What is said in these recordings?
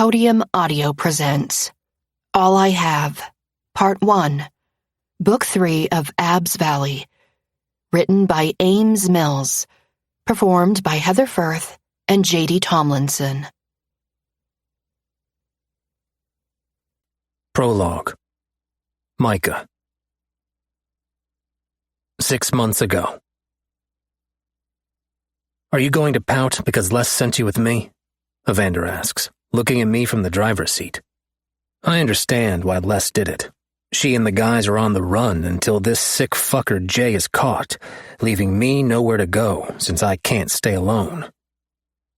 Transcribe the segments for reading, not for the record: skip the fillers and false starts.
Podium Audio presents All I Have, Part 1, Book 3 of Abbs Valley, written by Ames Mills, performed by Heather Firth and J.D. Tomlinson. Prologue. Micah. 6 months ago. Are you going to pout because Les sent you with me? Evander asks, looking at me from the driver's seat. I understand why Les did it. She and the guys are on the run until this sick fucker Jay is caught, leaving me nowhere to go since I can't stay alone.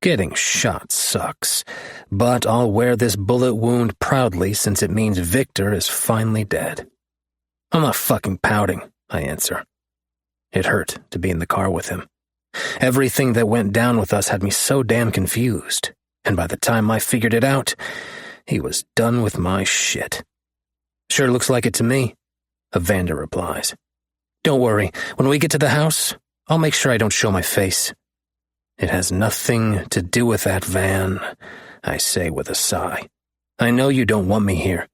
Getting shot sucks, but I'll wear this bullet wound proudly since it means Victor is finally dead. I'm not fucking pouting, I answer. It hurt to be in the car with him. Everything that went down with us had me so damn confused, and by the time I figured it out, he was done with my shit. Sure looks like it to me, Evander replies. Don't worry, when we get to the house, I'll make sure I don't show my face. It has nothing to do with that van, I say with a sigh. I know you don't want me here.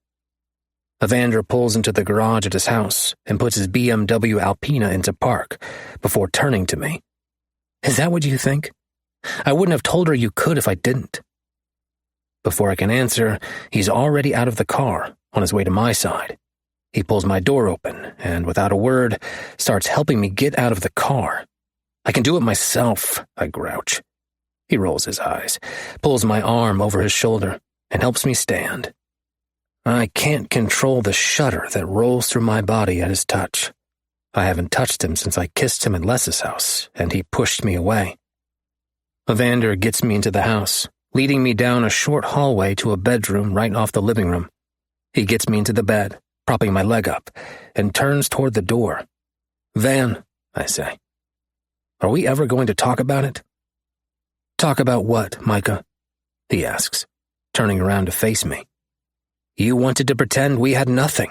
Evander pulls into the garage at his house and puts his BMW Alpina into park before turning to me. Is that what you think? I wouldn't have told her you could if I didn't. Before I can answer, he's already out of the car, on his way to my side. He pulls my door open and, without a word, starts helping me get out of the car. I can do it myself, I grouch. He rolls his eyes, pulls my arm over his shoulder, and helps me stand. I can't control the shudder that rolls through my body at his touch. I haven't touched him since I kissed him at Les's house, and he pushed me away. Evander gets me into the house, leading me down a short hallway to a bedroom right off the living room. He gets me into the bed, propping my leg up, and turns toward the door. Van, I say. Are we ever going to talk about it? Talk about what, Micah? He asks, turning around to face me. You wanted to pretend we had nothing.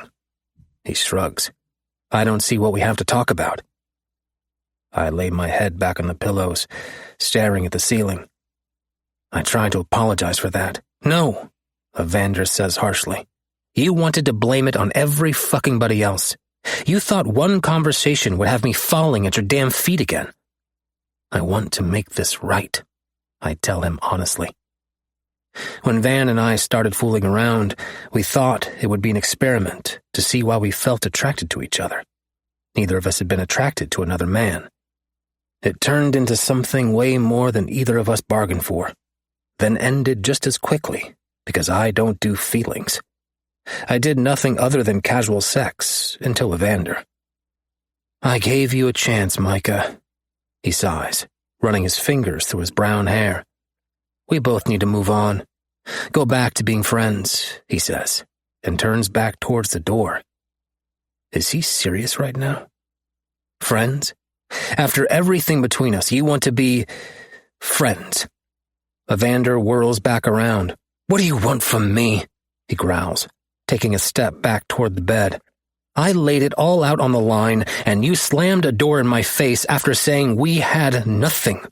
He shrugs. I don't see what we have to talk about. I lay my head back on the pillows, staring at the ceiling. I try to apologize for that. No, Evander says harshly. You wanted to blame it on every fucking buddy else. You thought one conversation would have me falling at your damn feet again. I want to make this right, I tell him honestly. When Van and I started fooling around, we thought it would be an experiment to see why we felt attracted to each other. Neither of us had been attracted to another man. It turned into something way more than either of us bargained for, then ended just as quickly because I don't do feelings. I did nothing other than casual sex until Evander. I gave you a chance, Micah, he sighs, running his fingers through his brown hair. We both need to move on. Go back to being friends, he says, and turns back towards the door. Is he serious right now? Friends? After everything between us, you want to be friends. Evander whirls back around. What do you want from me? He growls, taking a step back toward the bed. I laid it all out on the line, and you slammed a door in my face after saying we had nothing.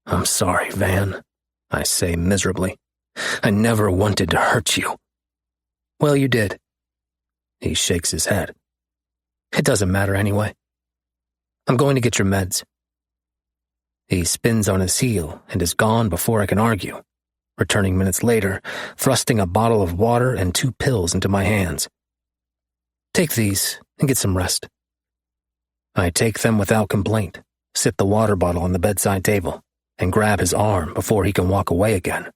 I'm sorry, Van, I say miserably. I never wanted to hurt you. Well, you did. He shakes his head. It doesn't matter anyway. I'm going to get your meds. He spins on his heel and is gone before I can argue, returning minutes later, thrusting a bottle of water and 2 pills into my hands. Take these and get some rest. I take them without complaint, sit the water bottle on the bedside table, and grab his arm before he can walk away again.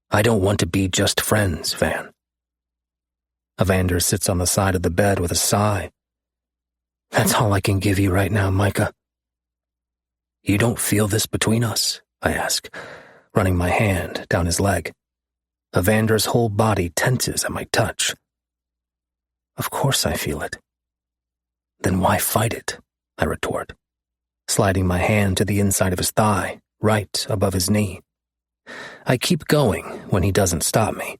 I don't want to be just friends, Van. Evander sits on the side of the bed with a sigh. That's all I can give you right now, Micah. You don't feel this between us? I ask, running my hand down his leg. Evander's whole body tenses at my touch. Of course I feel it. Then why fight it? I retort, sliding my hand to the inside of his thigh, right above his knee. I keep going when he doesn't stop me,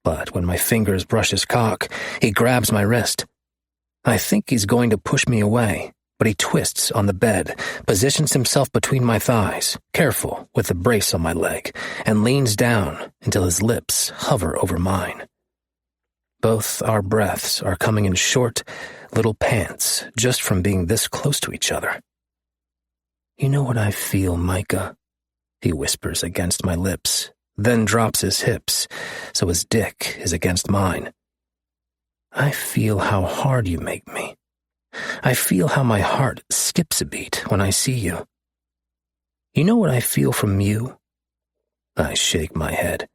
but when my fingers brush his cock, he grabs my wrist. I think he's going to push me away, but he twists on the bed, positions himself between my thighs, careful with the brace on my leg, and leans down until his lips hover over mine. Both our breaths are coming in short, little pants just from being this close to each other. "You know what I feel, Micah?" he whispers against my lips, then drops his hips so his dick is against mine. "I feel how hard you make me. I feel how my heart skips a beat when I see you. You know what I feel from you?" I shake my head.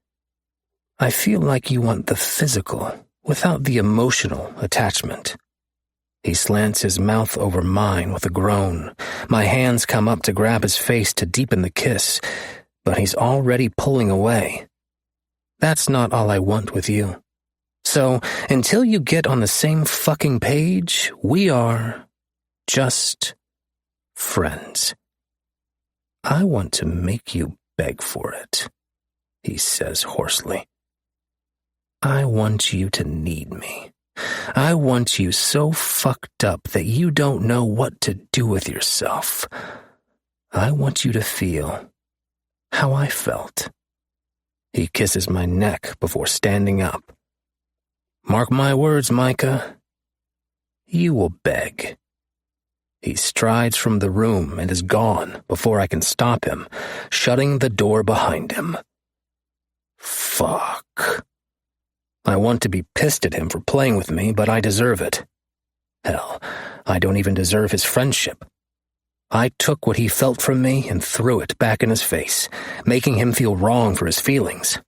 "I feel like you want the physical without the emotional attachment." He slants his mouth over mine with a groan. My hands come up to grab his face to deepen the kiss, but he's already pulling away. "That's not all I want with you. So, until you get on the same fucking page, we are just friends. I want to make you beg for it," he says hoarsely. "I want you to need me. I want you so fucked up that you don't know what to do with yourself. I want you to feel how I felt." He kisses my neck before standing up. "Mark my words, Micah. You will beg." He strides from the room and is gone before I can stop him, shutting the door behind him. Fuck. I want to be pissed at him for playing with me, but I deserve it. Hell, I don't even deserve his friendship. I took what he felt from me and threw it back in his face, making him feel wrong for his feelings,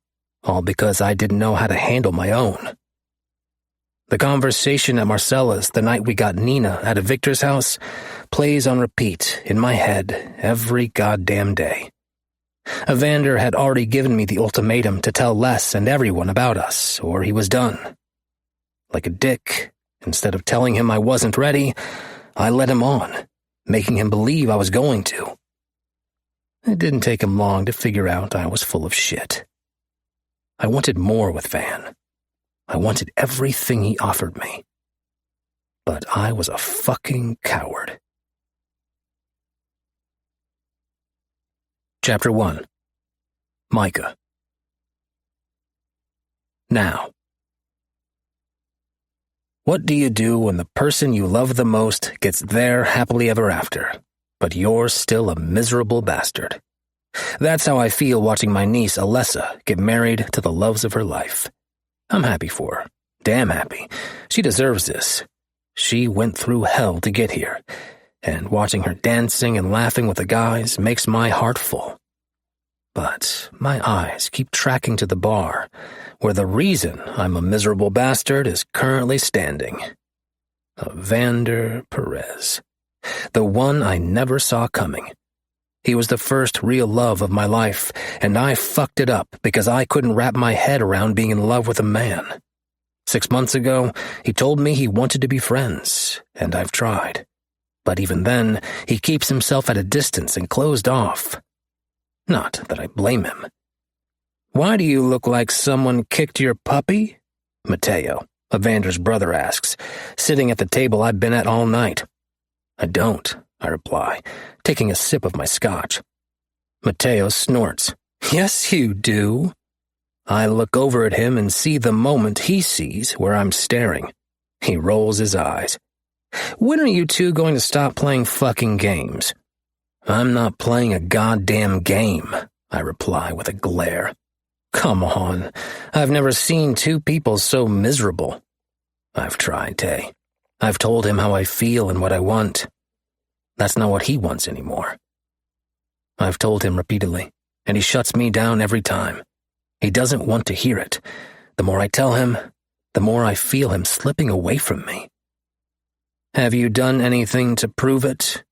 all because I didn't know how to handle my own. The conversation at Marcella's the night we got Nina out of Victor's house plays on repeat in my head every goddamn day. Evander had already given me the ultimatum to tell Les and everyone about us, or he was done. Like a dick, instead of telling him I wasn't ready, I led him on, making him believe I was going to. It didn't take him long to figure out I was full of shit. I wanted more with Van. I wanted everything he offered me. But I was a fucking coward. Chapter 1. Micah. Now. What do you do when the person you love the most gets there happily ever after, but you're still a miserable bastard? That's how I feel watching my niece Alessa get married to the loves of her life. I'm happy for her. Damn happy. She deserves this. She went through hell to get here, and watching her dancing and laughing with the guys makes my heart full. But my eyes keep tracking to the bar, where the reason I'm a miserable bastard is currently standing. Evander Perez. The one I never saw coming. He was the first real love of my life, and I fucked it up because I couldn't wrap my head around being in love with a man. 6 months ago, he told me he wanted to be friends, and I've tried. But even then, he keeps himself at a distance and closed off. Not that I blame him. "Why do you look like someone kicked your puppy?" Mateo, Evander's brother, asks, sitting at the table I've been at all night. "I don't," I reply, taking a sip of my scotch. Mateo snorts. "Yes, you do." I look over at him and see the moment he sees where I'm staring. He rolls his eyes. "When are you two going to stop playing fucking games?" "I'm not playing a goddamn game," I reply with a glare. "Come on, I've never seen two people so miserable." I've tried, Tay. I've told him how I feel and what I want. That's not what he wants anymore. I've told him repeatedly, and he shuts me down every time. He doesn't want to hear it. The more I tell him, the more I feel him slipping away from me. "Have you done anything to prove it?"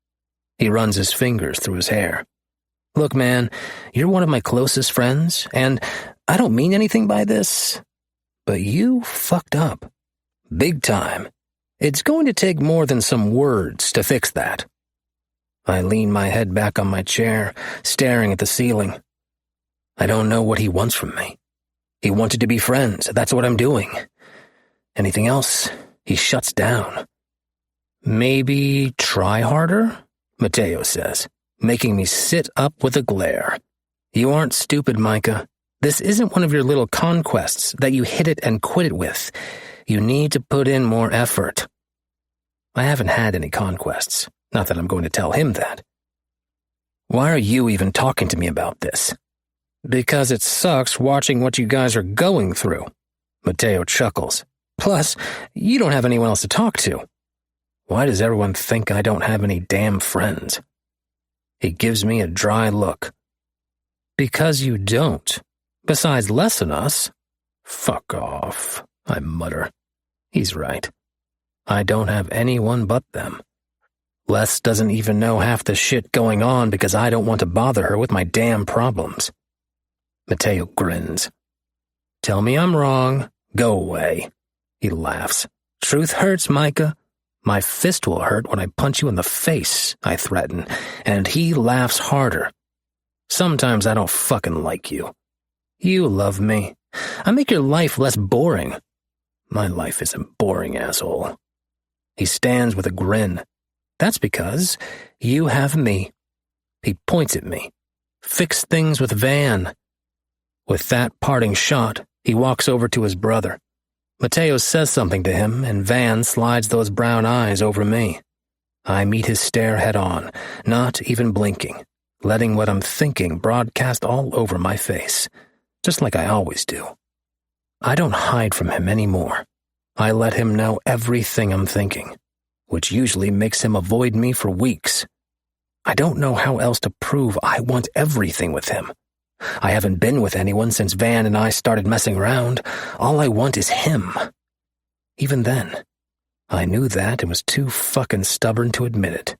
He runs his fingers through his hair. "Look, man, you're one of my closest friends, and I don't mean anything by this, but you fucked up. Big time. It's going to take more than some words to fix that." I lean my head back on my chair, staring at the ceiling. I don't know what he wants from me. He wanted to be friends, that's what I'm doing. Anything else, he shuts down. Maybe try harder? Mateo says, making me sit up with a glare. You aren't stupid, Micah. This isn't one of your little conquests that you hit it and quit it with. You need to put in more effort. I haven't had any conquests. Not that I'm going to tell him that. Why are you even talking to me about this? Because it sucks watching what you guys are going through. Mateo chuckles. Plus, you don't have anyone else to talk to. Why does everyone think I don't have any damn friends? He gives me a dry look. Because you don't. Besides Les and us. Fuck off, I mutter. He's right. I don't have anyone but them. Les doesn't even know half the shit going on because I don't want to bother her with my damn problems. Mateo grins. Tell me I'm wrong. Go away. He laughs. Truth hurts, Micah. My fist will hurt when I punch you in the face, I threaten, and he laughs harder. Sometimes I don't fucking like you. You love me. I make your life less boring. My life isn't boring, asshole. He stands with a grin. That's because you have me. He points at me. Fix things with Van. With that parting shot, he walks over to his brother. Mateo says something to him, and Van slides those brown eyes over me. I meet his stare head on, not even blinking, letting what I'm thinking broadcast all over my face, just like I always do. I don't hide from him anymore. I let him know everything I'm thinking, which usually makes him avoid me for weeks. I don't know how else to prove I want everything with him. I haven't been with anyone since Van and I started messing around. All I want is him. Even then, I knew that and was too fucking stubborn to admit it.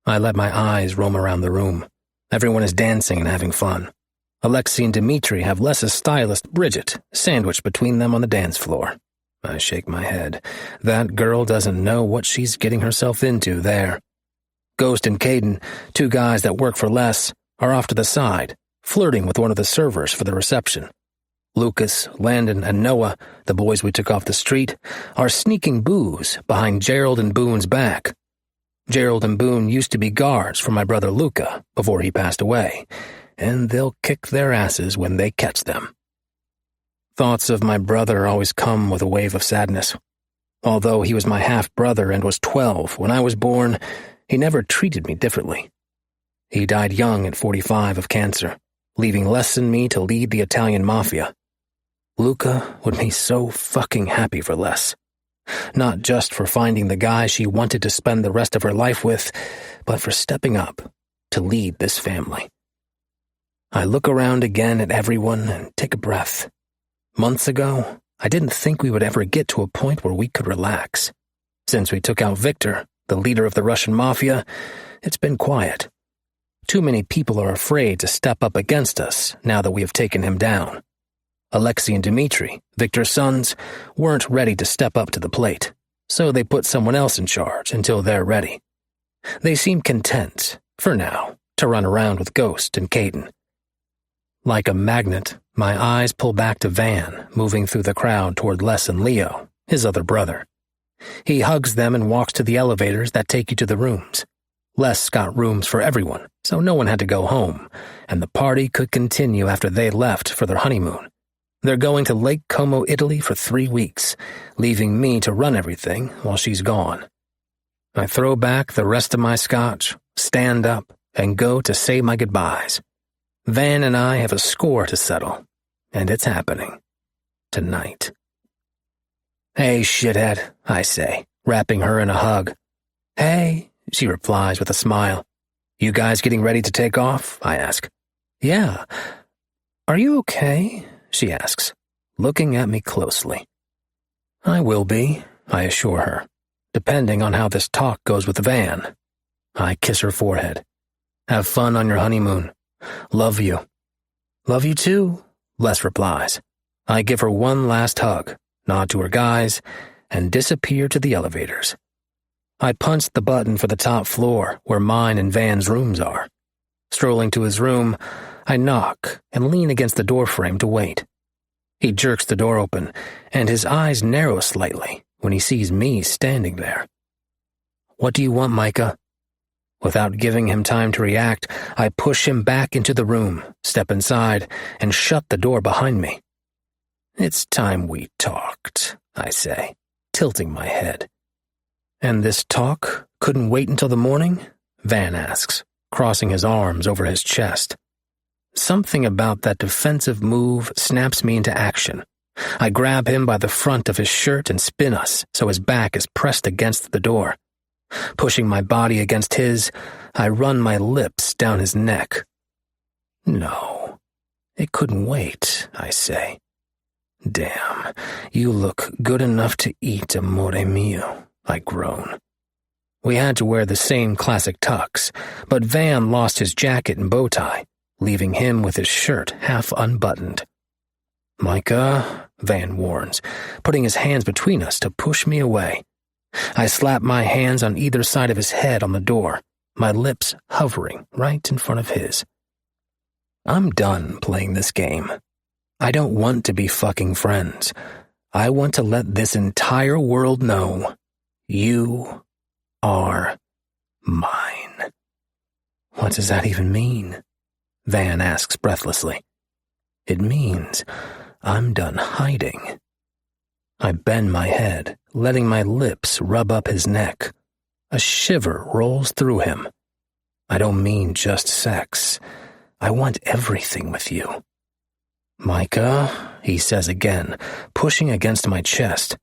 I let my eyes roam around the room. Everyone is dancing and having fun. Alexei and Dmitri have Les's stylist, Bridget, sandwiched between them on the dance floor. I shake my head. That girl doesn't know what she's getting herself into there. Ghost and Caden, two guys that work for Les, are off to the side, flirting with one of the servers for the reception. Lucas, Landon, and Noah, the boys we took off the street, are sneaking booze behind Gerald and Boone's back. Gerald and Boone used to be guards for my brother Luca before he passed away, and they'll kick their asses when they catch them. Thoughts of my brother always come with a wave of sadness. Although he was my half-brother and was 12 when I was born, he never treated me differently. He died young at 45 of cancer, leaving Les and me to lead the Italian mafia. Luca would be so fucking happy for Les. Not just for finding the guy she wanted to spend the rest of her life with, but for stepping up to lead this family. I look around again at everyone and take a breath. Months ago, I didn't think we would ever get to a point where we could relax. Since we took out Victor, the leader of the Russian mafia, it's been quiet. Too many people are afraid to step up against us now that we have taken him down. Alexei and Dmitri, Victor's sons, weren't ready to step up to the plate, so they put someone else in charge until they're ready. They seem content, for now, to run around with Ghost and Caden. Like a magnet, my eyes pull back to Van, moving through the crowd toward Les and Leo, his other brother. He hugs them and walks to the elevators that take you to the rooms. Les got rooms for everyone, so no one had to go home, and the party could continue after they left for their honeymoon. They're going to Lake Como, Italy for 3 weeks, leaving me to run everything while she's gone. I throw back the rest of my scotch, stand up, and go to say my goodbyes. Van and I have a score to settle, and it's happening. Tonight. Hey, shithead, I say, wrapping her in a hug. Hey, she replies with a smile. You guys getting ready to take off? I ask. Yeah. Are you okay? She asks, looking at me closely. I will be, I assure her, depending on how this talk goes with Van. I kiss her forehead. Have fun on your honeymoon. Love you. Love you too, Les replies. I give her one last hug, nod to her guys, and disappear to the elevators. I punch the button for the top floor where mine and Van's rooms are. Strolling to his room, I knock and lean against the doorframe to wait. He jerks the door open, and his eyes narrow slightly when he sees me standing there. "What do you want, Micah?" Without giving him time to react, I push him back into the room, step inside, and shut the door behind me. "It's time we talked," I say, tilting my head. "And this talk couldn't wait until the morning?" Van asks, crossing his arms over his chest. Something about that defensive move snaps me into action. I grab him by the front of his shirt and spin us so his back is pressed against the door. Pushing my body against his, I run my lips down his neck. "No, it couldn't wait," I say. "Damn, you look good enough to eat, amore mio," I groan. We had to wear the same classic tux, but Van lost his jacket and bow tie, leaving him with his shirt half unbuttoned. "Micah," Van warns, putting his hands between us to push me away. I slap my hands on either side of his head on the door, my lips hovering right in front of his. I'm done playing this game. I don't want to be fucking friends. I want to let this entire world know you are mine. What does that even mean? Van asks breathlessly. It means I'm done hiding. I bend my head, letting my lips rub up his neck. A shiver rolls through him. I don't mean just sex. I want everything with you. Micah, he says again, pushing against my chest.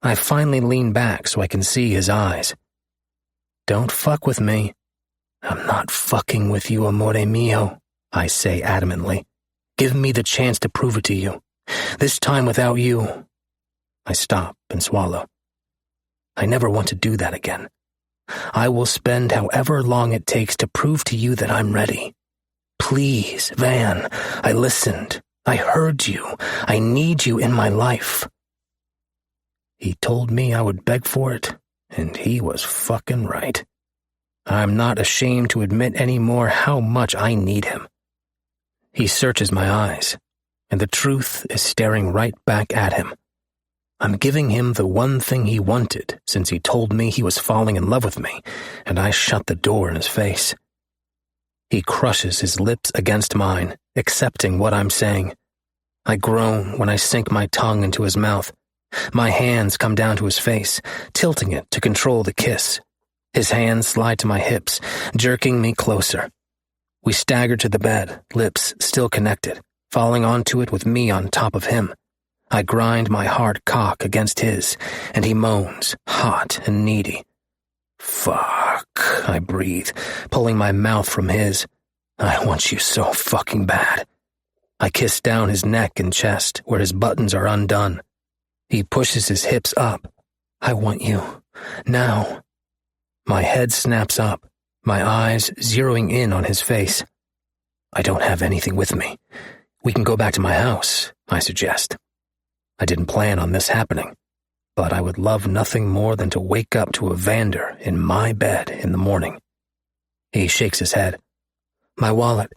I finally lean back so I can see his eyes. Don't fuck with me. I'm not fucking with you, amore mio, I say adamantly. Give me the chance to prove it to you. This time without you. I stop and swallow. I never want to do that again. I will spend however long it takes to prove to you that I'm ready. Please, Van, I listened. I heard you. I need you in my life. He told me I would beg for it, and he was fucking right. I'm not ashamed to admit anymore how much I need him. He searches my eyes, and the truth is staring right back at him. I'm giving him the one thing he wanted since he told me he was falling in love with me, and I shut the door in his face. He crushes his lips against mine, accepting what I'm saying. I groan when I sink my tongue into his mouth. My hands come down to his face, tilting it to control the kiss. His hands slide to my hips, jerking me closer. We stagger to the bed, lips still connected, falling onto it with me on top of him. I grind my hard cock against his, and he moans, hot and needy. Fuck, I breathe, pulling my mouth from his. I want you so fucking bad. I kiss down his neck and chest, where his buttons are undone. He pushes his hips up. I want you. Now. My head snaps up, my eyes zeroing in on his face. I don't have anything with me. We can go back to my house, I suggest. I didn't plan on this happening, but I would love nothing more than to wake up to Evander in my bed in the morning. He shakes his head. My wallet.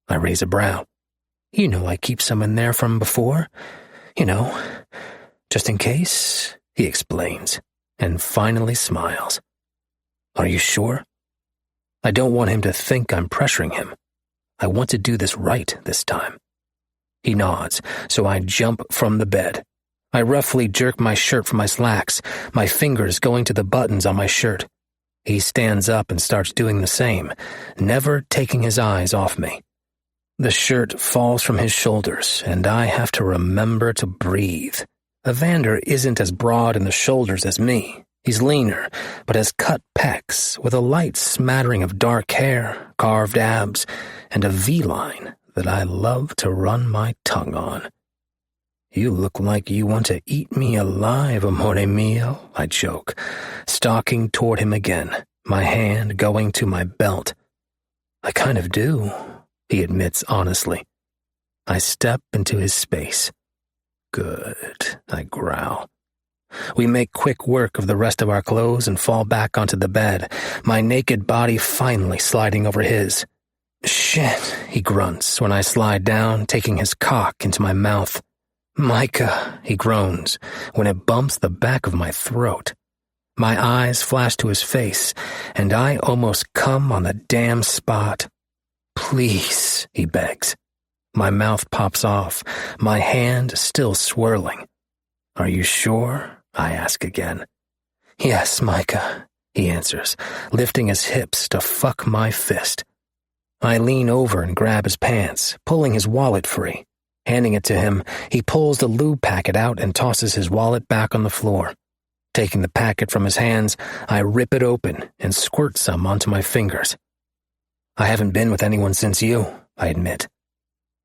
I raise a brow. You know I keep some in there from before. You know, just in case, he explains, and finally smiles. Are you sure? I don't want him to think I'm pressuring him. I want to do this right this time. He nods, so I jump from the bed. I roughly jerk my shirt from my slacks, my fingers going to the buttons on my shirt. He stands up and starts doing the same, never taking his eyes off me. The shirt falls from his shoulders, and I have to remember to breathe. Evander isn't as broad in the shoulders as me. He's leaner, but has cut pecs with a light smattering of dark hair, carved abs, and a V-line that I love to run my tongue on. You look like you want to eat me alive, amore mio, I choke, stalking toward him again, my hand going to my belt. I kind of do, he admits honestly. I step into his space. Good, I growl. We make quick work of the rest of our clothes and fall back onto the bed, my naked body finally sliding over his. Shit, he grunts when I slide down, taking his cock into my mouth. Micah, he groans when it bumps the back of my throat. My eyes flash to his face, and I almost come on the damn spot. "Please," he begs. My mouth pops off, my hand still swirling. "Are you sure?" I ask again. "Yes, Micah," he answers, lifting his hips to fuck my fist. I lean over and grab his pants, pulling his wallet free. Handing it to him, he pulls the lube packet out and tosses his wallet back on the floor. Taking the packet from his hands, I rip it open and squirt some onto my fingers. "I haven't been with anyone since you," I admit.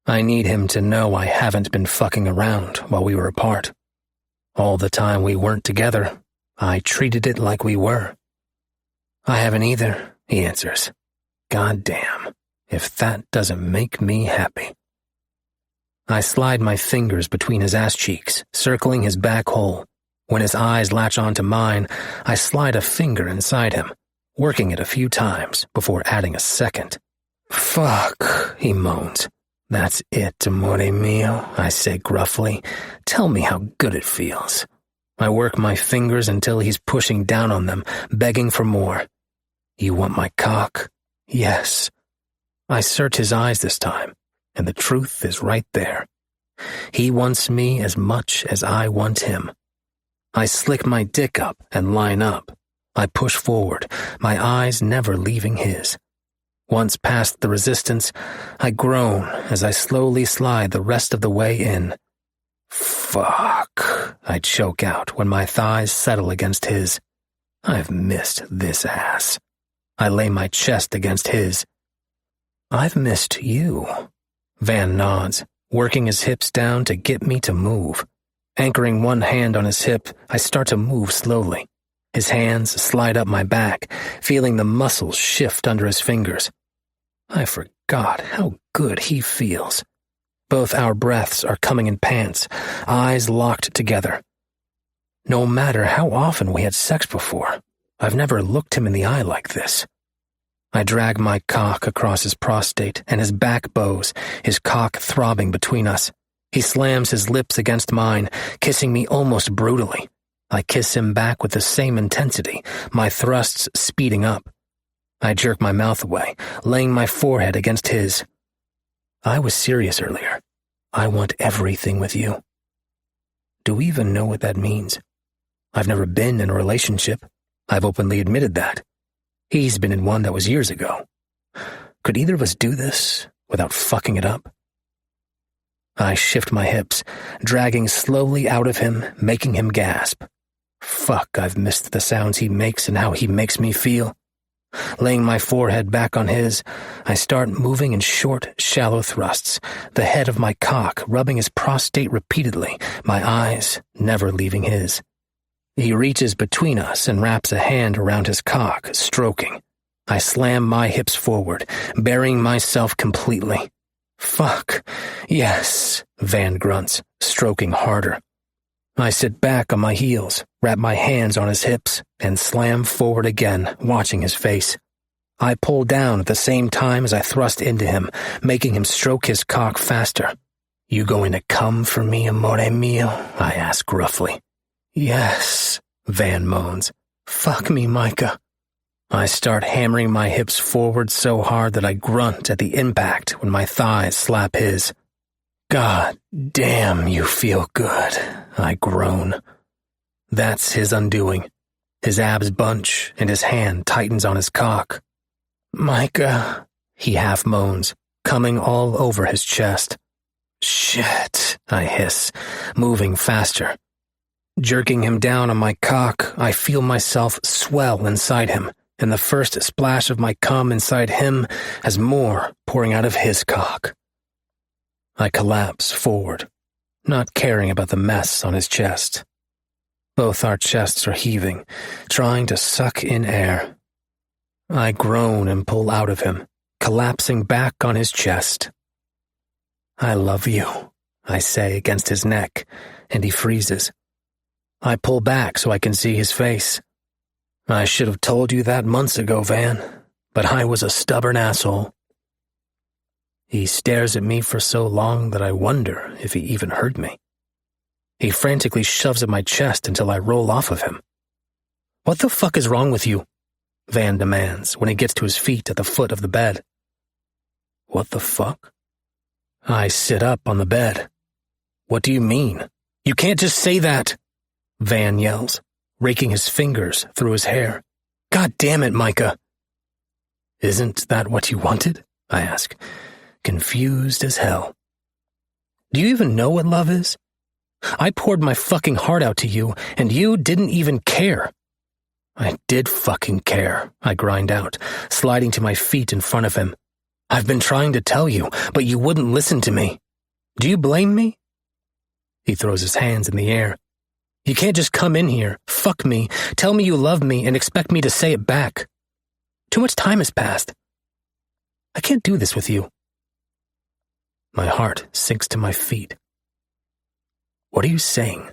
I need him to know I haven't been fucking around while we were apart. All the time we weren't together, I treated it like we were. "I haven't either," he answers. God damn, if that doesn't make me happy. I slide my fingers between his ass cheeks, circling his back hole. When his eyes latch onto mine, I slide a finger inside him, working it a few times before adding a second. "Fuck," he moans. "That's it, amore mio," I say gruffly. "Tell me how good it feels." I work my fingers until he's pushing down on them, begging for more. "You want my cock?" "Yes." I search his eyes this time, and the truth is right there. He wants me as much as I want him. I slick my dick up and line up. I push forward, my eyes never leaving his. Once past the resistance, I groan as I slowly slide the rest of the way in. "Fuck," I choke out when my thighs settle against his. I've missed this ass. I lay my chest against his. "I've missed you." Van nods, working his hips down to get me to move. Anchoring one hand on his hip, I start to move slowly. His hands slide up my back, feeling the muscles shift under his fingers. I forgot how good he feels. Both our breaths are coming in pants, eyes locked together. No matter how often we had sex before, I've never looked him in the eye like this. I drag my cock across his prostate and his back bows, his cock throbbing between us. He slams his lips against mine, kissing me almost brutally. I kiss him back with the same intensity, my thrusts speeding up. I jerk my mouth away, laying my forehead against his. "I was serious earlier. I want everything with you." Do we even know what that means? I've never been in a relationship. I've openly admitted that. He's been in one that was years ago. Could either of us do this without fucking it up? I shift my hips, dragging slowly out of him, making him gasp. Fuck, I've missed the sounds he makes and how he makes me feel. Laying my forehead back on his, I start moving in short, shallow thrusts, the head of my cock rubbing his prostate repeatedly, my eyes never leaving his. He reaches between us and wraps a hand around his cock, stroking. I slam my hips forward, burying myself completely. "Fuck, yes," Van grunts, stroking harder. I sit back on my heels, wrap my hands on his hips, and slam forward again, watching his face. I pull down at the same time as I thrust into him, making him stroke his cock faster. "You going to come for me, amore mio?" I ask gruffly. "Yes," Van moans. "Fuck me, Micah." I start hammering my hips forward so hard that I grunt at the impact when my thighs slap his. "God damn, you feel good," I groan. That's his undoing. His abs bunch and his hand tightens on his cock. "Micah," he half moans, coming all over his chest. "Shit," I hiss, moving faster. Jerking him down on my cock, I feel myself swell inside him, and the first splash of my cum inside him has more pouring out of his cock. I collapse forward, not caring about the mess on his chest. Both our chests are heaving, trying to suck in air. I groan and pull out of him, collapsing back on his chest. "I love you," I say against his neck, and he freezes. I pull back so I can see his face. "I should have told you that months ago, Van, but I was a stubborn asshole." He stares at me for so long that I wonder if he even heard me. He frantically shoves at my chest until I roll off of him. What the fuck is wrong with you? Van demands when he gets to his feet at the foot of the bed. What the fuck? I sit up on the bed. What do you mean? You can't just say that, Van yells, raking his fingers through his hair. God damn it, Micah. Isn't that what you wanted? I ask, confused as hell. Do you even know what love is? I poured my fucking heart out to you, and you didn't even care. I did fucking care, I grind out, sliding to my feet in front of him. I've been trying to tell you, but you wouldn't listen to me. Do you blame me? He throws his hands in the air. You can't just come in here, fuck me, tell me you love me, and expect me to say it back. Too much time has passed. I can't do this with you. My heart sinks to my feet. What are you saying?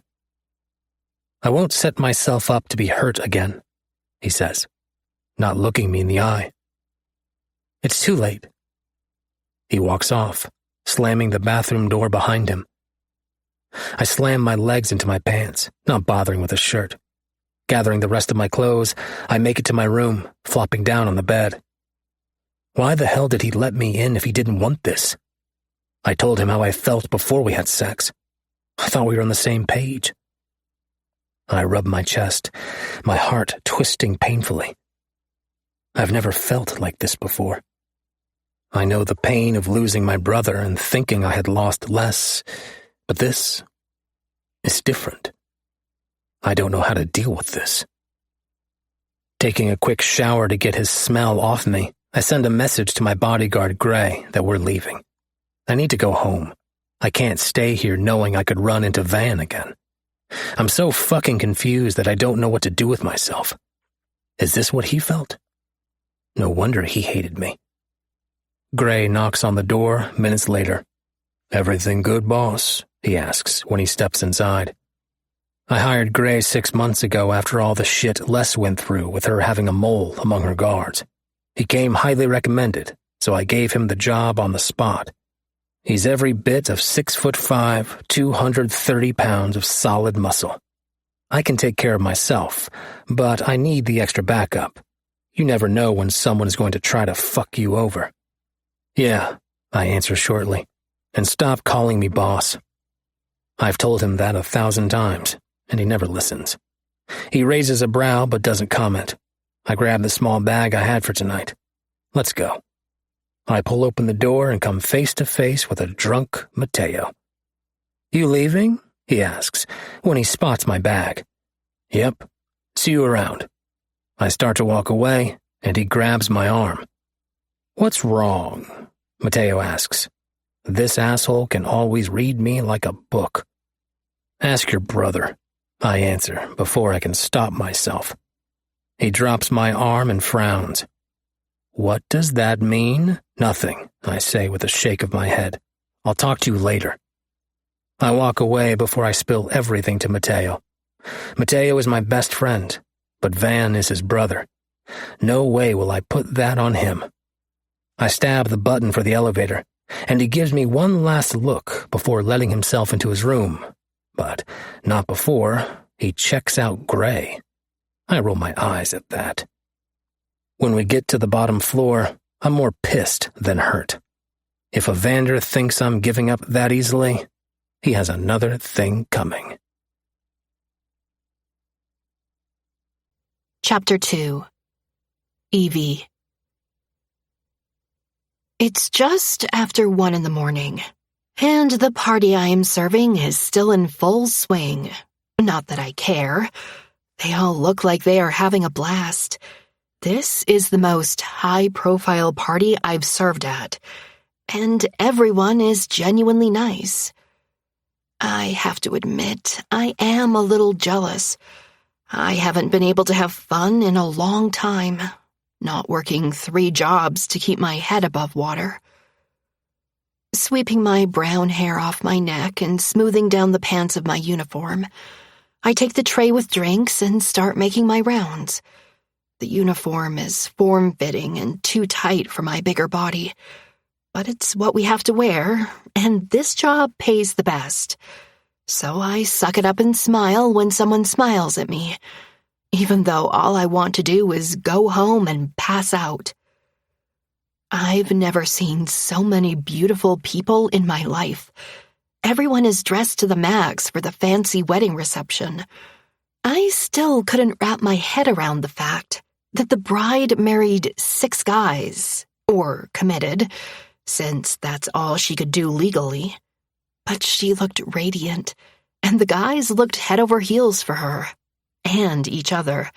I won't set myself up to be hurt again, he says, not looking me in the eye. It's too late. He walks off, slamming the bathroom door behind him. I slam my legs into my pants, not bothering with a shirt. Gathering the rest of my clothes, I make it to my room, flopping down on the bed. Why the hell did he let me in if he didn't want this? I told him how I felt before we had sex. I thought we were on the same page. I rub my chest, my heart twisting painfully. I've never felt like this before. I know the pain of losing my brother and thinking I had lost less, but this is different. I don't know how to deal with this. Taking a quick shower to get his smell off me, I send a message to my bodyguard, Gray, that we're leaving. I need to go home. I can't stay here knowing I could run into Van again. I'm so fucking confused that I don't know what to do with myself. Is this what he felt? No wonder he hated me. Gray knocks on the door minutes later. Everything good, boss? He asks when he steps inside. I hired Gray 6 months ago after all the shit Les went through with her having a mole among her guards. He came highly recommended, so I gave him the job on the spot. He's every bit of 6'5", 230 pounds of solid muscle. I can take care of myself, but I need the extra backup. You never know when someone is going to try to fuck you over. Yeah, I answer shortly, and stop calling me boss. I've told him that 1,000 times, and he never listens. He raises a brow but doesn't comment. I grab the small bag I had for tonight. Let's go. I pull open the door and come face to face with a drunk Mateo. You leaving? He asks, when he spots my bag. Yep. See you around. I start to walk away, and he grabs my arm. What's wrong? Mateo asks. This asshole can always read me like a book. Ask your brother, I answer before I can stop myself. He drops my arm and frowns. What does that mean? Nothing, I say with a shake of my head. I'll talk to you later. I walk away before I spill everything to Mateo. Mateo is my best friend, but Van is his brother. No way will I put that on him. I stab the button for the elevator, and he gives me one last look before letting himself into his room. But not before he checks out Gray. I roll my eyes at that. When we get to the bottom floor, I'm more pissed than hurt. If Evander thinks I'm giving up that easily, he has another thing coming. Chapter 2. Evie. It's just after 1 a.m, and the party I am serving is still in full swing. Not that I care. They all look like they are having a blast. This is the most high-profile party I've served at, and everyone is genuinely nice. I have to admit, I am a little jealous. I haven't been able to have fun in a long time, not working 3 jobs to keep my head above water. Sweeping my brown hair off my neck and smoothing down the pants of my uniform, I take the tray with drinks and start making my rounds. The uniform is form-fitting and too tight for my bigger body, but it's what we have to wear, and this job pays the best. So I suck it up and smile when someone smiles at me. even though all I want to do is go home and pass out. I've never seen so many beautiful people in my life. Everyone is dressed to the max for the fancy wedding reception. I still couldn't wrap my head around the fact that the bride married 6 guys, or committed, since that's all she could do legally. But she looked radiant, and the guys looked head over heels for her, and each other.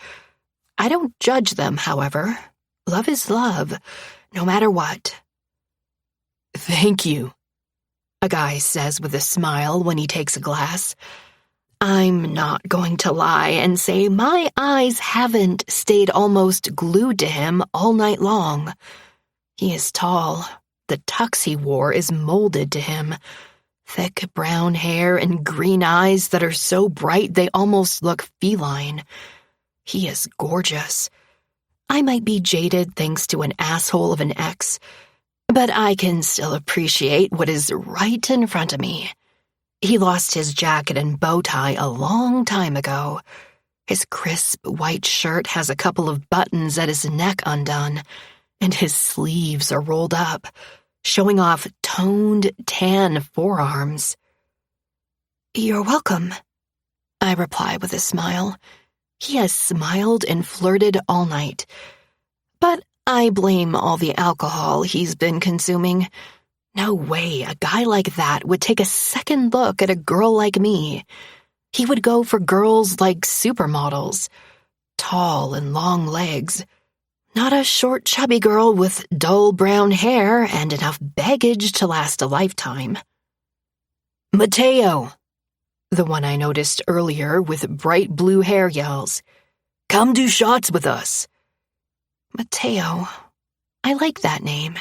I don't judge them, however. Love is love, no matter what. "Thank you," a guy says with a smile when he takes a glass. I'm not going to lie and say my eyes haven't stayed almost glued to him all night long. He is tall. The tux he wore is molded to him. Thick brown hair and green eyes that are so bright they almost look feline. He is gorgeous. I might be jaded thanks to an asshole of an ex, but I can still appreciate what is right in front of me. He lost his jacket and bow tie a long time ago. His crisp white shirt has a couple of buttons at his neck undone, and his sleeves are rolled up, showing off toned tan forearms. "You're welcome," I reply with a smile. He has smiled and flirted all night, but I blame all the alcohol he's been consuming. No way a guy like that would take a second look at a girl like me. He would go for girls like supermodels, tall and long legs, not a short, chubby girl with dull brown hair and enough baggage to last a lifetime. "Mateo," the one I noticed earlier with bright blue hair yells, "come do shots with us." Mateo. I like that name.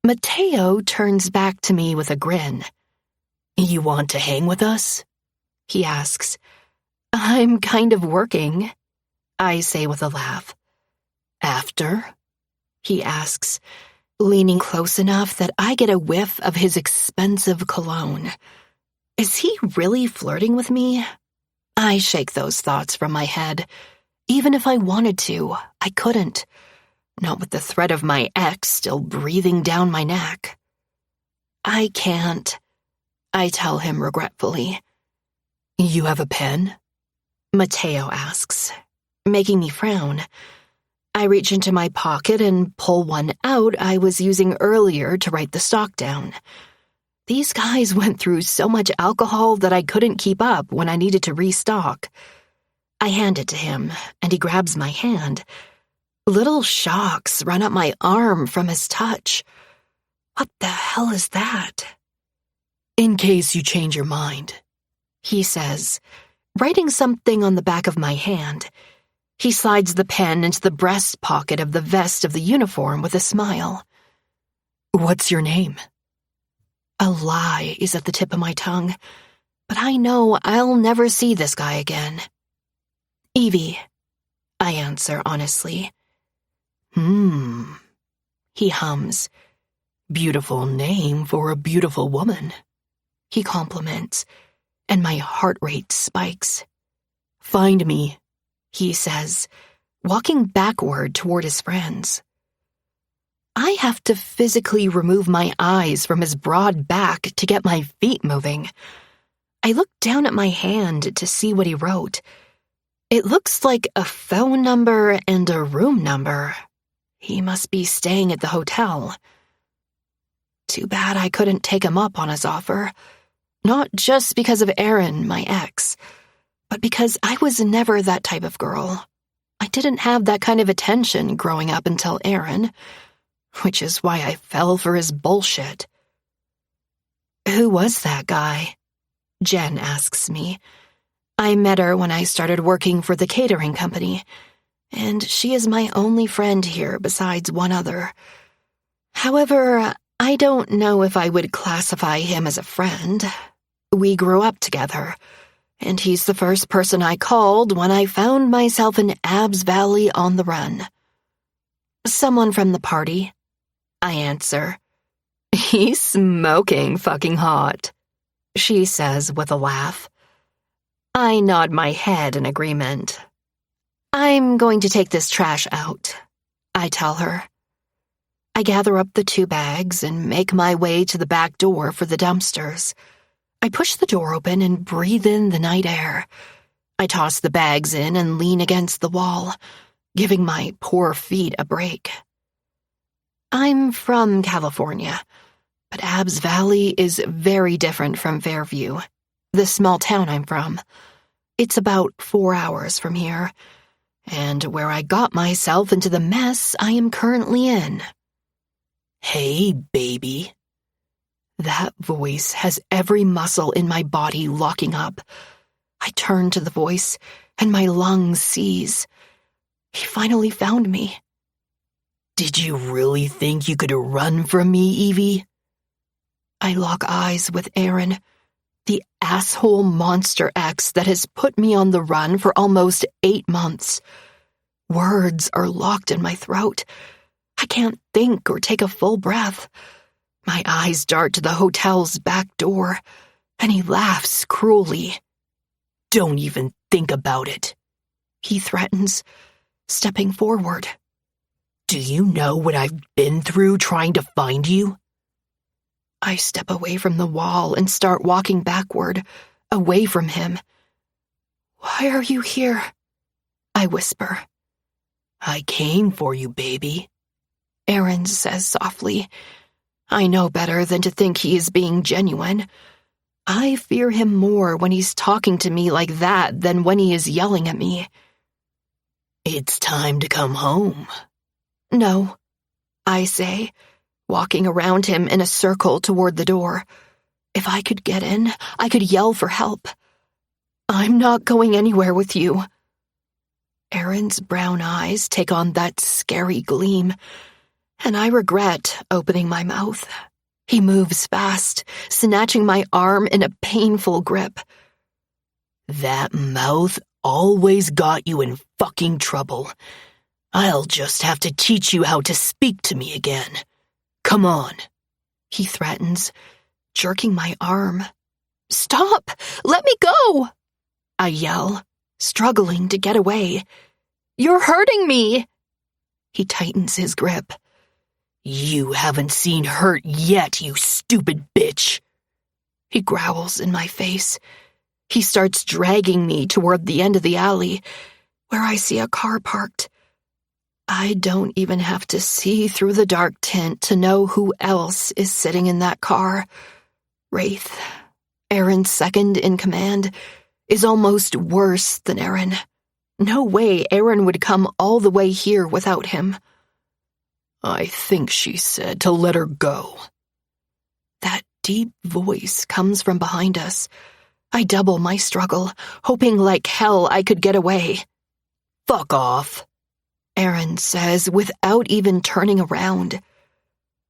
Mateo turns back to me with a grin. "You want to hang with us?" he asks. "I'm kind of working," I say with a laugh. "After?" he asks, leaning close enough that I get a whiff of his expensive cologne. Is he really flirting with me? I shake those thoughts from my head. Even if I wanted to, I couldn't. Not with the threat of my ex still breathing down my neck. "I can't," I tell him regretfully. "You have a pen?" Mateo asks, making me frown. I reach into my pocket and pull one out I was using earlier to write the stock down. These guys went through so much alcohol that I couldn't keep up when I needed to restock. I hand it to him, and he grabs my hand. Little shocks run up my arm from his touch. What the hell is that? "In case you change your mind," he says, writing something on the back of my hand. He slides the pen into the breast pocket of the vest of the uniform with a smile. "What's your name?" A lie is at the tip of my tongue, but I know I'll never see this guy again. "Evie," I answer honestly. He hums. "Beautiful name for a beautiful woman," he compliments, and my heart rate spikes. "Find me," he says, walking backward toward his friends. I have to physically remove my eyes from his broad back to get my feet moving. I look down at my hand to see what he wrote. It looks like a phone number and a room number. He must be staying at the hotel. Too bad I couldn't take him up on his offer. Not just because of Erin, my ex, but because I was never that type of girl. I didn't have that kind of attention growing up until Erin, which is why I fell for his bullshit. "Who was that guy?" Jen asks me. I met her when I started working for the catering company, and she is my only friend here besides one other. However, I don't know if I would classify him as a friend. We grew up together, and he's the first person I called when I found myself in Abbs Valley on the run. "Someone from the party," I answer. "He's smoking fucking hot," she says with a laugh. I nod my head in agreement. I'm going to take this trash out, I tell her. I gather up the 2 bags and make my way to the back door for the dumpsters. I push the door open and breathe in the night air. I toss the bags in and lean against the wall, giving my poor feet a break. I'm from California, but Abbs Valley is very different from Fairview, the small town I'm from. It's about 4 hours from here, and where I got myself into the mess I am currently in. Hey, baby. That voice has every muscle in my body locking up. I turn to the voice, and my lungs seize. He finally found me. Did you really think you could run from me, Evie? I lock eyes with Aaron, the asshole monster ex that has put me on the run for almost 8 months. Words are locked in my throat. I can't think or take a full breath. My eyes dart to the hotel's back door, and he laughs cruelly. Don't even think about it, he threatens, stepping forward. Do you know what I've been through trying to find you? I step away from the wall and start walking backward, away from him. Why are you here? I whisper. I came for you, baby, Aaron says softly. I know better than to think he is being genuine. I fear him more when he's talking to me like that than when he is yelling at me. It's time to come home. No, I say, walking around him in a circle toward the door. If I could get in, I could yell for help. I'm not going anywhere with you. Aaron's brown eyes take on that scary gleam, and I regret opening my mouth. He moves fast, snatching my arm in a painful grip. That mouth always got you in fucking trouble. I'll just have to teach you how to speak to me again. Come on, he threatens, jerking my arm. Stop! Let me go! I yell, struggling to get away. You're hurting me! He tightens his grip. You haven't seen hurt yet, you stupid bitch. He growls in my face. He starts dragging me toward the end of the alley, where I see a car parked. I don't even have to see through the dark tint to know who else is sitting in that car. Wraith, Aaron's second in command, is almost worse than Aaron. No way Aaron would come all the way here without him. I think she said to let her go. That deep voice comes from behind us. I double my struggle, hoping like hell I could get away. Fuck off, Aaron says without even turning around.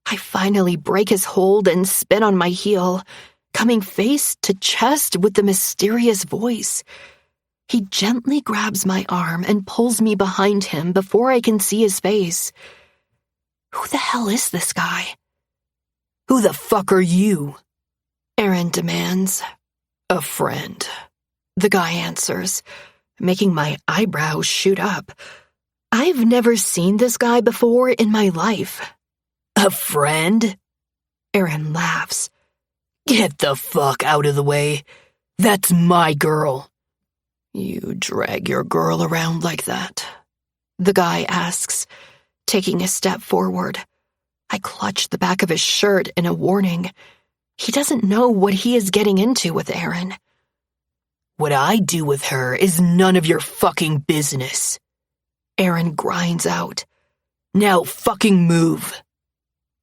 I finally break his hold and spin on my heel, coming face to chest with the mysterious voice. He gently grabs my arm and pulls me behind him before I can see his face. Who the hell is this guy? Who the fuck are you? Aaron demands. A friend, the guy answers, making my eyebrows shoot up. I've never seen this guy before in my life. A friend? Aaron laughs. Get the fuck out of the way. That's my girl. You drag your girl around like that? The guy asks, taking a step forward. I clutch the back of his shirt in a warning. He doesn't know what he is getting into with Aaron. What I do with her is none of your fucking business. Aaron grinds out. Now fucking move.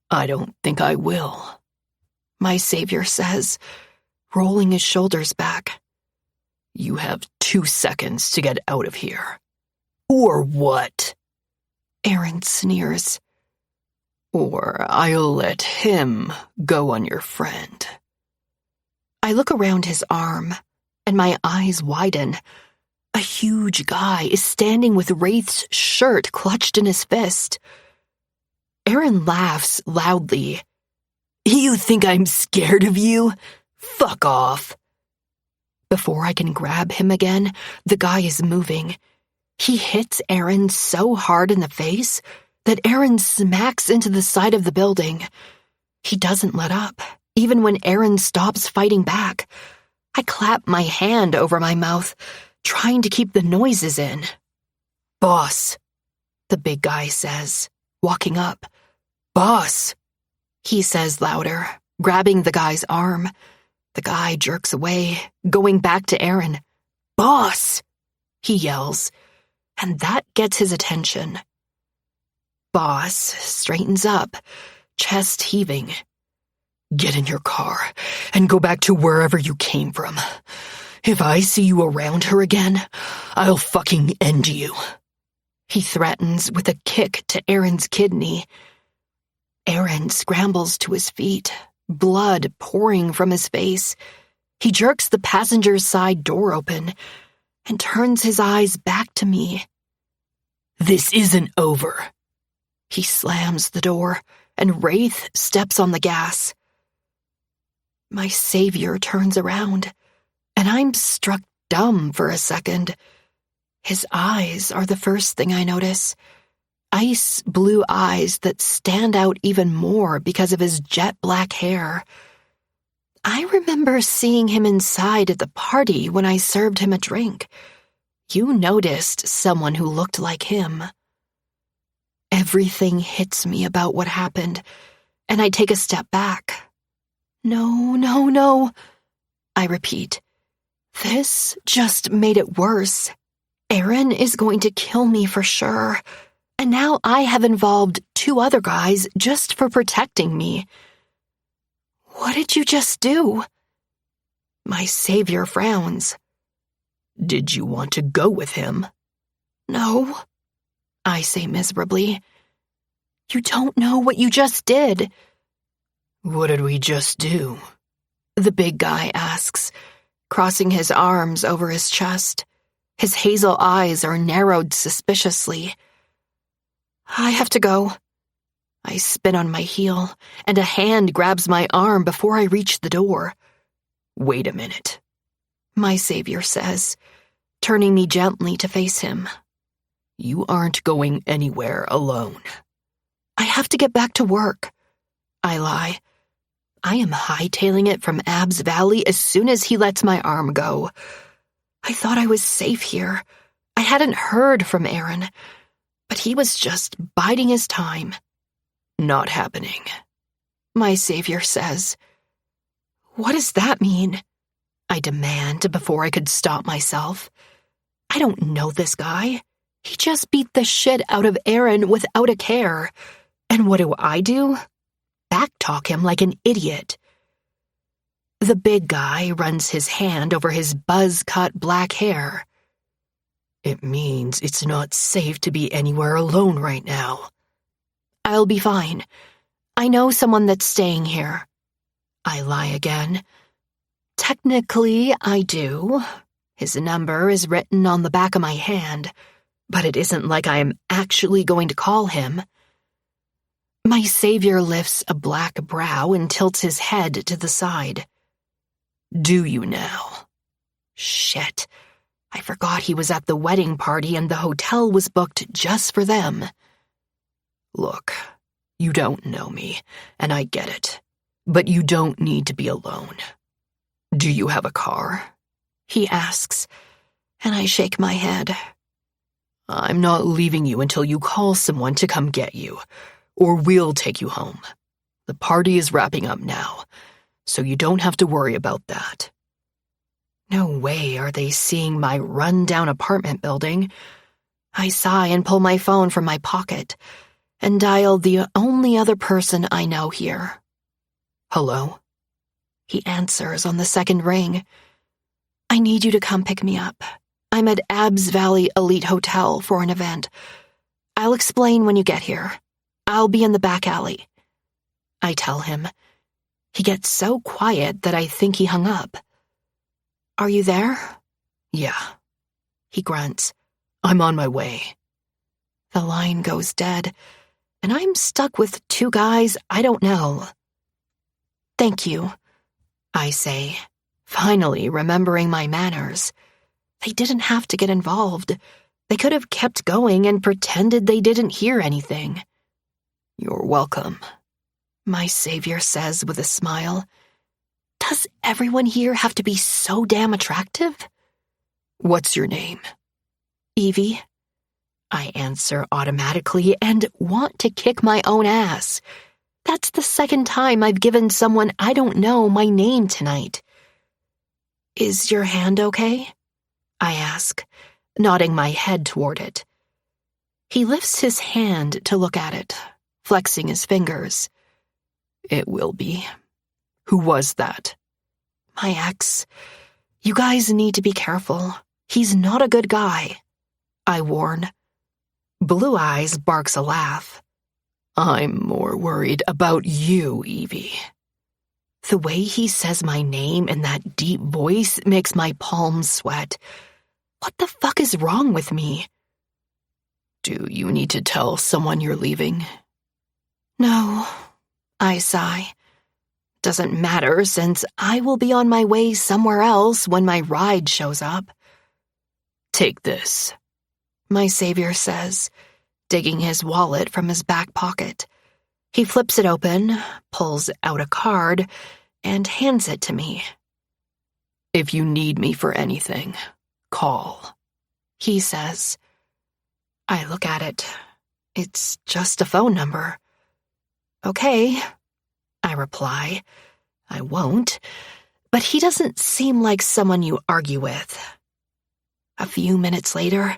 I don't think I will, my savior says, rolling his shoulders back. You have 2 seconds to get out of here. Or what? Aaron sneers. Or I'll let him go on your friend. I look around his arm, and my eyes widen. A huge guy is standing with Wraith's shirt clutched in his fist. Aaron laughs loudly. You think I'm scared of you? Fuck off. Before I can grab him again, the guy is moving. He hits Aaron so hard in the face that Aaron smacks into the side of the building. He doesn't let up, even when Aaron stops fighting back. I clap my hand over my mouth, trying to keep the noises in. "Boss," the big guy says, walking up. "Boss," he says louder, grabbing the guy's arm. The guy jerks away, going back to Aaron. "Boss," he yells, and that gets his attention. Boss straightens up, chest heaving. "Get in your car and go back to wherever you came from. If I see you around her again, I'll fucking end you." He threatens with a kick to Aaron's kidney. Aaron scrambles to his feet, blood pouring from his face. He jerks the passenger's side door open and turns his eyes back to me. "This isn't over." He slams the door, and Wraith steps on the gas. My savior turns around, and I'm struck dumb for a second. His eyes are the first thing I notice. Ice blue eyes that stand out even more because of his jet black hair. I remember seeing him inside at the party when I served him a drink. You noticed someone who looked like him. Everything hits me about what happened, and I take a step back. "No, no, no," I repeat. This just made it worse. Aaron is going to kill me for sure, and now I have involved 2 other guys just for protecting me. "What did you just do?" My savior frowns. "Did you want to go with him?" "No," I say miserably. "You don't know what you just did." "What did we just do?" the big guy asks, crossing his arms over his chest. His hazel eyes are narrowed suspiciously. "I have to go." I spin on my heel, and a hand grabs my arm before I reach the door. "Wait a minute," my savior says, turning me gently to face him. "You aren't going anywhere alone." "I have to get back to work," I lie. I am hightailing it from Abbs Valley as soon as he lets my arm go. I thought I was safe here. I hadn't heard from Aaron, but he was just biding his time. "Not happening," my savior says. "What does that mean?" I demand before I could stop myself. I don't know this guy. He just beat the shit out of Aaron without a care. And what do? Backtalk him like an idiot. The big guy runs his hand over his buzz-cut black hair. "It means it's not safe to be anywhere alone right now." "I'll be fine. I know someone that's staying here." I lie again. "Technically, I do. His number is written on the back of my hand, but it isn't like I am actually going to call him." My savior lifts a black brow and tilts his head to the side. "Do you now?" Shit. I forgot he was at the wedding party and the hotel was booked just for them. "Look, you don't know me, and I get it, but you don't need to be alone. Do you have a car?" he asks, and I shake my head. "I'm not leaving you until you call someone to come get you, or we'll take you home. The party is wrapping up now, so you don't have to worry about that." No way are they seeing my run-down apartment building. I sigh and pull my phone from my pocket and dial the only other person I know here. "Hello?" He answers on the second ring. "I need you to come pick me up. I'm at Abbs Valley Elite Hotel for an event. I'll explain when you get here. I'll be in the back alley." I tell him. He gets so quiet that I think he hung up. "Are you there?" "Yeah." He grunts. "I'm on my way." The line goes dead, and I'm stuck with 2 guys I don't know. "Thank you," I say, finally remembering my manners. They didn't have to get involved. They could have kept going and pretended they didn't hear anything. "You're welcome," my savior says with a smile. Does everyone here have to be so damn attractive? "What's your name?" Evie. I answer automatically and want to kick my own ass. That's the second time I've given someone I don't know my name tonight. Is your hand okay? I ask, nodding my head toward it. He lifts his hand to look at it, flexing his fingers. "It will be. Who was that?" My ex. You guys need to be careful. He's not a good guy. I warn. Blue Eyes barks a laugh. "I'm more worried about you, Evie." The way he says my name in that deep voice makes my palms sweat. What the fuck is wrong with me? "Do you need to tell someone you're leaving?" No, I sigh. Doesn't matter since I will be on my way somewhere else when my ride shows up. "Take this," my savior says, digging his wallet from his back pocket. He flips it open, pulls out a card, and hands it to me. "If you need me for anything, call," he says. I look at it. It's just a phone number. Okay, I reply. I won't, but he doesn't seem like someone you argue with. A few minutes later,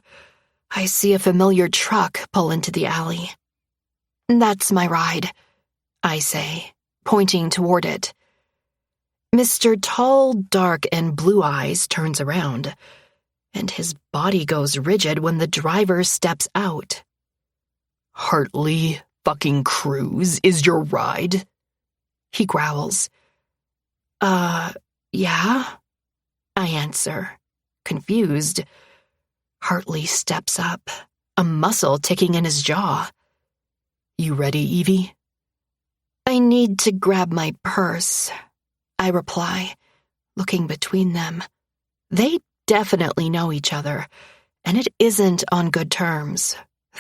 I see a familiar truck pull into the alley. That's my ride, I say, pointing toward it. Mr. Tall, Dark, and Blue Eyes turns around, and his body goes rigid when the driver steps out. "Hartley fucking Cruz is your ride?" He growls. Yeah? I answer, confused. Hartley steps up, a muscle ticking in his jaw. "You ready, Evie?" I need to grab my purse, I reply, looking between them. They definitely know each other, and it isn't on good terms.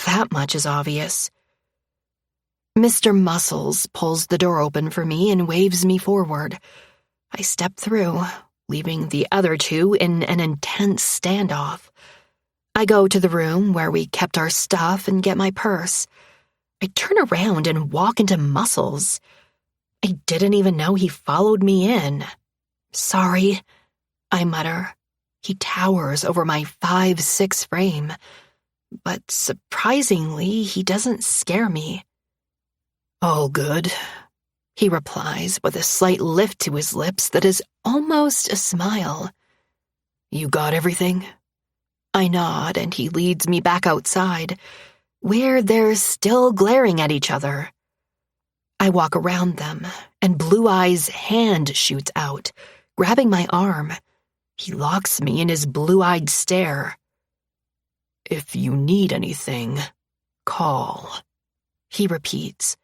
That much is obvious. Mr. Muscles pulls the door open for me and waves me forward. I step through, leaving the other two in an intense standoff. I go to the room where we kept our stuff and get my purse. I turn around and walk into Muscles. I didn't even know he followed me in. Sorry, I mutter. He towers over my 5'6" frame. But surprisingly, he doesn't scare me. "All good," he replies with a slight lift to his lips that is almost a smile. "You got everything?" I nod and he leads me back outside, where they're still glaring at each other. I walk around them, and Blue Eyes' hand shoots out, grabbing my arm. He locks me in his blue-eyed stare. "If you need anything, call," he repeats.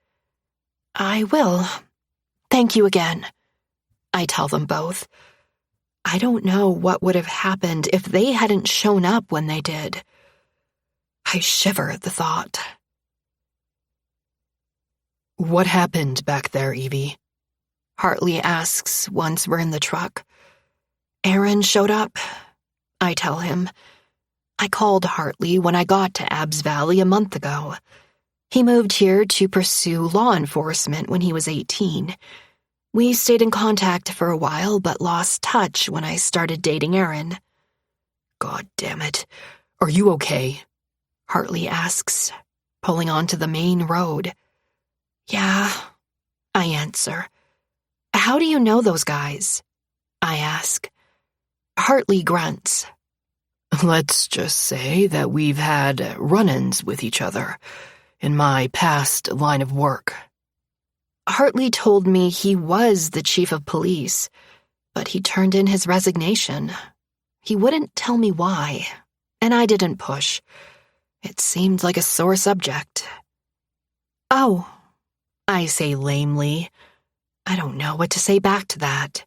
I will. Thank you again, I tell them both. I don't know what would have happened if they hadn't shown up when they did. I shiver at the thought. "What happened back there, Evie?" Hartley asks once we're in the truck. Aaron showed up, I tell him. I called Hartley when I got to Abbs Valley a month ago. He moved here to pursue law enforcement when he was 18. We stayed in contact for a while but lost touch when I started dating Aaron. "God damn it. Are you okay?" Hartley asks, pulling onto the main road. Yeah, I answer. How do you know those guys? I ask. Hartley grunts. "Let's just say that we've had run-ins with each other in my past line of work." Hartley told me he was the chief of police, but he turned in his resignation. He wouldn't tell me why, and I didn't push. It seemed like a sore subject. Oh, I say lamely. I don't know what to say back to that.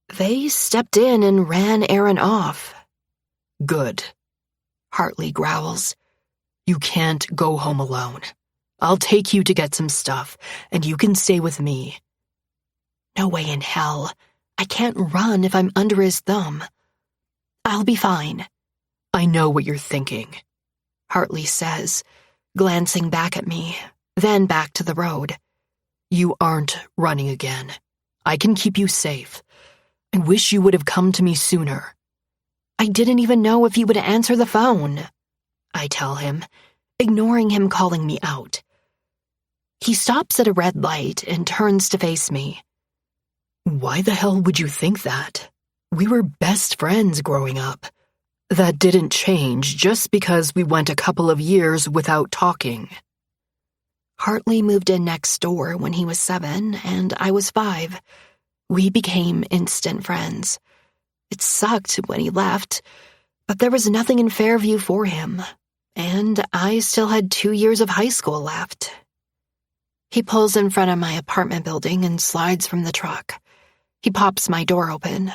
They stepped in and ran Aaron off. "Good." Hartley growls. You can't go home alone. I'll take you to get some stuff, and you can stay with me. No way in hell. I can't run if I'm under his thumb. I'll be fine. I know what you're thinking, Hartley says, glancing back at me, then back to the road. You aren't running again. I can keep you safe. I wish you would have come to me sooner. I didn't even know if he would answer the phone, I tell him, ignoring him calling me out. He stops at a red light and turns to face me. Why the hell would you think that? We were best friends growing up. That didn't change just because we went a couple of years without talking. Hartley moved in next door when he was 7 and I was 5. We became instant friends. It sucked when he left, but there was nothing in Fairview for him, and I still had 2 years of high school left. He pulls in front of my apartment building and slides from the truck. He pops my door open.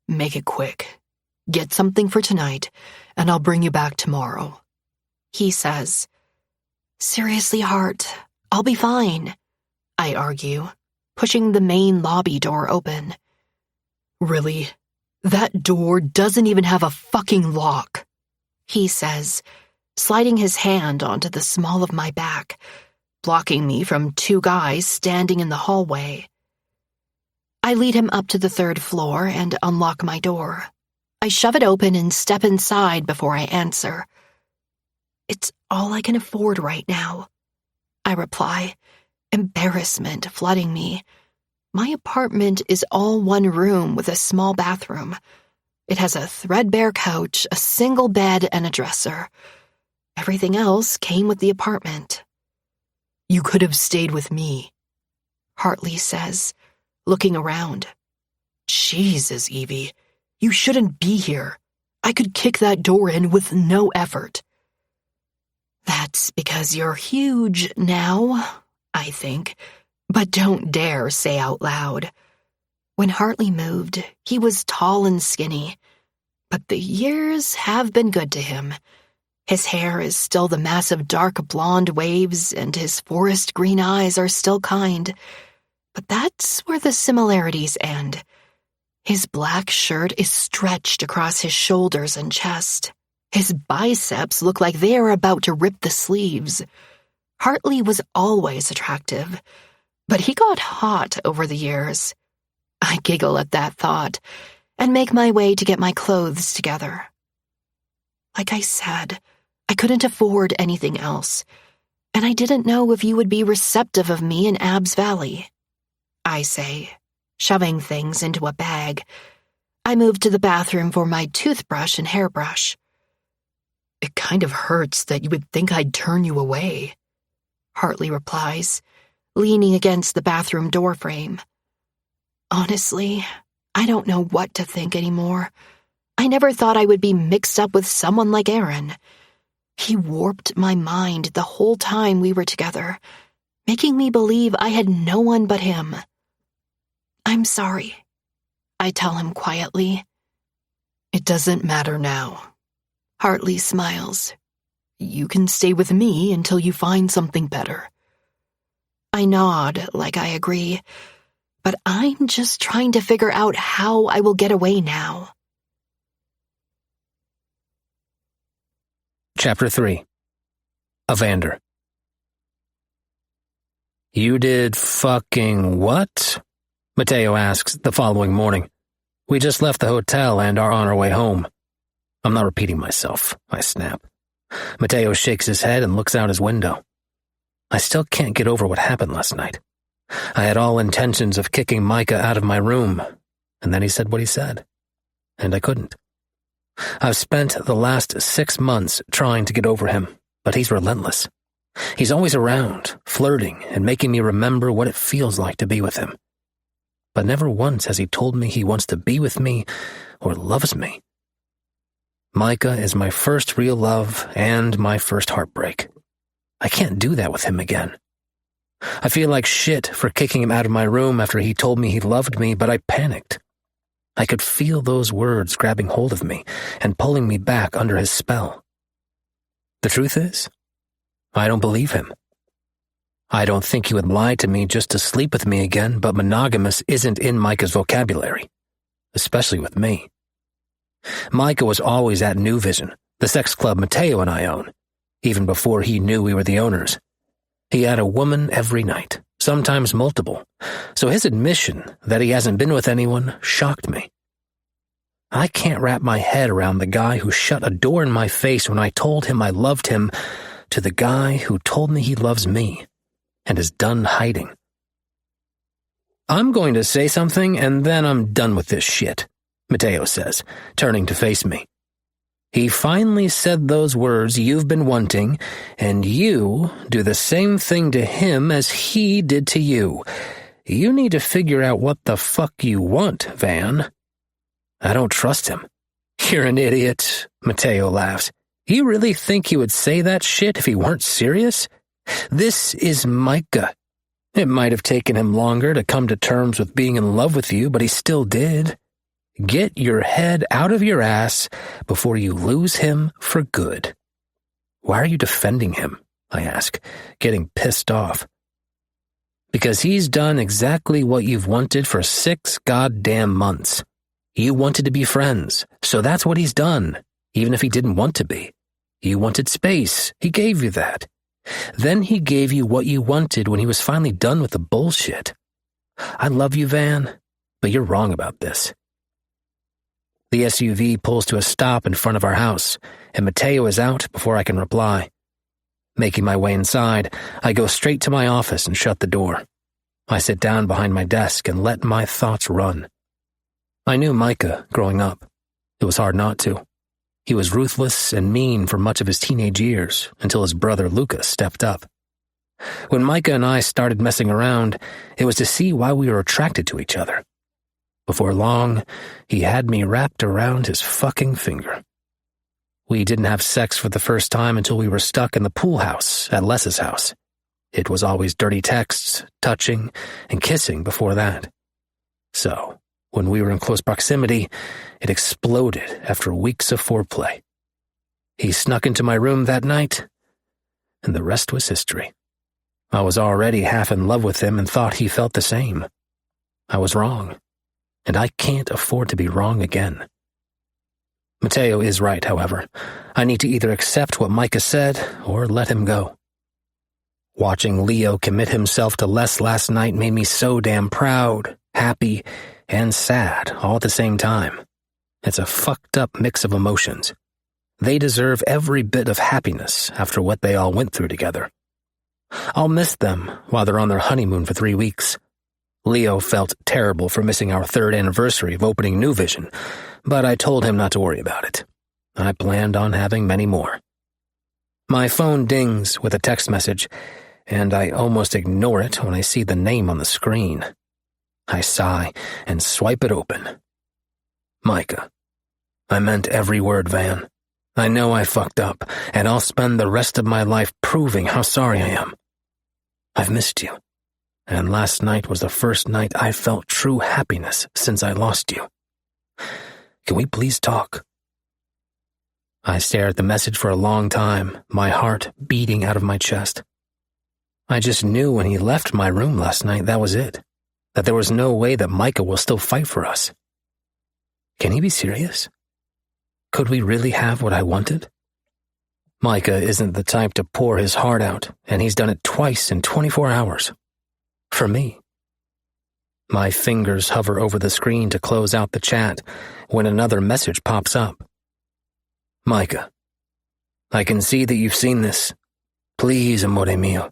Make it quick. Get something for tonight, and I'll bring you back tomorrow, he says. Seriously, Hart, I'll be fine, I argue, pushing the main lobby door open. Really? That door doesn't even have a fucking lock, he says, sliding his hand onto the small of my back, blocking me from 2 guys standing in the hallway. I lead him up to the 3rd floor and unlock my door. I shove it open and step inside before I answer. It's all I can afford right now, I reply, embarrassment flooding me. My apartment is all one room with a small bathroom. It has a threadbare couch, a single bed, and a dresser. Everything else came with the apartment. You could have stayed with me, Hartley says, looking around. Jesus, Evie, you shouldn't be here. I could kick that door in with no effort. That's because you're huge now, I think, but don't dare say out loud. When Hartley moved, he was tall and skinny, but the years have been good to him. His hair is still the massive dark blonde waves, and his forest green eyes are still kind. But that's where the similarities end. His black shirt is stretched across his shoulders and chest. His biceps look like they are about to rip the sleeves. Hartley was always attractive, but he got hot over the years. I giggle at that thought and make my way to get my clothes together. Like I said, I couldn't afford anything else, and I didn't know if you would be receptive of me in Abbs Valley, I say, shoving things into a bag. I move to the bathroom for my toothbrush and hairbrush. It kind of hurts that you would think I'd turn you away, Hartley replies, leaning against the bathroom doorframe. Honestly, I don't know what to think anymore. I never thought I would be mixed up with someone like Aaron. He warped my mind the whole time we were together, making me believe I had no one but him. I'm sorry, I tell him quietly. It doesn't matter now. Hartley smiles. You can stay with me until you find something better. I nod like I agree, but I'm just trying to figure out how I will get away now. Chapter 3. Evander. You did fucking what? Mateo asks the following morning. We just left the hotel and are on our way home. I'm not repeating myself, I snap. Mateo shakes his head and looks out his window. I still can't get over what happened last night. I had all intentions of kicking Micah out of my room, and then he said what he said. And I couldn't. I've spent the last 6 months trying to get over him, but he's relentless. He's always around, flirting and making me remember what it feels like to be with him. But never once has he told me he wants to be with me or loves me. Micah is my first real love and my first heartbreak. I can't do that with him again. I feel like shit for kicking him out of my room after he told me he loved me, but I panicked. I could feel those words grabbing hold of me and pulling me back under his spell. The truth is, I don't believe him. I don't think he would lie to me just to sleep with me again, but monogamous isn't in Micah's vocabulary, especially with me. Micah was always at New Vision, the sex club Mateo and I own, even before he knew we were the owners. He had a woman every night, sometimes multiple, so his admission that he hasn't been with anyone shocked me. I can't wrap my head around the guy who shut a door in my face when I told him I loved him to the guy who told me he loves me and is done hiding. I'm going to say something and then I'm done with this shit, Mateo says, turning to face me. He finally said those words you've been wanting, and you do the same thing to him as he did to you. You need to figure out what the fuck you want, Van. I don't trust him. You're an idiot, Mateo laughs. You really think he would say that shit if he weren't serious? This is Micah. It might have taken him longer to come to terms with being in love with you, but he still did. Get your head out of your ass before you lose him for good. Why are you defending him? I ask, getting pissed off. Because he's done exactly what you've wanted for 6 goddamn months. You wanted to be friends, so that's what he's done, even if he didn't want to be. You wanted space. He gave you that. Then he gave you what you wanted when he was finally done with the bullshit. I love you, Van, but you're wrong about this. The SUV pulls to a stop in front of our house, and Mateo is out before I can reply. Making my way inside, I go straight to my office and shut the door. I sit down behind my desk and let my thoughts run. I knew Micah growing up. It was hard not to. He was ruthless and mean for much of his teenage years until his brother Lucas stepped up. When Micah and I started messing around, it was to see why we were attracted to each other. Before long, he had me wrapped around his fucking finger. We didn't have sex for the first time until we were stuck in the pool house at Les's house. It was always dirty texts, touching, and kissing before that. So, when we were in close proximity, it exploded after weeks of foreplay. He snuck into my room that night, and the rest was history. I was already half in love with him and thought he felt the same. I was wrong, and I can't afford to be wrong again. Mateo is right, however. I need to either accept what Micah said or let him go. Watching Leo commit himself to Les last night made me so damn proud, happy, and sad all at the same time. It's a fucked up mix of emotions. They deserve every bit of happiness after what they all went through together. I'll miss them while they're on their honeymoon for 3 weeks. Leo felt terrible for missing our 3rd anniversary of opening New Vision, but I told him not to worry about it. I planned on having many more. My phone dings with a text message, and I almost ignore it when I see the name on the screen. I sigh and swipe it open. Micah. I meant every word, Van. I know I fucked up, and I'll spend the rest of my life proving how sorry I am. I've missed you, and last night was the first night I felt true happiness since I lost you. Can we please talk? I stared at the message for a long time, my heart beating out of my chest. I just knew when he left my room last night that was it, that there was no way that Micah will still fight for us. Can he be serious? Could we really have what I wanted? Micah isn't the type to pour his heart out, and he's done it twice in 24 hours. For me. My fingers hover over the screen to close out the chat when another message pops up. Micah, I can see that you've seen this. Please, amore mio,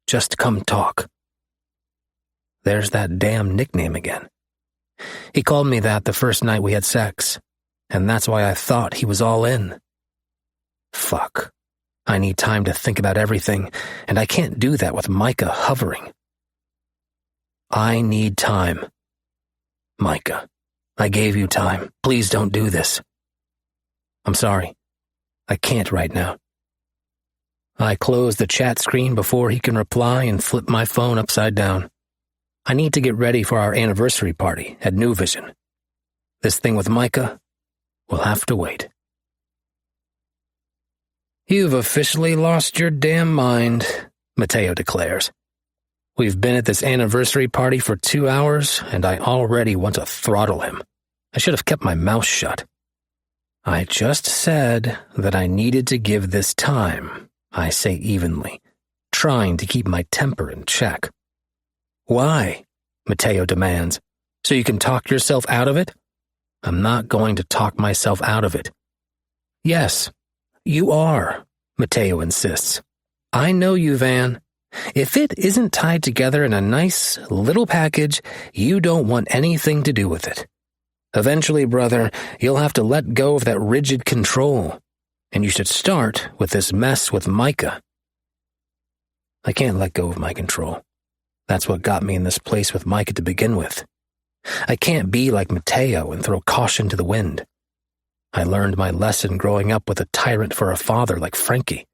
just come talk. There's that damn nickname again. He called me that the first night we had sex, and that's why I thought he was all in. Fuck. I need time to think about everything, and I can't do that with Micah hovering. I need time. Micah, I gave you time. Please don't do this. I'm sorry. I can't right now. I close the chat screen before he can reply and flip my phone upside down. I need to get ready for our anniversary party at New Vision. This thing with Micah will have to wait. You've officially lost your damn mind, Matteo declares. We've been at this anniversary party for 2 hours, and I already want to throttle him. I should have kept my mouth shut. I just said that I needed to give this time, I say evenly, trying to keep my temper in check. Why? Matteo demands. So you can talk yourself out of it? I'm not going to talk myself out of it. Yes, you are, Matteo insists. I know you, Van. If it isn't tied together in a nice little package, you don't want anything to do with it. Eventually, brother, you'll have to let go of that rigid control, and you should start with this mess with Micah. I can't let go of my control. That's what got me in this place with Micah to begin with. I can't be like Matteo and throw caution to the wind. I learned my lesson growing up with a tyrant for a father like Frankie.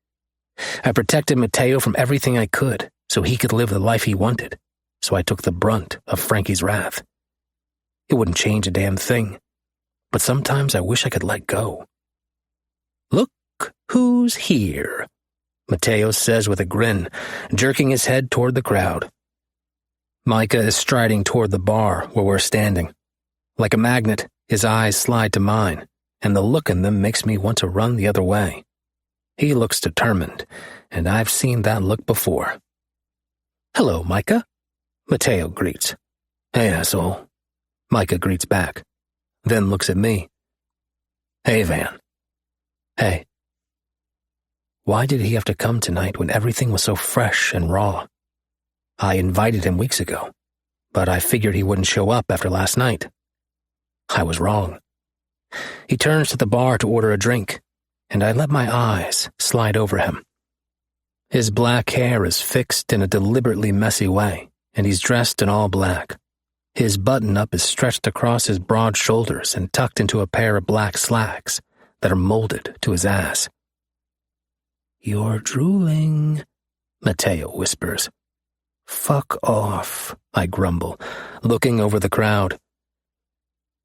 I protected Matteo from everything I could so he could live the life he wanted, so I took the brunt of Frankie's wrath. It wouldn't change a damn thing, but sometimes I wish I could let go. Look who's here, Matteo says with a grin, jerking his head toward the crowd. Micah is striding toward the bar where we're standing. Like a magnet, his eyes slide to mine, and the look in them makes me want to run the other way. He looks determined, and I've seen that look before. Hello, Micah, Matteo greets. Hey, asshole, Micah greets back, then looks at me. Hey, Van. Hey. Why did he have to come tonight when everything was so fresh and raw? I invited him weeks ago, but I figured he wouldn't show up after last night. I was wrong. He turns to the bar to order a drink, and I let my eyes slide over him. His black hair is fixed in a deliberately messy way, and he's dressed in all black. His button-up is stretched across his broad shoulders and tucked into a pair of black slacks that are molded to his ass. You're drooling, Matteo whispers. Fuck off, I grumble, looking over the crowd.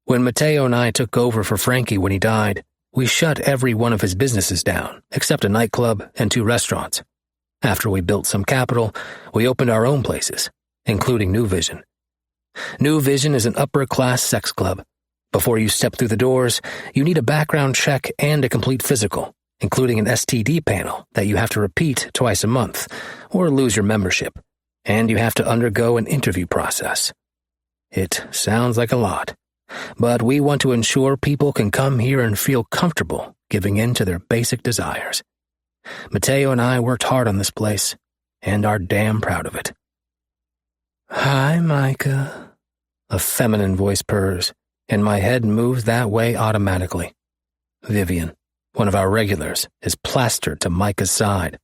When Matteo and I took over for Frankie when he died, we shut every one of his businesses down, except a nightclub and 2 restaurants. After we built some capital, we opened our own places, including New Vision. New Vision is an upper-class sex club. Before you step through the doors, you need a background check and a complete physical, including an STD panel that you have to repeat twice a month, or lose your membership, and you have to undergo an interview process. It sounds like a lot, but we want to ensure people can come here and feel comfortable giving in to their basic desires. Matteo and I worked hard on this place, and are damn proud of it. Hi, Micah. A feminine voice purrs, and my head moves that way automatically. Vivian, one of our regulars, is plastered to Micah's side.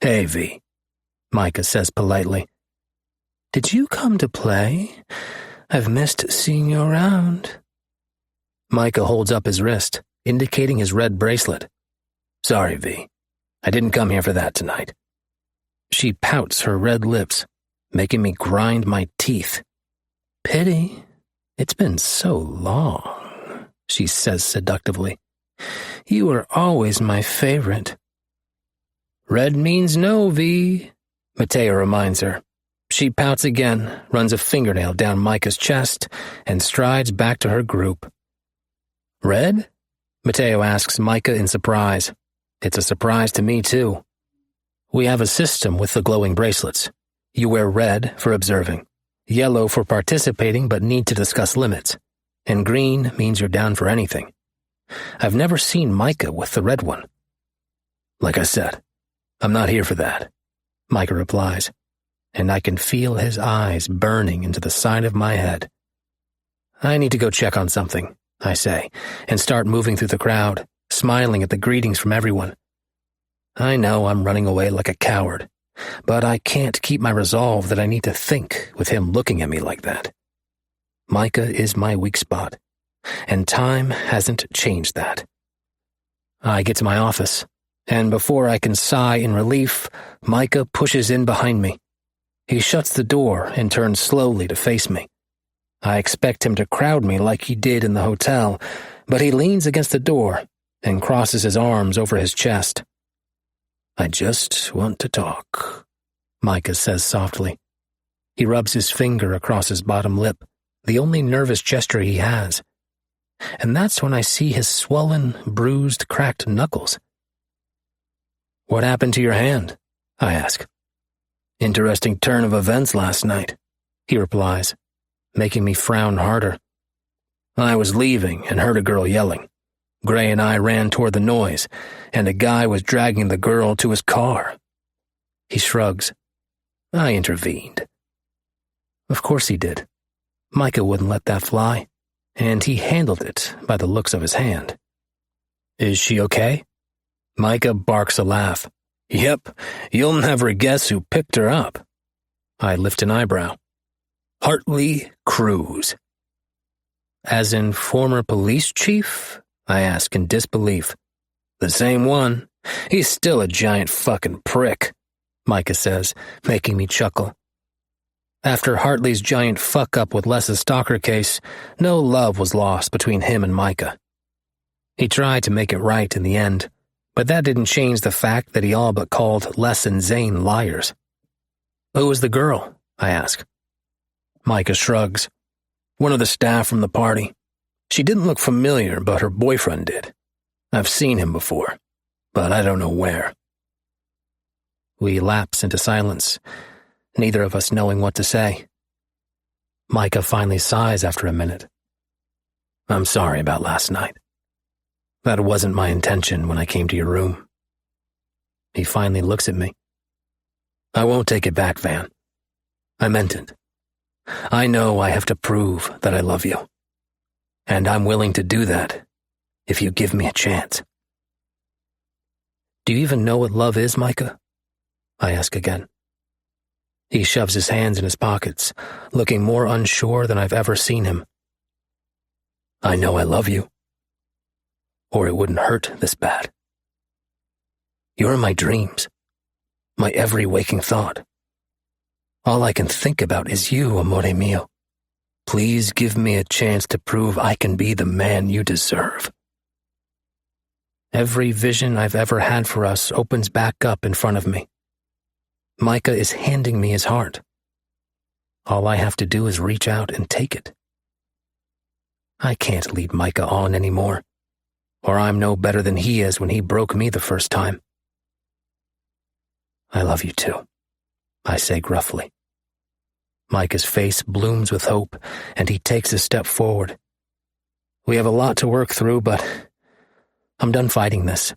Hey, V, Micah says politely. Did you come to play? I've missed seeing you around. Micah holds up his wrist, indicating his red bracelet. Sorry, V. I didn't come here for that tonight. She pouts her red lips, making me grind my teeth. Pity. It's been so long, she says seductively. You were always my favorite. Red means no, V, Matteo reminds her. She pouts again, runs a fingernail down Micah's chest, and strides back to her group. Red? Matteo asks Micah in surprise. It's a surprise to me, too. We have a system with the glowing bracelets. You wear red for observing, yellow for participating but need to discuss limits, and green means you're down for anything. I've never seen Micah with the red one. Like I said, I'm not here for that, Micah replies, and I can feel his eyes burning into the side of my head. I need to go check on something, I say, and start moving through the crowd, smiling at the greetings from everyone. I know I'm running away like a coward, but I can't keep my resolve that I need to think with him looking at me like that. Micah is my weak spot, and time hasn't changed that. I get to my office, and before I can sigh in relief, Micah pushes in behind me. He shuts the door and turns slowly to face me. I expect him to crowd me like he did in the hotel, but he leans against the door, and crosses his arms over his chest. "I just want to talk," Micah says softly. He rubs his finger across his bottom lip, the only nervous gesture he has. And that's when I see his swollen, bruised, cracked knuckles. "What happened to your hand?" I ask. "Interesting turn of events last night," he replies, making me frown harder. "I was leaving and heard a girl yelling. Gray and I ran toward the noise, and a guy was dragging the girl to his car." He shrugs. "I intervened." Of course he did. Micah wouldn't let that fly, and he handled it by the looks of his hand. "Is she okay?" Micah barks a laugh. "Yep, you'll never guess who picked her up." I lift an eyebrow. "Hartley Cruz." "As in former police chief?" I ask in disbelief. "The same one. He's still a giant fucking prick," Micah says, making me chuckle. After Hartley's giant fuck-up with Les's stalker case, no love was lost between him and Micah. He tried to make it right in the end, but that didn't change the fact that he all but called Les and Zane liars. "Who was the girl?" I ask. Micah shrugs. "One of the staff from the party. She didn't look familiar, but her boyfriend did. I've seen him before, but I don't know where." We lapse into silence, neither of us knowing what to say. Micah finally sighs after a minute. "I'm sorry about last night. That wasn't my intention when I came to your room." He finally looks at me. "I won't take it back, Van. I meant it. I know I have to prove that I love you. And I'm willing to do that if you give me a chance." "Do you even know what love is, Micah?" I ask again. He shoves his hands in his pockets, looking more unsure than I've ever seen him. "I know I love you, or it wouldn't hurt this bad. You're in my dreams, my every waking thought. All I can think about is you, amore mio. Please give me a chance to prove I can be the man you deserve." Every vision I've ever had for us opens back up in front of me. Micah is handing me his heart. All I have to do is reach out and take it. I can't lead Micah on anymore, or I'm no better than he is when he broke me the first time. "I love you too," I say gruffly. Micah's face blooms with hope, and he takes a step forward. We have a lot to work through, but I'm done fighting this.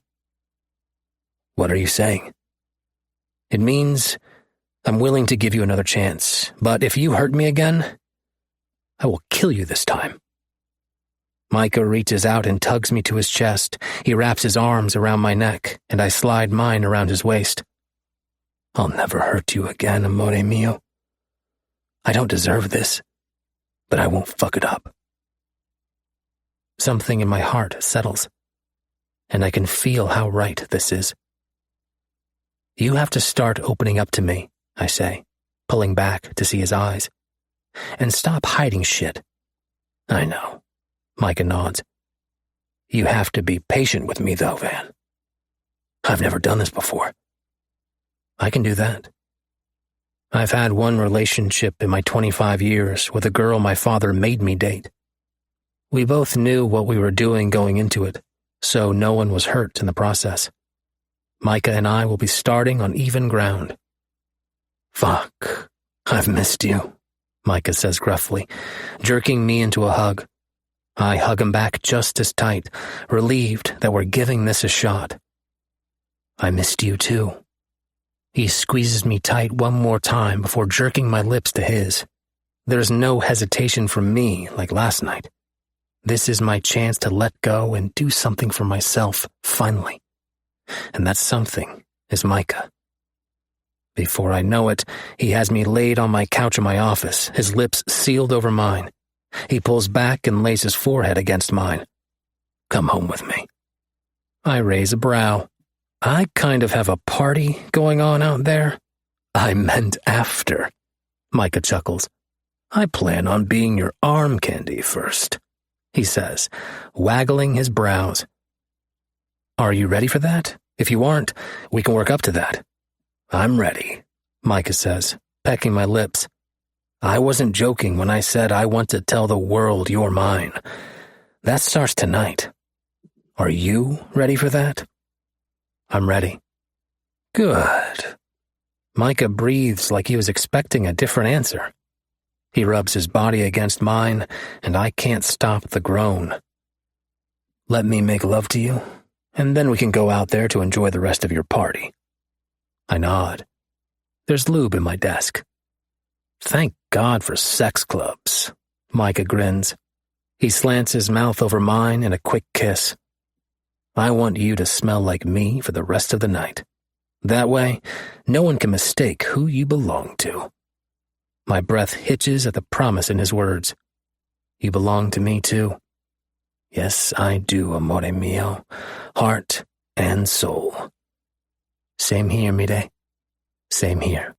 "What are you saying?" "It means I'm willing to give you another chance, but if you hurt me again, I will kill you this time." Micah reaches out and tugs me to his chest. He wraps his arms around my neck, and I slide mine around his waist. "I'll never hurt you again, amore mio. I don't deserve this, but I won't fuck it up." Something in my heart settles, and I can feel how right this is. "You have to start opening up to me," I say, pulling back to see his eyes. "And stop hiding shit." "I know," Micah nods. "You have to be patient with me, though, Van. I've never done this before." "I can do that. I've had one relationship in my 25 years with a girl my father made me date. We both knew what we were doing going into it, so no one was hurt in the process. Micah and I will be starting on even ground." "Fuck, I've missed you," Micah says gruffly, jerking me into a hug. I hug him back just as tight, relieved that we're giving this a shot. "I missed you too." He squeezes me tight one more time before jerking my lips to his. There's no hesitation from me like last night. This is my chance to let go and do something for myself, finally. And that something is Micah. Before I know it, he has me laid on my couch in my office, his lips sealed over mine. He pulls back and lays his forehead against mine. "Come home with me." I raise a brow. "I kind of have a party going on out there." "I meant after," Micah chuckles. "I plan on being your arm candy first," he says, waggling his brows. Are you ready for that? If you aren't, we can work up to that. I'm ready, Micah says, pecking my lips. I wasn't joking when I said I want to tell the world you're mine. That starts tonight. Are you ready for that? I'm ready. Good. Micah breathes like he was expecting a different answer. He rubs his body against mine, and I can't stop the groan. Let me make love to you, and then we can go out there to enjoy the rest of your party. I nod. There's lube in my desk. Thank God for sex clubs, Micah grins. He slants his mouth over mine in a quick kiss. I want you to smell like me for the rest of the night. That way, no one can mistake who you belong to. My breath hitches at the promise in his words. You belong to me too. Yes, I do, amore mio, heart and soul. Same here, Mide. Same here.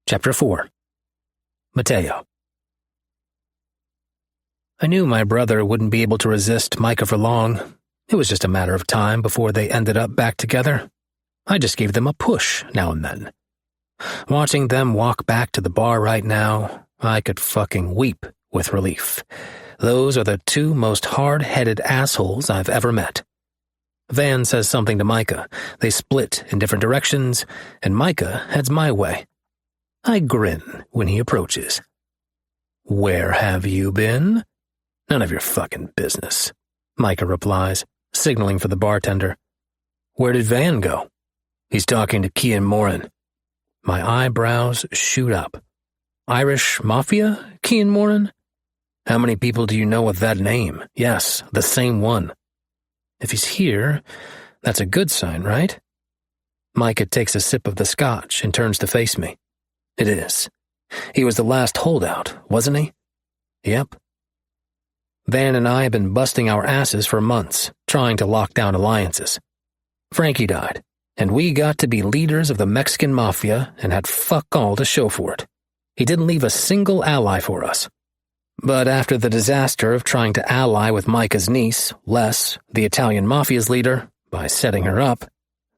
Chapter 4. Mateo. I knew my brother wouldn't be able to resist Micah for long. It was just a matter of time before they ended up back together. I just gave them a push now and then. Watching them walk back to the bar right now, I could fucking weep with relief. Those are the two most hard-headed assholes I've ever met. Van says something to Micah. They split in different directions, and Micah heads my way. I grin when he approaches. Where have you been? None of your fucking business, Micah replies, signaling for the bartender. Where did Van go? He's talking to Cian Moran. My eyebrows shoot up. Irish Mafia, Cian Moran? How many people do you know with that name? Yes, the same one. If he's here, that's a good sign, right? Micah takes a sip of the scotch and turns to face me. It is. He was the last holdout, wasn't he? Yep. Van and I have been busting our asses for months, trying to lock down alliances. Frankie died, and we got to be leaders of the Mexican Mafia and had fuck all to show for it. He didn't leave a single ally for us. But after the disaster of trying to ally with Micah's niece, Les, the Italian Mafia's leader, by setting her up,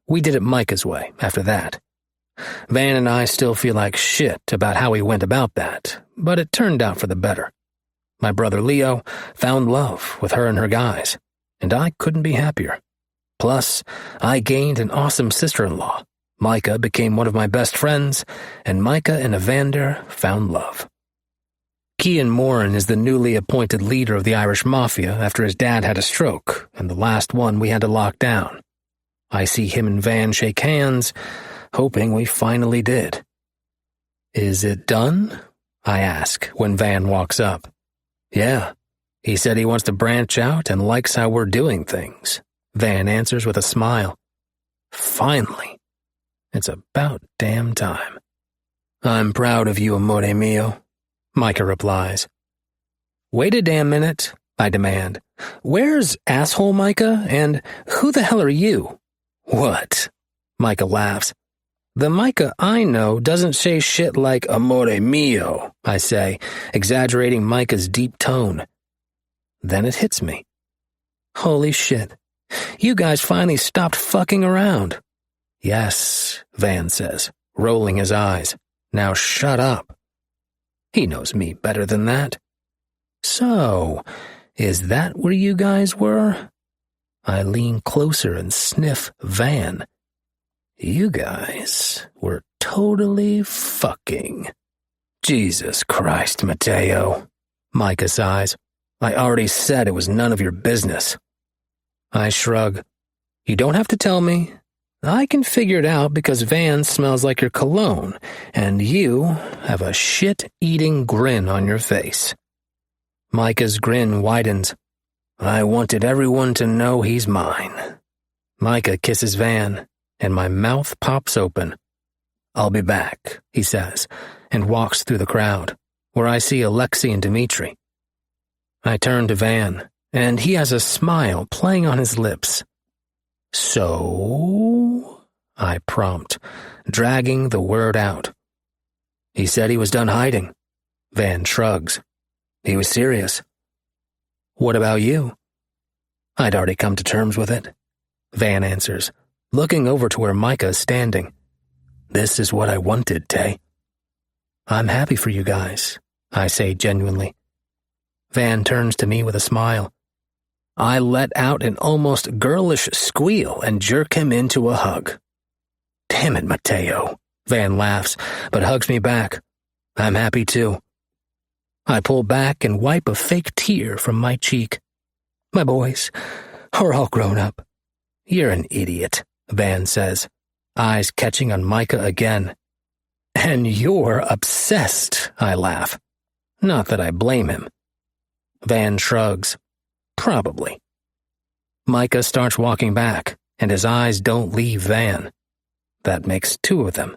we did it Micah's way after that. Van and I still feel like shit about how we went about that, but it turned out for the better. My brother Leo found love with her and her guys, and I couldn't be happier. Plus, I gained an awesome sister-in-law. Micah became one of my best friends, and Micah and Evander found love. Cian Moran is the newly appointed leader of the Irish Mafia after his dad had a stroke, and the last one we had to lock down. I see him and Van shake hands, hoping we finally did. Is it done? I ask when Van walks up. Yeah, he said he wants to branch out and likes how we're doing things, Van answers with a smile. Finally. It's about damn time. I'm proud of you, amore mio, Micah replies. Wait a damn minute, I demand. Where's asshole Micah, and who the hell are you? What? Micah laughs. The Micah I know doesn't say shit like amore mio, I say, exaggerating Micah's deep tone. Then it hits me. Holy shit. You guys finally stopped fucking around. Yes, Van says, rolling his eyes. Now shut up. He knows me better than that. So, is that where you guys were? I lean closer and sniff Van. You guys were totally fucking. Jesus Christ, Mateo, Micah sighs. I already said it was none of your business. I shrug. You don't have to tell me. I can figure it out because Van smells like your cologne, and you have a shit-eating grin on your face. Micah's grin widens. I wanted everyone to know he's mine. Micah kisses Van, and my mouth pops open. I'll be back, he says, and walks through the crowd, where I see Alexei and Dmitri. I turn to Van, and he has a smile playing on his lips. So? I prompt, dragging the word out. He said he was done hiding. Van shrugs. He was serious. What about you? I'd already come to terms with it. Van answers, looking over to where Micah is standing. This is what I wanted, Tay. I'm happy for you guys, I say genuinely. Van turns to me with a smile. I let out an almost girlish squeal and jerk him into a hug. Damn it, Mateo. Van laughs, but hugs me back. I'm happy too. I pull back and wipe a fake tear from my cheek. My boys are all grown up. You're an idiot, Van says, eyes catching on Micah again. And you're obsessed, I laugh. Not that I blame him. Van shrugs. Probably. Micah starts walking back, and his eyes don't leave Van. That makes two of them.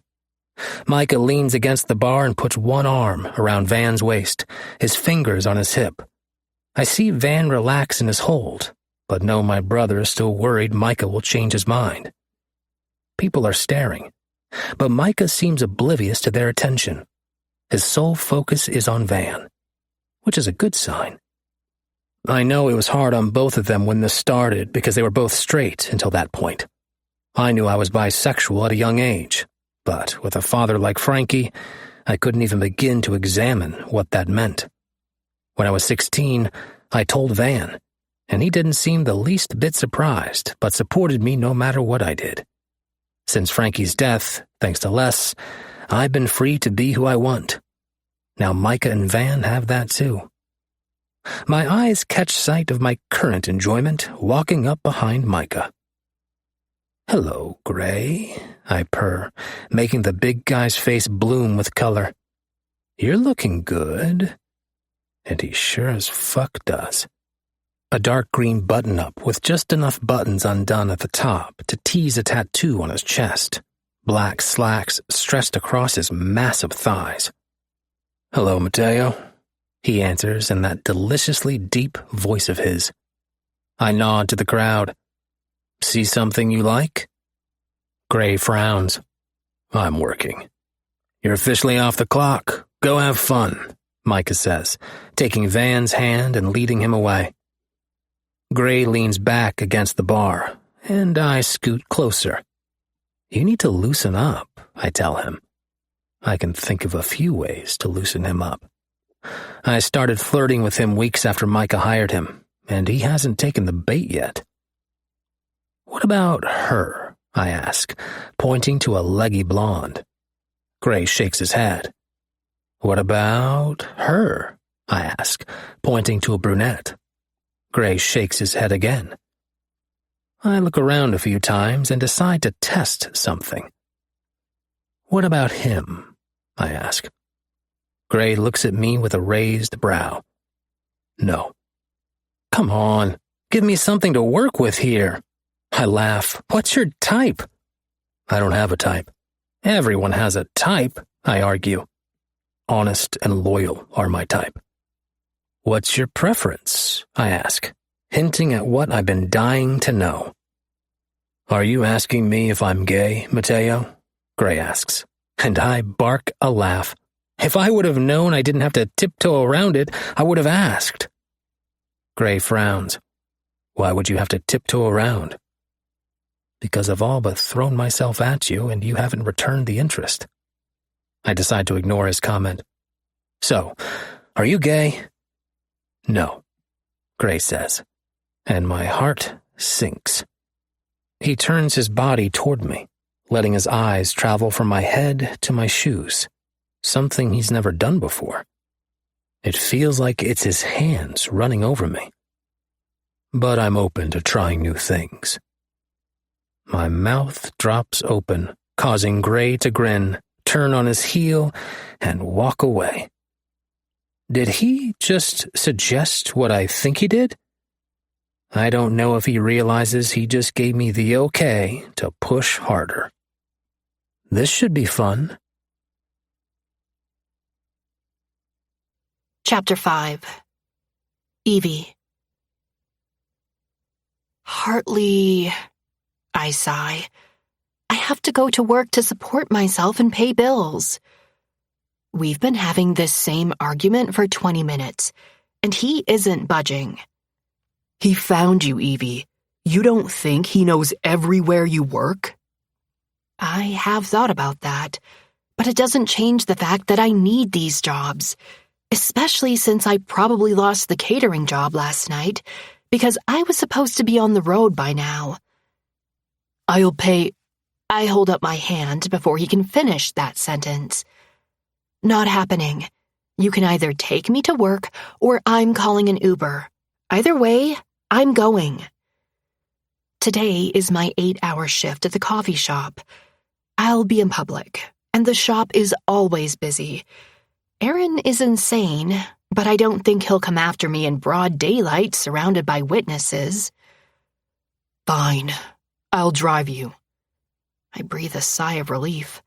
Micah leans against the bar and puts one arm around Van's waist, his fingers on his hip. I see Van relax in his hold, but know my brother is still worried Micah will change his mind. People are staring, but Micah seems oblivious to their attention. His sole focus is on Van, which is a good sign. I know it was hard on both of them when this started because they were both straight until that point. I knew I was bisexual at a young age, but with a father like Frankie, I couldn't even begin to examine what that meant. When I was 16, I told Van, and he didn't seem the least bit surprised, but supported me no matter what I did. Since Frankie's death, thanks to Les, I've been free to be who I want. Now Micah and Van have that too. My eyes catch sight of my current enjoyment walking up behind Micah. Hello, Gray, I purr, making the big guy's face bloom with color. You're looking good. And he sure as fuck does. A dark green button-up with just enough buttons undone at the top to tease a tattoo on his chest. Black slacks stretched across his massive thighs. Hello, Mateo, he answers in that deliciously deep voice of his. I nod to the crowd. See something you like? Gray frowns. I'm working. You're officially off the clock. Go have fun, Micah says, taking Van's hand and leading him away. Gray leans back against the bar, and I scoot closer. You need to loosen up, I tell him. I can think of a few ways to loosen him up. I started flirting with him weeks after Micah hired him, and he hasn't taken the bait yet. What about her? I ask, pointing to a leggy blonde. Gray shakes his head. What about her? I ask, pointing to a brunette. Gray shakes his head again. I look around a few times and decide to test something. What about him? I ask. Gray looks at me with a raised brow. No. Come on, give me something to work with here. I laugh. What's your type? I don't have a type. Everyone has a type, I argue. Honest and loyal are my type. What's your preference? I ask, hinting at what I've been dying to know. Are you asking me if I'm gay, Mateo? Gray asks, and I bark a laugh. If I would have known I didn't have to tiptoe around it, I would have asked. Gray frowns. Why would you have to tiptoe around? Because I've all but thrown myself at you and you haven't returned the interest. I decide to ignore his comment. So, are you gay? No, Gray says, and my heart sinks. He turns his body toward me, letting his eyes travel from my head to my shoes, something he's never done before. It feels like it's his hands running over me. But I'm open to trying new things. My mouth drops open, causing Gray to grin, turn on his heel, and walk away. Did he just suggest what I think he did? I don't know if he realizes he just gave me the okay to push harder. This should be fun. Chapter 5. Evie. Hartley, I sigh. I have to go to work to support myself and pay bills. We've been having this same argument for 20 minutes, and he isn't budging. He found you, Evie. You don't think he knows everywhere you work? I have thought about that, but it doesn't change the fact that I need these jobs, especially since I probably lost the catering job last night because I was supposed to be on the road by now. I'll pay. I hold up my hand before he can finish that sentence. Not happening. You can either take me to work or I'm calling an Uber. Either way, I'm going. Today is my 8-hour shift at the coffee shop. I'll be in public, and the shop is always busy. Aaron is insane, but I don't think he'll come after me in broad daylight surrounded by witnesses. Fine, I'll drive you. I breathe a sigh of relief.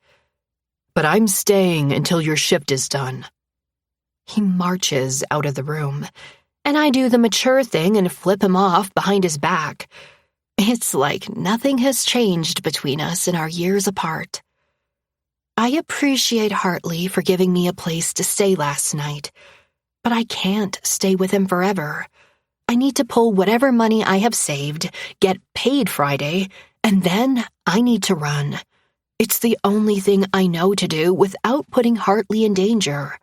But I'm staying until your shift is done. He marches out of the room, and I do the mature thing and flip him off behind his back. It's like nothing has changed between us in our years apart. I appreciate Hartley for giving me a place to stay last night, but I can't stay with him forever. I need to pull whatever money I have saved, get paid Friday, and then I need to run. It's the only thing I know to do without putting Hartley in danger.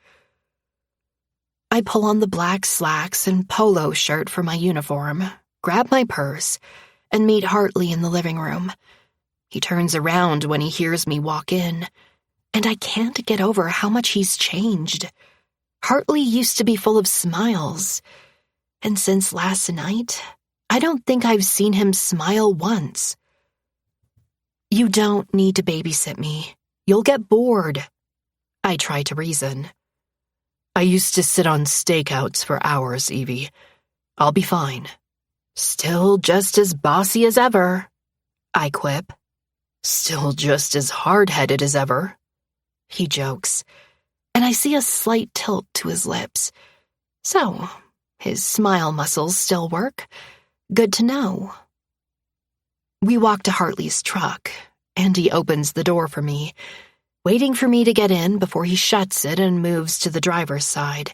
I pull on the black slacks and polo shirt for my uniform, grab my purse, and meet Hartley in the living room. He turns around when he hears me walk in, and I can't get over how much he's changed. Hartley used to be full of smiles, and since last night, I don't think I've seen him smile once. You don't need to babysit me. You'll get bored. I try to reason. I used to sit on stakeouts for hours, Evie. I'll be fine. Still just as bossy as ever, I quip. Still just as hard-headed as ever, he jokes, and I see a slight tilt to his lips. So, his smile muscles still work. Good to know. We walk to Hartley's truck, and he opens the door for me, waiting for me to get in before he shuts it and moves to the driver's side.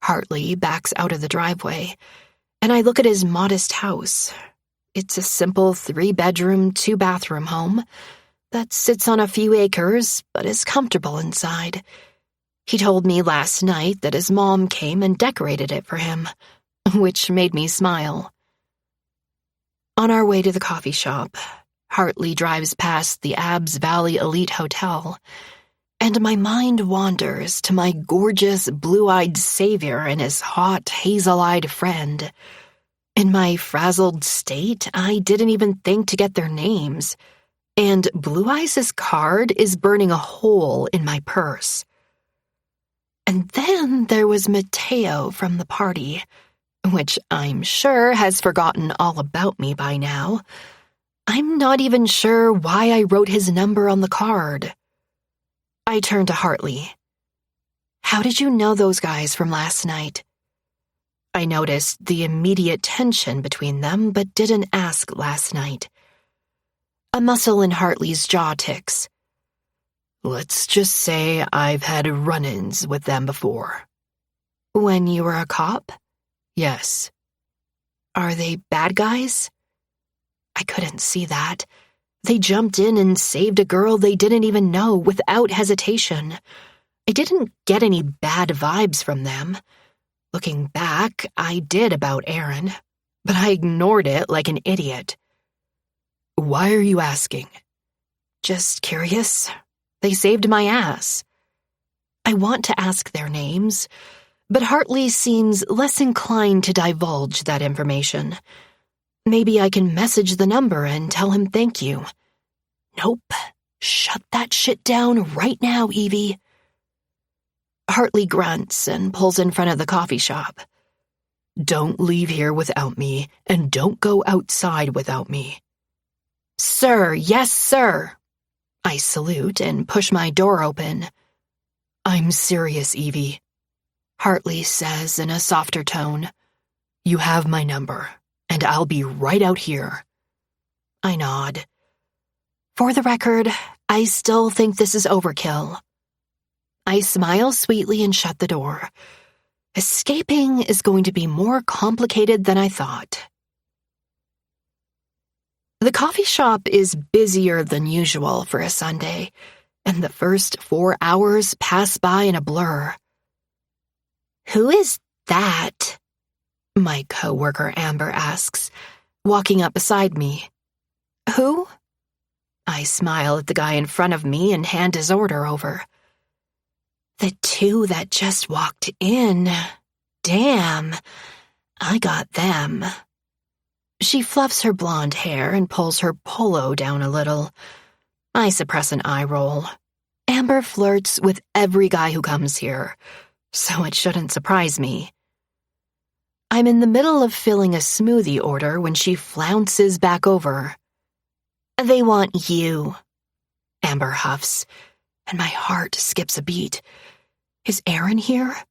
Hartley backs out of the driveway, and I look at his modest house. It's a simple 3-bedroom, 2-bathroom home that sits on a few acres but is comfortable inside. He told me last night that his mom came and decorated it for him, which made me smile. On our way to the coffee shop, Hartley drives past the Abbs Valley Elite Hotel, and my mind wanders to my gorgeous blue-eyed savior and his hot, hazel-eyed friend. In my frazzled state, I didn't even think to get their names, and Blue Eyes' card is burning a hole in my purse. And then there was Mateo from the party, which I'm sure has forgotten all about me by now. I'm not even sure why I wrote his number on the card. I turn to Hartley. How did you know those guys from last night? I noticed the immediate tension between them, but didn't ask last night. A muscle in Hartley's jaw ticks. Let's just say I've had run-ins with them before. When you were a cop? Yes. Are they bad guys? I couldn't see that. They jumped in and saved a girl they didn't even know without hesitation. I didn't get any bad vibes from them. Looking back, I did about Aaron, but I ignored it like an idiot. Why are you asking? Just curious. They saved my ass. I want to ask their names, but Hartley seems less inclined to divulge that information. Maybe I can message the number and tell him thank you. Nope. Shut that shit down right now, Evie. Hartley grunts and pulls in front of the coffee shop. Don't leave here without me, and don't go outside without me. Sir, yes, sir. I salute and push my door open. I'm serious, Evie, Hartley says in a softer tone. You have my number, and I'll be right out here. I nod. For the record, I still think this is overkill. I smile sweetly and shut the door. Escaping is going to be more complicated than I thought. The coffee shop is busier than usual for a Sunday, and the first 4 hours pass by in a blur. "Who is that?" my coworker Amber asks, walking up beside me. "Who?" I smile at the guy in front of me and hand his order over. "The two that just walked in. Damn, I got them." She fluffs her blonde hair and pulls her polo down a little. I suppress an eye roll. Amber flirts with every guy who comes here, so it shouldn't surprise me. I'm in the middle of filling a smoothie order when she flounces back over. "They want you," Amber huffs, and my heart skips a beat. Is Aaron here?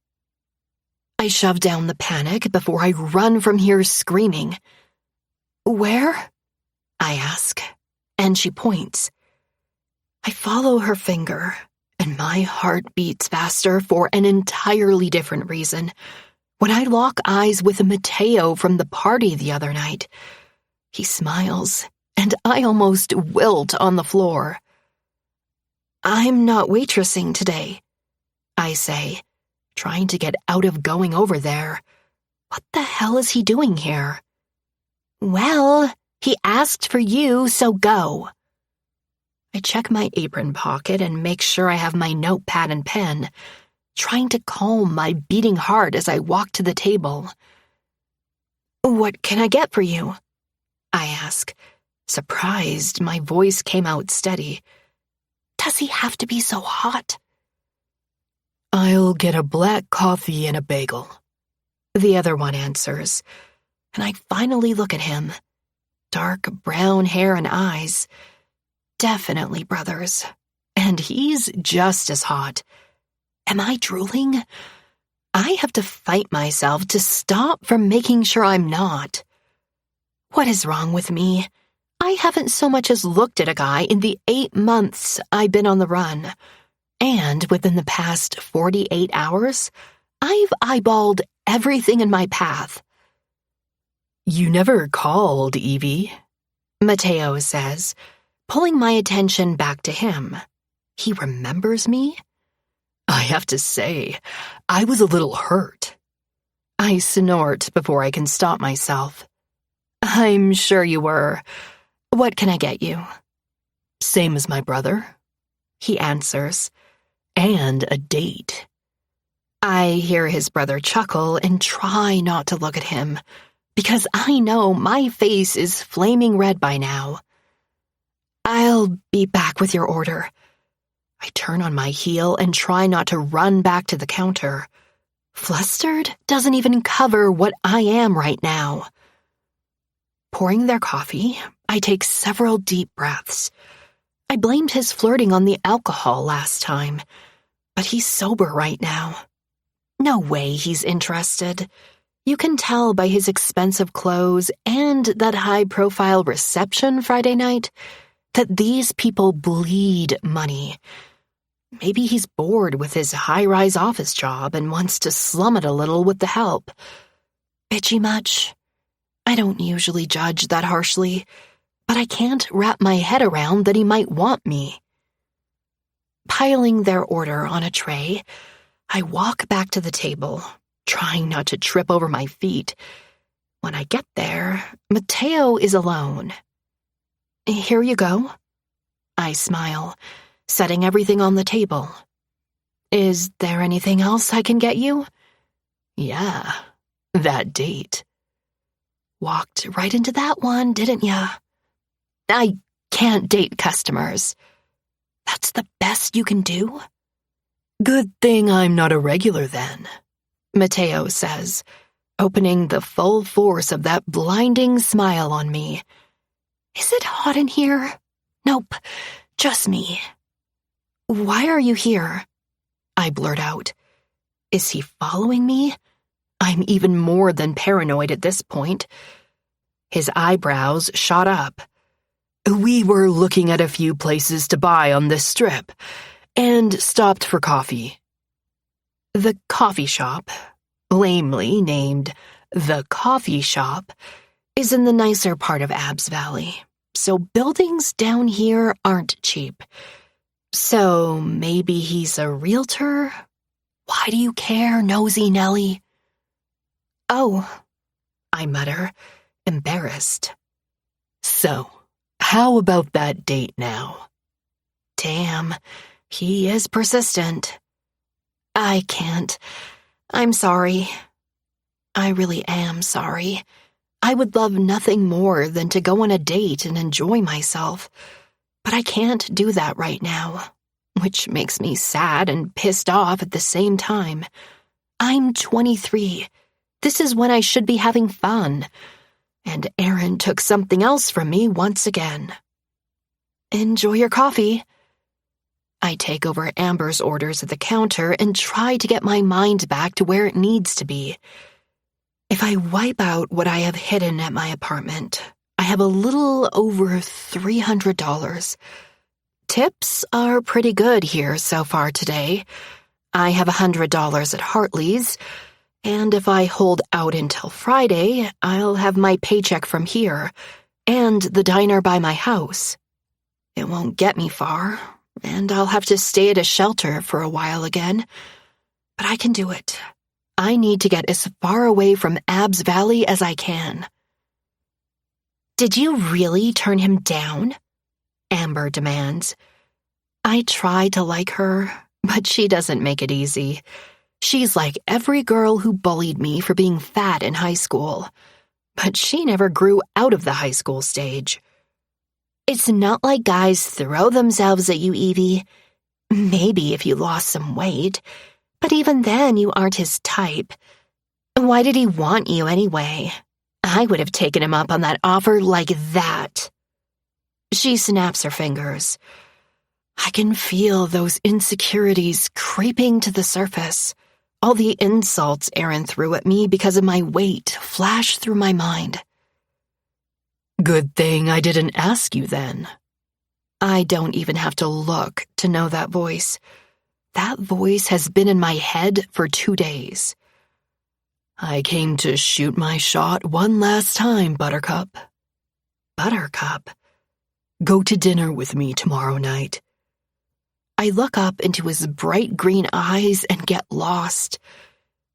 I shove down the panic before I run from here screaming. "Where?" I ask, and she points. I follow her finger, and my heart beats faster for an entirely different reason. When I lock eyes with Mateo from the party the other night, he smiles, and I almost wilt on the floor. "I'm not waitressing today," I say, trying to get out of going over there. What the hell is he doing here? "Well, he asked for you, so go." I check my apron pocket and make sure I have my notepad and pen, trying to calm my beating heart as I walk to the table. "What can I get for you?" I ask, surprised my voice came out steady. Does he have to be so hot? "I'll get a black coffee and a bagel," the other one answers, and I finally look at him. Dark brown hair and eyes. Definitely brothers. And he's just as hot. Am I drooling? I have to fight myself to stop from making sure I'm not. What is wrong with me? I haven't so much as looked at a guy in the 8 months I've been on the run. And within the past 48 hours, I've eyeballed everything in my path. "You never called, Evie," Mateo says, pulling my attention back to him. He remembers me? I have to say, I was a little hurt. I snort before I can stop myself. "I'm sure you were. What can I get you?" "Same as my brother," he answers. "And a date." I hear his brother chuckle and try not to look at him, because I know my face is flaming red by now. "I'll be back with your order." I turn on my heel and try not to run back to the counter. Flustered doesn't even cover what I am right now. Pouring their coffee, I take several deep breaths. I blamed his flirting on the alcohol last time, but he's sober right now. No way he's interested. You can tell by his expensive clothes and that high-profile reception Friday night that these people bleed money. Maybe he's bored with his high-rise office job and wants to slum it a little with the help. Bitchy much? I don't usually judge that harshly, but I can't wrap my head around that he might want me. Piling their order on a tray, I walk back to the table, trying not to trip over my feet. When I get there, Mateo is alone. "Here you go." I smile, setting everything on the table. "Is there anything else I can get you?" "Yeah, that date." Walked right into that one, didn't ya? "I can't date customers." "That's the best you can do?" "Good thing I'm not a regular then," Mateo says, opening the full force of that blinding smile on me. "Is it hot in here?" "Nope, just me." "Why are you here?" I blurt out. Is he following me? I'm even more than paranoid at this point. His eyebrows shot up. "We were looking at a few places to buy on this strip, and stopped for coffee." The coffee shop, lamely named The Coffee Shop, is in the nicer part of Abbs Valley, so buildings down here aren't cheap. So maybe he's a realtor? Why do you care, nosy Nellie? Oh, I mutter, embarrassed. So, how about that date now? Damn, he is persistent. I can't. I'm sorry. I really am sorry. I would love nothing more than to go on a date and enjoy myself, but I can't do that right now, which makes me sad and pissed off at the same time. I'm 23. This is when I should be having fun, and Aaron took something else from me once again. Enjoy your coffee. I take over Amber's orders at the counter and try to get my mind back to where it needs to be. If I wipe out what I have hidden at my apartment, I have a little over $300. Tips are pretty good here so far today. I have $100 at Hartley's, and if I hold out until Friday, I'll have my paycheck from here and the diner by my house. It won't get me far, and I'll have to stay at a shelter for a while again, but I can do it. I need to get as far away from Abbs Valley as I can. Did you really turn him down? Amber demands. I try to like her, but she doesn't make it easy. She's like every girl who bullied me for being fat in high school, but she never grew out of the high school stage. It's not like guys throw themselves at you, Evie. Maybe if you lost some weight, but even then you aren't his type. Why did he want you anyway? I would have taken him up on that offer like that. She snaps her fingers. I can feel those insecurities creeping to the surface. All the insults Aaron threw at me because of my weight flash through my mind. Good thing I didn't ask you then. I don't even have to look to know that voice. That voice has been in my head for 2 days. I came to shoot my shot one last time, Buttercup. Buttercup? Go to dinner with me tomorrow night. I look up into his bright green eyes and get lost.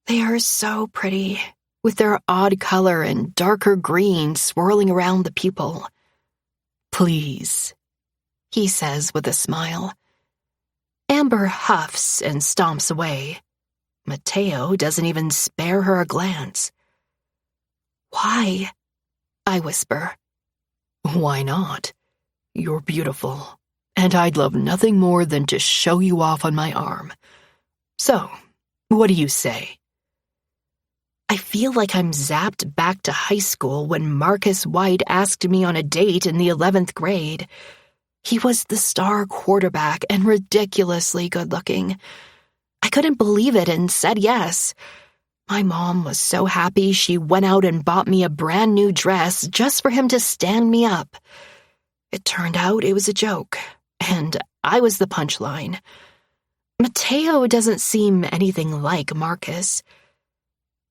They are so pretty, with their odd color and darker green swirling around the pupil. Please, he says with a smile. Amber huffs and stomps away. Mateo doesn't even spare her a glance. Why? I whisper. Why not? You're beautiful, and I'd love nothing more than to show you off on my arm. So, what do you say? I feel like I'm zapped back to high school when Marcus White asked me on a date in the 11th grade. He was the star quarterback and ridiculously good-looking. I couldn't believe it and said yes. My mom was so happy she went out and bought me a brand new dress just for him to stand me up. It turned out it was a joke, and I was the punchline. Mateo doesn't seem anything like Marcus.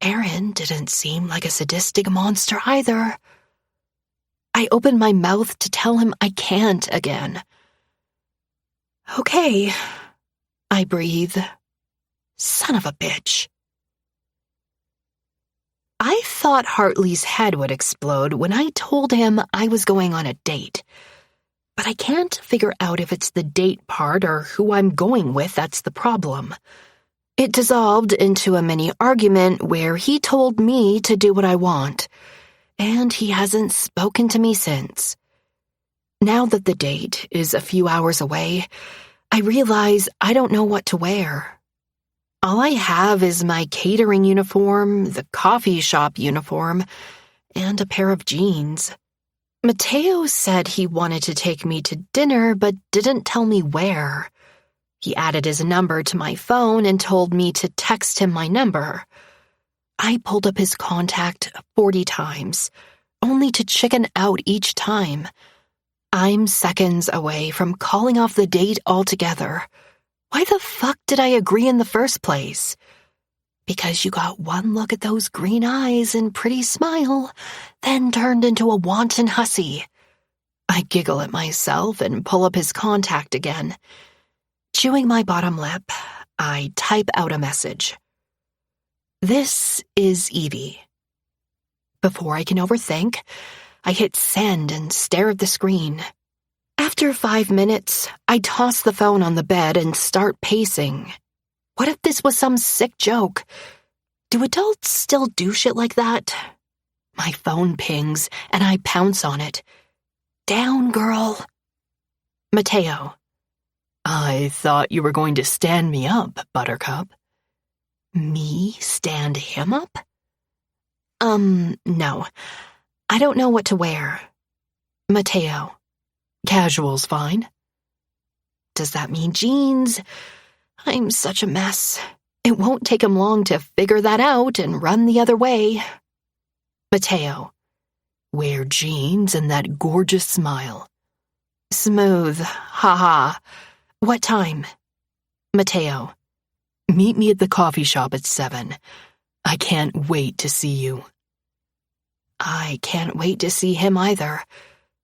Aaron didn't seem like a sadistic monster either. I opened my mouth to tell him I can't again. Okay, I breathe. Son of a bitch. I thought Hartley's head would explode when I told him I was going on a date. But I can't figure out if it's the date part or who I'm going with that's the problem. It dissolved into a mini argument where he told me to do what I want, and he hasn't spoken to me since. Now that the date is a few hours away, I realize I don't know what to wear. All I have is my catering uniform, the coffee shop uniform, and a pair of jeans. Mateo said he wanted to take me to dinner but didn't tell me where. He added his number to my phone and told me to text him my number. I pulled up his contact 40 times, only to chicken out each time. I'm seconds away from calling off the date altogether. Why the fuck did I agree in the first place? Because you got one look at those green eyes and pretty smile, then turned into a wanton hussy. I giggle at myself and pull up his contact again. Chewing my bottom lip, I type out a message. This is Evie. Before I can overthink, I hit send and stare at the screen. After 5 minutes, I toss the phone on the bed and start pacing. What if this was some sick joke? Do adults still do shit like that? My phone pings, and I pounce on it. Down, girl. Mateo. I thought you were going to stand me up, Buttercup. Me stand him up? No. I don't know what to wear. Mateo. Casual's fine. Does that mean jeans? I'm such a mess. It won't take him long to figure that out and run the other way. Mateo. Wear jeans and that gorgeous smile. Smooth. Haha. What time? Mateo. Meet me at the coffee shop at 7. I can't wait to see you. I can't wait to see him either,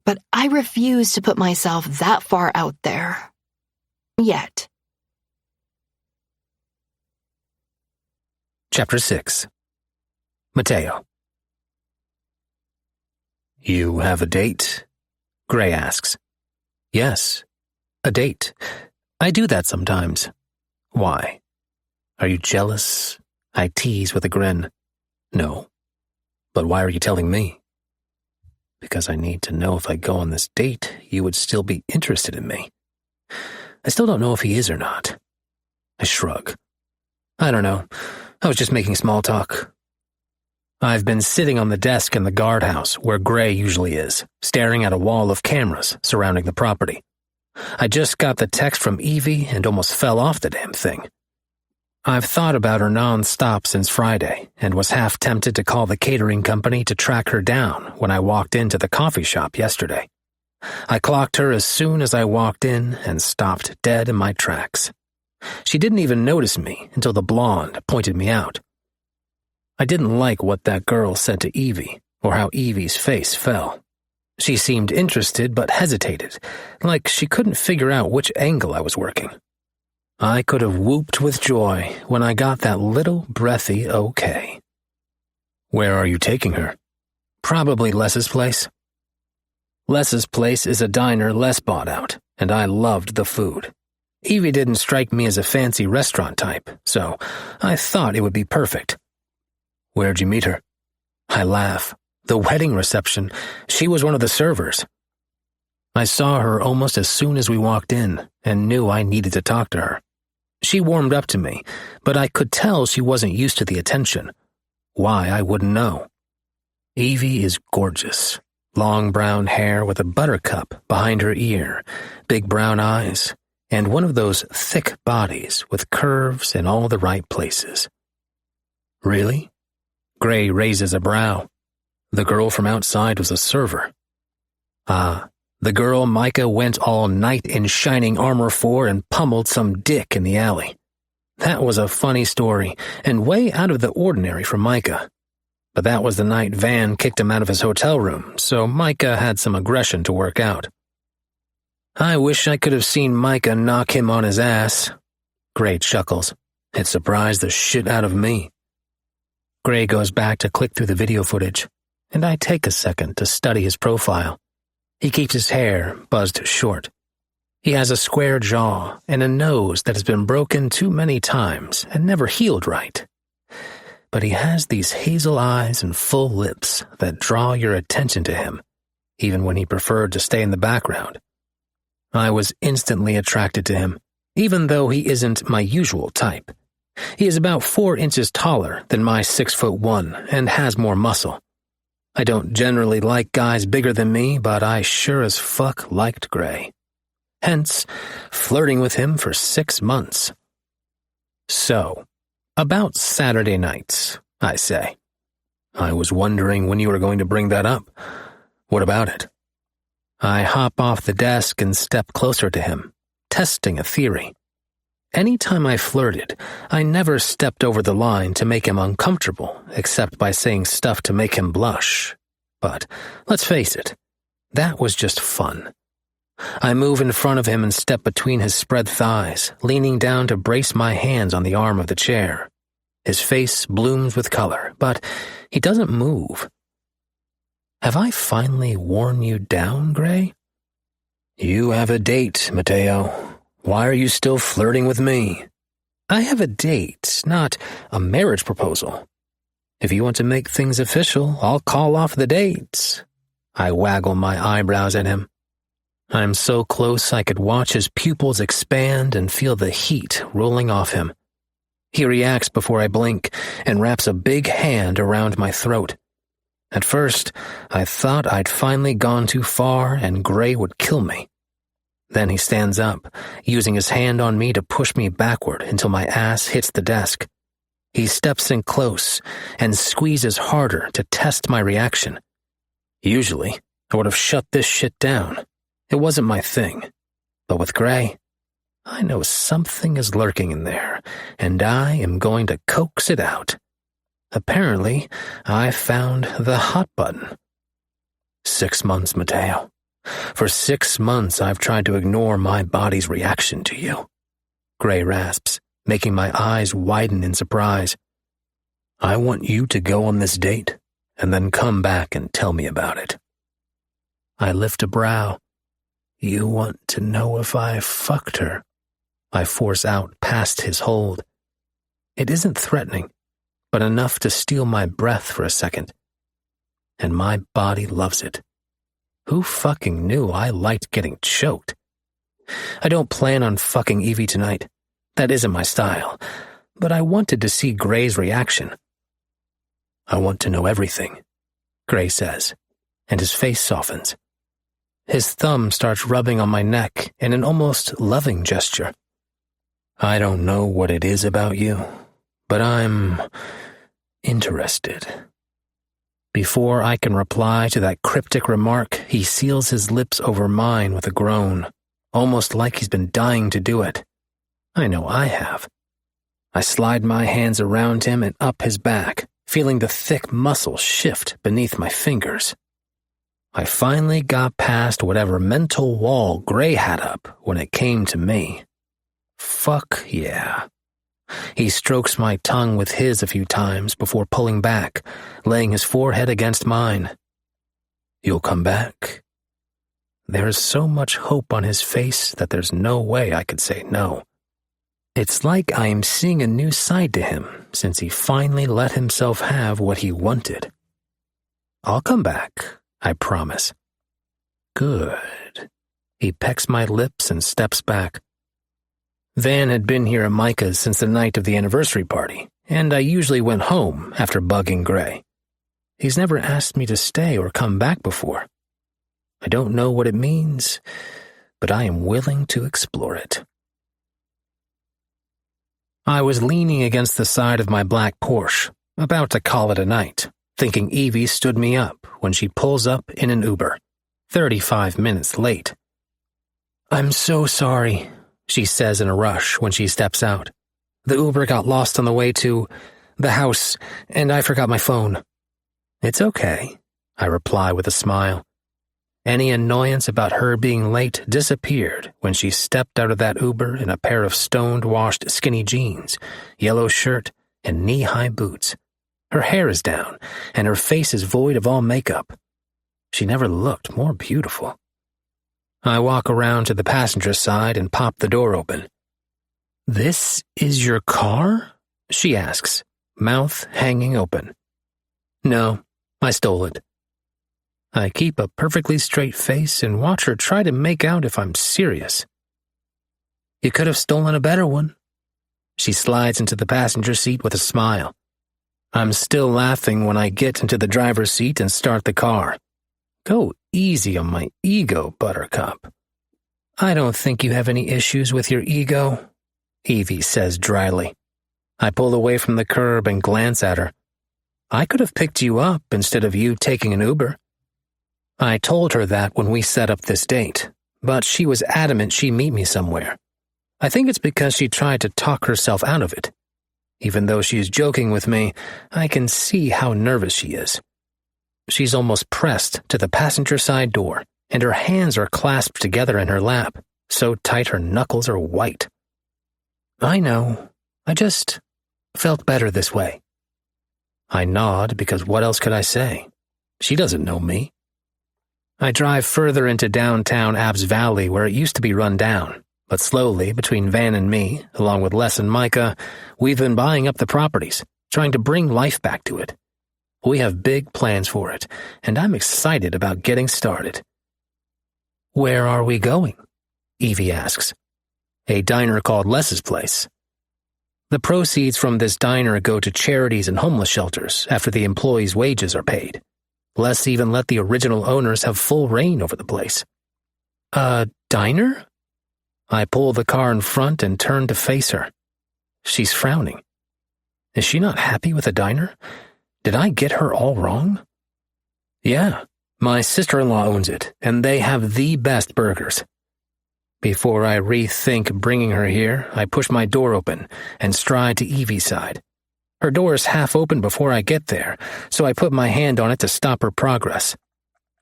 but I refuse to put myself that far out there. Yet. Chapter 6. Mateo. You have a date? Gray asks. Yes, a date. I do that sometimes. Why? Are you jealous? I tease with a grin. No. But why are you telling me? Because I need to know if I go on this date, you would still be interested in me. I still don't know if he is or not. I shrug. I don't know. I was just making small talk. I've been sitting on the desk in the guardhouse where Gray usually is, staring at a wall of cameras surrounding the property. I just got the text from Evie and almost fell off the damn thing. I've thought about her non-stop since Friday and was half tempted to call the catering company to track her down when I walked into the coffee shop yesterday. I clocked her as soon as I walked in and stopped dead in my tracks. She didn't even notice me until the blonde pointed me out. I didn't like what that girl said to Evie or how Evie's face fell. She seemed interested but hesitated, like she couldn't figure out which angle I was working. I could have whooped with joy when I got that little breathy okay. Where are you taking her? Probably Les's place. Les's place is a diner Les bought out, and I loved the food. Evie didn't strike me as a fancy restaurant type, so I thought it would be perfect. Where'd you meet her? I laugh. The wedding reception. She was one of the servers. I saw her almost as soon as we walked in and knew I needed to talk to her. She warmed up to me, but I could tell she wasn't used to the attention. Why, I wouldn't know. Evie is gorgeous. Long brown hair with a buttercup behind her ear, big brown eyes, and one of those thick bodies with curves in all the right places. Really? Gray raises a brow. The girl from outside was a server. Ah, the girl Micah went all knight in shining armor for and pummeled some dick in the alley. That was a funny story, and way out of the ordinary for Micah. But that was the night Van kicked him out of his hotel room, so Micah had some aggression to work out. I wish I could have seen Micah knock him on his ass. Gray chuckles. It surprised the shit out of me. Gray goes back to click through the video footage, and I take a second to study his profile. He keeps his hair buzzed short. He has a square jaw and a nose that has been broken too many times and never healed right. But he has these hazel eyes and full lips that draw your attention to him, even when he preferred to stay in the background. I was instantly attracted to him, even though he isn't my usual type. He is about 4 inches taller than my 6'1" and has more muscle. I don't generally like guys bigger than me, but I sure as fuck liked Gray. Hence, flirting with him for 6 months. So, about Saturday nights, I say. I was wondering when you were going to bring that up. What about it? I hop off the desk and step closer to him, testing a theory. Anytime I flirted, I never stepped over the line to make him uncomfortable, except by saying stuff to make him blush. But let's face it, That was just fun. I move in front of him and step between his spread thighs, leaning down to brace my hands on the arm of the chair. His face blooms with color, but he doesn't move. Have I finally worn you down, Gray? You have a date, Mateo. Why are you still flirting with me? I have a date, not a marriage proposal. If you want to make things official, I'll call off the date. I waggle my eyebrows at him. I'm so close I could watch his pupils expand and feel the heat rolling off him. He reacts before I blink and wraps a big hand around my throat. At first, I thought I'd finally gone too far and Gray would kill me. Then he stands up, using his hand on me to push me backward until my ass hits the desk. He steps in close and squeezes harder to test my reaction. Usually, I would have shut this shit down. It wasn't my thing. But with Gray, I know something is lurking in there, and I am going to coax it out. Apparently, I found the hot button. 6 months, Mateo. For 6 months, I've tried to ignore my body's reaction to you. Gray rasps, making my eyes widen in surprise. I want you to go on this date, and then come back and tell me about it. I lift a brow. You want to know if I fucked her? I force out past his hold. It isn't threatening, but enough to steal my breath for a second. And my body loves it. Who fucking knew I liked getting choked? I don't plan on fucking Evie tonight. That isn't my style, but I wanted to see Gray's reaction. I want to know everything, Gray says, and his face softens. His thumb starts rubbing on my neck in an almost loving gesture. I don't know what it is about you, but I'm interested. Before I can reply to that cryptic remark, he seals his lips over mine with a groan, almost like he's been dying to do it. I know I have. I slide my hands around him and up his back, feeling the thick muscle shift beneath my fingers. I finally got past whatever mental wall Gray had up when it came to me. Fuck yeah. He strokes my tongue with his a few times before pulling back, laying his forehead against mine. You'll come back? There is so much hope on his face that there's no way I could say no. It's like I am seeing a new side to him since he finally let himself have what he wanted. I'll come back, I promise. Good. He pecks my lips and steps back. Van had been here at Micah's since the night of the anniversary party, and I usually went home after bugging Gray. He's never asked me to stay or come back before. I don't know what it means, but I am willing to explore it. I was leaning against the side of my black Porsche, about to call it a night, thinking Evie stood me up when she pulls up in an Uber, 35 minutes late. I'm so sorry, she says in a rush when she steps out. The Uber got lost on the way to the house, and I forgot my phone. It's okay, I reply with a smile. Any annoyance about her being late disappeared when she stepped out of that Uber in a pair of stoned-washed skinny jeans, yellow shirt, and knee-high boots. Her hair is down, and her face is void of all makeup. She never looked more beautiful. I walk around to the passenger side and pop the door open. "This is your car?" she asks, mouth hanging open. "No, I stole it." I keep a perfectly straight face and watch her try to make out if I'm serious. "You could have stolen a better one." She slides into the passenger seat with a smile. I'm still laughing when I get into the driver's seat and start the car. Go easy on my ego, Buttercup. "I don't think you have any issues with your ego," Evie says dryly. I pull away from the curb and glance at her. I could have picked you up instead of you taking an Uber. I told her that when we set up this date, but she was adamant she meet me somewhere. I think it's because she tried to talk herself out of it. Even though she is joking with me, I can see how nervous she is. She's almost pressed to the passenger side door, and her hands are clasped together in her lap, so tight her knuckles are white. I know. I just felt better this way. I nod because what else could I say? She doesn't know me. I drive further into downtown Abbs Valley where it used to be run down, but slowly, between Van and me, along with Les and Micah, we've been buying up the properties, trying to bring life back to it. We have big plans for it, and I'm excited about getting started. Where are we going? Evie asks. A diner called Les's Place. The proceeds from this diner go to charities and homeless shelters after the employees' wages are paid. Les even let the original owners have full reign over the place. A diner? I pull the car in front and turn to face her. She's frowning. Is she not happy with a diner? Did I get her all wrong? Yeah, my sister-in-law owns it, and they have the best burgers. Before I rethink bringing her here, I push my door open and stride to Evie's side. Her door is half open before I get there, so I put my hand on it to stop her progress.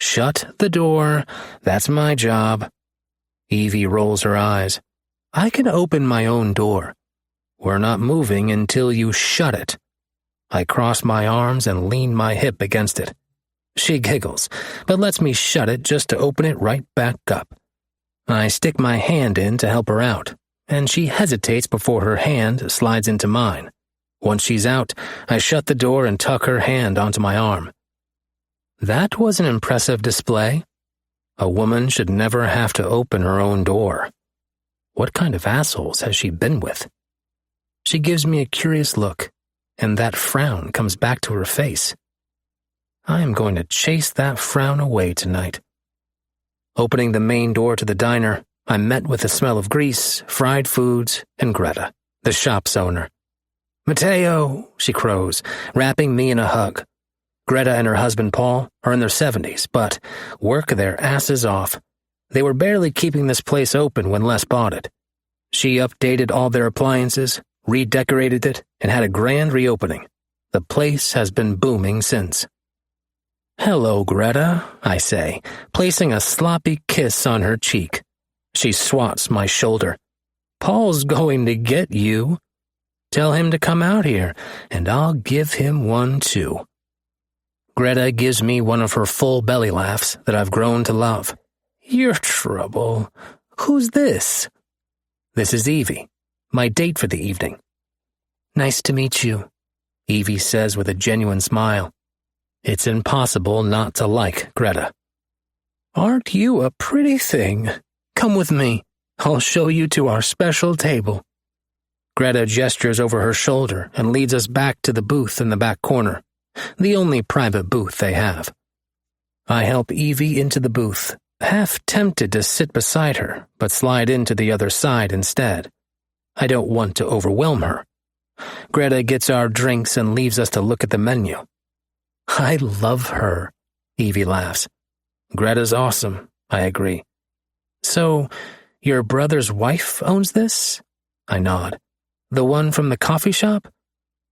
Shut the door. That's my job. Evie rolls her eyes. I can open my own door. We're not moving until you shut it. I cross my arms and lean my hip against it. She giggles, but lets me shut it just to open it right back up. I stick my hand in to help her out, and she hesitates before her hand slides into mine. Once she's out, I shut the door and tuck her hand onto my arm. That was an impressive display. A woman should never have to open her own door. What kind of assholes has she been with? She gives me a curious look, and that frown comes back to her face. I am going to chase that frown away tonight. Opening the main door to the diner, I'm met with the smell of grease, fried foods, and Greta, the shop's owner. Mateo, she crows, wrapping me in a hug. Greta and her husband Paul are in their 70s, but work their asses off. They were barely keeping this place open when Les bought it. She updated all their appliances, redecorated it, and had a grand reopening. The place has been booming since. Hello, Greta, I say, placing a sloppy kiss on her cheek. She swats my shoulder. Paul's going to get you. Tell him to come out here, and I'll give him one too. Greta gives me one of her full belly laughs that I've grown to love. You're trouble. Who's this? This is Evie, my date for the evening. Nice to meet you, Evie says with a genuine smile. It's impossible not to like Greta. Aren't you a pretty thing? Come with me. I'll show you to our special table. Greta gestures over her shoulder and leads us back to the booth in the back corner, the only private booth they have. I help Evie into the booth, half tempted to sit beside her, but slide into the other side instead. I don't want to overwhelm her. Greta gets our drinks and leaves us to look at the menu. I love her, Evie laughs. Greta's awesome, I agree. So, your brother's wife owns this? I nod. The one from the coffee shop?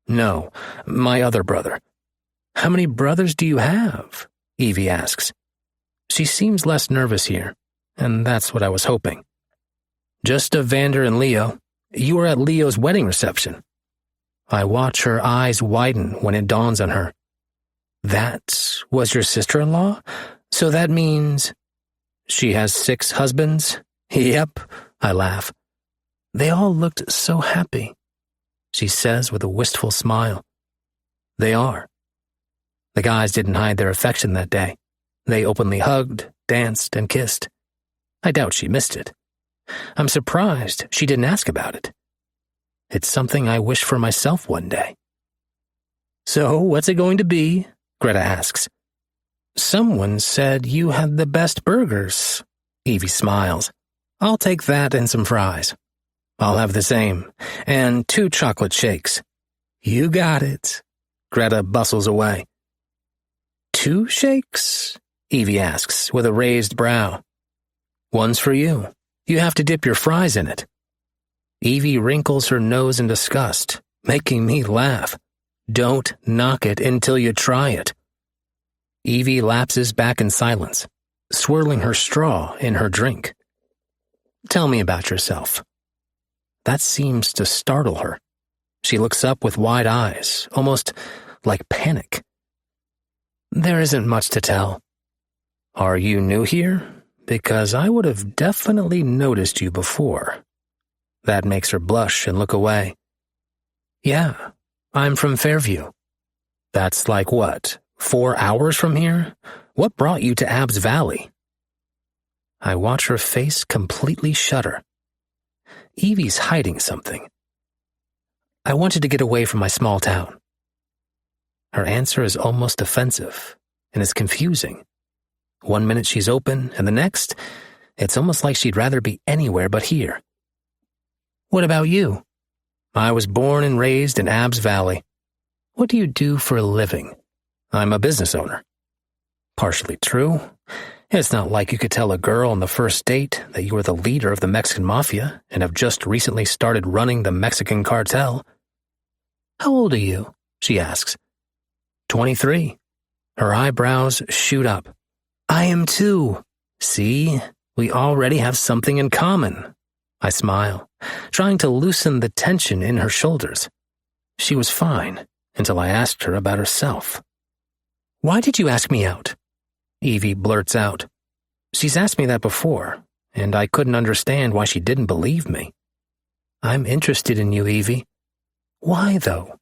No, my other brother. How many brothers do you have? Evie asks. She seems less nervous here, and that's what I was hoping. Just Evander and Leo. You were at Leo's wedding reception. I watch her eyes widen when it dawns on her. That was your sister-in-law? So that means... She has 6 husbands? Yep, I laugh. They all looked so happy, she says with a wistful smile. They are. The guys didn't hide their affection that day. They openly hugged, danced, and kissed. I doubt she missed it. I'm surprised she didn't ask about it. It's something I wish for myself one day. So, what's it going to be? Greta asks. Someone said you had the best burgers. Evie smiles. I'll take that and some fries. I'll have the same, and 2 chocolate shakes. You got it. Greta bustles away. 2 shakes? Evie asks, with a raised brow. One's for you. You have to dip your fries in it. Evie wrinkles her nose in disgust, making me laugh. Don't knock it until you try it. Evie lapses back in silence. swirling her straw in her drink. Tell me about yourself. That seems to startle her. She looks up with wide eyes, almost like panic. There isn't much to tell. Are you new here? Because I would have definitely noticed you before. That makes her blush and look away. Yeah, I'm from Fairview. That's like what, 4 hours from here? What brought you to Abbs Valley? I watch her face completely shudder. Evie's hiding something. I wanted to get away from my small town. Her answer is almost offensive, and it's confusing. 1 minute she's open, and the next, it's almost like she'd rather be anywhere but here. What about you? I was born and raised in Abbs Valley. What do you do for a living? I'm a business owner. Partially true. It's not like you could tell a girl on the first date that you were the leader of the Mexican mafia and have just recently started running the Mexican cartel. How old are you? She asks. 23. Her eyebrows shoot up. I am too. See, we already have something in common. I smile, trying to loosen the tension in her shoulders. She was fine until I asked her about herself. Why did you ask me out? Evie blurts out. She's asked me that before, and I couldn't understand why she didn't believe me. I'm interested in you, Evie. Why, though?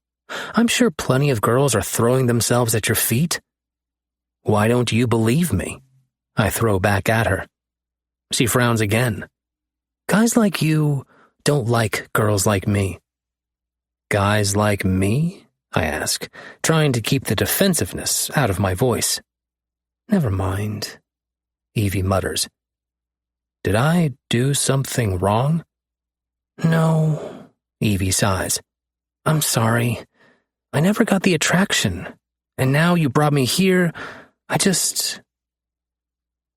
I'm sure plenty of girls are throwing themselves at your feet. Why don't you believe me? I throw back at her. She frowns again. Guys like you don't like girls like me. Guys like me? I ask, trying to keep the defensiveness out of my voice. Never mind, Evie mutters. Did I do something wrong? No, Evie sighs. I'm sorry. I never got the attraction. And now you brought me here, I just...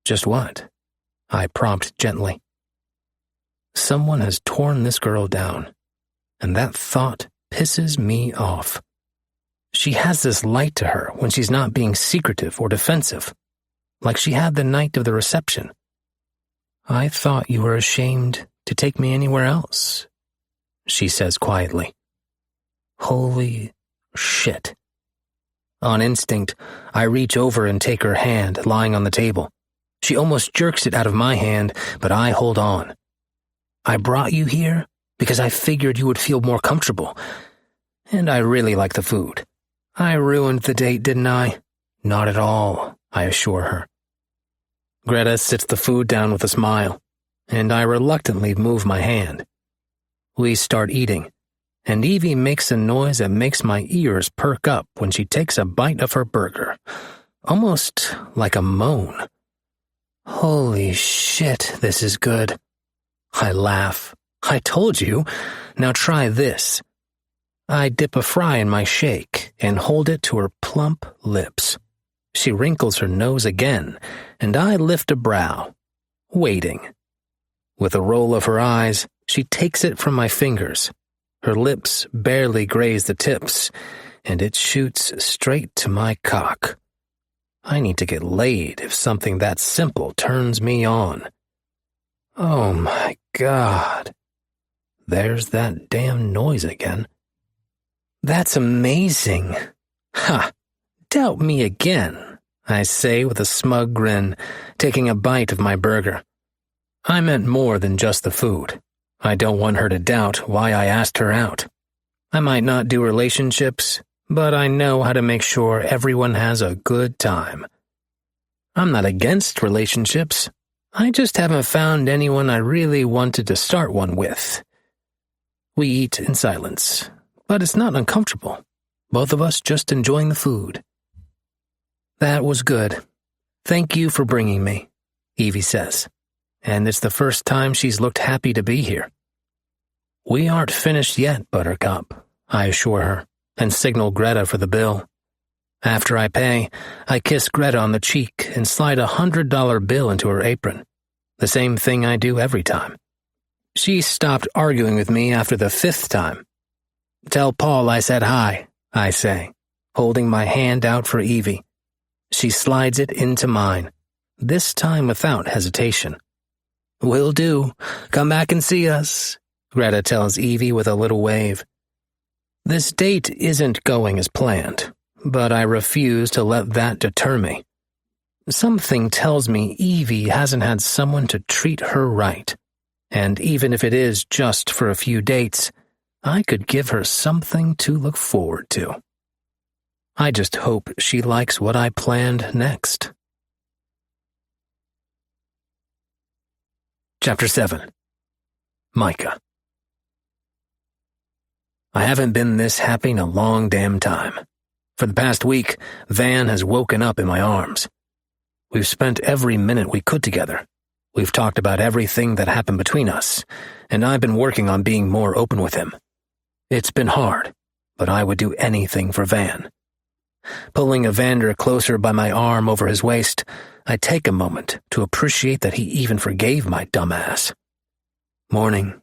Just what? I prompt gently. Someone has torn this girl down, and that thought pisses me off. She has this light to her when she's not being secretive or defensive, like she had the night of the reception. I thought you were ashamed to take me anywhere else, she says quietly. Holy shit. On instinct, I reach over and take her hand lying on the table. She almost jerks it out of my hand, but I hold on. I brought you here because I figured you would feel more comfortable. And I really like the food. I ruined the date, didn't I? Not at all, I assure her. Greta sits the food down with a smile, and I reluctantly move my hand. We start eating, and Evie makes a noise that makes my ears perk up when she takes a bite of her burger, almost like a moan. Holy shit, this is good. I laugh. I told you. Now try this. I dip a fry in my shake and hold it to her plump lips. She wrinkles her nose again, and I lift a brow, waiting. With a roll of her eyes, she takes it from my fingers. Her lips barely graze the tips, and it shoots straight to my cock. I need to get laid if something that simple turns me on. Oh my God. There's that damn noise again. That's amazing. Ha! Doubt me again, I say with a smug grin, taking a bite of my burger. I meant more than just the food. I don't want her to doubt why I asked her out. I might not do relationships, but I know how to make sure everyone has a good time. I'm not against relationships. I just haven't found anyone I really wanted to start one with. We eat in silence, but it's not uncomfortable. Both of us just enjoying the food. That was good. Thank you for bringing me, Evie says, and it's the first time she's looked happy to be here. We aren't finished yet, Buttercup, I assure her, and signal Greta for the bill. After I pay, I kiss Greta on the cheek and slide a $100 bill into her apron, the same thing I do every time. She stopped arguing with me after the 5th time. Tell Paul I said hi, I say, holding my hand out for Evie. She slides it into mine. this time without hesitation. "Will do. Come back and see us," Greta tells Evie with a little wave. This date isn't going as planned, but I refuse to let that deter me. Something tells me Evie hasn't had someone to treat her right, and even if it is just for a few dates, I could give her something to look forward to. I just hope she likes what I planned next. Chapter 7. Micah. I haven't been this happy in a long damn time. For the past week, Van has woken up in my arms. We've spent every minute we could together. We've talked about everything that happened between us, and I've been working on being more open with him. It's been hard, but I would do anything for Van. Pulling Evander closer by my arm over his waist, I take a moment to appreciate that he even forgave my dumb ass. "Morning,"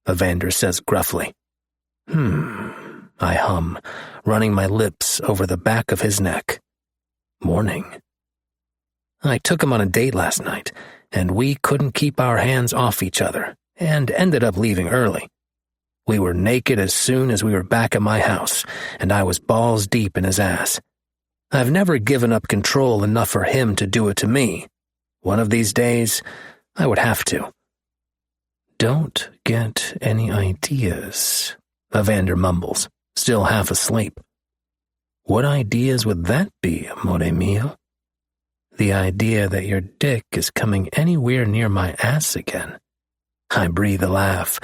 Evander says gruffly. I hum, running my lips over the back of his neck. "Morning." I took him on a date last night, and we couldn't keep our hands off each other, and ended up leaving early. We were naked as soon as we were back at my house, and I was balls deep in his ass. I've never given up control enough for him to do it to me. One of these days, I would have to. "Don't get any ideas," Evander mumbles, still half asleep. "What ideas would that be, amore mio?" "The idea that your dick is coming anywhere near my ass again." I breathe a laugh,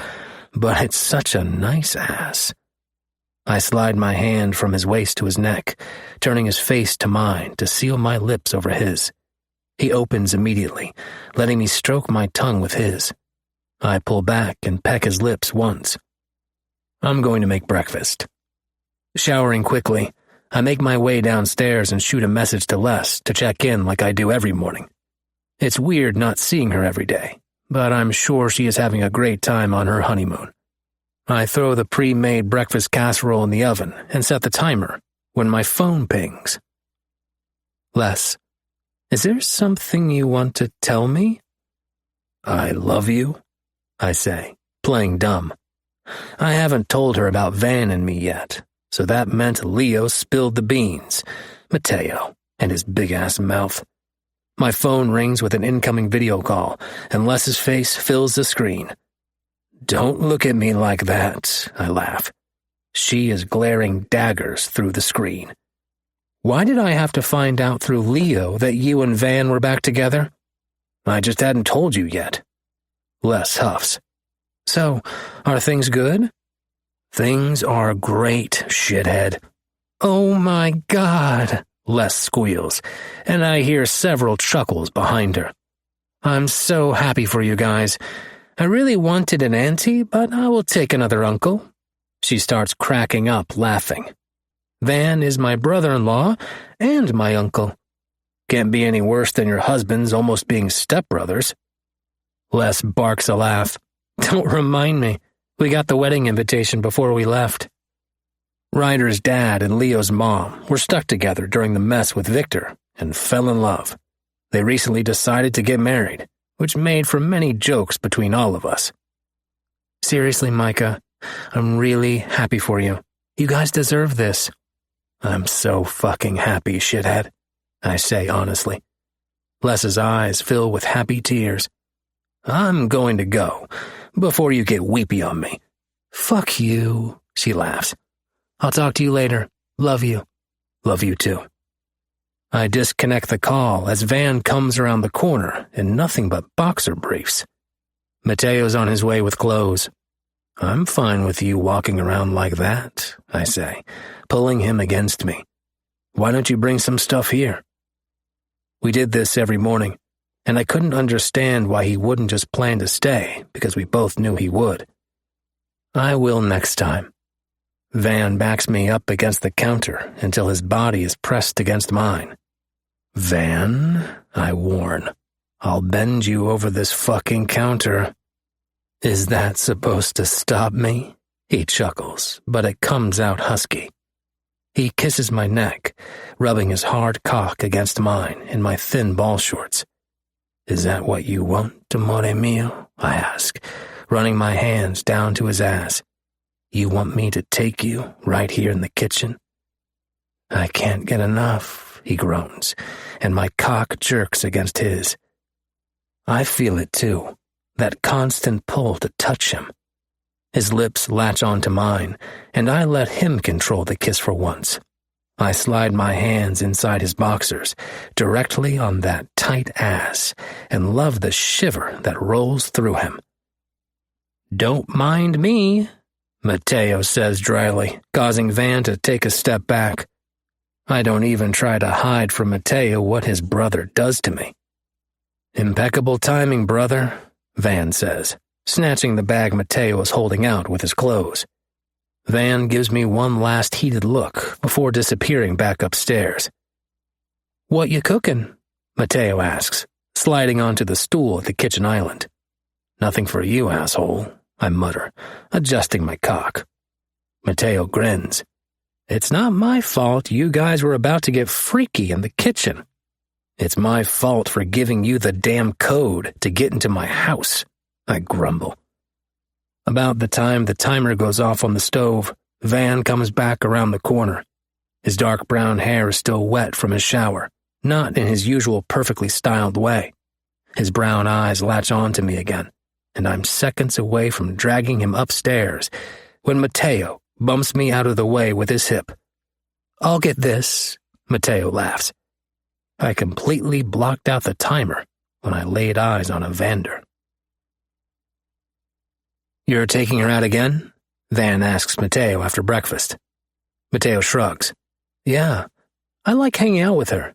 but it's such a nice ass. I slide my hand from his waist to his neck, turning his face to mine to seal my lips over his. He opens immediately, letting me stroke my tongue with his. I pull back and peck his lips once. I'm going to make breakfast. Showering quickly, I make my way downstairs and shoot a message to Les to check in like I do every morning. It's weird not seeing her every day, but I'm sure she is having a great time on her honeymoon. I throw the pre-made breakfast casserole in the oven and set the timer when my phone pings. "Les, is there something you want to tell me?" "I love you," I say, playing dumb. I haven't told her about Van and me yet, so that meant Leo spilled the beans, Mateo, and his big-ass mouth. My phone rings with an incoming video call, and Les's face fills the screen. "Don't look at me like that," I laugh. She is glaring daggers through the screen. "Why did I have to find out through Leo that you and Van were back together?" "I just hadn't told you yet." Les huffs. "So, are things good?" "Things are great, shithead." "Oh my God," Les squeals, and I hear several chuckles behind her. "I'm so happy for you guys. I really wanted an auntie, but I will take another uncle." She starts cracking up, laughing. "Van is my brother-in-law and my uncle. Can't be any worse than your husbands almost being stepbrothers." Les barks a laugh. "Don't remind me. We got the wedding invitation before we left." Ryder's dad and Leo's mom were stuck together during the mess with Victor and fell in love. They recently decided to get married, which made for many jokes between all of us. "Seriously, Micah, I'm really happy for you. You guys deserve this." "I'm so fucking happy, shithead," I say honestly. Les's eyes fill with happy tears. "I'm going to go, before you get weepy on me." "Fuck you," she laughs. "I'll talk to you later. Love you." "Love you too." I disconnect the call as Van comes around the corner in nothing but boxer briefs. Mateo's on his way with clothes. "I'm fine with you walking around like that," I say, pulling him against me. "Why don't you bring some stuff here?" We did this every morning, and I couldn't understand why he wouldn't just plan to stay because we both knew he would. "I will next time." Van backs me up against the counter until his body is pressed against mine. "Van," I warn, "I'll bend you over this fucking counter." "Is that supposed to stop me?" He chuckles, but it comes out husky. He kisses my neck, rubbing his hard cock against mine in my thin ball shorts. Is that what you want, amore mio? I ask, running my hands down to his ass. You want me to take you right here in the kitchen? I can't get enough, he groans, and my cock jerks against his. I feel it too, that constant pull to touch him. His lips latch onto mine, and I let him control the kiss for once. I slide my hands inside his boxers, directly on that tight ass, and love the shiver that rolls through him. Don't mind me, Mateo says dryly, causing Van to take a step back. I don't even try to hide from Mateo what his brother does to me. Impeccable timing, brother, Van says, snatching the bag Mateo is holding out with his clothes. Van gives me one last heated look before disappearing back upstairs. What you cooking? Mateo asks, sliding onto the stool at the kitchen island. Nothing for you, asshole, I mutter, adjusting my cock. Mateo grins. It's not my fault you guys were about to get freaky in the kitchen. It's my fault for giving you the damn code to get into my house, I grumble. About the time the timer goes off on the stove, Van comes back around the corner. His dark brown hair is still wet from his shower, not in his usual perfectly styled way. His brown eyes latch on to me again, and I'm seconds away from dragging him upstairs when Mateo bumps me out of the way with his hip. I'll get this, Mateo laughs. I completely blocked out the timer when I laid eyes on Evander. You're taking her out again? Van asks Mateo after breakfast. Mateo shrugs. Yeah, I like hanging out with her.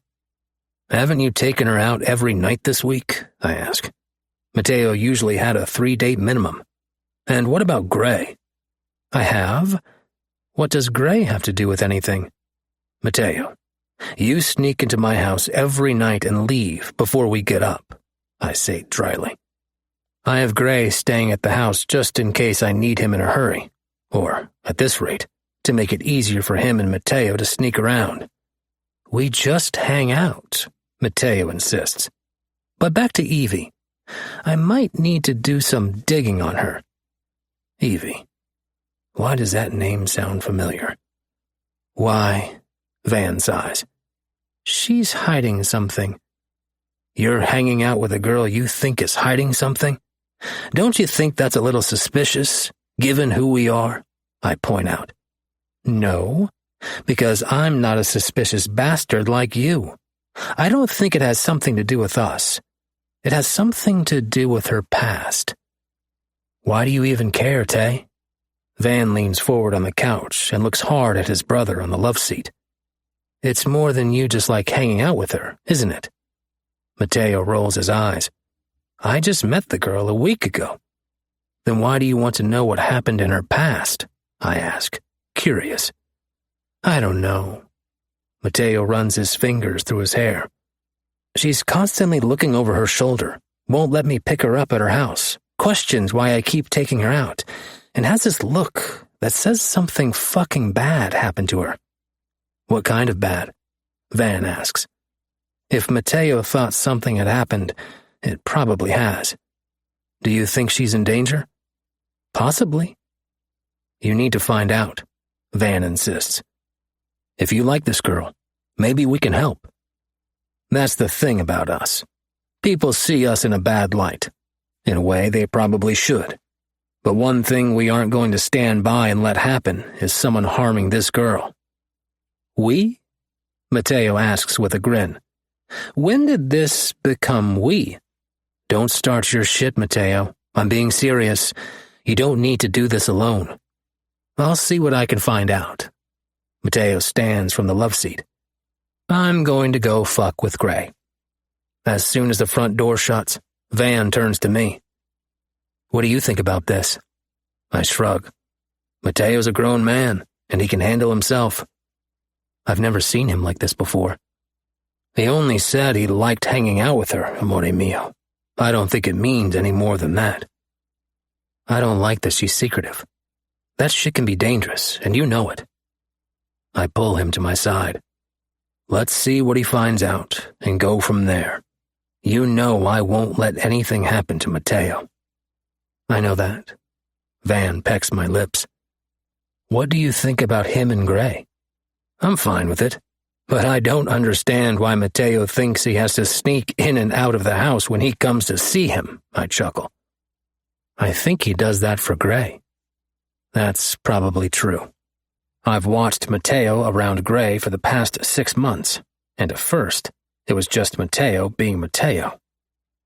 Haven't you taken her out every night this week? I ask. Mateo usually had a 3-date minimum. And what about Gray? I have. What does Gray have to do with anything? Mateo, you sneak into my house every night and leave before we get up, I say dryly. I have Gray staying at the house just in case I need him in a hurry, or, at this rate, to make it easier for him and Mateo to sneak around. We just hang out, Mateo insists. But back to Evie. I might need to do some digging on her. Evie. Why does that name sound familiar? Why, Van sighs. She's hiding something. You're hanging out with a girl you think is hiding something? Don't you think that's a little suspicious, given who we are? I point out. No, because I'm not a suspicious bastard like you. I don't think it has something to do with us. It has something to do with her past. Why do you even care, Tay? Van leans forward on the couch and looks hard at his brother on the love seat. It's more than you just like hanging out with her, isn't it? Mateo rolls his eyes. I just met the girl a week ago. Then why do you want to know what happened in her past? I ask, curious. I don't know. Mateo runs his fingers through his hair. She's constantly looking over her shoulder, won't let me pick her up at her house, questions why I keep taking her out, and has this look that says something fucking bad happened to her. What kind of bad? Van asks. If Mateo thought something had happened, it probably has. Do you think she's in danger? Possibly. You need to find out, Van insists. If you like this girl, maybe we can help. That's the thing about us. People see us in a bad light. In a way, they probably should. But one thing we aren't going to stand by and let happen is someone harming this girl. We? Mateo asks with a grin. When did this become we? Don't start your shit, Mateo. I'm being serious. You don't need to do this alone. I'll see what I can find out. Mateo stands from the love seat. I'm going to go fuck with Gray. As soon as the front door shuts, Van turns to me. What do you think about this? I shrug. Mateo's a grown man, and he can handle himself. I've never seen him like this before. He only said he liked hanging out with her, amore mio. I don't think it means any more than that. I don't like that she's secretive. That shit can be dangerous, and you know it. I pull him to my side. Let's see what he finds out, and go from there. You know I won't let anything happen to Mateo. I know that. Van pecks my lips. What do you think about him and Gray? I'm fine with it, but I don't understand why Mateo thinks he has to sneak in and out of the house when he comes to see him, I chuckle. I think he does that for Gray. That's probably true. I've watched Mateo around Gray for the past 6 months, and at first, it was just Mateo being Mateo.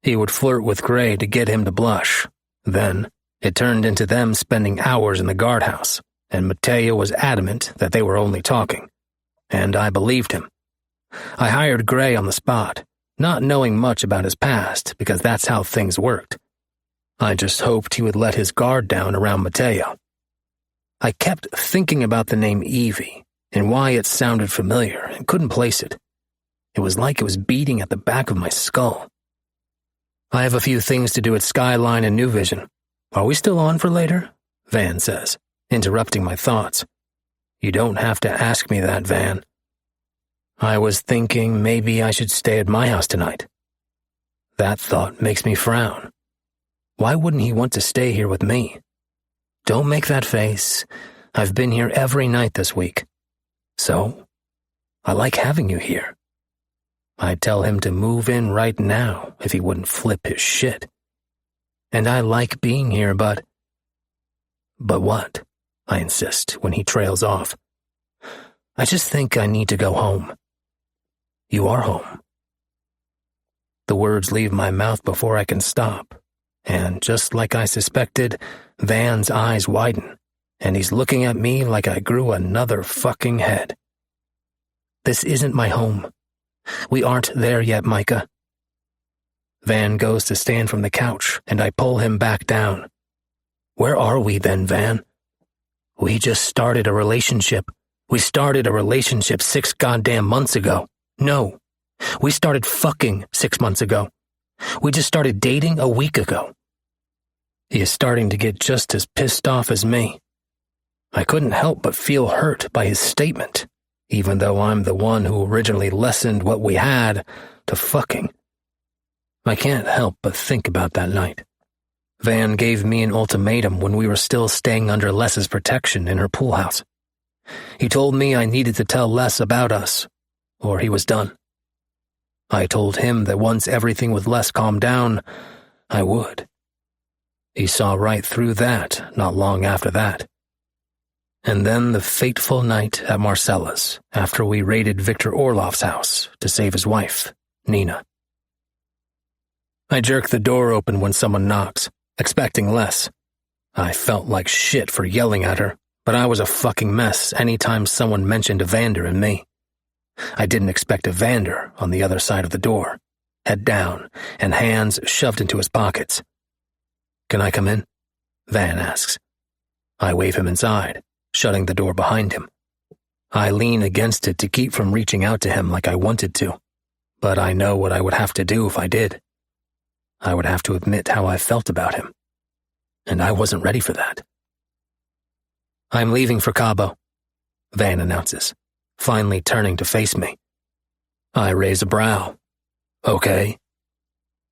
He would flirt with Gray to get him to blush. Then, it turned into them spending hours in the guardhouse, and Mateo was adamant that they were only talking. And I believed him. I hired Gray on the spot, not knowing much about his past because that's how things worked. I just hoped he would let his guard down around Mateo. I kept thinking about the name Evie and why it sounded familiar and couldn't place it. It was like it was beating at the back of my skull. I have a few things to do at Skyline and New Vision. Are we still on for later? Van says, interrupting my thoughts. You don't have to ask me that, Van. I was thinking maybe I should stay at my house tonight. That thought makes me frown. Why wouldn't he want to stay here with me? Don't make that face. I've been here every night this week. So, I like having you here. I'd tell him to move in right now if he wouldn't flip his shit. And I like being here, but... But what? I insist when he trails off. I just think I need to go home. You are home. The words leave my mouth before I can stop, and just like I suspected, Van's eyes widen, and he's looking at me like I grew another fucking head. This isn't my home. We aren't there yet, Micah. Van goes to stand from the couch, and I pull him back down. Where are we then, Van? We just started a relationship. We started a relationship 6 goddamn months ago. No, we started fucking 6 months ago. We just started dating a week ago. He is starting to get just as pissed off as me. I couldn't help but feel hurt by his statement, even though I'm the one who originally lessened what we had to fucking. I can't help but think about that night. Van gave me an ultimatum when we were still staying under Les's protection in her pool house. He told me I needed to tell Les about us, or he was done. I told him that once everything with Les calmed down, I would. He saw right through that not long after that. And then the fateful night at Marcella's after we raided Victor Orloff's house to save his wife, Nina. I jerk the door open when someone knocks, expecting Les. I felt like shit for yelling at her, but I was a fucking mess anytime someone mentioned Evander and me. I didn't expect Evander on the other side of the door, head down and hands shoved into his pockets. Can I come in? Van asks. I wave him inside, shutting the door behind him. I lean against it to keep from reaching out to him like I wanted to, but I know what I would have to do if I did. I would have to admit how I felt about him, and I wasn't ready for that. I'm leaving for Cabo, Van announces, finally turning to face me. I raise a brow. Okay.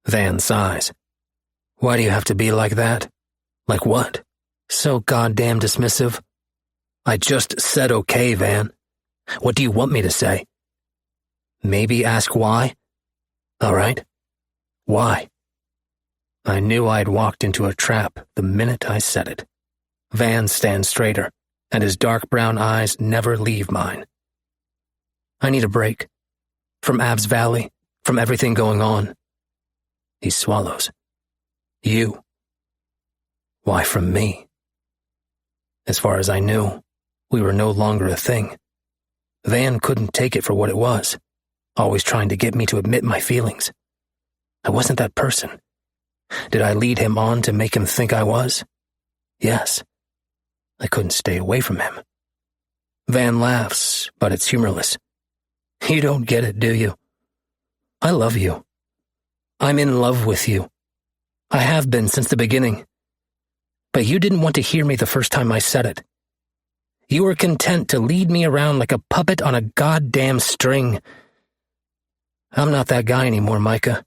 Van sighs. Why do you have to be like that? Like what? So goddamn dismissive. I just said okay, Van. What do you want me to say? Maybe ask why? All right. Why? I knew I'd walked into a trap the minute I said it. Van stands straighter, and his dark brown eyes never leave mine. I need a break. From Abbs Valley, from everything going on. He swallows. You. Why from me? As far as I knew, we were no longer a thing. Van couldn't take it for what it was, always trying to get me to admit my feelings. I wasn't that person. Did I lead him on to make him think I was? Yes. I couldn't stay away from him. Van laughs, but it's humorless. You don't get it, do you? I love you. I'm in love with you. I have been since the beginning. But you didn't want to hear me the first time I said it. You were content to lead me around like a puppet on a goddamn string. I'm not that guy anymore, Micah.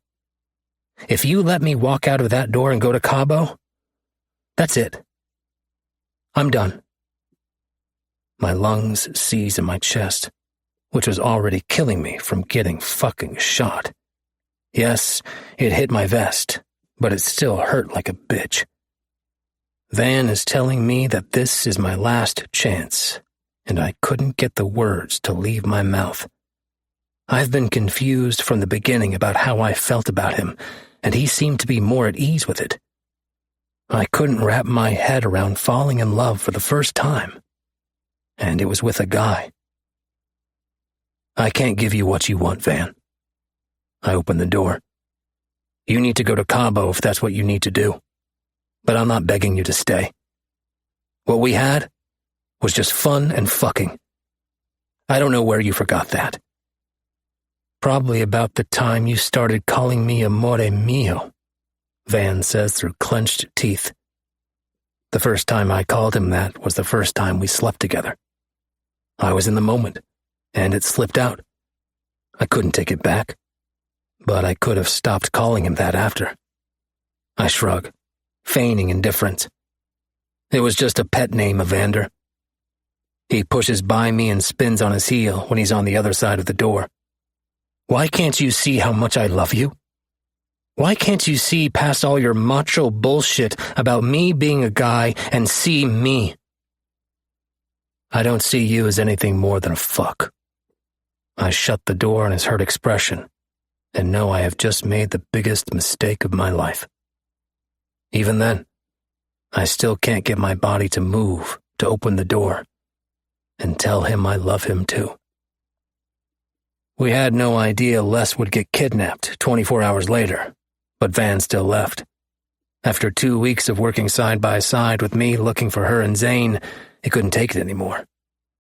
If you let me walk out of that door and go to Cabo, that's it. I'm done. My lungs seized in my chest, which was already killing me from getting fucking shot. Yes, it hit my vest, but it still hurt like a bitch. Van is telling me that this is my last chance, and I couldn't get the words to leave my mouth. I've been confused from the beginning about how I felt about him, and he seemed to be more at ease with it. I couldn't wrap my head around falling in love for the first time, and it was with a guy. I can't give you what you want, Van. I opened the door. You need to go to Cabo if that's what you need to do, but I'm not begging you to stay. What we had was just fun and fucking. I don't know where you forgot that. Probably about the time you started calling me amore mio, Van says through clenched teeth. The first time I called him that was the first time we slept together. I was in the moment, and it slipped out. I couldn't take it back, but I could have stopped calling him that after. I shrug, feigning indifference. It was just a pet name, Evander. He pushes by me and spins on his heel when he's on the other side of the door. Why can't you see how much I love you? Why can't you see past all your macho bullshit about me being a guy and see me? I don't see you as anything more than a fuck. I shut the door on his hurt expression and know I have just made the biggest mistake of my life. Even then, I still can't get my body to move to open the door and tell him I love him too. We had no idea Les would get kidnapped 24 hours later, but Van still left. After 2 weeks of working side by side with me looking for her and Zane, he couldn't take it anymore.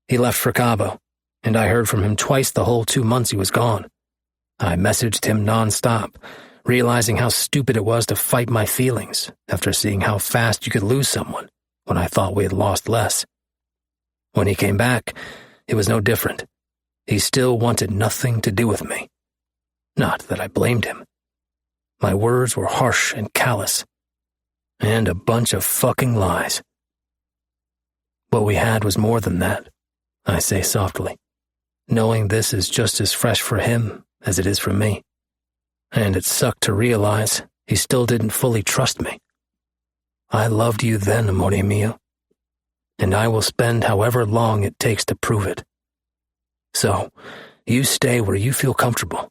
He left for Cabo, and I heard from him twice the whole 2 months he was gone. I messaged him nonstop, realizing how stupid it was to fight my feelings after seeing how fast you could lose someone when I thought we had lost Les. When he came back, it was no different. He still wanted nothing to do with me. Not that I blamed him. My words were harsh and callous, and a bunch of fucking lies. What we had was more than that, I say softly, knowing this is just as fresh for him as it is for me. And it sucked to realize he still didn't fully trust me. I loved you then, amore mio, and I will spend however long it takes to prove it. So, you stay where you feel comfortable.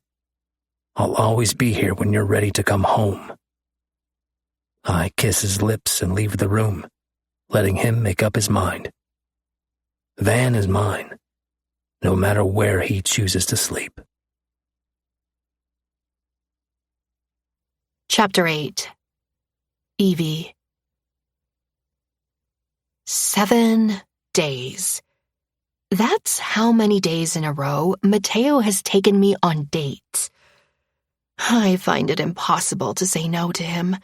I'll always be here when you're ready to come home. I kiss his lips and leave the room, letting him make up his mind. Van is mine, no matter where he chooses to sleep. Chapter 8. Evie. 7 days. That's how many days in a row Mateo has taken me on dates. I find it impossible to say no to him,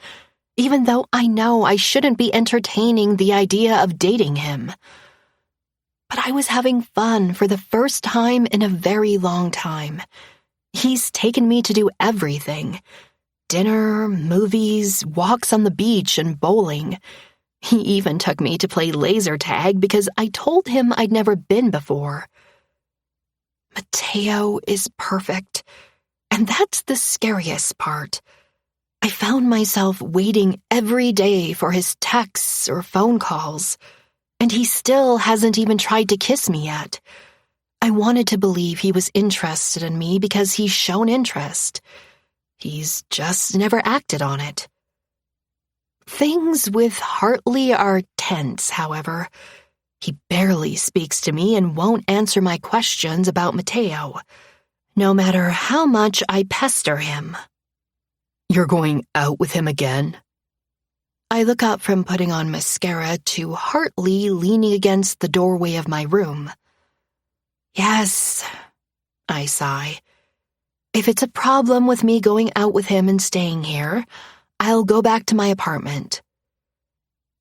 even though I know I shouldn't be entertaining the idea of dating him. But I was having fun for the first time in a very long time. He's taken me to do everything. Dinner, movies, walks on the beach, and bowling. He even took me to play laser tag because I told him I'd never been before. Mateo is perfect, and that's the scariest part. I found myself waiting every day for his texts or phone calls, and he still hasn't even tried to kiss me yet. I wanted to believe he was interested in me because he's shown interest. He's just never acted on it. Things with Hartley are tense, however. He barely speaks to me and won't answer my questions about Mateo, no matter how much I pester him. You're going out with him again? I look up from putting on mascara to Hartley leaning against the doorway of my room. Yes, I sigh. If it's a problem with me going out with him and staying here, I'll go back to my apartment.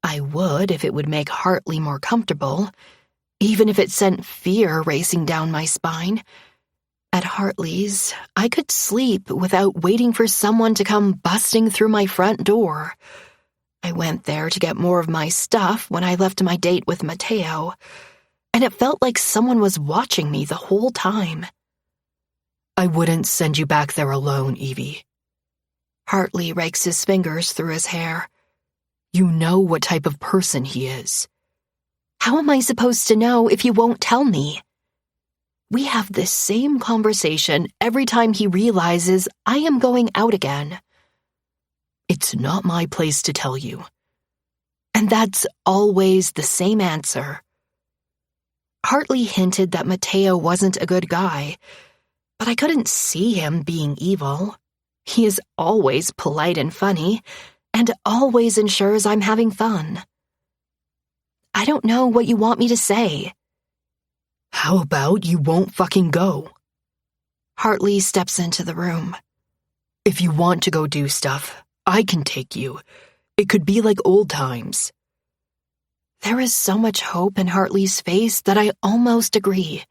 I would if it would make Hartley more comfortable, even if it sent fear racing down my spine. At Hartley's, I could sleep without waiting for someone to come busting through my front door. I went there to get more of my stuff when I left my date with Mateo, and it felt like someone was watching me the whole time. I wouldn't send you back there alone, Evie. Hartley rakes his fingers through his hair. You know what type of person he is. How am I supposed to know if you won't tell me? We have this same conversation every time he realizes I am going out again. It's not my place to tell you. And that's always the same answer. Hartley hinted that Mateo wasn't a good guy, but I couldn't see him being evil. He is always polite and funny, and always ensures I'm having fun. I don't know what you want me to say. How about you won't fucking go? Hartley steps into the room. If you want to go do stuff, I can take you. It could be like old times. There is so much hope in Hartley's face that I almost agree.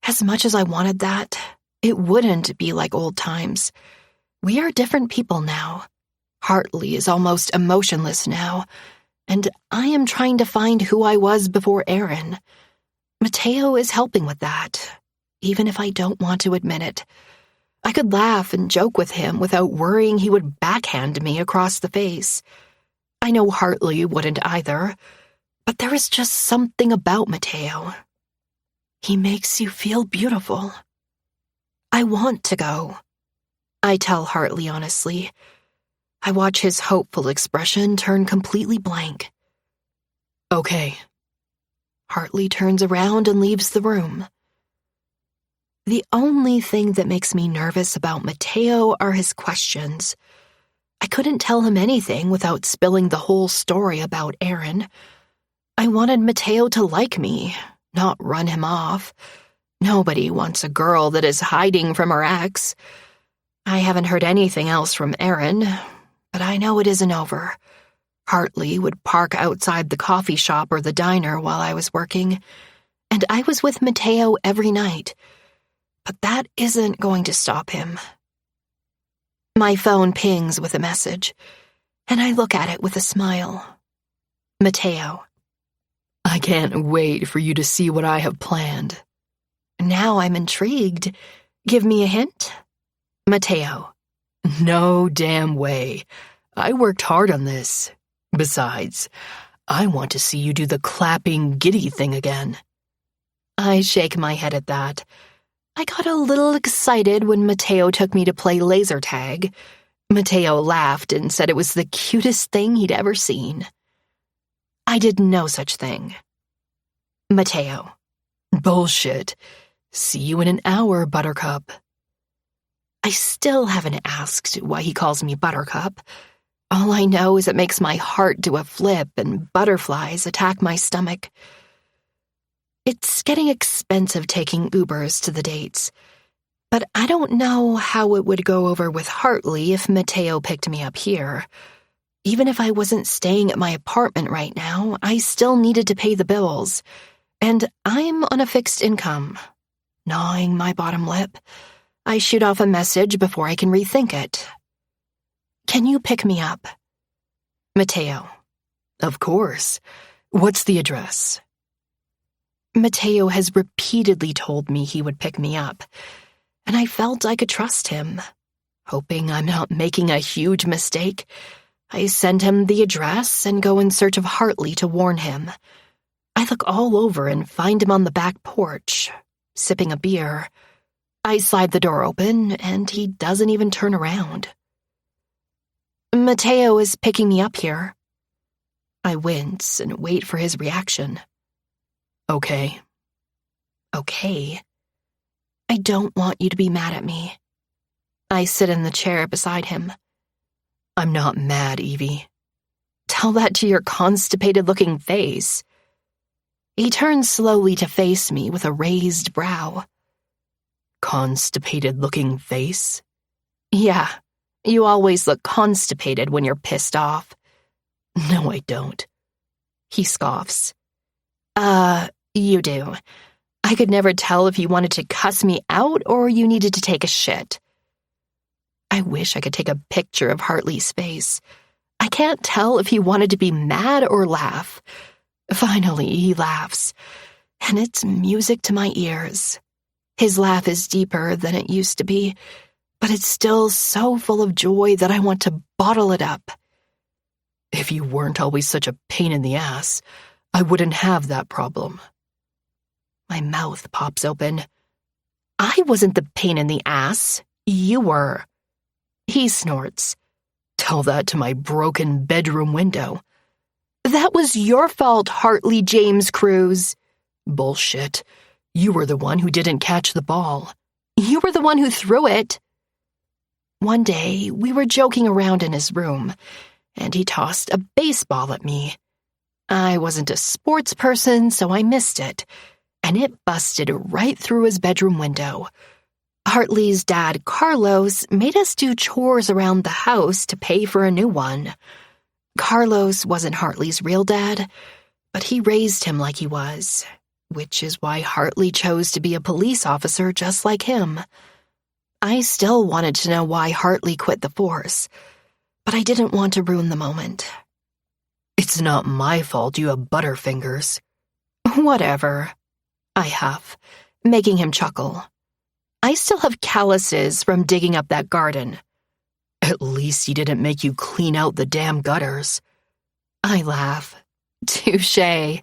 As much as I wanted that, it wouldn't be like old times. We are different people now. Hartley is almost emotionless now, and I am trying to find who I was before Aaron. Mateo is helping with that, even if I don't want to admit it. I could laugh and joke with him without worrying he would backhand me across the face. I know Hartley wouldn't either, but there is just something about Mateo. He makes you feel beautiful. I want to go. I tell Hartley honestly. I watch his hopeful expression turn completely blank. Okay. Hartley turns around and leaves the room. The only thing that makes me nervous about Mateo are his questions. I couldn't tell him anything without spilling the whole story about Aaron. I wanted Mateo to like me, not run him off. Nobody wants a girl that is hiding from her ex. I haven't heard anything else from Aaron, but I know it isn't over. Hartley would park outside the coffee shop or the diner while I was working, and I was with Mateo every night. But that isn't going to stop him. My phone pings with a message, and I look at it with a smile. Mateo. I can't wait for you to see what I have planned. Now I'm intrigued. Give me a hint. Mateo. No damn way. I worked hard on this. Besides, I want to see you do the clapping giddy thing again. I shake my head at that. I got a little excited when Mateo took me to play laser tag. Mateo laughed and said it was the cutest thing he'd ever seen. I did no such thing. Mateo. Bullshit. See you in an hour, Buttercup. I still haven't asked why he calls me Buttercup. All I know is it makes my heart do a flip and butterflies attack my stomach. It's getting expensive taking Ubers to the dates, but I don't know how it would go over with Hartley if Mateo picked me up here. Even if I wasn't staying at my apartment right now, I still needed to pay the bills, and I'm on a fixed income. Gnawing my bottom lip, I shoot off a message before I can rethink it. Can you pick me up? Mateo. Of course. What's the address? Mateo has repeatedly told me he would pick me up, and I felt I could trust him. Hoping I'm not making a huge mistake, I send him the address and go in search of Hartley to warn him. I look all over and find him on the back porch, sipping a beer. I slide the door open, and he doesn't even turn around. Mateo is picking me up here. I wince and wait for his reaction. Okay. Okay. I don't want you to be mad at me. I sit in the chair beside him. I'm not mad, Evie. Tell that to your constipated-looking face. He turns slowly to face me with a raised brow. Constipated-looking face? Yeah, you always look constipated when you're pissed off. No, I don't. He scoffs. You do. I could never tell if you wanted to cuss me out or you needed to take a shit. I wish I could take a picture of Hartley's face. I can't tell if he wanted to be mad or laugh. Finally, he laughs, and it's music to my ears. His laugh is deeper than it used to be, but it's still so full of joy that I want to bottle it up. If you weren't always such a pain in the ass, I wouldn't have that problem. My mouth pops open. I wasn't the pain in the ass. You were. He snorts. Tell that to my broken bedroom window. That was your fault, Hartley James Cruz. Bullshit. You were the one who didn't catch the ball. You were the one who threw it. One day, we were joking around in his room, and he tossed a baseball at me. I wasn't a sports person, so I missed it, and it busted right through his bedroom window. Hartley's dad, Carlos, made us do chores around the house to pay for a new one. Carlos wasn't Hartley's real dad, but he raised him like he was, which is why Hartley chose to be a police officer just like him. I still wanted to know why Hartley quit the force, but I didn't want to ruin the moment. It's not my fault you have butterfingers. Whatever. I huff, making him chuckle. I still have calluses from digging up that garden. At least he didn't make you clean out the damn gutters. I laugh. Touché.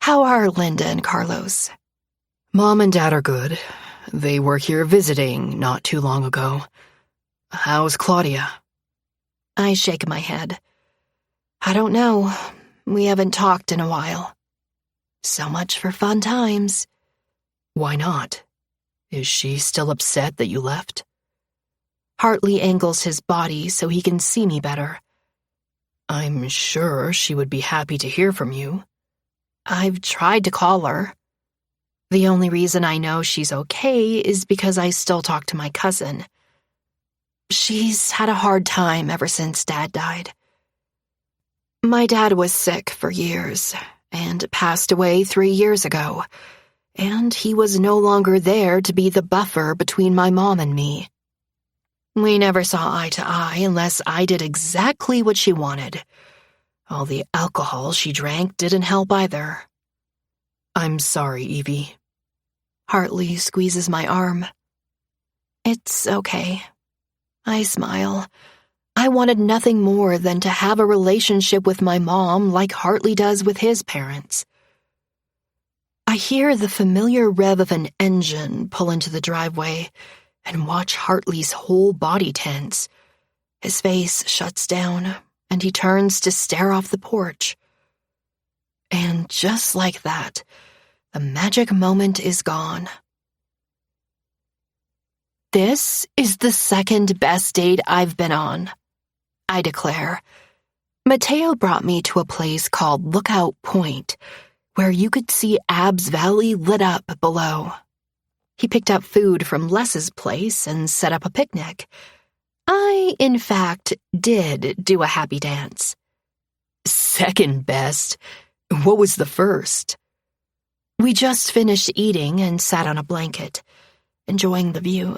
How are Linda and Carlos? Mom and Dad are good. They were here visiting not too long ago. How's Claudia? I shake my head. I don't know. We haven't talked in a while. So much for fun times. Why not? Is she still upset that you left? Hartley angles his body so he can see me better. I'm sure she would be happy to hear from you. I've tried to call her. The only reason I know she's okay is because I still talk to my cousin. She's had a hard time ever since Dad died. My dad was sick for years and passed away 3 years ago, and he was no longer there to be the buffer between my mom and me. We never saw eye to eye unless I did exactly what she wanted. All the alcohol she drank didn't help either. I'm sorry, Evie. Hartley squeezes my arm. It's okay. I smile. I wanted nothing more than to have a relationship with my mom like Hartley does with his parents. I hear the familiar rev of an engine pull into the driveway and watch Hartley's whole body tense. His face shuts down, and he turns to stare off the porch. And just like that, the magic moment is gone. This is the second best date I've been on, I declare. Mateo brought me to a place called Lookout Point, where you could see Abbs Valley lit up below. He picked up food from Les's place and set up a picnic. I, in fact, did do a happy dance. Second best? What was the first? We just finished eating and sat on a blanket, enjoying the view.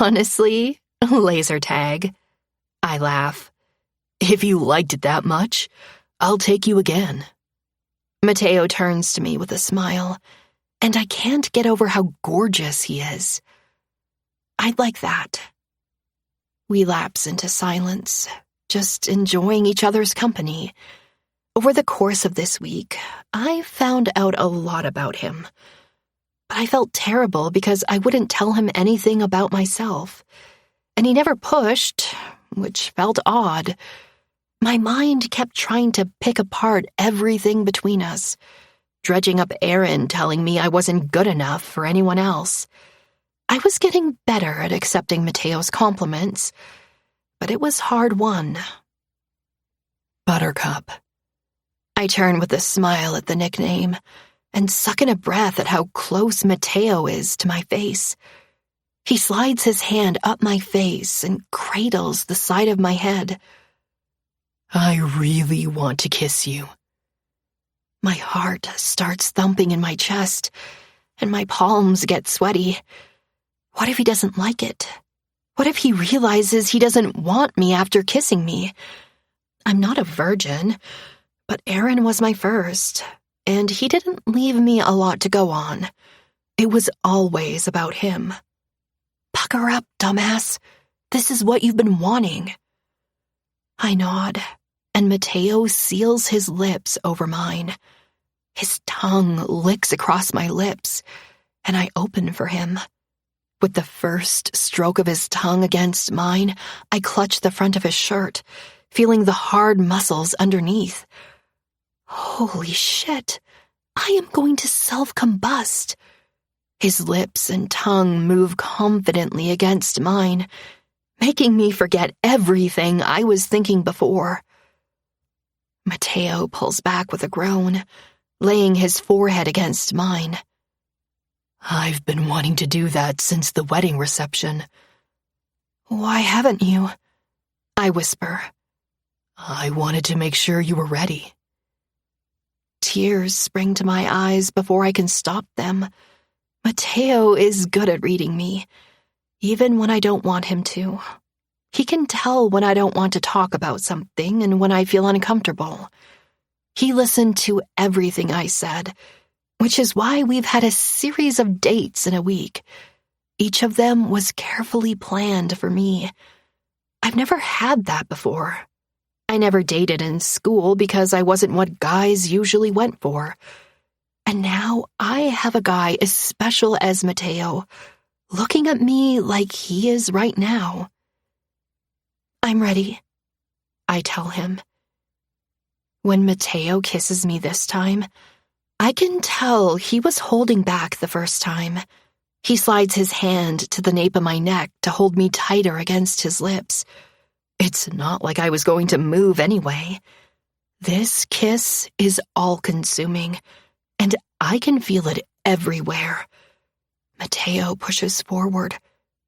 Honestly, laser tag. I laugh. If you liked it that much, I'll take you again. Mateo turns to me with a smile, and I can't get over how gorgeous he is. I'd like that. We lapse into silence, just enjoying each other's company. Over the course of this week, I found out a lot about him. But I felt terrible because I wouldn't tell him anything about myself. And he never pushed, which felt odd. My mind kept trying to pick apart everything between us, dredging up Aaron telling me I wasn't good enough for anyone else. I was getting better at accepting Mateo's compliments, but it was hard-won. Buttercup. I turn with a smile at the nickname and suck in a breath at how close Mateo is to my face. He slides his hand up my face and cradles the side of my head. I really want to kiss you. My heart starts thumping in my chest, and my palms get sweaty. What if he doesn't like it? What if he realizes he doesn't want me after kissing me? I'm not a virgin, but Aaron was my first, and he didn't leave me a lot to go on. It was always about him. Pucker up, dumbass. This is what you've been wanting. I nod, and Mateo seals his lips over mine. His tongue licks across my lips, and I open for him. With the first stroke of his tongue against mine, I clutch the front of his shirt, feeling the hard muscles underneath. Holy shit, I am going to self-combust. His lips and tongue move confidently against mine, making me forget everything I was thinking before. Mateo pulls back with a groan, laying his forehead against mine. I've been wanting to do that since the wedding reception. Why haven't you? I whisper. I wanted to make sure you were ready. Tears spring to my eyes before I can stop them. Mateo is good at reading me, even when I don't want him to. He can tell when I don't want to talk about something and when I feel uncomfortable. He listened to everything I said, which is why we've had a series of dates in a week. Each of them was carefully planned for me. I've never had that before. I never dated in school because I wasn't what guys usually went for. And now I have a guy as special as Mateo, looking at me like he is right now. I'm ready, I tell him. When Mateo kisses me this time, I can tell he was holding back the first time. He slides his hand to the nape of my neck to hold me tighter against his lips. It's not like I was going to move anyway. This kiss is all-consuming, and I can feel it everywhere. Mateo pushes forward,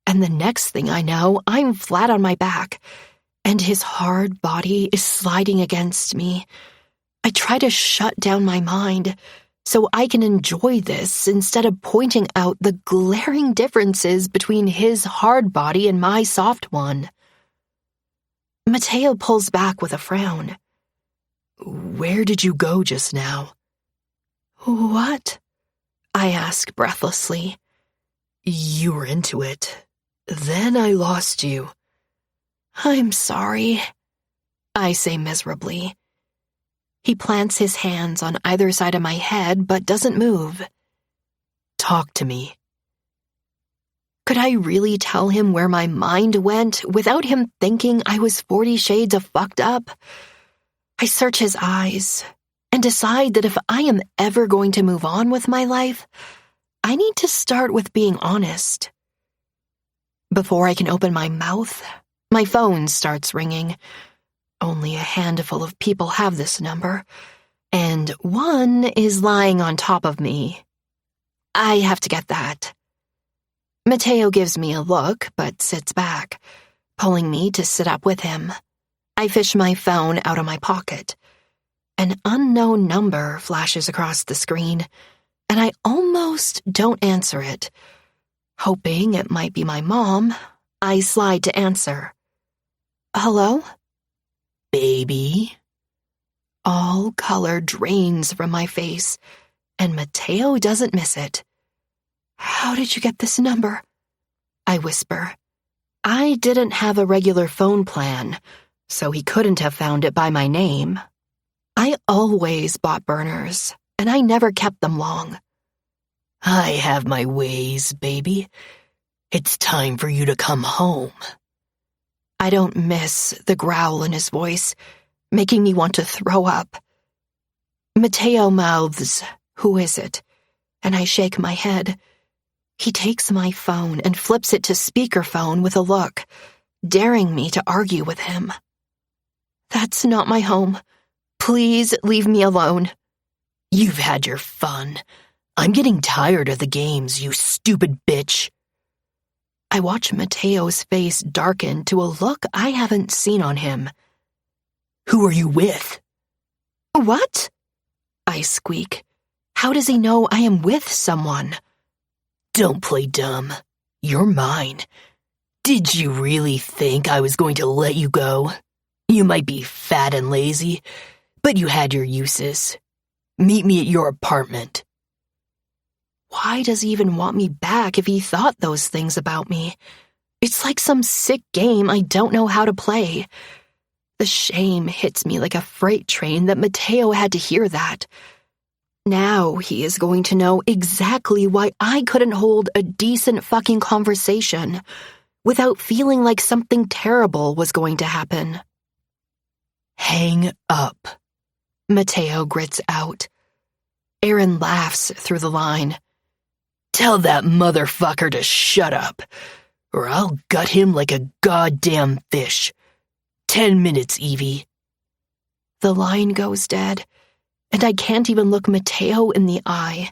and the next thing I know, I'm flat on my back, and his hard body is sliding against me. I try to shut down my mind so I can enjoy this instead of pointing out the glaring differences between his hard body and my soft one. Mateo pulls back with a frown. Where did you go just now? What? I ask breathlessly. You were into it. Then I lost you. I'm sorry, I say miserably. He plants his hands on either side of my head but doesn't move. Talk to me. Could I really tell him where my mind went without him thinking I was 40 shades of fucked up? I search his eyes and decide that if I am ever going to move on with my life, I need to start with being honest. Before I can open my mouth, my phone starts ringing. Only a handful of people have this number, and one is lying on top of me. I have to get that. Mateo gives me a look, but sits back, pulling me to sit up with him. I fish my phone out of my pocket. An unknown number flashes across the screen, and I almost don't answer it. Hoping it might be my mom, I slide to answer. Hello? Baby? All color drains from my face, and Mateo doesn't miss it. How did you get this number? I whisper. I didn't have a regular phone plan, so he couldn't have found it by my name. I always bought burners, and I never kept them long. I have my ways, baby. It's time for you to come home. I don't miss the growl in his voice, making me want to throw up. Mateo mouths, "Who is it?" and I shake my head. He takes my phone and flips it to speakerphone with a look, daring me to argue with him. That's not my home. Please leave me alone. You've had your fun. I'm getting tired of the games, you stupid bitch. I watch Mateo's face darken to a look I haven't seen on him. Who are you with? What? I squeak. How does he know I am with someone? Don't play dumb. You're mine. Did you really think I was going to let you go? You might be fat and lazy, but you had your uses. Meet me at your apartment. Why does he even want me back if he thought those things about me? It's like some sick game I don't know how to play. The shame hits me like a freight train that Mateo had to hear that. Now he is going to know exactly why I couldn't hold a decent fucking conversation without feeling like something terrible was going to happen. Hang up, Mateo grits out. Aaron laughs through the line. Tell that motherfucker to shut up, or I'll gut him like a goddamn fish. 10 minutes, Evie. The line goes dead, and I can't even look Mateo in the eye.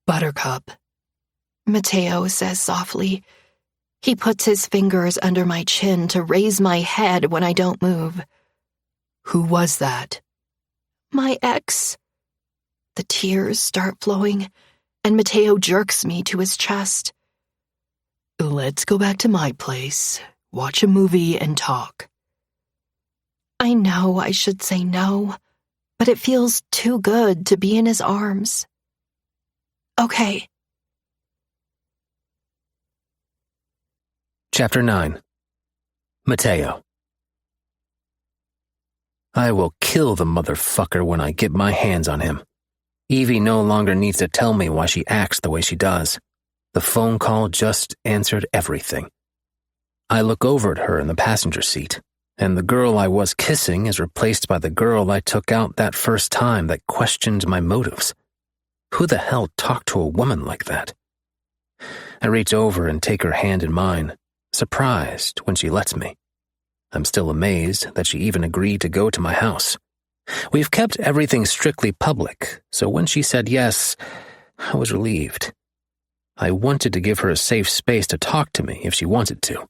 Buttercup, Mateo says softly. He puts his fingers under my chin to raise my head when I don't move. Who was that? My ex. The tears start flowing, and Mateo jerks me to his chest. Let's go back to my place, watch a movie, and talk. I know I should say no, but it feels too good to be in his arms. Okay. Chapter 9. Mateo. I will kill the motherfucker when I get my hands on him. Evie no longer needs to tell me why she acts the way she does. The phone call just answered everything. I look over at her in the passenger seat, and the girl I was kissing is replaced by the girl I took out that first time that questioned my motives. Who the hell talked to a woman like that? I reach over and take her hand in mine, surprised when she lets me. I'm still amazed that she even agreed to go to my house. We've kept everything strictly public, so when she said yes, I was relieved. I wanted to give her a safe space to talk to me if she wanted to.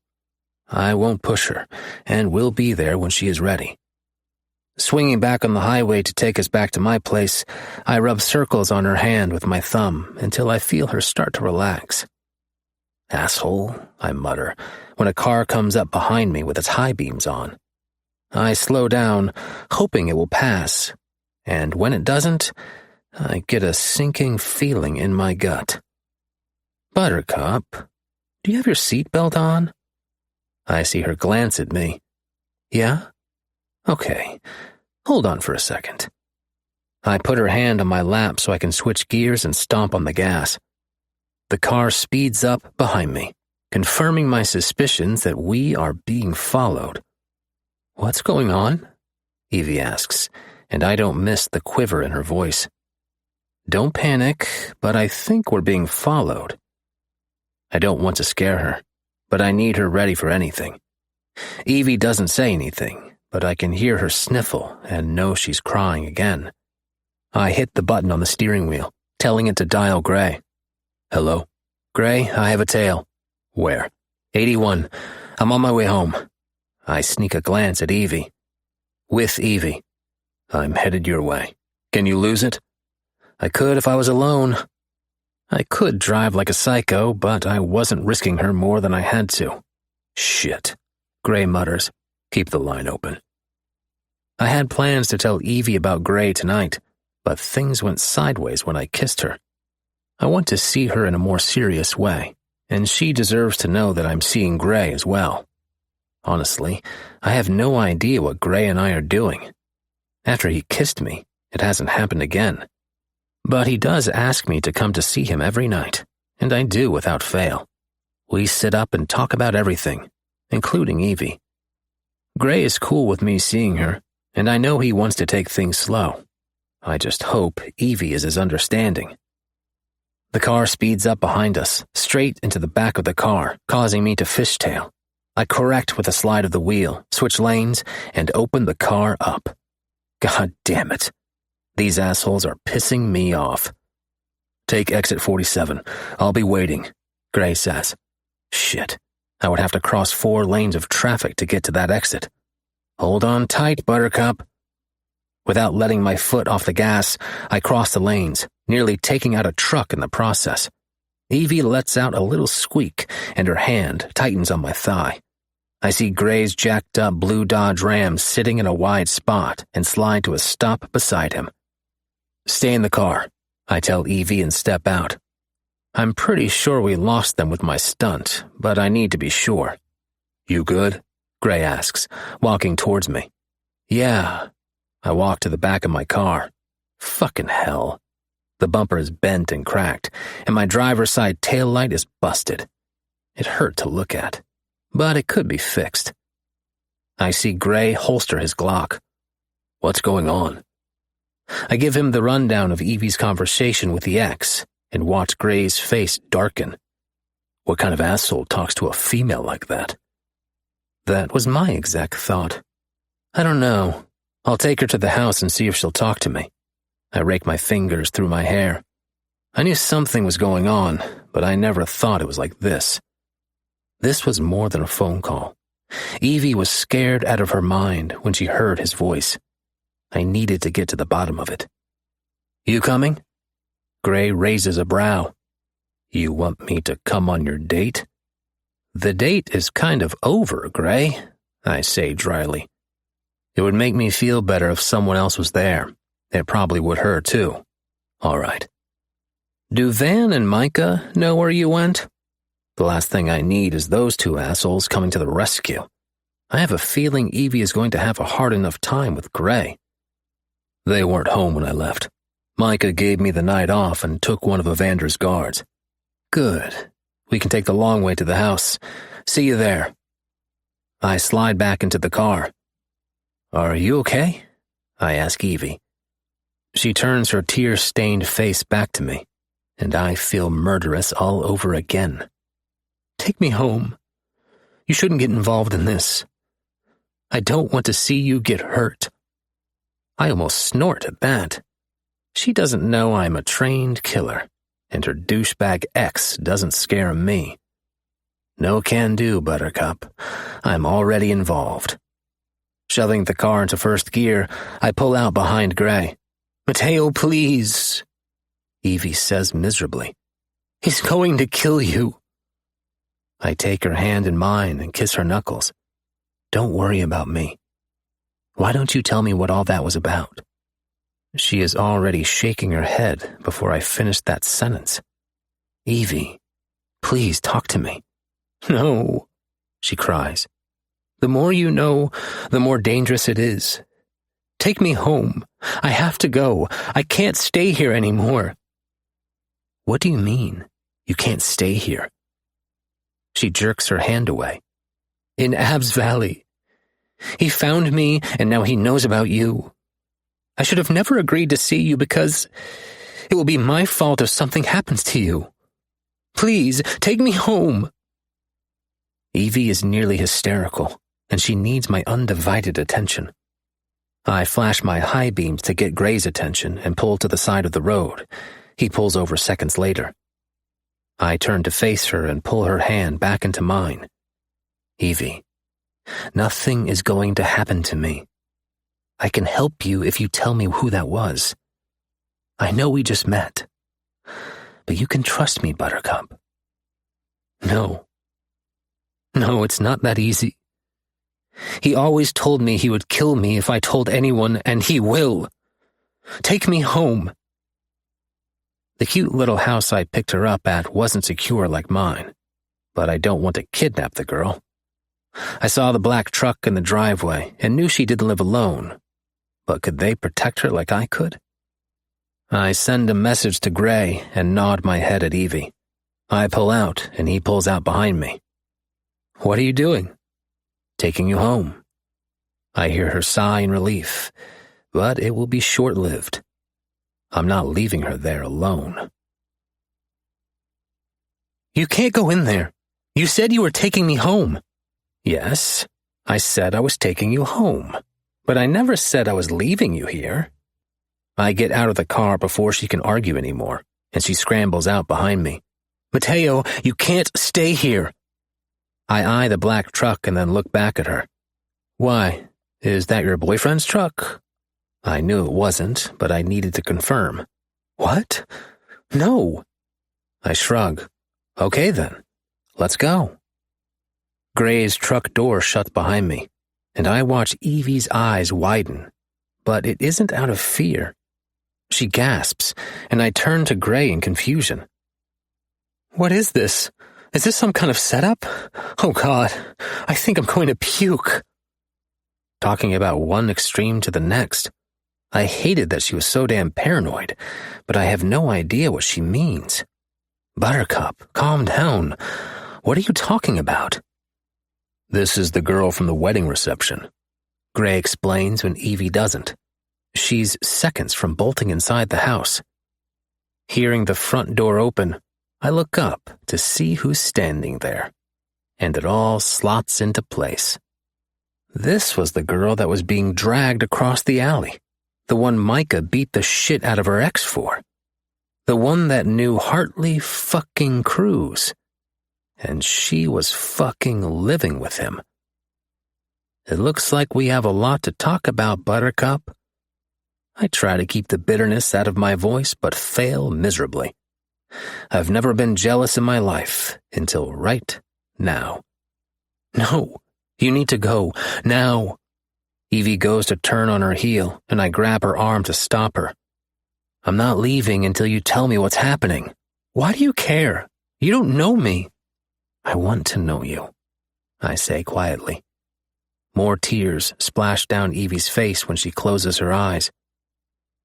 I won't push her, and will be there when she is ready. Swinging back on the highway to take us back to my place, I rub circles on her hand with my thumb until I feel her start to relax. Asshole, I mutter, when a car comes up behind me with its high beams on. I slow down, hoping it will pass, and when it doesn't, I get a sinking feeling in my gut. Buttercup, do you have your seatbelt on? I see her glance at me. Yeah? Okay, hold on for a second. I put her hand on my lap so I can switch gears and stomp on the gas. The car speeds up behind me, confirming my suspicions that we are being followed. What's going on? Evie asks, and I don't miss the quiver in her voice. Don't panic, but I think we're being followed. I don't want to scare her, but I need her ready for anything. Evie doesn't say anything, but I can hear her sniffle and know she's crying again. I hit the button on the steering wheel, telling it to dial Gray. Hello? Gray, I have a tail. Where? 81. I'm on my way home. I sneak a glance at Evie. With Evie. I'm headed your way. Can you lose it? I could if I was alone. I could drive like a psycho, but I wasn't risking her more than I had to. Shit. Gray mutters. Keep the line open. I had plans to tell Evie about Gray tonight, but things went sideways when I kissed her. I want to see her in a more serious way, and she deserves to know that I'm seeing Gray as well. Honestly, I have no idea what Gray and I are doing. After he kissed me, it hasn't happened again. But he does ask me to come to see him every night, and I do without fail. We sit up and talk about everything, including Evie. Gray is cool with me seeing her, and I know he wants to take things slow. I just hope Evie is as understanding. The car speeds up behind us, straight into the back of the car, causing me to fishtail. I correct with a slide of the wheel, switch lanes, and open the car up. God damn it. These assholes are pissing me off. Take exit 47. I'll be waiting, Gray says. Shit. I would have to cross 4 lanes of traffic to get to that exit. Hold on tight, Buttercup. Without letting my foot off the gas, I cross the lanes, nearly taking out a truck in the process. Evie lets out a little squeak, and her hand tightens on my thigh. I see Gray's jacked-up blue Dodge Ram sitting in a wide spot and slide to a stop beside him. "Stay in the car," I tell Evie and step out. I'm pretty sure we lost them with my stunt, but I need to be sure. "You good?" Gray asks, walking towards me. "Yeah." I walk to the back of my car. Fucking hell. The bumper is bent and cracked, and my driver's side taillight is busted. It hurt to look at, but it could be fixed. I see Gray holster his Glock. "What's going on?" I give him the rundown of Evie's conversation with the ex and watch Gray's face darken. What kind of asshole talks to a female like that? That was my exact thought. I don't know. I'll take her to the house and see if she'll talk to me. I rake my fingers through my hair. I knew something was going on, but I never thought it was like this. This was more than a phone call. Evie was scared out of her mind when she heard his voice. I needed to get to the bottom of it. "You coming?" Gray raises a brow. "You want me to come on your date?" "The date is kind of over, Gray," I say dryly. It would make me feel better if someone else was there. It probably would her, too. All right. "Do Van and Micah know where you went?" The last thing I need is those two assholes coming to the rescue. I have a feeling Evie is going to have a hard enough time with Gray. "They weren't home when I left. Micah gave me the night off and took one of Evander's guards." "Good. We can take the long way to the house. See you there." I slide back into the car. "Are you okay?" I ask Evie. She turns her tear-stained face back to me, and I feel murderous all over again. "Take me home. You shouldn't get involved in this. I don't want to see you get hurt." I almost snort at that. She doesn't know I'm a trained killer, and her douchebag ex doesn't scare me. No can do, Buttercup. I'm already involved. Shoving the car into first gear, I pull out behind Gray. "Mateo, please," Evie says miserably. "He's going to kill you." I take her hand in mine and kiss her knuckles. "Don't worry about me. Why don't you tell me what all that was about?" She is already shaking her head before I finish that sentence. "Evie, please talk to me." "No," she cries. "The more you know, the more dangerous it is. Take me home. I have to go. I can't stay here anymore." "What do you mean? You can't stay here?" She jerks her hand away. "In Abbs Valley. He found me, and now he knows about you. I should have never agreed to see you because it will be my fault if something happens to you. Please, take me home." Evie is nearly hysterical, and she needs my undivided attention. I flash my high beams to get Gray's attention and pull to the side of the road. He pulls over seconds later. I turn to face her and pull her hand back into mine. "Evie, nothing is going to happen to me. I can help you if you tell me who that was. I know we just met, but you can trust me, Buttercup." No, it's not that easy. He always told me he would kill me if I told anyone, and he will. Take me home. The cute little house I picked her up at wasn't secure like mine, but I don't want to kidnap the girl. I saw the black truck in the driveway and knew she didn't live alone, but could they protect her like I could? I send a message to Gray and nod my head at Evie. I pull out, and he pulls out behind me. "What are you doing?" "Taking you home." I hear her sigh in relief, but it will be short-lived. I'm not leaving her there alone. "You can't go in there. You said you were taking me home." "Yes, I said I was taking you home, but I never said I was leaving you here." I get out of the car before she can argue anymore, and she scrambles out behind me. "Mateo, you can't stay here." I eye the black truck and then look back at her. "Why, is that your boyfriend's truck?" I knew it wasn't, but I needed to confirm. What? No. I shrug. Okay then, let's go. Gray's truck door shut behind me, and I watch Evie's eyes widen, but it isn't out of fear. She gasps, and I turn to Gray in confusion. What is this? Is this some kind of setup? Oh God, I think I'm going to puke. Talking about one extreme to the next. I hated that she was so damn paranoid, but I have no idea what she means. Buttercup, calm down. What are you talking about? This is the girl from the wedding reception. Gray explains when Evie doesn't. She's seconds from bolting inside the house. Hearing the front door open, I look up to see who's standing there, and it all slots into place. This was the girl that was being dragged across the alley, the one Micah beat the shit out of her ex for, the one that knew Hartley fucking Cruz, and she was fucking living with him. It looks like we have a lot to talk about, Buttercup. I try to keep the bitterness out of my voice, but fail miserably. I've never been jealous in my life until right now. No, you need to go, now. Evie goes to turn on her heel, and I grab her arm to stop her. I'm not leaving until you tell me what's happening. Why do you care? You don't know me. I want to know you, I say quietly. More tears splash down Evie's face when she closes her eyes.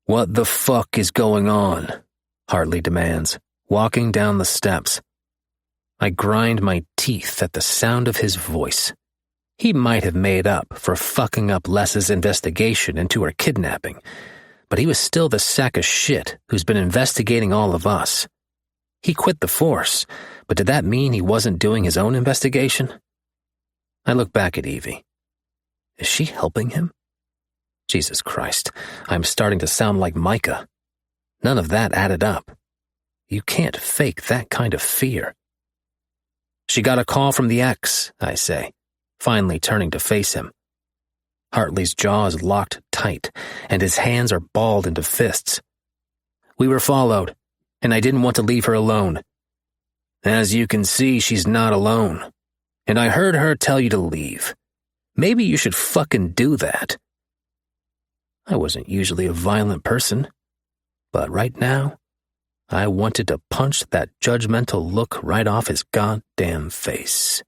What the fuck is going on? Hartley demands, walking down the steps. I grind my teeth at the sound of his voice. He might have made up for fucking up Les's investigation into her kidnapping, but he was still the sack of shit who's been investigating all of us. He quit the force, but did that mean he wasn't doing his own investigation? I look back at Evie. Is she helping him? Jesus Christ, I'm starting to sound like Micah. None of that added up. You can't fake that kind of fear. She got a call from the ex, I say, finally turning to face him. Hartley's jaw is locked tight, and his hands are balled into fists. We were followed, and I didn't want to leave her alone. As you can see, she's not alone. And I heard her tell you to leave. Maybe you should fucking do that. I wasn't usually a violent person, but right now, I wanted to punch that judgmental look right off his goddamn face.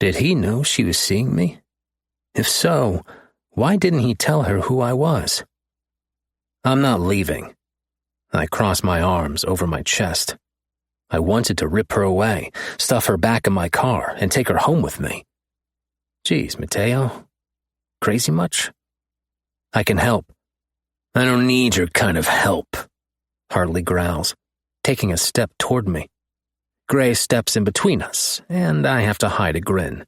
Did he know she was seeing me? If so, why didn't he tell her who I was? I'm not leaving. I cross my arms over my chest. I wanted to rip her away, stuff her back in my car, and take her home with me. Geez, Mateo, crazy much? I can help. I don't need your kind of help, Hartley growls, taking a step toward me. Gray steps in between us, and I have to hide a grin.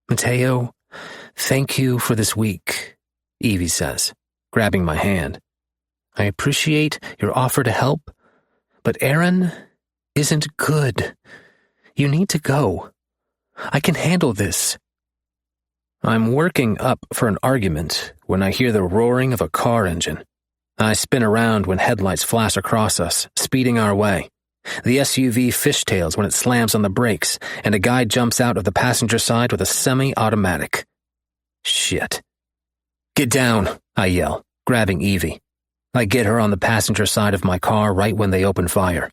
Mateo, thank you for this week, Evie says, grabbing my hand. I appreciate your offer to help, but Aaron isn't good. You need to go. I can handle this. I'm working up for an argument when I hear the roaring of a car engine. I spin around when headlights flash across us, speeding our way. The SUV fishtails when it slams on the brakes, and a guy jumps out of the passenger side with a semi-automatic. Shit. Get down, I yell, grabbing Evie. I get her on the passenger side of my car right when they open fire.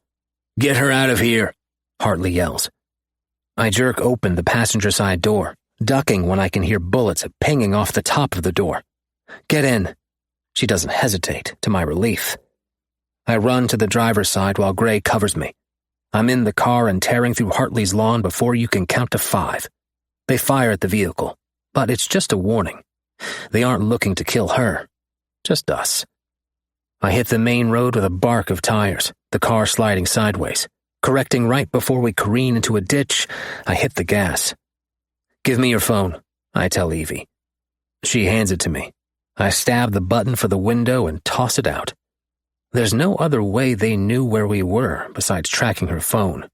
Get her out of here, Hartley yells. I jerk open the passenger side door, ducking when I can hear bullets pinging off the top of the door. Get in. She doesn't hesitate, to my relief. I run to the driver's side while Gray covers me. I'm in the car and tearing through Hartley's lawn before you can count to 5. They fire at the vehicle, but it's just a warning. They aren't looking to kill her, just us. I hit the main road with a bark of tires, the car sliding sideways. Correcting right before we careen into a ditch, I hit the gas. Give me your phone, I tell Evie. She hands it to me. I stab the button for the window and toss it out. There's no other way they knew where we were besides tracking her phone.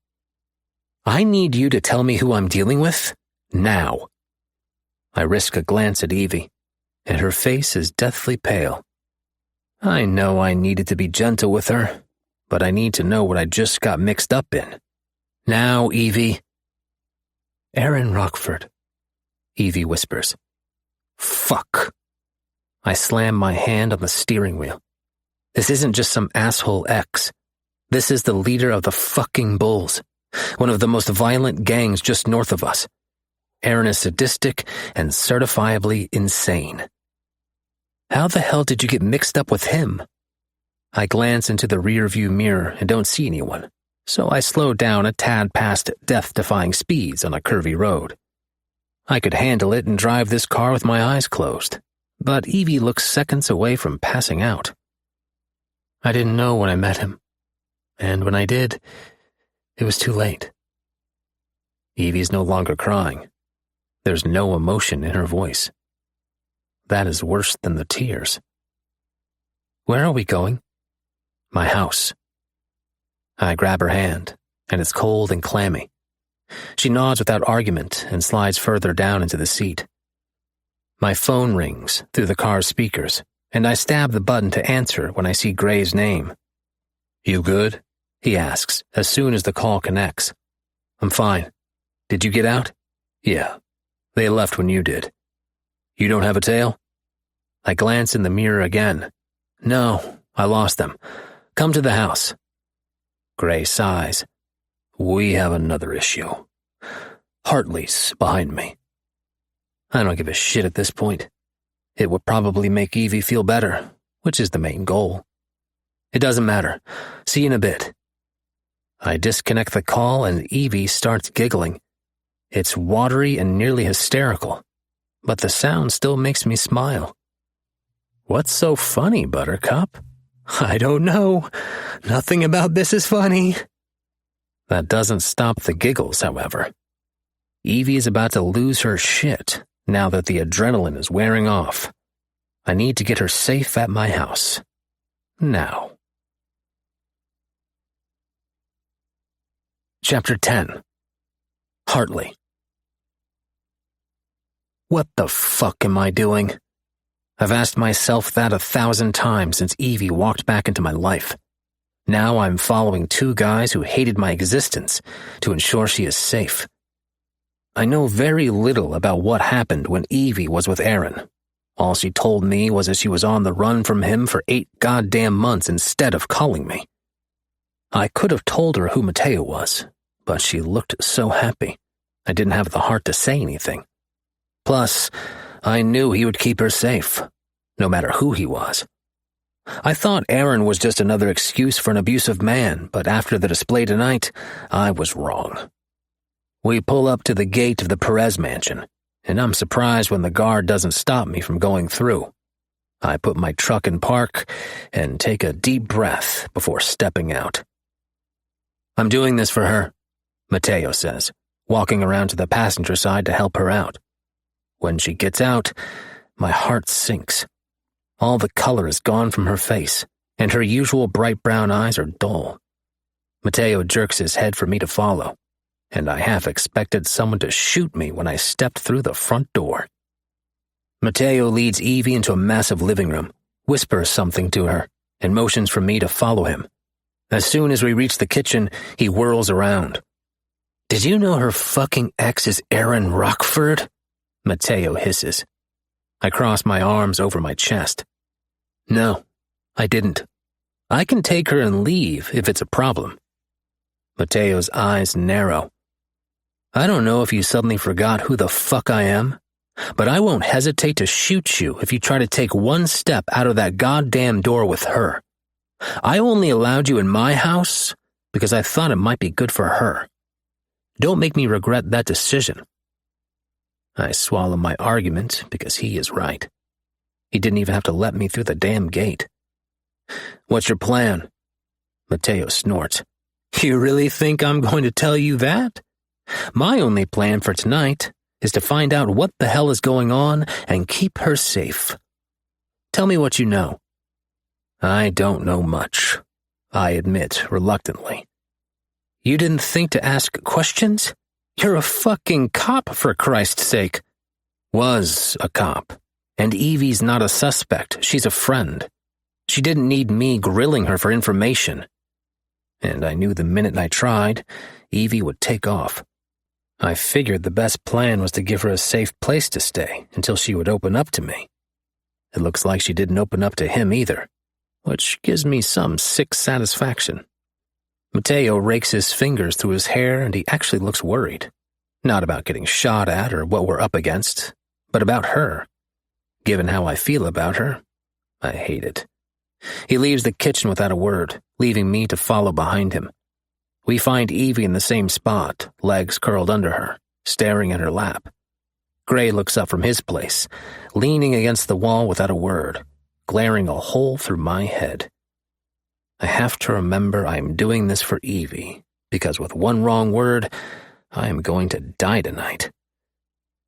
I need you to tell me who I'm dealing with, now. I risk a glance at Evie. and her face is deathly pale. I know I needed to be gentle with her, but I need to know what I just got mixed up in. Now, Evie. Aaron Rockford, Evie whispers. Fuck. I slam my hand on the steering wheel. This isn't just some asshole ex. This is the leader of the fucking Bulls, one of the most violent gangs just north of us. Aaron is sadistic and certifiably insane. How the hell did you get mixed up with him? I glance into the rearview mirror and don't see anyone, so I slow down a tad past death-defying speeds on a curvy road. I could handle it and drive this car with my eyes closed, but Evie looks seconds away from passing out. I didn't know when I met him, and when I did, it was too late. Evie's no longer crying. There's no emotion in her voice. That is worse than the tears. Where are we going? My house. I grab her hand, and it's cold and clammy. She nods without argument and slides further down into the seat. My phone rings through the car's speakers, and I stab the button to answer when I see Gray's name. You good? He asks as soon as the call connects. I'm fine. Did you get out? Yeah. They left when you did. You don't have a tail? I glance in the mirror again. No, I lost them. Come to the house. Gray sighs. We have another issue. Hartley's behind me. I don't give a shit at this point. It would probably make Evie feel better, which is the main goal. It doesn't matter. See you in a bit. I disconnect the call and Evie starts giggling. It's watery and nearly hysterical, but the sound still makes me smile. What's so funny, Buttercup? I don't know. Nothing about this is funny. That doesn't stop the giggles, however. Evie is about to lose her shit now that the adrenaline is wearing off. I need to get her safe at my house. Now. Chapter 10. Hartley. What the fuck am I doing? I've asked myself that 1,000 times since Evie walked back into my life. Now I'm following two guys who hated my existence to ensure she is safe. I know very little about what happened when Evie was with Aaron. All she told me was that she was on the run from him for 8 goddamn months instead of calling me. I could have told her who Mateo was, but she looked so happy. I didn't have the heart to say anything. Plus, I knew he would keep her safe, no matter who he was. I thought Aaron was just another excuse for an abusive man, but after the display tonight, I was wrong. We pull up to the gate of the Perez mansion, and I'm surprised when the guard doesn't stop me from going through. I put my truck in park and take a deep breath before stepping out. I'm doing this for her, Mateo says, walking around to the passenger side to help her out. When she gets out, my heart sinks. All the color is gone from her face, and her usual bright brown eyes are dull. Mateo jerks his head for me to follow, and I half expected someone to shoot me when I stepped through the front door. Mateo leads Evie into a massive living room, whispers something to her, and motions for me to follow him. As soon as we reach the kitchen, he whirls around. Did you know her fucking ex is Aaron Rockford? Mateo hisses. I cross my arms over my chest. No, I didn't. I can take her and leave if it's a problem. Mateo's eyes narrow. I don't know if you suddenly forgot who the fuck I am, but I won't hesitate to shoot you if you try to take one step out of that goddamn door with her. I only allowed you in my house because I thought it might be good for her. Don't make me regret that decision. I swallow my argument because he is right. He didn't even have to let me through the damn gate. What's your plan? Mateo snorts. You really think I'm going to tell you that? My only plan for tonight is to find out what the hell is going on and keep her safe. Tell me what you know. I don't know much, I admit reluctantly. You didn't think to ask questions? You're a fucking cop, for Christ's sake. Was a cop. And Evie's not a suspect, she's a friend. She didn't need me grilling her for information. And I knew the minute I tried, Evie would take off. I figured the best plan was to give her a safe place to stay until she would open up to me. It looks like she didn't open up to him either, which gives me some sick satisfaction. Mateo rakes his fingers through his hair and he actually looks worried. Not about getting shot at or what we're up against, but about her. Given how I feel about her, I hate it. He leaves the kitchen without a word, leaving me to follow behind him. We find Evie in the same spot, legs curled under her, staring at her lap. Gray looks up from his place, leaning against the wall without a word, glaring a hole through my head. I have to remember I am doing this for Evie, because with one wrong word, I am going to die tonight.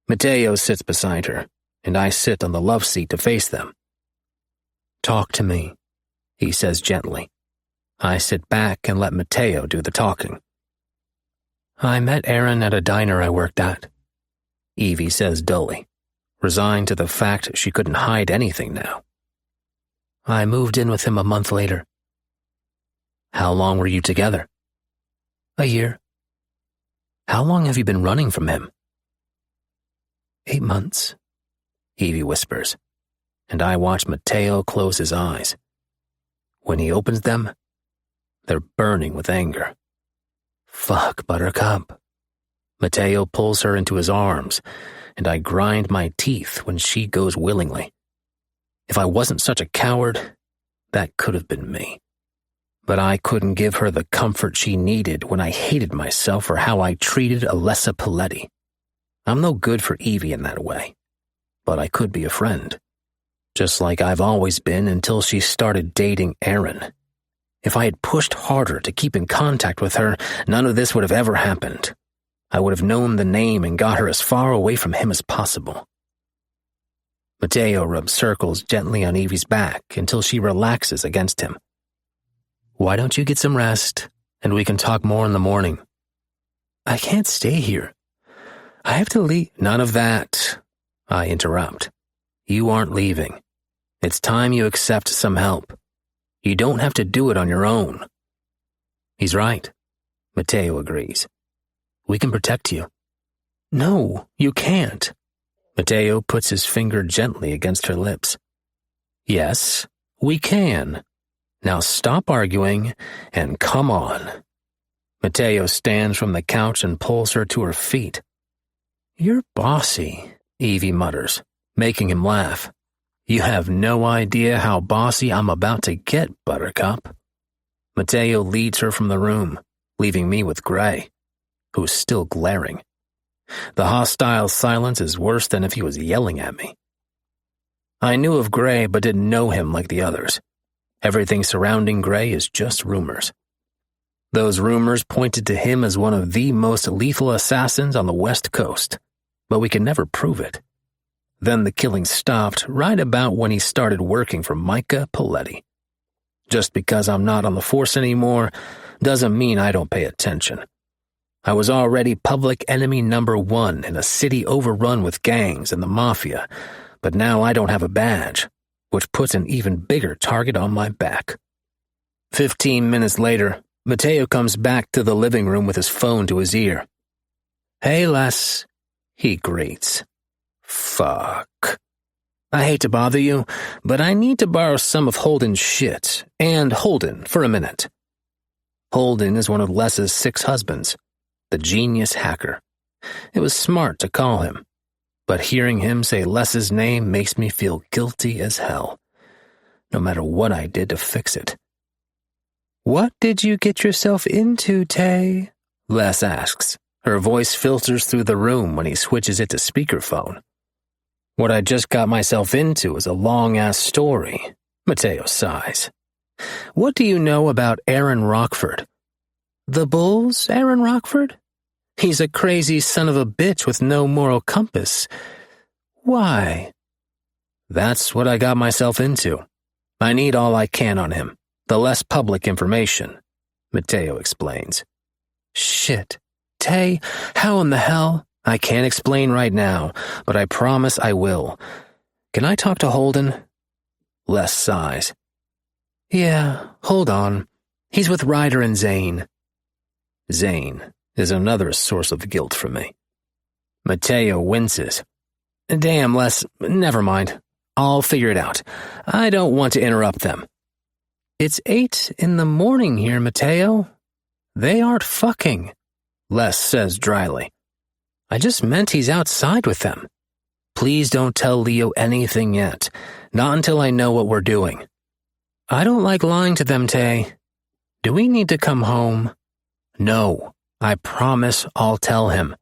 Mateo sits beside her, and I sit on the love seat to face them. "Talk to me," he says gently. I sit back and let Mateo do the talking. "I met Aaron at a diner I worked at," Evie says dully, resigned to the fact she couldn't hide anything now. "I moved in with him a month later." "How long were you together?" "A year." "How long have you been running from him?" 8 months, Evie whispers, and I watch Mateo close his eyes. When he opens them, they're burning with anger. "Fuck, Buttercup." Mateo pulls her into his arms, and I grind my teeth when she goes willingly. If I wasn't such a coward, that could have been me. But I couldn't give her the comfort she needed when I hated myself for how I treated Alessa Paletti. I'm no good for Evie in that way, but I could be a friend. Just like I've always been until she started dating Aaron. If I had pushed harder to keep in contact with her, none of this would have ever happened. I would have known the name and got her as far away from him as possible. Mateo rubs circles gently on Evie's back until she relaxes against him. "Why don't you get some rest, and we can talk more in the morning?" "I can't stay here. I have to leave." "None of that," I interrupt. "You aren't leaving. It's time you accept some help. You don't have to do it on your own." "He's right," Mateo agrees. "We can protect you." "No, you can't." Mateo puts his finger gently against her lips. "Yes, we can. Now stop arguing and come on." Mateo stands from the couch and pulls her to her feet. "You're bossy," Evie mutters, making him laugh. "You have no idea how bossy I'm about to get, Buttercup." Mateo leads her from the room, leaving me with Gray, who is still glaring. The hostile silence is worse than if he was yelling at me. I knew of Gray but didn't know him like the others. Everything surrounding Gray is just rumors. Those rumors pointed to him as one of the most lethal assassins on the West Coast, but we could never prove it. Then the killing stopped right about when he started working for Micah Paletti. Just because I'm not on the force anymore doesn't mean I don't pay attention. I was already public enemy number 1 in a city overrun with gangs and the mafia, but now I don't have a badge, which puts an even bigger target on my back. 15 minutes later, Mateo comes back to the living room with his phone to his ear. "Hey, Les," he greets. "Fuck. I hate to bother you, but I need to borrow some of Holden's shit, and Holden for a minute." Holden is one of Les's 6 husbands, the genius hacker. It was smart to call him, but hearing him say Les's name makes me feel guilty as hell, no matter what I did to fix it. "What did you get yourself into, Tay?" Les asks. Her voice filters through the room when he switches it to speakerphone. "What I just got myself into is a long-ass story," Mateo sighs. "What do you know about Aaron Rockford?" "The Bulls, Aaron Rockford? He's a crazy son of a bitch with no moral compass. Why?" "That's what I got myself into. I need all I can on him, the less public information," Mateo explains. "Shit. Tay, how in the hell?" "I can't explain right now, but I promise I will. Can I talk to Holden? Les sighs. Yeah, hold on. He's with Ryder and Zane. Zane is another source of guilt for me. Mateo winces. Damn, Les, never mind. I'll figure it out. I don't want to interrupt them. It's 8 a.m. here, Mateo. They aren't fucking, Les says dryly. I just meant he's outside with them. Please don't tell Leo anything yet. Not until I know what we're doing. I don't like lying to them, Tay. Do we need to come home? No, I promise I'll tell him.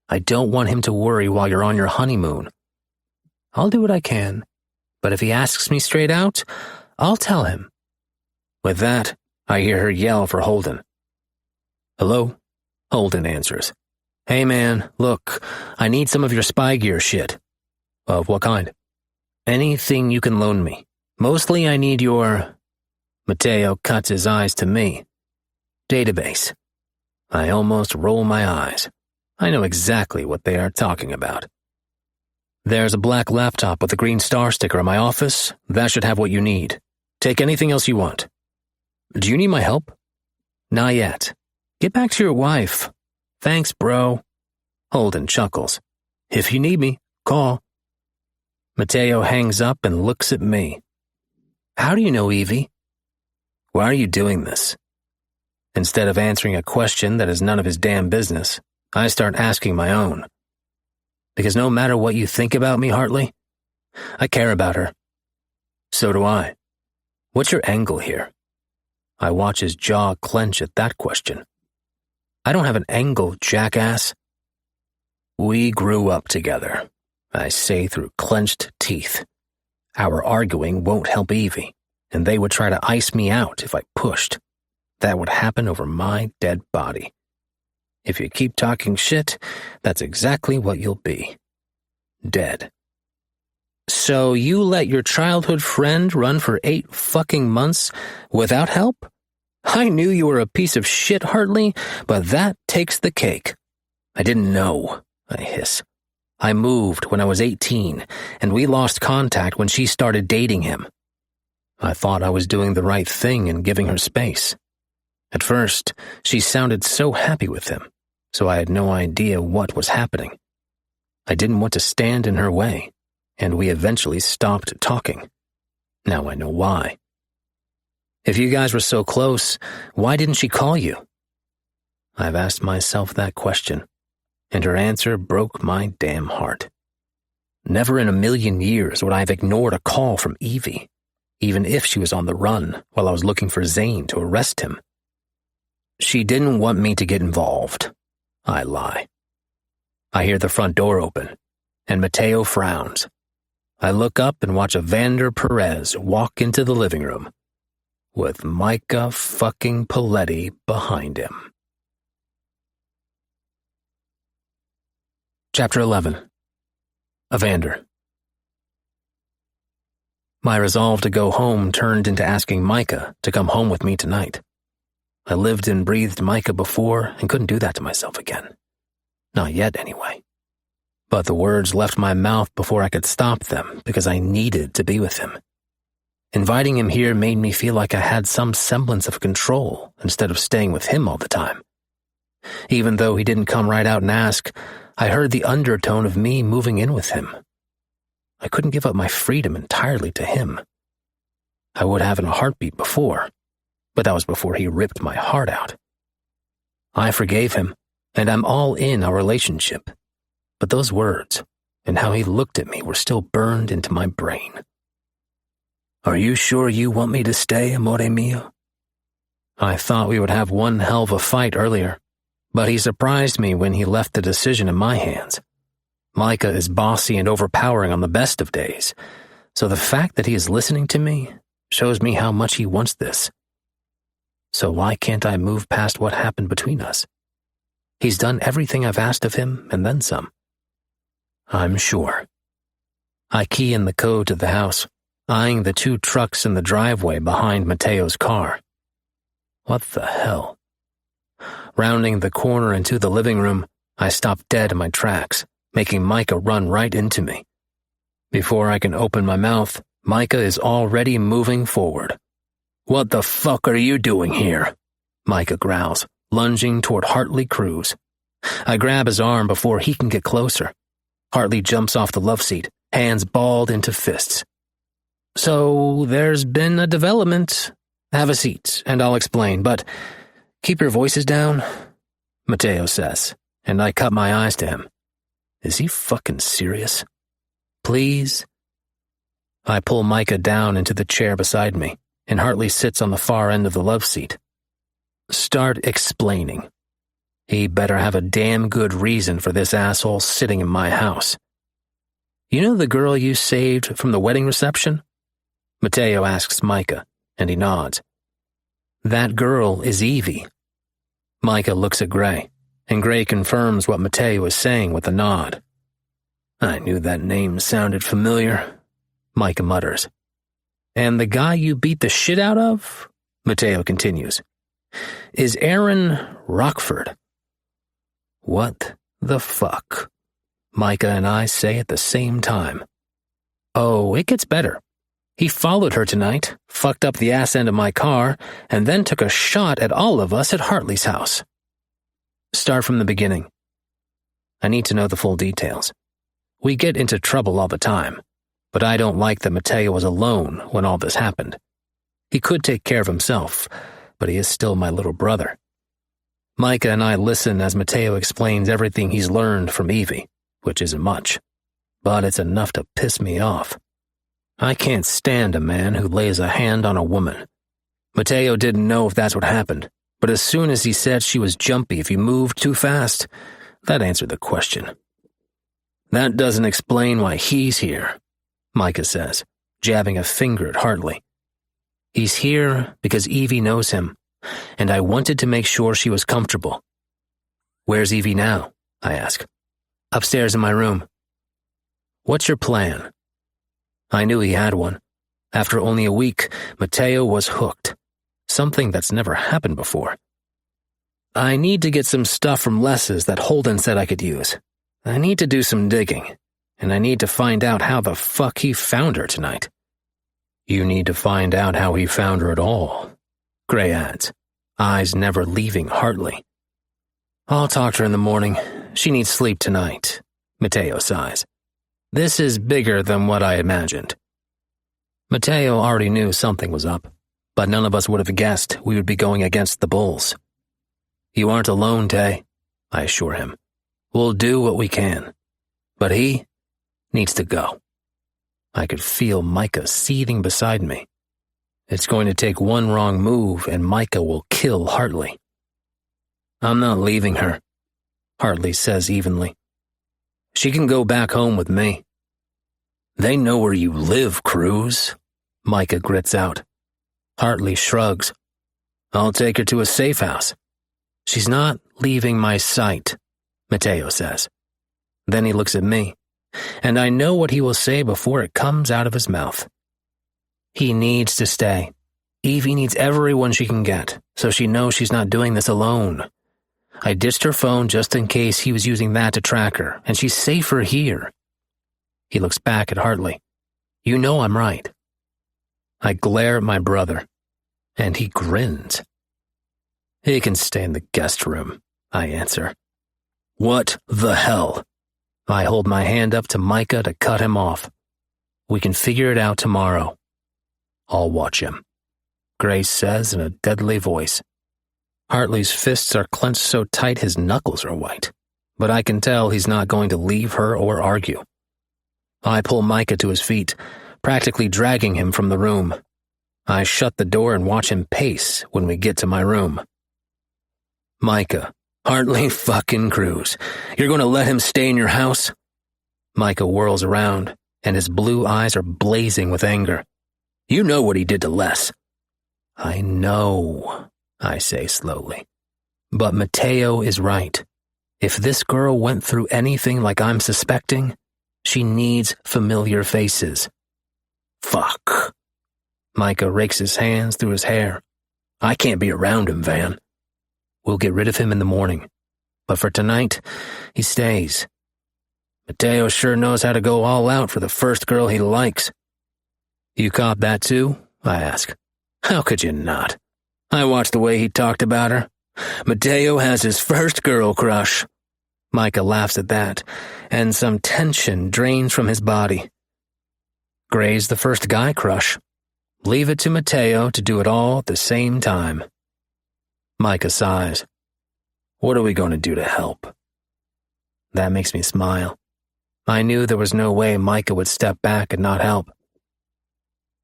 I don't want him to worry while you're on your honeymoon. I'll do what I can, but if he asks me straight out, I'll tell him. With that, I hear her yell for Holden. Hello? Holden answers. Hey man, look, I need some of your spy gear shit. Of what kind? Anything you can loan me. Mostly I need your... Mateo cuts his eyes to me. Database. I almost roll my eyes. I know exactly what they are talking about. There's a black laptop with a green star sticker in my office. That should have what you need. Take anything else you want. Do you need my help? Not yet. Get back to your wife. Thanks, bro. Holden chuckles. If you need me, call. Mateo hangs up and looks at me. How do you know Evie? Why are you doing this? Instead of answering a question that is none of his damn business, I start asking my own. Because no matter what you think about me, Hartley, I care about her. So do I. What's your angle here? I watch his jaw clench at that question. I don't have an angle, jackass. We grew up together, I say through clenched teeth. Our arguing won't help Evie, and they would try to ice me out if I pushed. That would happen over my dead body. If you keep talking shit, that's exactly what you'll be. Dead. So you let your childhood friend run for 8 fucking months without help? I knew you were a piece of shit, Hartley, but that takes the cake. I didn't know, I hiss. I moved when I was 18, and we lost contact when she started dating him. I thought I was doing the right thing and giving her space. At first, she sounded so happy with him, so I had no idea what was happening. I didn't want to stand in her way, and we eventually stopped talking. Now I know why. If you guys were so close, why didn't she call you? I've asked myself that question, and her answer broke my damn heart. Never in a million years would I have ignored a call from Evie, even if she was on the run while I was looking for Zane to arrest him. She didn't want me to get involved. I lie. I hear the front door open, and Mateo frowns. I look up and watch Evander Perez walk into the living room, with Micah fucking Paletti behind him. Chapter 11. Evander. My resolve to go home turned into asking Micah to come home with me tonight. I lived and breathed Micah before and couldn't do that to myself again. Not yet, anyway. But the words left my mouth before I could stop them because I needed to be with him. Inviting him here made me feel like I had some semblance of control instead of staying with him all the time. Even though he didn't come right out and ask, I heard the undertone of me moving in with him. I couldn't give up my freedom entirely to him. I would have in a heartbeat before, but that was before he ripped my heart out. I forgave him, and I'm all in our relationship. But those words, and how he looked at me, were still burned into my brain. Are you sure you want me to stay, amore mio? I thought we would have one hell of a fight earlier, but he surprised me when he left the decision in my hands. Micah is bossy and overpowering on the best of days, so the fact that he is listening to me shows me how much he wants this. So why can't I move past what happened between us? He's done everything I've asked of him, and then some. I'm sure. I key in the code to the house, eyeing the 2 trucks in the driveway behind Mateo's car. What the hell? Rounding the corner into the living room, I stop dead in my tracks, making Micah run right into me. Before I can open my mouth, Micah is already moving forward. "What the fuck are you doing here?" Micah growls, lunging toward Hartley Cruz. I grab his arm before he can get closer. Hartley jumps off the love seat, hands balled into fists. "So, there's been a development. Have a seat, and I'll explain, but keep your voices down," Mateo says, and I cut my eyes to him. Is he fucking serious? "Please?" I pull Micah down into the chair beside me, and Hartley sits on the far end of the love seat. "Start explaining. He better have a damn good reason for this asshole sitting in my house." "You know the girl you saved from the wedding reception?" Mateo asks Micah, and he nods. "That girl is Evie." Micah looks at Gray, and Gray confirms what Mateo is saying with a nod. "I knew that name sounded familiar," Micah mutters. "And the guy you beat the shit out of," Mateo continues, "is Aaron Rockford." "What the fuck?" Micah and I say at the same time. "Oh, it gets better. He followed her tonight, fucked up the ass end of my car, and then took a shot at all of us at Hartley's house." "Start from the beginning." I need to know the full details. We get into trouble all the time, but I don't like that Mateo was alone when all this happened. He could take care of himself, but he is still my little brother. Micah and I listen as Mateo explains everything he's learned from Evie, which isn't much, but it's enough to piss me off. I can't stand a man who lays a hand on a woman. Mateo didn't know if that's what happened, but as soon as he said she was jumpy if you moved too fast, that answered the question. "That doesn't explain why he's here," Micah says, jabbing a finger at Hartley. "He's here because Evie knows him, and I wanted to make sure she was comfortable." "Where's Evie now?" I ask. "Upstairs in my room." "What's your plan?" I knew he had one. After only a week, Mateo was hooked. Something that's never happened before. "I need to get some stuff from Les's that Holden said I could use. I need to do some digging, and I need to find out how the fuck he found her tonight." "You need to find out how he found her at all," Gray adds, eyes never leaving Hartley. "I'll talk to her in the morning. She needs sleep tonight," Mateo sighs. "This is bigger than what I imagined." Mateo already knew something was up, but none of us would have guessed we would be going against the Bulls. "You aren't alone, Tay," I assure him. "We'll do what we can. But he needs to go." I could feel Micah seething beside me. It's going to take one wrong move and Micah will kill Hartley. "I'm not leaving her," Hartley says evenly. "She can go back home with me." "They know where you live, Cruz," Micah grits out. Hartley shrugs. "I'll take her to a safe house." "She's not leaving my sight," Mateo says. Then he looks at me, and I know what he will say before it comes out of his mouth. He needs to stay. Evie needs everyone she can get, so she knows she's not doing this alone. I ditched her phone just in case he was using that to track her, and she's safer here. He looks back at Hartley. "You know I'm right." I glare at my brother, and he grins. "He can stay in the guest room," I answer. "What the hell?" I hold my hand up to Micah to cut him off. "We can figure it out tomorrow. I'll watch him," Grace says in a deadly voice. Hartley's fists are clenched so tight his knuckles are white, but I can tell he's not going to leave her or argue. I pull Micah to his feet, practically dragging him from the room. I shut the door and watch him pace when we get to my room. "Micah, Hartley fucking Cruz, you're going to let him stay in your house?" Micah whirls around, and his blue eyes are blazing with anger. "You know what he did to Les." "I know," I say slowly. "But Mateo is right. If this girl went through anything like I'm suspecting, she needs familiar faces." "Fuck." Micah rakes his hands through his hair. "I can't be around him, Van." "We'll get rid of him in the morning. But for tonight, he stays." Mateo sure knows how to go all out for the first girl he likes. You caught that too? I ask. How could you not? I watched the way he talked about her. Mateo has his first girl crush. Micah laughs at that, and some tension drains from his body. Gray's the first guy crush. Leave it to Mateo to do it all at the same time. Micah sighs. What are we going to do to help? That makes me smile. I knew there was no way Micah would step back and not help.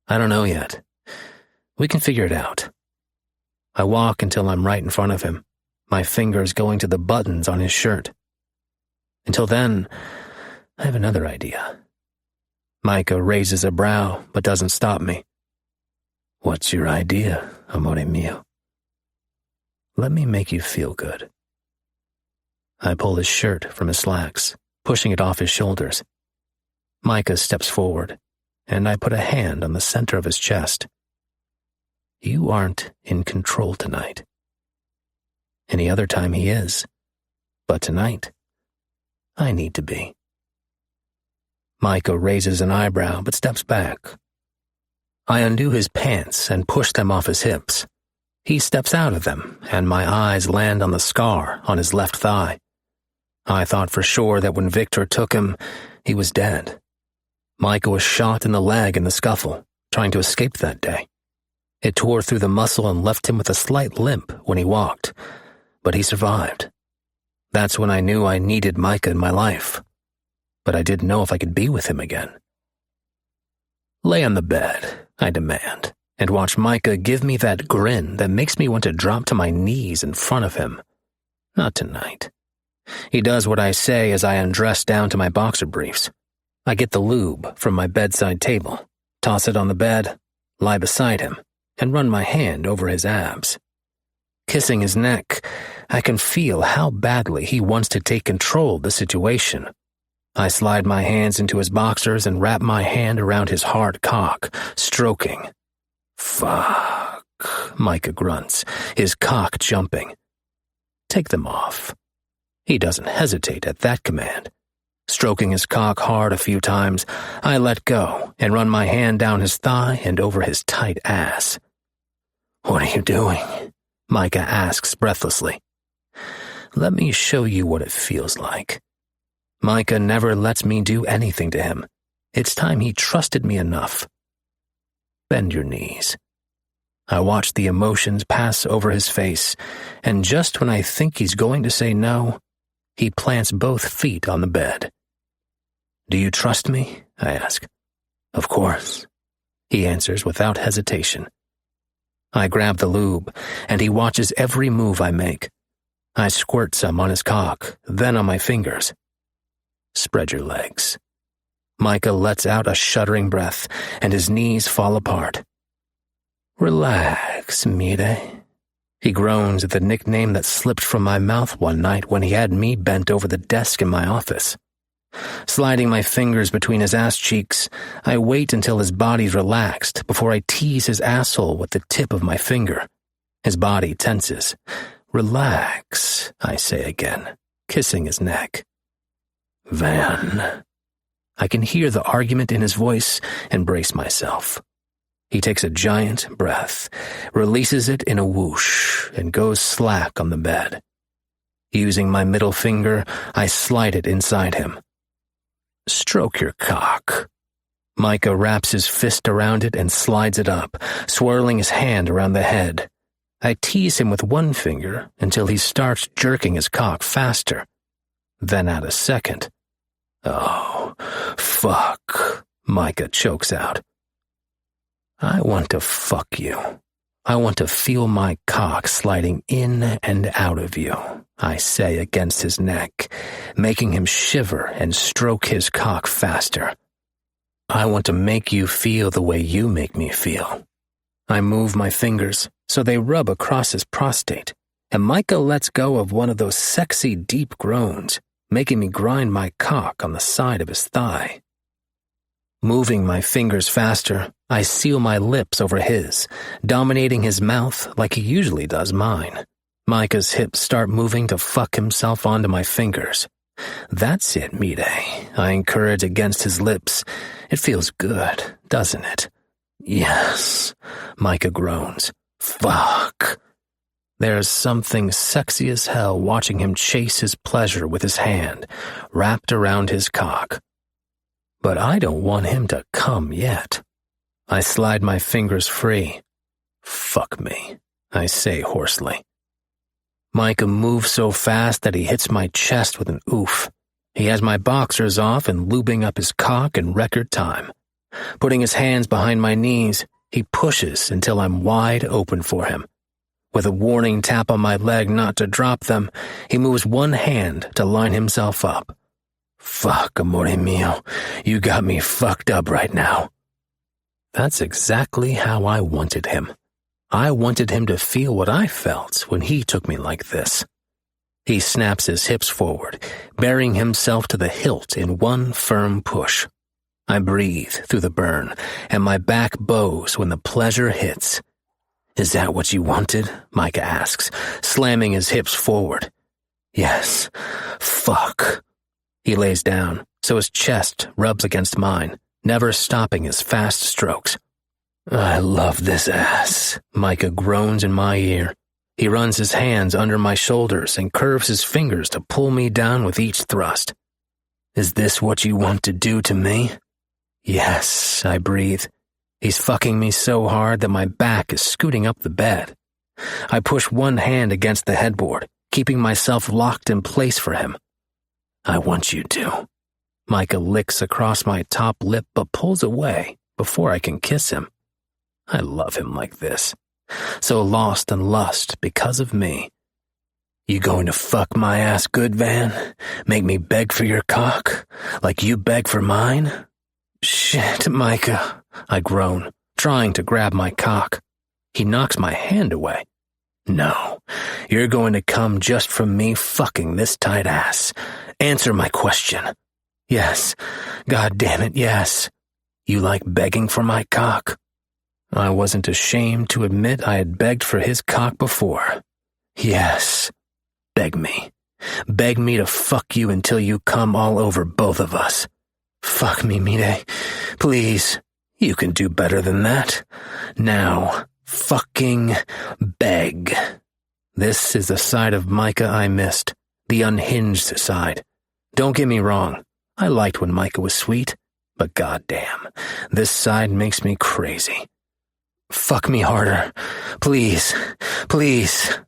I don't know yet. We can figure it out. I walk until I'm right in front of him, my fingers going to the buttons on his shirt. Until then, I have another idea. Micah raises a brow, but doesn't stop me. What's your idea, amore mio? Let me make you feel good. I pull his shirt from his slacks, pushing it off his shoulders. Micah steps forward, and I put a hand on the center of his chest. You aren't in control tonight. Any other time he is, but tonight, I need to be. Micah raises an eyebrow but steps back. I undo his pants and push them off his hips. He steps out of them, and my eyes land on the scar on his left thigh. I thought for sure that when Victor took him, he was dead. Micah was shot in the leg in the scuffle, trying to escape that day. It tore through the muscle and left him with a slight limp when he walked, but he survived. That's when I knew I needed Micah in my life, but I didn't know if I could be with him again. Lay on the bed, I demand, and watch Micah give me that grin that makes me want to drop to my knees in front of him. Not tonight. He does what I say as I undress down to my boxer briefs. I get the lube from my bedside table, toss it on the bed, lie beside him, and run my hand over his abs. Kissing his neck, I can feel how badly he wants to take control of the situation. I slide my hands into his boxers and wrap my hand around his hard cock, stroking. Fuck, Micah grunts, his cock jumping. Take them off. He doesn't hesitate at that command. Stroking his cock hard a few times, I let go and run my hand down his thigh and over his tight ass. What are you doing? Micah asks breathlessly. Let me show you what it feels like. Micah never lets me do anything to him. It's time he trusted me enough. Bend your knees. I watch the emotions pass over his face, and just when I think he's going to say no, he plants both feet on the bed. Do you trust me? I ask. Of course, he answers without hesitation. I grab the lube, and he watches every move I make. I squirt some on his cock, then on my fingers. Spread your legs. Micah lets out a shuddering breath, and his knees fall apart. Relax, mire. He groans at the nickname that slipped from my mouth one night when he had me bent over the desk in my office. Sliding my fingers between his ass cheeks, I wait until his body's relaxed before I tease his asshole with the tip of my finger. His body tenses. Relax, I say again, kissing his neck. Van. I can hear the argument in his voice and brace myself. He takes a giant breath, releases it in a whoosh, and goes slack on the bed. Using my middle finger, I slide it inside him. Stroke your cock. Micah wraps his fist around it and slides it up, swirling his hand around the head. I tease him with one finger until he starts jerking his cock faster. Then add a second. Oh, fuck, Micah chokes out. I want to fuck you. I want to feel my cock sliding in and out of you, I say against his neck, making him shiver and stroke his cock faster. I want to make you feel the way you make me feel. I move my fingers so they rub across his prostate, and Micah lets go of one of those sexy deep groans, making me grind my cock on the side of his thigh. Moving my fingers faster, I seal my lips over his, dominating his mouth like he usually does mine. Micah's hips start moving to fuck himself onto my fingers, That's it, Mide, I encourage against his lips. It feels good, doesn't it? Yes, Micah groans. Fuck. There's something sexy as hell watching him chase his pleasure with his hand, wrapped around his cock. But I don't want him to come yet. I slide my fingers free. Fuck me, I say hoarsely. Micah moves so fast that he hits my chest with an oof. He has my boxers off and lubing up his cock in record time. Putting his hands behind my knees, he pushes until I'm wide open for him. With a warning tap on my leg not to drop them, he moves one hand to line himself up. Fuck, amore mio, you got me fucked up right now. That's exactly how I wanted him. I wanted him to feel what I felt when he took me like this. He snaps his hips forward, burying himself to the hilt in one firm push. I breathe through the burn, and my back bows when the pleasure hits. Is that what you wanted? Micah asks, slamming his hips forward. Yes. Fuck. He lays down, so his chest rubs against mine, never stopping his fast strokes. I love this ass, Micah groans in my ear. He runs his hands under my shoulders and curves his fingers to pull me down with each thrust. Is this what you want to do to me? Yes, I breathe. He's fucking me so hard that my back is scooting up the bed. I push one hand against the headboard, keeping myself locked in place for him. I want you to. Micah licks across my top lip but pulls away before I can kiss him. I love him like this. So lost in lust because of me. You going to fuck my ass good, Van? Make me beg for your cock? Like you beg for mine? Shit, Micah, I groan, trying to grab my cock. He knocks my hand away. No, you're going to come just from me fucking this tight ass. Answer my question. Yes, God damn it, yes. You like begging for my cock? I wasn't ashamed to admit I had begged for his cock before. Yes, beg me. Beg me to fuck you until you come all over both of us. Fuck me, Mide. Please. You can do better than that. Now, fucking beg. This is the side of Micah I missed. The unhinged side. Don't get me wrong. I liked when Micah was sweet. But goddamn, this side makes me crazy. Fuck me harder. Please. Please.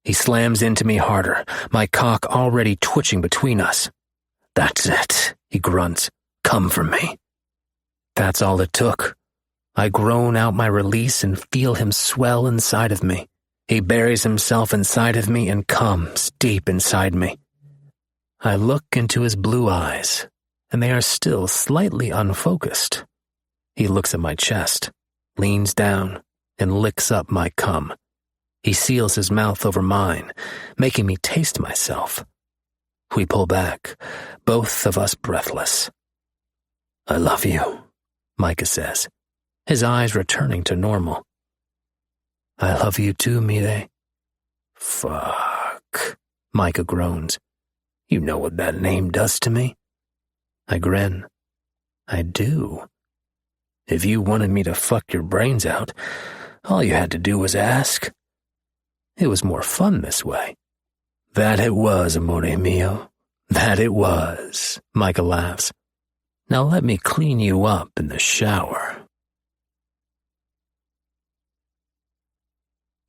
He slams into me harder, my cock already twitching between us. That's it, he grunts. Come for me. That's all it took. I groan out my release and feel him swell inside of me. He buries himself inside of me and comes deep inside me. I look into his blue eyes, and they are still slightly unfocused. He looks at my chest, leans down, and licks up my cum. He seals his mouth over mine, making me taste myself. We pull back, both of us breathless. I love you, Micah says, his eyes returning to normal. I love you too, Mide. Fuck, Micah groans. You know what that name does to me? I grin. I do. If you wanted me to fuck your brains out, all you had to do was ask. It was more fun this way. That it was, amore mio. That it was, Micah laughs. Now let me clean you up in the shower.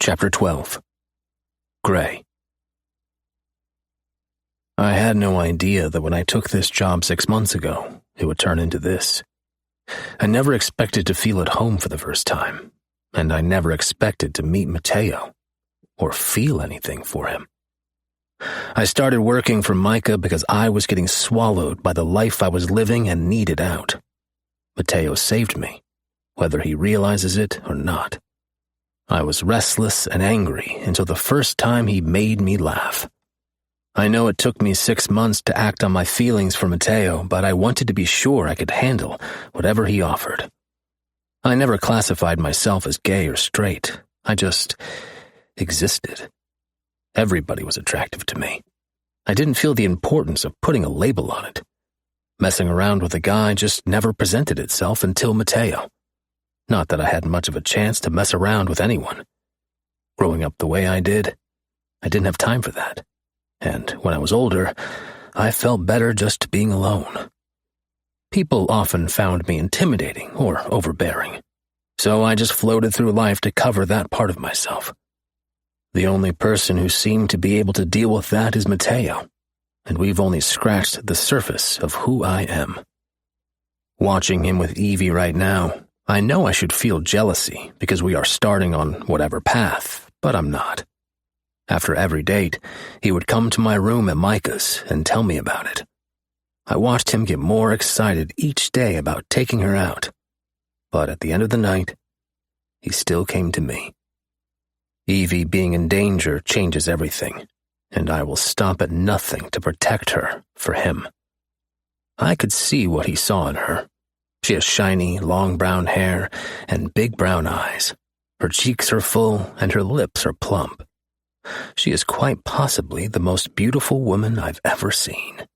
Chapter 12. Gray. I had no idea that when I took this job 6 months ago, it would turn into this. I never expected to feel at home for the first time, and I never expected to meet Mateo, or feel anything for him. I started working for Micah because I was getting swallowed by the life I was living and needed out. Mateo saved me, whether he realizes it or not. I was restless and angry until the first time he made me laugh. I know it took me 6 months to act on my feelings for Mateo, but I wanted to be sure I could handle whatever he offered. I never classified myself as gay or straight. I just existed. Everybody was attractive to me. I didn't feel the importance of putting a label on it. Messing around with a guy just never presented itself until Mateo. Not that I had much of a chance to mess around with anyone. Growing up the way I did, I didn't have time for that. And when I was older, I felt better just being alone. People often found me intimidating or overbearing, so I just floated through life to cover that part of myself. The only person who seemed to be able to deal with that is Mateo, and we've only scratched the surface of who I am. Watching him with Evie right now, I know I should feel jealousy because we are starting on whatever path, but I'm not. After every date, he would come to my room at Micah's and tell me about it. I watched him get more excited each day about taking her out. But at the end of the night, he still came to me. Evie being in danger changes everything, and I will stop at nothing to protect her for him. I could see what he saw in her. She has shiny, long brown hair and big brown eyes. Her cheeks are full and her lips are plump. She is quite possibly the most beautiful woman I've ever seen.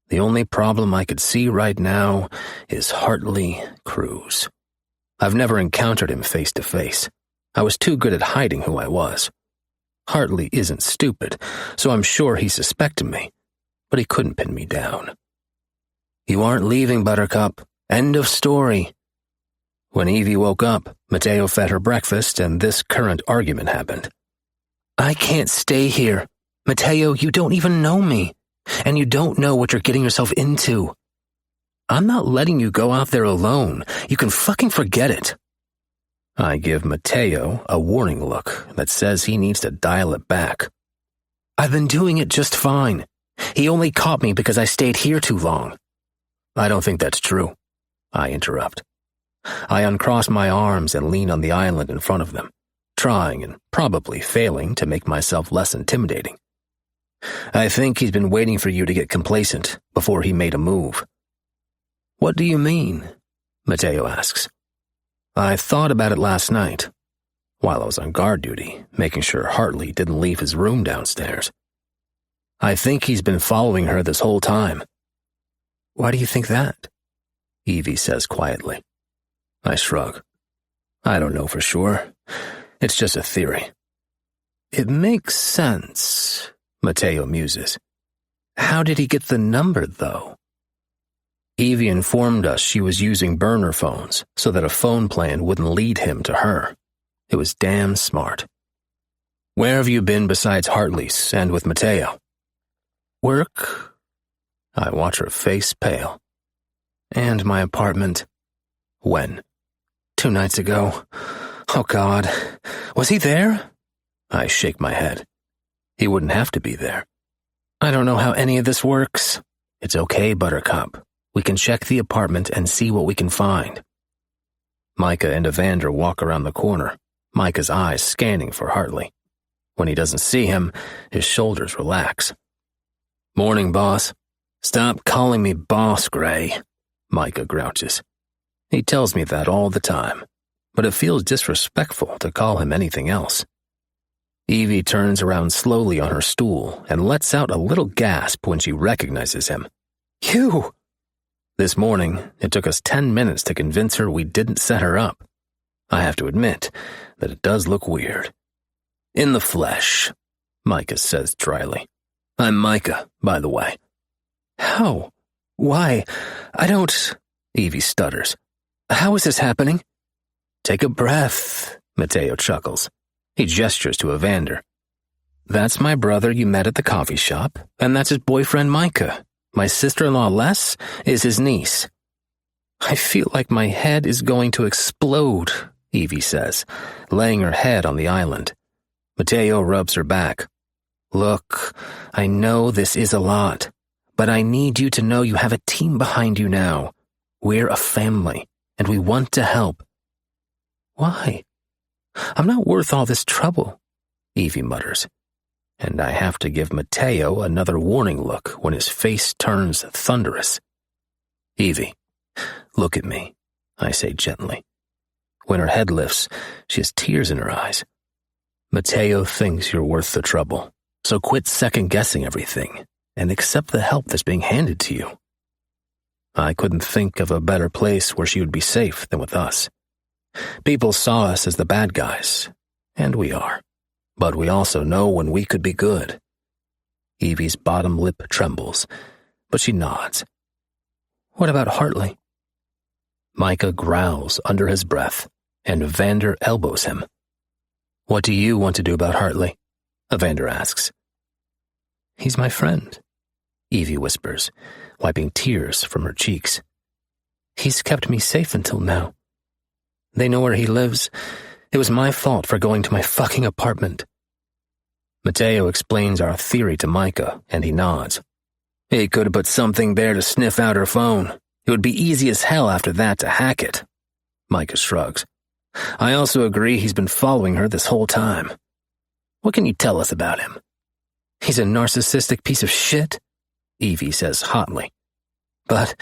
The only problem I could see right now is Hartley Cruz. I've never encountered him face to face. I was too good at hiding who I was. Hartley isn't stupid, so I'm sure he suspected me, but he couldn't pin me down. "You aren't leaving, Buttercup. End of story." When Evie woke up, Mateo fed her breakfast and this current argument happened. "I can't stay here. Mateo, you don't even know me, and you don't know what you're getting yourself into. I'm not letting you go out there alone. You can fucking forget it." I give Mateo a warning look that says he needs to dial it back. "I've been doing it just fine. He only caught me because I stayed here too long." "I don't think that's true," I interrupt. I uncross my arms and lean on the island in front of them, trying and probably failing to make myself less intimidating. "I think he's been waiting for you to get complacent before he made a move." "What do you mean?" Mateo asks. "I thought about it last night, while I was on guard duty, making sure Hartley didn't leave his room downstairs. I think he's been following her this whole time." "Why do you think that?" Evie says quietly. I shrug. "I don't know for sure. It's just a theory." "It makes sense," Mateo muses. "How did he get the number, though?" Evie informed us she was using burner phones so that a phone plan wouldn't lead him to her. It was damn smart. "Where have you been besides Hartley's and with Mateo?" "Work." I watch her face pale. "And my apartment." "When?" 2 nights ago. Oh, God. Was he there?" I shake my head. He wouldn't have to be there. "I don't know how any of this works." "It's okay, Buttercup. We can check the apartment and see what we can find." Micah and Evander walk around the corner, Micah's eyes scanning for Hartley. When he doesn't see him, his shoulders relax. "Morning, boss." "Stop calling me boss, Gray," Micah grouches. He tells me that all the time, but it feels disrespectful to call him anything else. Evie turns around slowly on her stool and lets out a little gasp when she recognizes him. "You!" This morning, it took us 10 minutes to convince her we didn't set her up. I have to admit that it does look weird. "In the flesh," Micah says dryly. "I'm Micah, by the way." "How? Why? I don't—" Evie stutters. "How is this happening?" "Take a breath," Mateo chuckles. He gestures to Evander. "That's my brother you met at the coffee shop, and that's his boyfriend Micah. My sister-in-law Les is his niece." "I feel like my head is going to explode," Evie says, laying her head on the island. Mateo rubs her back. "Look, I know this is a lot, but I need you to know you have a team behind you now. We're a family, and we want to help." "Why? I'm not worth all this trouble," Evie mutters. And I have to give Mateo another warning look when his face turns thunderous. "Evie, look at me," I say gently. When her head lifts, she has tears in her eyes. "Mateo thinks you're worth the trouble. So quit second-guessing everything and accept the help that's being handed to you. I couldn't think of a better place where she would be safe than with us. People saw us as the bad guys, and we are. But we also know when we could be good. Evie's bottom lip trembles, but she nods. What about Hartley? Micah growls under his breath, and Evander elbows him. What do you want to do about Hartley? Evander asks. He's my friend, Evie whispers, wiping tears from her cheeks. He's kept me safe until now. They know where he lives. It was my fault for going to my fucking apartment. Mateo explains our theory to Micah, and he nods. He could have put something there to sniff out her phone. It would be easy as hell after that to hack it. Micah shrugs. I also agree he's been following her this whole time. What can you tell us about him? He's a narcissistic piece of shit, Evie says hotly. But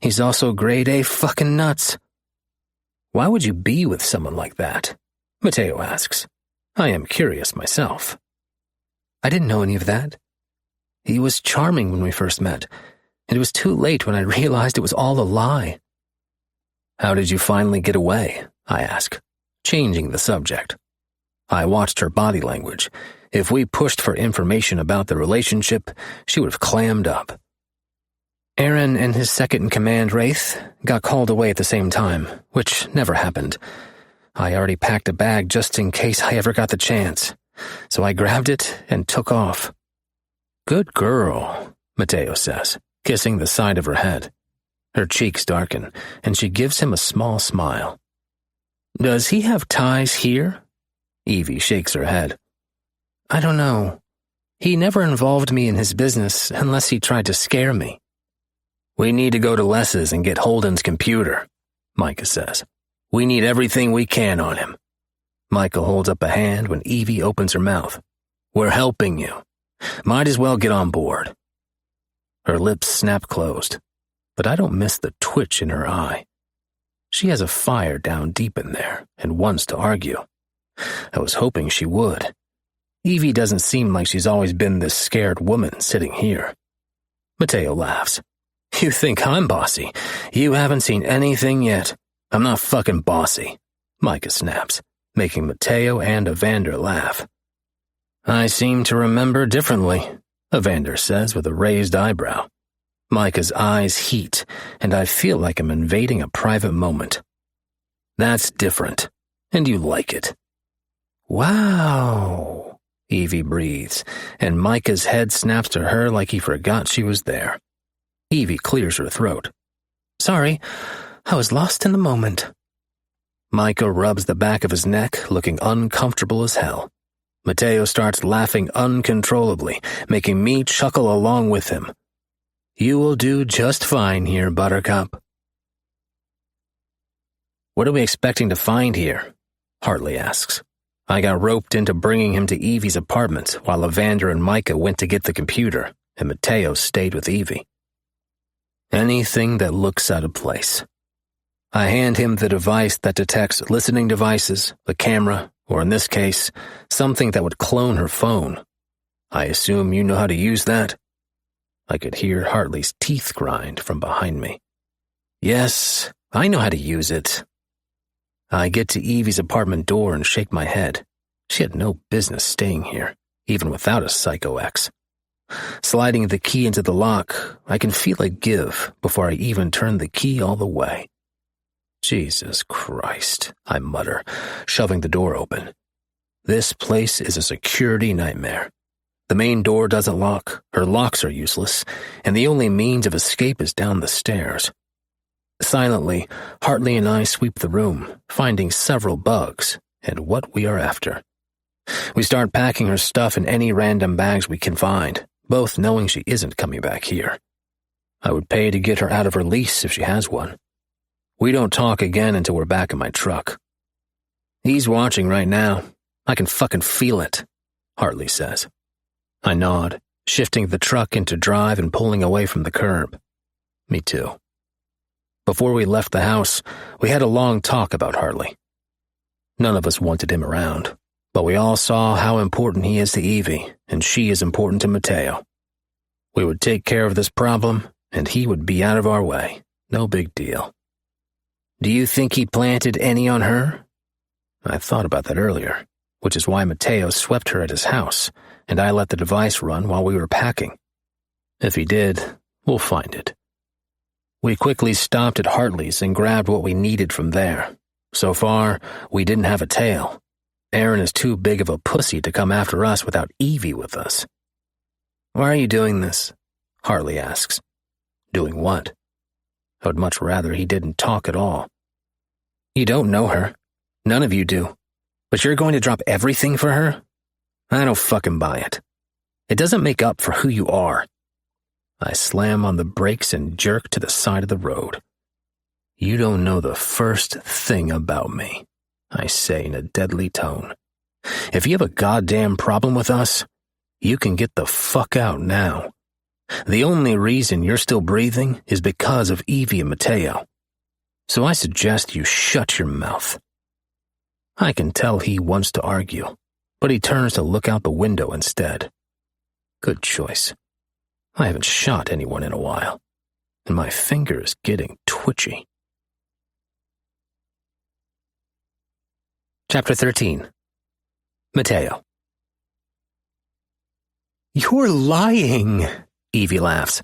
he's also grade A fucking nuts. Why would you be with someone like that? Mateo asks. I am curious myself. I didn't know any of that. He was charming when we first met, and it was too late when I realized it was all a lie. How did you finally get away? I ask, changing the subject. I watched her body language. If we pushed for information about the relationship, she would have clammed up. Aaron and his second-in-command, Wraith, got called away at the same time, which never happened. I already packed a bag just in case I ever got the chance, so I grabbed it and took off. Good girl, Mateo says, kissing the side of her head. Her cheeks darken, and she gives him a small smile. Does he have ties here? Evie shakes her head. I don't know. He never involved me in his business unless he tried to scare me. We need to go to Les's and get Holden's computer, Micah says. We need everything we can on him. Micah holds up a hand when Evie opens her mouth. We're helping you. Might as well get on board. Her lips snap closed, but I don't miss the twitch in her eye. She has a fire down deep in there and wants to argue. I was hoping she would. Evie doesn't seem like she's always been this scared woman sitting here. Mateo laughs. You think I'm bossy? You haven't seen anything yet. I'm not fucking bossy, Micah snaps, making Mateo and Evander laugh. I seem to remember differently, Evander says with a raised eyebrow. Micah's eyes heat, and I feel like I'm invading a private moment. That's different, and you like it. Wow, Evie breathes, and Micah's head snaps to her like he forgot she was there. Evie clears her throat. Sorry, I was lost in the moment. Micah rubs the back of his neck, looking uncomfortable as hell. Mateo starts laughing uncontrollably, making me chuckle along with him. You will do just fine here, Buttercup. What are we expecting to find here? Hartley asks. I got roped into bringing him to Evie's apartment while Evander and Micah went to get the computer, and Mateo stayed with Evie. Anything that looks out of place. I hand him the device that detects listening devices, a camera, or in this case, something that would clone her phone. I assume you know how to use that? I could hear Hartley's teeth grind from behind me. Yes, I know how to use it. I get to Evie's apartment door and shake my head. She had no business staying here, even without a psycho ex. Sliding the key into the lock, I can feel it give before I even turn the key all the way. Jesus Christ, I mutter, shoving the door open. This place is a security nightmare. The main door doesn't lock, her locks are useless, and the only means of escape is down the stairs. Silently, Hartley and I sweep the room, finding several bugs and what we are after. We start packing her stuff in any random bags we can find, both knowing she isn't coming back here. I would pay to get her out of her lease if she has one. We don't talk again until we're back in my truck. He's watching right now. I can fucking feel it, Hartley says. I nod, shifting the truck into drive and pulling away from the curb. Me too. Before we left the house, we had a long talk about Hartley. None of us wanted him around, But we all saw how important he is to Evie, and she is important to Mateo. We would take care of this problem, and he would be out of our way. No big deal. Do you think he planted any on her? I thought about that earlier, which is why Mateo swept her at his house, and I let the device run while we were packing. If he did, we'll find it. We quickly stopped at Hartley's and grabbed what we needed from there. So far, we didn't have a tail. Aaron is too big of a pussy to come after us without Evie with us. Why are you doing this? Hartley asks. Doing what? I would much rather he didn't talk at all. You don't know her. None of you do. But you're going to drop everything for her? I don't fucking buy it. It doesn't make up for who you are. I slam on the brakes and jerk to the side of the road. You don't know the first thing about me, I say in a deadly tone. If you have a goddamn problem with us, you can get the fuck out now. The only reason you're still breathing is because of Evie and Mateo. So I suggest you shut your mouth. I can tell he wants to argue, but he turns to look out the window instead. Good choice. I haven't shot anyone in a while, and my finger is getting twitchy. Chapter 13. Mateo. You're lying, Evie laughs.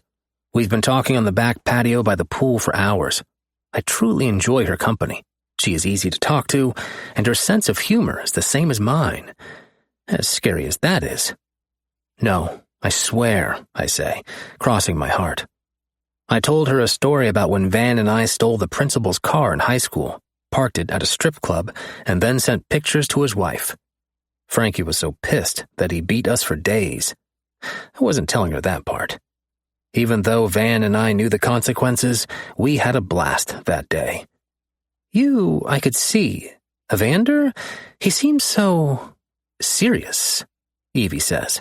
We've been talking on the back patio by the pool for hours. I truly enjoy her company. She is easy to talk to, and her sense of humor is the same as mine. As scary as that is. No, I swear, I say, crossing my heart. I told her a story about when Van and I stole the principal's car in high school, parked it at a strip club, and then sent pictures to his wife. Frankie was so pissed that he beat us for days. I wasn't telling her that part. Even though Van and I knew the consequences, we had a blast that day. You, I could see. Evander? He seems so serious, Evie says.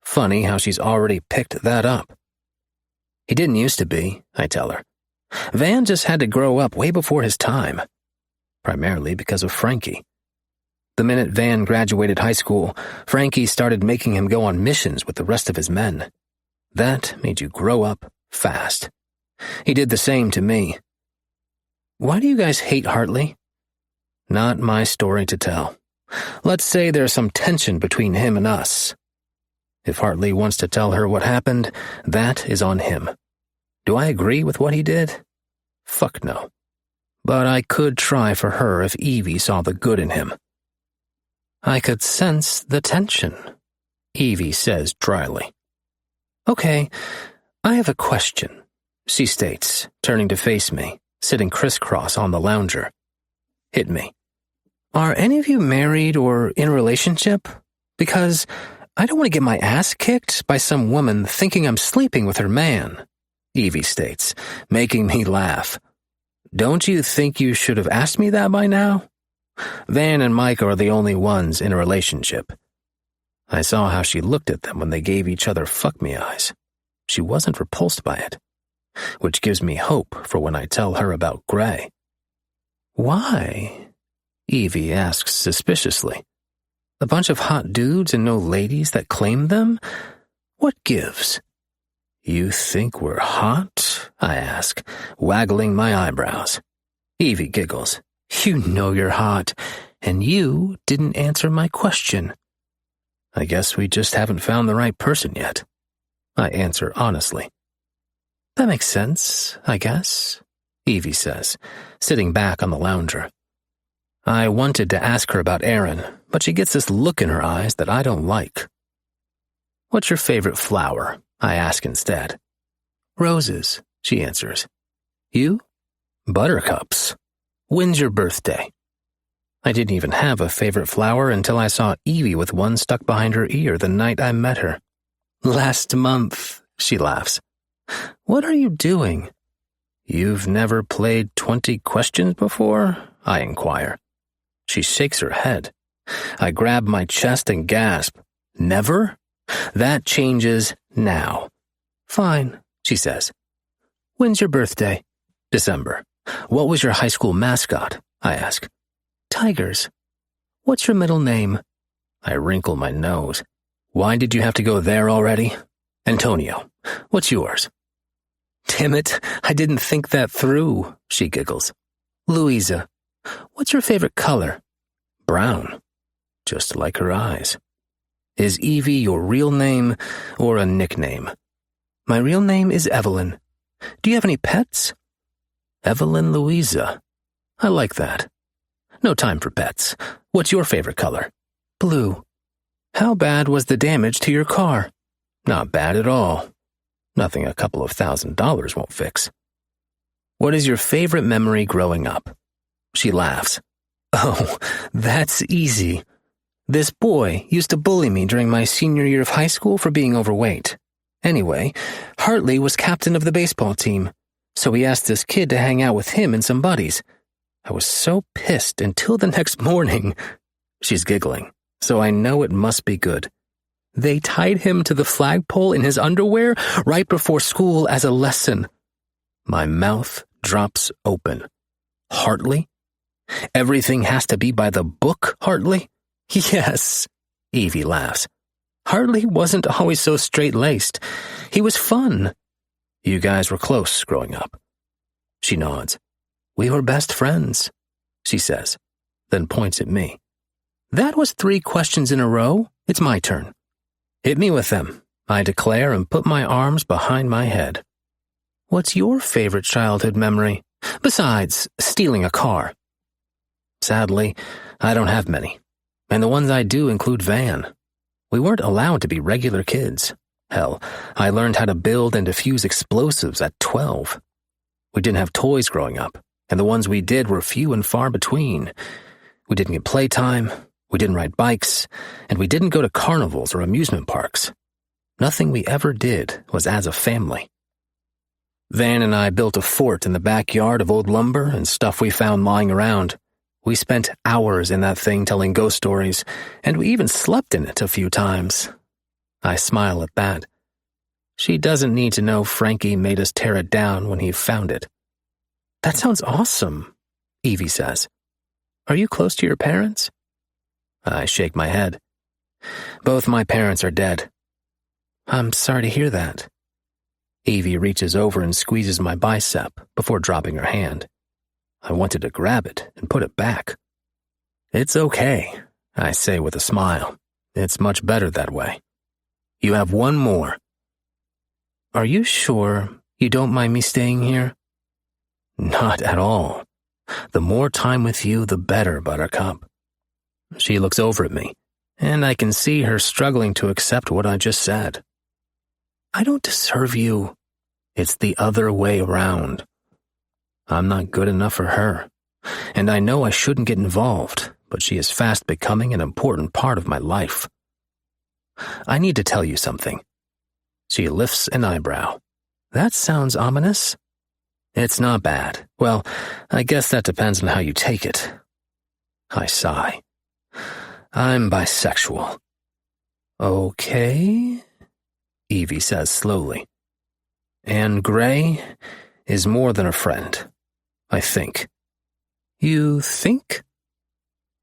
Funny how she's already picked that up. He didn't used to be, I tell her. Van just had to grow up way before his time. Primarily because of Frankie. The minute Van graduated high school, Frankie started making him go on missions with the rest of his men. That made you grow up fast. He did the same to me. Why do you guys hate Hartley? Not my story to tell. Let's say there's some tension between him and us. If Hartley wants to tell her what happened, that is on him. Do I agree with what he did? Fuck no. But I could try for her if Evie saw the good in him. I could sense the tension, Evie says dryly. Okay, I have a question, she states, turning to face me, sitting crisscross on the lounger. Hit me. Are any of you married or in a relationship? Because I don't want to get my ass kicked by some woman thinking I'm sleeping with her man, Evie states, making me laugh. Don't you think you should have asked me that by now? Van and Mike are the only ones in a relationship. I saw how she looked at them when they gave each other fuck-me eyes. She wasn't repulsed by it, which gives me hope for when I tell her about Gray. Why? Evie asks suspiciously. A bunch of hot dudes and no ladies that claim them? What gives? You think we're hot? I ask, waggling my eyebrows. Evie giggles. You know you're hot, and you didn't answer my question. I guess we just haven't found the right person yet. I answer honestly. That makes sense, I guess, Evie says, sitting back on the lounger. I wanted to ask her about Aaron, but she gets this look in her eyes that I don't like. What's your favorite flower? I ask instead. Roses, she answers. You? Buttercups. When's your birthday? I didn't even have a favorite flower until I saw Evie with one stuck behind her ear the night I met her. Last month, she laughs. What are you doing? You've never played 20 questions before? I inquire. She shakes her head. I grab my chest and gasp. Never? That changes now. Fine, she says. When's your birthday? December. What was your high school mascot? I ask. Tigers. What's your middle name? I wrinkle my nose. Why did you have to go there already? Antonio, what's yours? Damn it, I didn't think that through, she giggles. Louisa, what's your favorite color? Brown, just like her eyes. Is Evie your real name or a nickname? My real name is Evelyn. Do you have any pets? Evelyn Louisa. I like that. No time for pets. What's your favorite color? Blue. How bad was the damage to your car? Not bad at all. Nothing a couple of $1,000 won't fix. What is your favorite memory growing up? She laughs. Oh, that's easy. This boy used to bully me during my senior year of high school for being overweight. Anyway, Hartley was captain of the baseball team, so he asked this kid to hang out with him and some buddies. I was so pissed until the next morning. She's giggling, so I know it must be good. They tied him to the flagpole in his underwear right before school as a lesson. My mouth drops open. Hartley? Everything has to be by the book, Hartley? Yes, Evie laughs. Hartley wasn't always so straight-laced. He was fun. You guys were close growing up. She nods. We were best friends, she says, then points at me. That was 3 questions in a row. It's my turn. Hit me with them, I declare and put my arms behind my head. What's your favorite childhood memory, besides stealing a car? Sadly, I don't have many, and the ones I do include Van. We weren't allowed to be regular kids. Hell, I learned how to build and defuse explosives at 12. We didn't have toys growing up, and the ones we did were few and far between. We didn't get playtime, we didn't ride bikes, and we didn't go to carnivals or amusement parks. Nothing we ever did was as a family. Van and I built a fort in the backyard of old lumber and stuff we found lying around. We spent hours in that thing telling ghost stories, and we even slept in it a few times. I smile at that. She doesn't need to know Frankie made us tear it down when he found it. That sounds awesome, Evie says. Are you close to your parents? I shake my head. Both my parents are dead. I'm sorry to hear that. Evie reaches over and squeezes my bicep before dropping her hand. I wanted to grab it and put it back. It's okay, I say with a smile. It's much better that way. You have one more. Are you sure you don't mind me staying here? Not at all. The more time with you, the better, Buttercup. She looks over at me, and I can see her struggling to accept what I just said. I don't deserve you. It's the other way around. I'm not good enough for her, and I know I shouldn't get involved, but she is fast becoming an important part of my life. I need to tell you something. She lifts an eyebrow. That sounds ominous. It's not bad. Well, I guess that depends on how you take it. I sigh. I'm bisexual. Okay, Evie says slowly. And Gray is more than a friend, I think. You think?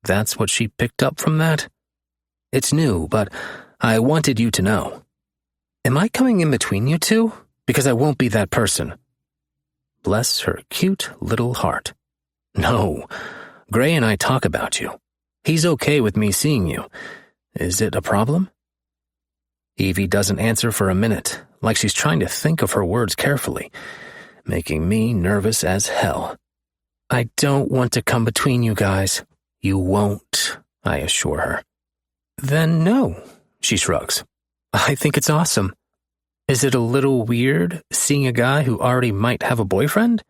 That's what she picked up from that? It's new, but I wanted you to know. Am I coming in between you two? Because I won't be that person. Bless her cute little heart. No, Gray and I talk about you. He's okay with me seeing you. Is it a problem? Evie doesn't answer for a minute, like she's trying to think of her words carefully, making me nervous as hell. I don't want to come between you guys. You won't, I assure her. Then no, she shrugs. I think it's awesome. Is it a little weird seeing a guy who already might have a boyfriend?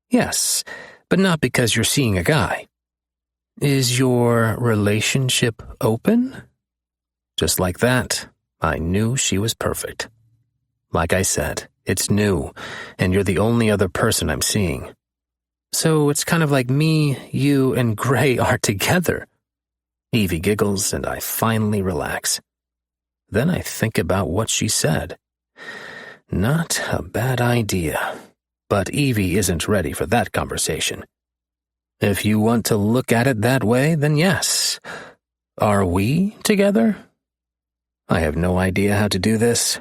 Yes, but not because you're seeing a guy. Is your relationship open? Just like that, I knew she was perfect. Like I said, it's new, and you're the only other person I'm seeing. So it's kind of like me, you, and Gray are together. Evie giggles, and I finally relax. Then I think about what she said. Not a bad idea, but Evie isn't ready for that conversation. If you want to look at it that way, then yes. Are we together? I have no idea how to do this.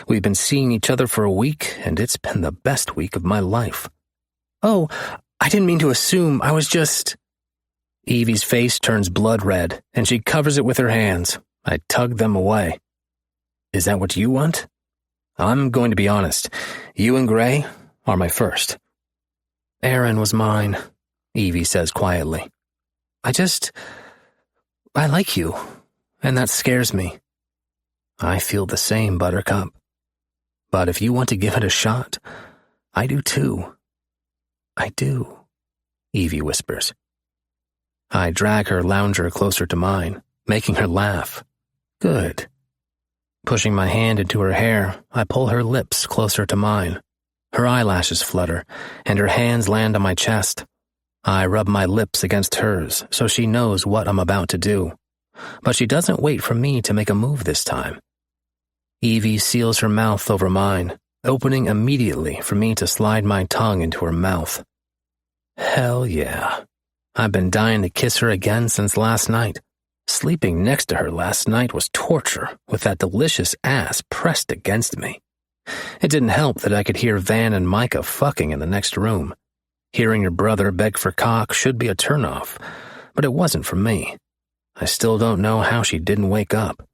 We've been seeing each other for a week, and it's been the best week of my life. Oh, I didn't mean to assume. I was just... Evie's face turns blood red, and she covers it with her hands. I tug them away. Is that what you want? I'm going to be honest. You and Gray are my first. Aaron was mine, Evie says quietly. I like you, and that scares me. I feel the same, Buttercup. But if you want to give it a shot, I do too. I do, Evie whispers. I drag her lounger closer to mine, making her laugh. Good. Pushing my hand into her hair, I pull her lips closer to mine. Her eyelashes flutter, and her hands land on my chest. I rub my lips against hers so she knows what I'm about to do. But she doesn't wait for me to make a move this time. Evie seals her mouth over mine, opening immediately for me to slide my tongue into her mouth. Hell yeah. I've been dying to kiss her again since last night. Sleeping next to her last night was torture, with that delicious ass pressed against me. It didn't help that I could hear Van and Micah fucking in the next room. Hearing your brother beg for cock should be a turnoff, but it wasn't for me. I still don't know how she didn't wake up.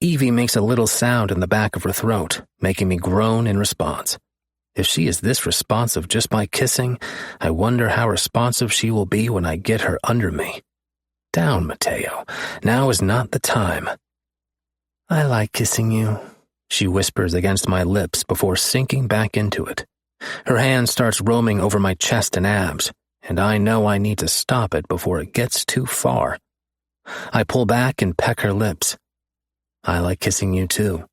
Evie makes a little sound in the back of her throat, making me groan in response. If she is this responsive just by kissing, I wonder how responsive she will be when I get her under me. Down, Mateo. Now is not the time. I like kissing you, she whispers against my lips before sinking back into it. Her hand starts roaming over my chest and abs, and I know I need to stop it before it gets too far. I pull back and peck her lips. I like kissing you too.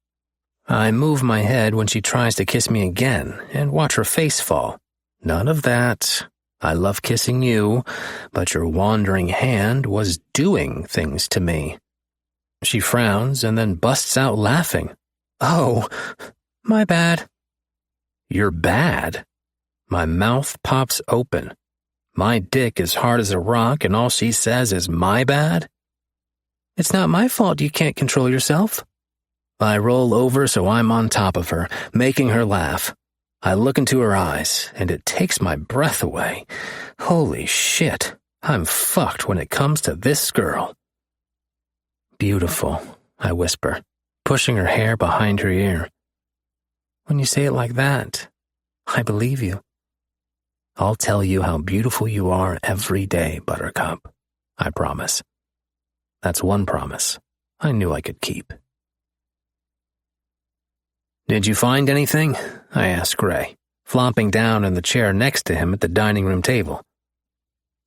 I move my head when she tries to kiss me again and watch her face fall. None of that. I love kissing you, but your wandering hand was doing things to me. She frowns and then busts out laughing. Oh, my bad. You're bad? My mouth pops open. My dick is hard as a rock and all she says is my bad? It's not my fault you can't control yourself. I roll over so I'm on top of her, making her laugh. I look into her eyes, and it takes my breath away. Holy shit, I'm fucked when it comes to this girl. Beautiful, I whisper, pushing her hair behind her ear. When you say it like that, I believe you. I'll tell you how beautiful you are every day, Buttercup. I promise. That's one promise I knew I could keep. Did you find anything? I asked Gray, flopping down in the chair next to him at the dining room table.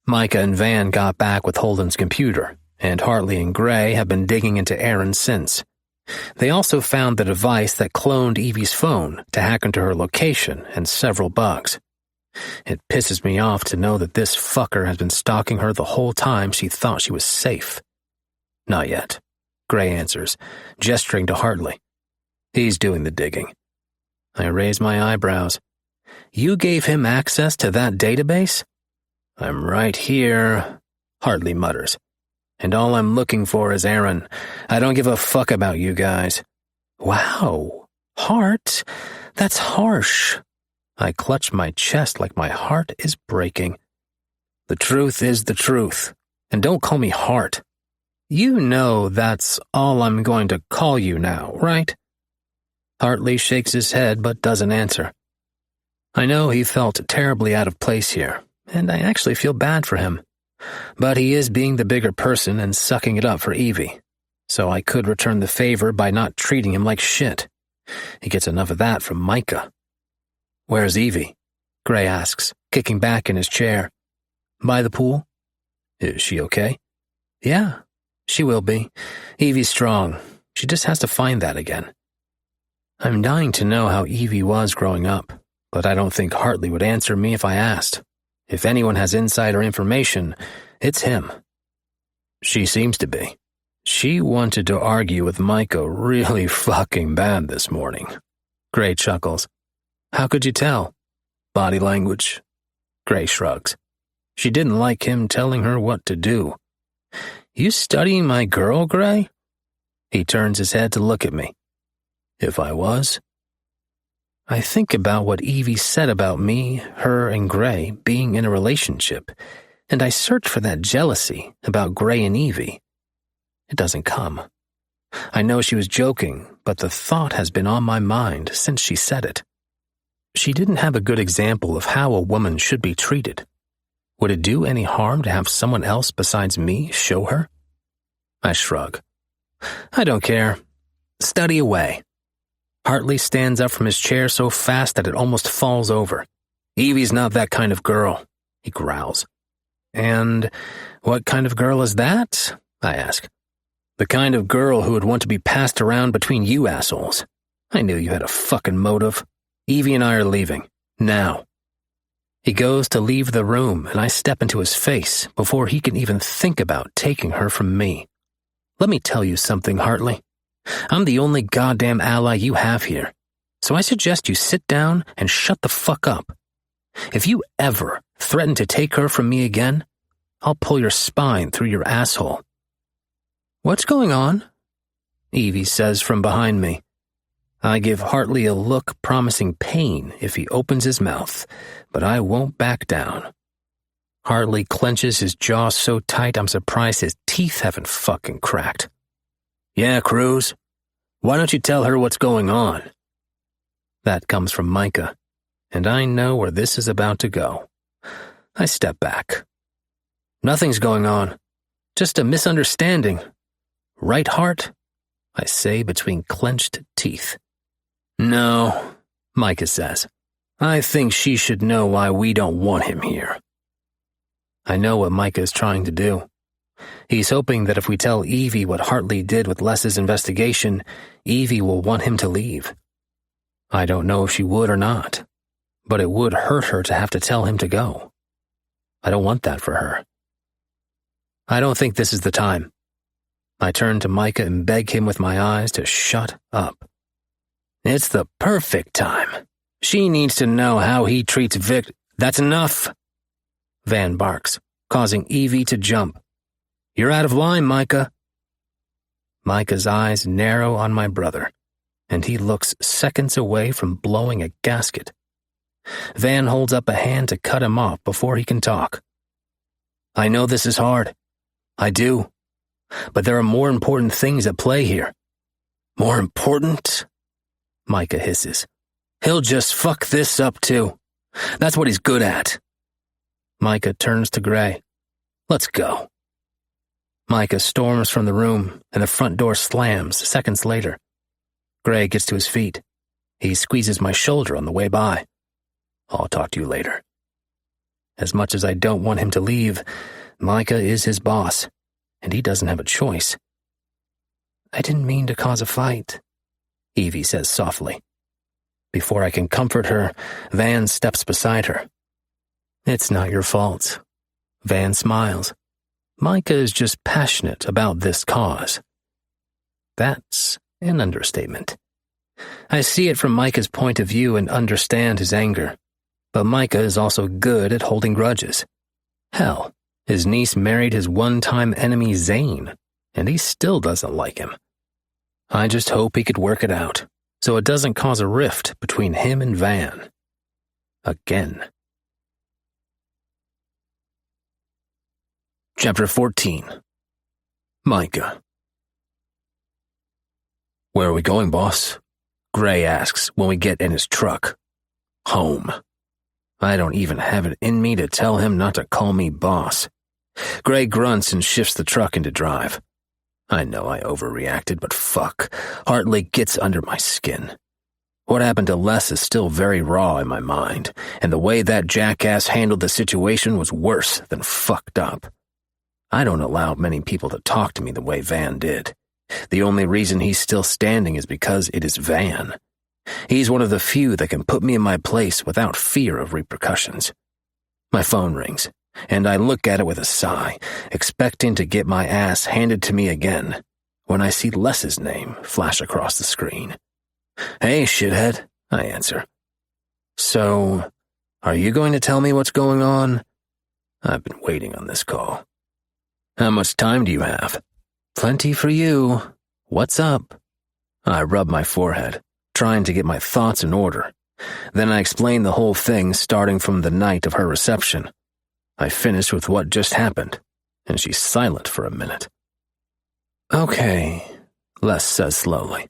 Micah and Van got back with Holden's computer, and Hartley and Gray have been digging into Aaron since. They also found the device that cloned Evie's phone to hack into her location and several bugs. It pisses me off to know that this fucker has been stalking her the whole time she thought she was safe. Not yet, Gray answers, gesturing to Hartley. He's doing the digging. I raise my eyebrows. You gave him access to that database? I'm right here, Hartley mutters. And all I'm looking for is Aaron. I don't give a fuck about you guys. Wow, Hart, that's harsh. I clutch my chest like my heart is breaking. The truth is the truth, and don't call me Hart. You know that's all I'm going to call you now, right? Hartley shakes his head but doesn't answer. I know he felt terribly out of place here, and I actually feel bad for him. But he is being the bigger person and sucking it up for Evie, so I could return the favor by not treating him like shit. He gets enough of that from Micah. Where's Evie? Gray asks, kicking back in his chair. By the pool? Is she okay? Yeah, she will be. Evie's strong. She just has to find that again. I'm dying to know how Evie was growing up, but I don't think Hartley would answer me if I asked. If anyone has insider information, it's him. She seems to be. She wanted to argue with Micah really fucking bad this morning. Gray chuckles. How could you tell? Body language. Gray shrugs. She didn't like him telling her what to do. You studying my girl, Gray? He turns his head to look at me. If I was? I think about what Evie said about me, her, and Gray being in a relationship, and I search for that jealousy about Gray and Evie. It doesn't come. I know she was joking, but the thought has been on my mind since she said it. She didn't have a good example of how a woman should be treated. Would it do any harm to have someone else besides me show her? I shrug. I don't care. Study away. Hartley stands up from his chair so fast that it almost falls over. Evie's not that kind of girl, he growls. And what kind of girl is that? I ask. The kind of girl who would want to be passed around between you assholes. I knew you had a fucking motive. Evie and I are leaving. Now. He goes to leave the room, and I step into his face before he can even think about taking her from me. Let me tell you something, Hartley. I'm the only goddamn ally you have here, so I suggest you sit down and shut the fuck up. If you ever threaten to take her from me again, I'll pull your spine through your asshole. What's going on? Evie says from behind me. I give Hartley a look promising pain if he opens his mouth, but I won't back down. Hartley clenches his jaw so tight I'm surprised his teeth haven't fucking cracked. Yeah, Cruz. Why don't you tell her what's going on? That comes from Micah, and I know where this is about to go. I step back. Nothing's going on. Just a misunderstanding. Right, Hart? I say between clenched teeth. No, Micah says. I think she should know why we don't want him here. I know what Micah is trying to do. He's hoping that if we tell Evie what Hartley did with Les's investigation, Evie will want him to leave. I don't know if she would or not, but it would hurt her to have to tell him to go. I don't want that for her. I don't think this is the time. I turn to Micah and beg him with my eyes to shut up. It's the perfect time. She needs to know how he treats Vic. That's enough, Van barks, causing Evie to jump. You're out of line, Micah. Micah's eyes narrow on my brother, and he looks seconds away from blowing a gasket. Van holds up a hand to cut him off before he can talk. I know this is hard. I do. But there are more important things at play here. More important? Micah hisses. He'll just fuck this up too. That's what he's good at. Micah turns to Gray. Let's go. Micah storms from the room, and the front door slams seconds later. Gray gets to his feet. He squeezes my shoulder on the way by. I'll talk to you later. As much as I don't want him to leave, Micah is his boss, and he doesn't have a choice. I didn't mean to cause a fight, Evie says softly. Before I can comfort her, Van steps beside her. It's not your fault. Van smiles. Micah is just passionate about this cause. That's an understatement. I see it from Micah's point of view and understand his anger. But Micah is also good at holding grudges. Hell, his niece married his one-time enemy Zane, and he still doesn't like him. I just hope he could work it out, so it doesn't cause a rift between him and Van. Again. Chapter 14. Micah. Where are we going, boss? Gray asks when we get in his truck. Home. I don't even have it in me to tell him not to call me boss. Gray grunts and shifts the truck into drive. I know I overreacted, but fuck, Hartley gets under my skin. What happened to Les is still very raw in my mind, and the way that jackass handled the situation was worse than fucked up. I don't allow many people to talk to me the way Van did. The only reason he's still standing is because it is Van. He's one of the few that can put me in my place without fear of repercussions. My phone rings, and I look at it with a sigh, expecting to get my ass handed to me again, when I see Les's name flash across the screen. Hey, shithead, I answer. So, are you going to tell me what's going on? I've been waiting on this call. How much time do you have? Plenty for you. What's up? I rub my forehead, trying to get my thoughts in order. Then I explain the whole thing starting from the night of her reception. I finish with what just happened, and she's silent for a minute. Okay, Les says slowly.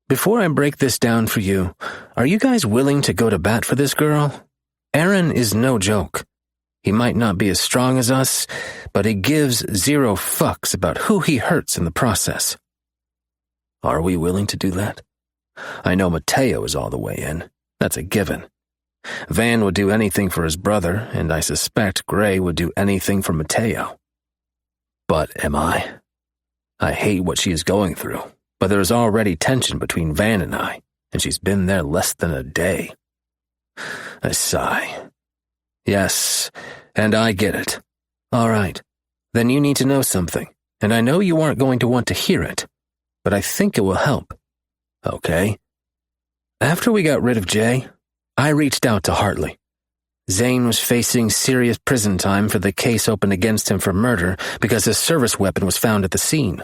Before I break this down for you, are you guys willing to go to bat for this girl? Aaron is no joke. He might not be as strong as us, but he gives zero fucks about who he hurts in the process. Are we willing to do that? I know Mateo is all the way in. That's a given. Van would do anything for his brother, and I suspect Gray would do anything for Mateo. But am I? I hate what she is going through, but there is already tension between Van and I, and she's been there less than a day. I sigh. Yes, and I get it. All right, then you need to know something, and I know you aren't going to want to hear it, but I think it will help. Okay. After we got rid of Jay, I reached out to Hartley. Zane was facing serious prison time for the case opened against him for murder because his service weapon was found at the scene.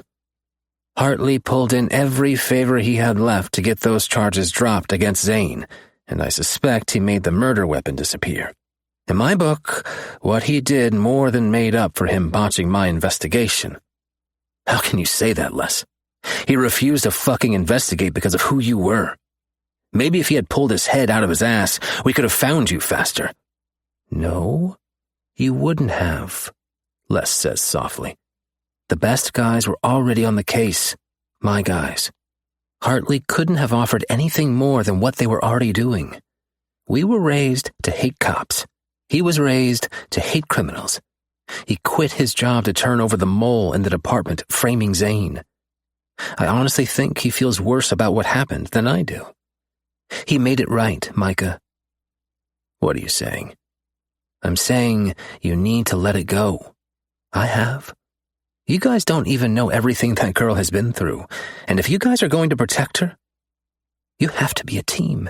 Hartley pulled in every favor he had left to get those charges dropped against Zane, and I suspect he made the murder weapon disappear. In my book, what he did more than made up for him botching my investigation. How can you say that, Les? He refused to fucking investigate because of who you were. Maybe if he had pulled his head out of his ass, we could have found you faster. No, you wouldn't have, Les says softly. The best guys were already on the case, my guys. Hartley couldn't have offered anything more than what they were already doing. We were raised to hate cops. He was raised to hate criminals. He quit his job to turn over the mole in the department framing Zane. I honestly think he feels worse about what happened than I do. He made it right, Micah. What are you saying? I'm saying you need to let it go. I have. You guys don't even know everything that girl has been through, and if you guys are going to protect her, you have to be a team.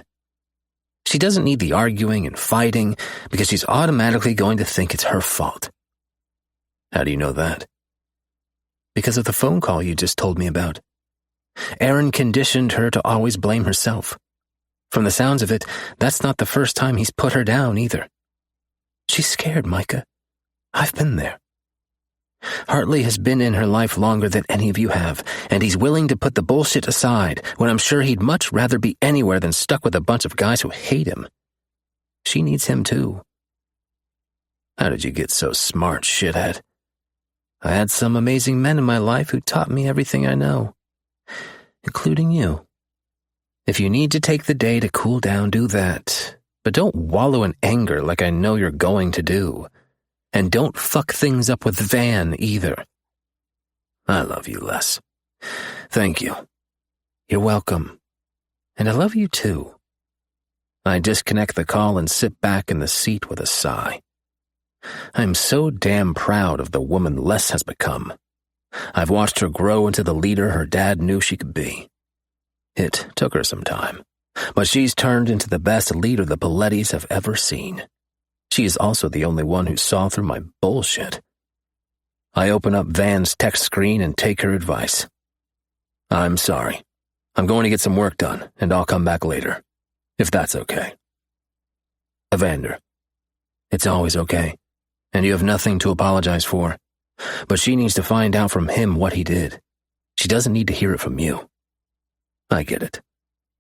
She doesn't need the arguing and fighting because she's automatically going to think it's her fault. How do you know that? Because of the phone call you just told me about. Aaron conditioned her to always blame herself. From the sounds of it, that's not the first time he's put her down either. She's scared, Micah. I've been there. Hartley has been in her life longer than any of you have, and he's willing to put the bullshit aside when I'm sure he'd much rather be anywhere than stuck with a bunch of guys who hate him. She needs him too. How did you get so smart, shithead? I had some amazing men in my life who taught me everything I know, including you. If you need to take the day to cool down, do that, but don't wallow in anger like I know you're going to do. And don't fuck things up with Van either. I love you, Les. Thank you. You're welcome. And I love you too. I disconnect the call and sit back in the seat with a sigh. I'm so damn proud of the woman Les has become. I've watched her grow into the leader her dad knew she could be. It took her some time, but she's turned into the best leader the Palettis have ever seen. She is also the only one who saw through my bullshit. I open up Van's text screen and take her advice. I'm sorry. I'm going to get some work done, and I'll come back later, if that's okay. Evander, it's always okay, and you have nothing to apologize for. But she needs to find out from him what he did. She doesn't need to hear it from you. I get it.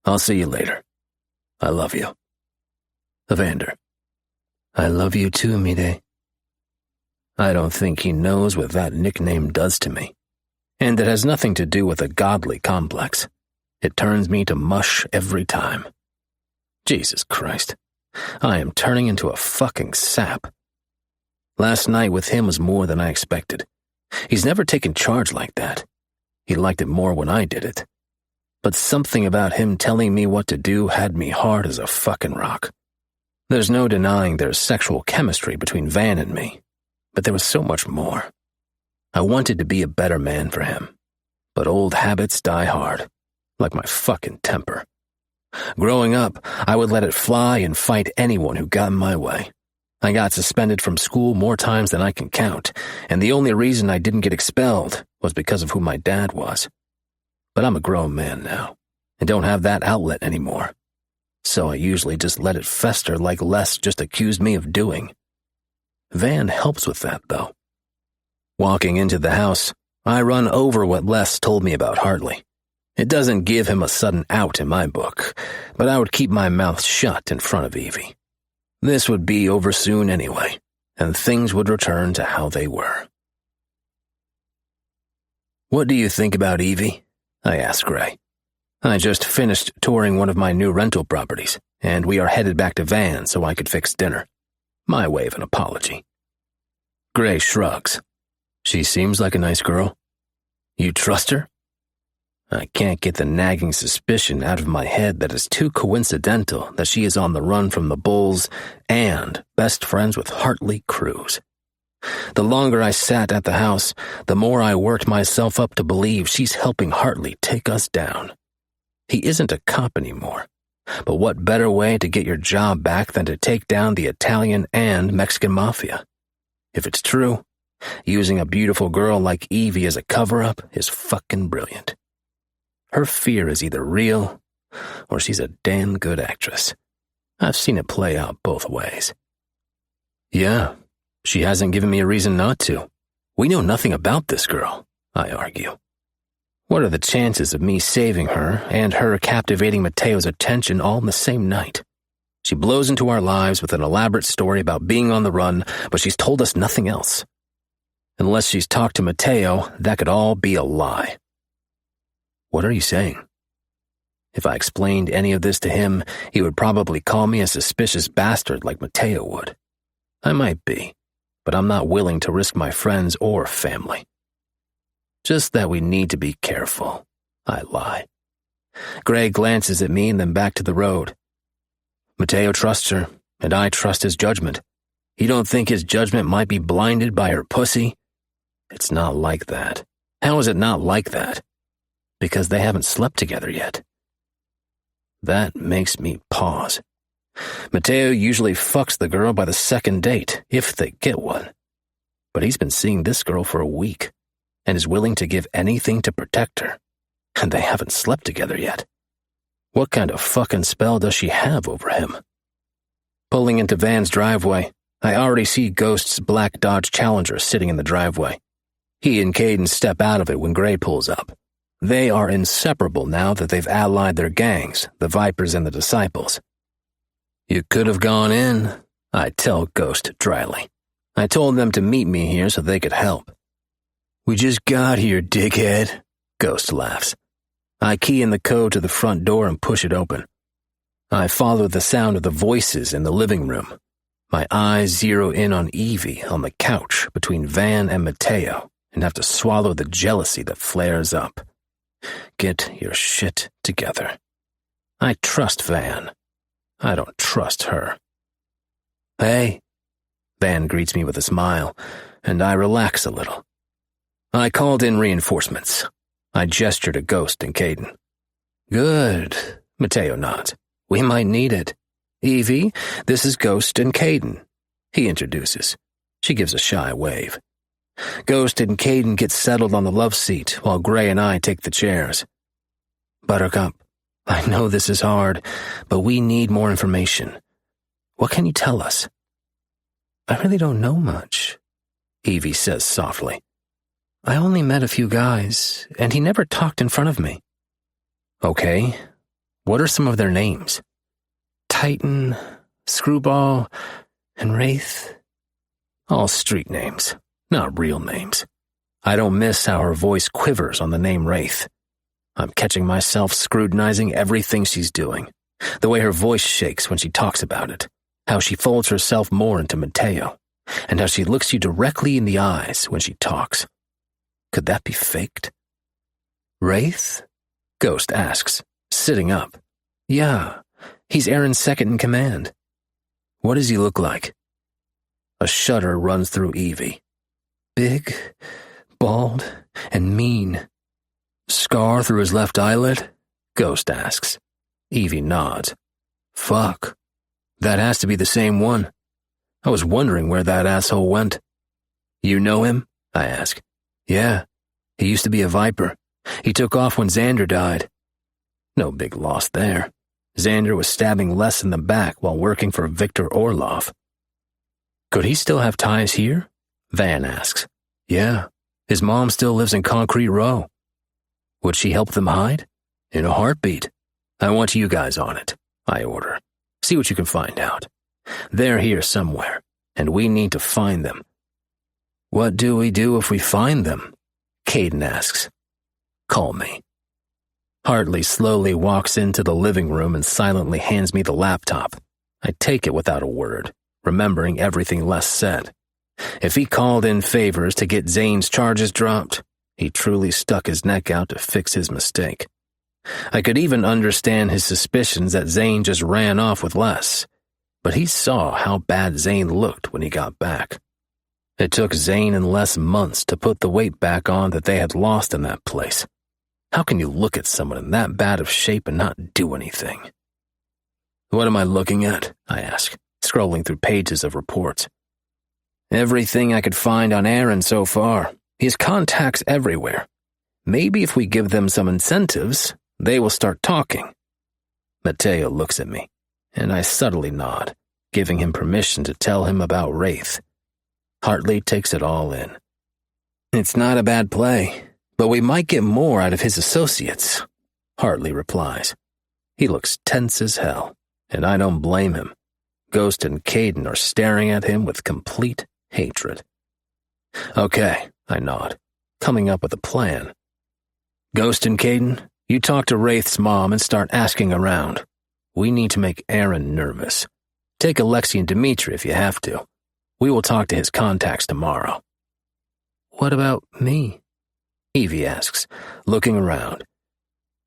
I'll see you later. I love you. Evander. I love you too, Mide. I don't think he knows what that nickname does to me. And it has nothing to do with a godly complex. It turns me to mush every time. Jesus Christ. I am turning into a fucking sap. Last night with him was more than I expected. He's never taken charge like that. He liked it more when I did it. But something about him telling me what to do had me hard as a fucking rock. There's no denying there's sexual chemistry between Van and me, but there was so much more. I wanted to be a better man for him, but old habits die hard, like my fucking temper. Growing up, I would let it fly and fight anyone who got in my way. I got suspended from school more times than I can count, and the only reason I didn't get expelled was because of who my dad was. But I'm a grown man now, and don't have that outlet anymore. So I usually just let it fester like Les just accused me of doing. Van helps with that, though. Walking into the house, I run over what Les told me about Hartley. It doesn't give him a sudden out in my book, but I would keep my mouth shut in front of Evie. This would be over soon anyway, and things would return to how they were. "What do you think about Evie?" I asked Gray. I just finished touring one of my new rental properties, and we are headed back to Van so I could fix dinner. My way of an apology. Gray shrugs. "She seems like a nice girl. You trust her?" I can't get the nagging suspicion out of my head that it's too coincidental that she is on the run from the Bulls and best friends with Hartley Cruz. The longer I sat at the house, the more I worked myself up to believe she's helping Hartley take us down. He isn't a cop anymore, but what better way to get your job back than to take down the Italian and Mexican mafia? If it's true, using a beautiful girl like Evie as a cover-up is fucking brilliant. Her fear is either real, or she's a damn good actress. I've seen it play out both ways. "Yeah, she hasn't given me a reason not to. We know nothing about this girl," I argue. "What are the chances of me saving her and her captivating Mateo's attention all in the same night? She blows into our lives with an elaborate story about being on the run, but she's told us nothing else. Unless she's talked to Mateo, that could all be a lie." "What are you saying?" If I explained any of this to him, he would probably call me a suspicious bastard like Mateo would. I might be, but I'm not willing to risk my friends or family. "Just that we need to be careful," I lie. Gray glances at me and then back to the road. "Mateo trusts her, and I trust his judgment. You don't think his judgment might be blinded by her pussy?" "It's not like that." "How is it not like that?" "Because they haven't slept together yet." That makes me pause. Mateo usually fucks the girl by the second date, if they get one. But he's been seeing this girl for a week, and is willing to give anything to protect her. And they haven't slept together yet. What kind of fucking spell does she have over him? Pulling into Van's driveway, I already see Ghost's black Dodge Challenger sitting in the driveway. He and Caden step out of it when Gray pulls up. They are inseparable now that they've allied their gangs, the Vipers and the Disciples. "You could have gone in," I tell Ghost dryly. "I told them to meet me here so they could help." "We just got here, dickhead," Ghost laughs. I key in the code to the front door and push it open. I follow the sound of the voices in the living room. My eyes zero in on Evie on the couch between Van and Mateo and have to swallow the jealousy that flares up. Get your shit together. I trust Van. I don't trust her. "Hey," Van greets me with a smile, and I relax a little. "I called in reinforcements." I gesture to Ghost and Caden. "Good," Mateo nods. "We might need it. Evie, this is Ghost and Caden," he introduces. She gives a shy wave. Ghost and Caden get settled on the love seat while Gray and I take the chairs. "Buttercup, I know this is hard, but we need more information. What can you tell us?" "I really don't know much," Evie says softly. "I only met a few guys, and he never talked in front of me." "Okay, what are some of their names?" "Titan, Screwball, and Wraith." All street names, not real names. I don't miss how her voice quivers on the name Wraith. I'm catching myself scrutinizing everything she's doing. The way her voice shakes when she talks about it. How she folds herself more into Mateo. And how she looks you directly in the eyes when she talks. Could that be faked? "Wraith?" Ghost asks, sitting up. "Yeah, he's Aaron's second in command." "What does he look like?" A shudder runs through Evie. "Big, bald, and mean." "Scar through his left eyelid?" Ghost asks. Evie nods. "Fuck. That has to be the same one." I was wondering where that asshole went. You know him? I ask. Yeah, he used to be a Viper. He took off when Xander died. No big loss there. Xander was stabbing Les in the back while working for Victor Orlov. Could he still have ties here? Van asks. Yeah, his mom still lives in Concrete Row. Would she help them hide? In a heartbeat. I want you guys on it, I order. See what you can find out. They're here somewhere, and we need to find them. What do we do if we find them? Caden asks. Call me. Hartley slowly walks into the living room and silently hands me the laptop. I take it without a word, remembering everything Les said. If he called in favors to get Zane's charges dropped, he truly stuck his neck out to fix his mistake. I could even understand his suspicions that Zane just ran off with Les, but he saw how bad Zane looked when he got back. It took Zane and Les months to put the weight back on that they had lost in that place. How can you look at someone in that bad of shape and not do anything? What am I looking at? I ask, scrolling through pages of reports. Everything I could find on Aaron so far. He has contacts everywhere. Maybe if we give them some incentives, they will start talking. Mateo looks at me, and I subtly nod, giving him permission to tell him about Wraith. Hartley takes it all in. It's not a bad play, but we might get more out of his associates, Hartley replies. He looks tense as hell, and I don't blame him. Ghost and Caden are staring at him with complete hatred. Okay, I nod, coming up with a plan. Ghost and Caden, you talk to Wraith's mom and start asking around. We need to make Aaron nervous. Take Alexei and Dmitri if you have to. We will talk to his contacts tomorrow. What about me? Evie asks, looking around.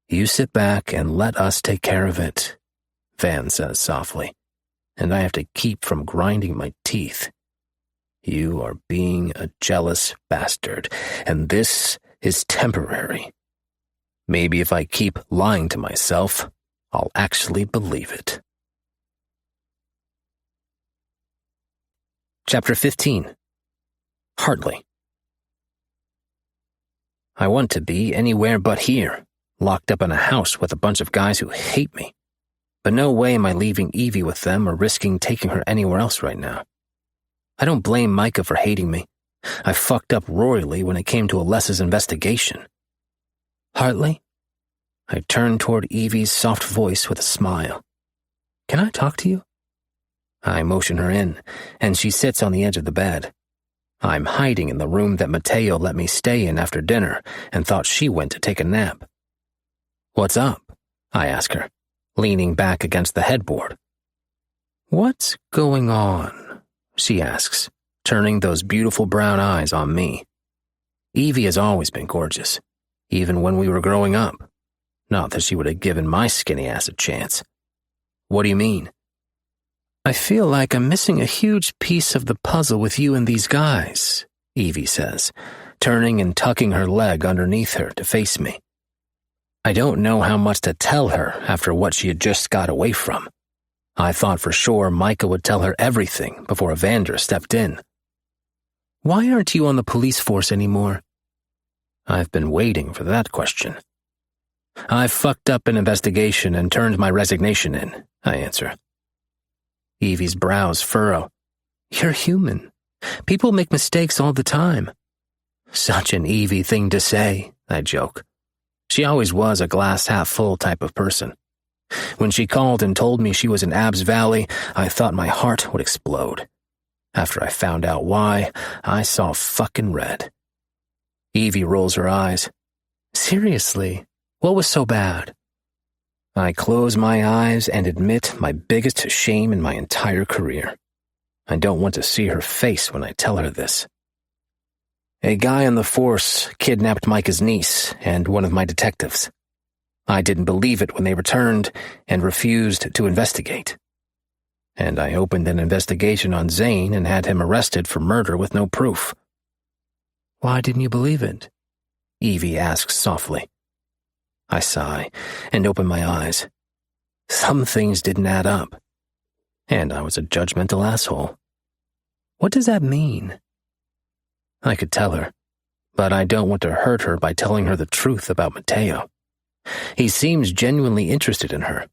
You sit back and let us take care of it, Van says softly, and I have to keep from grinding my teeth. You are being a jealous bastard, and this is temporary. Maybe if I keep lying to myself, I'll actually believe it. Chapter 15. Hartley. I want to be anywhere but here, locked up in a house with a bunch of guys who hate me. But no way am I leaving Evie with them or risking taking her anywhere else right now. I don't blame Micah for hating me. I fucked up royally when it came to Alessa's investigation. Hartley? I turned toward Evie's soft voice with a smile. Can I talk to you? I motion her in, and she sits on the edge of the bed. I'm hiding in the room that Mateo let me stay in after dinner and thought she went to take a nap. What's up? I ask her, leaning back against the headboard. What's going on? She asks, turning those beautiful brown eyes on me. Evie has always been gorgeous, even when we were growing up. Not that she would have given my skinny ass a chance. What do you mean? I feel like I'm missing a huge piece of the puzzle with you and these guys, Evie says, turning and tucking her leg underneath her to face me. I don't know how much to tell her after what she had just got away from. I thought for sure Micah would tell her everything before Evander stepped in. Why aren't you on the police force anymore? I've been waiting for that question. I fucked up an investigation and turned my resignation in, I answer. Evie's brows furrow. You're human. People make mistakes all the time. Such an Evie thing to say, I joke. She always was a glass-half-full type of person. When she called and told me she was in Abbs Valley, I thought my heart would explode. After I found out why, I saw fucking red. Evie rolls her eyes. Seriously, what was so bad? I close my eyes and admit my biggest shame in my entire career. I don't want to see her face when I tell her this. A guy on the force kidnapped Micah's niece and one of my detectives. I didn't believe it when they returned and refused to investigate. And I opened an investigation on Zane and had him arrested for murder with no proof. Why didn't you believe it? Evie asks softly. I sigh and open my eyes. Some things didn't add up. And I was a judgmental asshole. What does that mean? I could tell her, but I don't want to hurt her by telling her the truth about Mateo. He seems genuinely interested in her,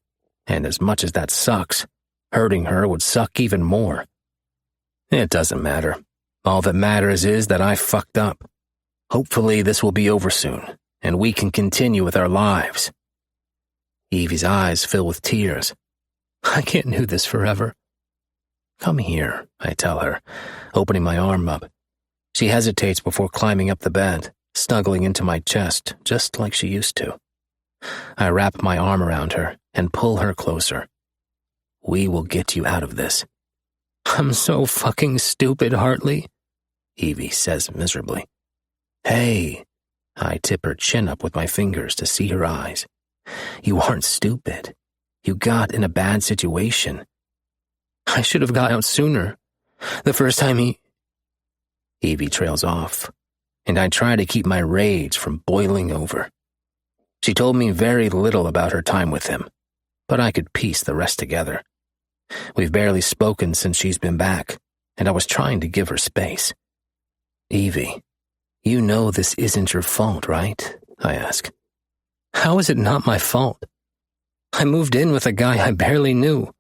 and as much as that sucks, hurting her would suck even more. It doesn't matter. All that matters is that I fucked up. Hopefully this will be over soon, and we can continue with our lives. Evie's eyes fill with tears. I can't do this forever. Come here, I tell her, opening my arm up. She hesitates before climbing up the bed, snuggling into my chest, just like she used to. I wrap my arm around her and pull her closer. We will get you out of this. I'm so fucking stupid, Hartley, Evie says miserably. Hey, I tip her chin up with my fingers to see her eyes. You aren't stupid. You got in a bad situation. I should have got out sooner. The first time Evie trails off, and I try to keep my rage from boiling over. She told me very little about her time with him, but I could piece the rest together. We've barely spoken since she's been back, and I was trying to give her space. Evie, you know this isn't your fault, right? I ask. How is it not my fault? I moved in with a guy I barely knew.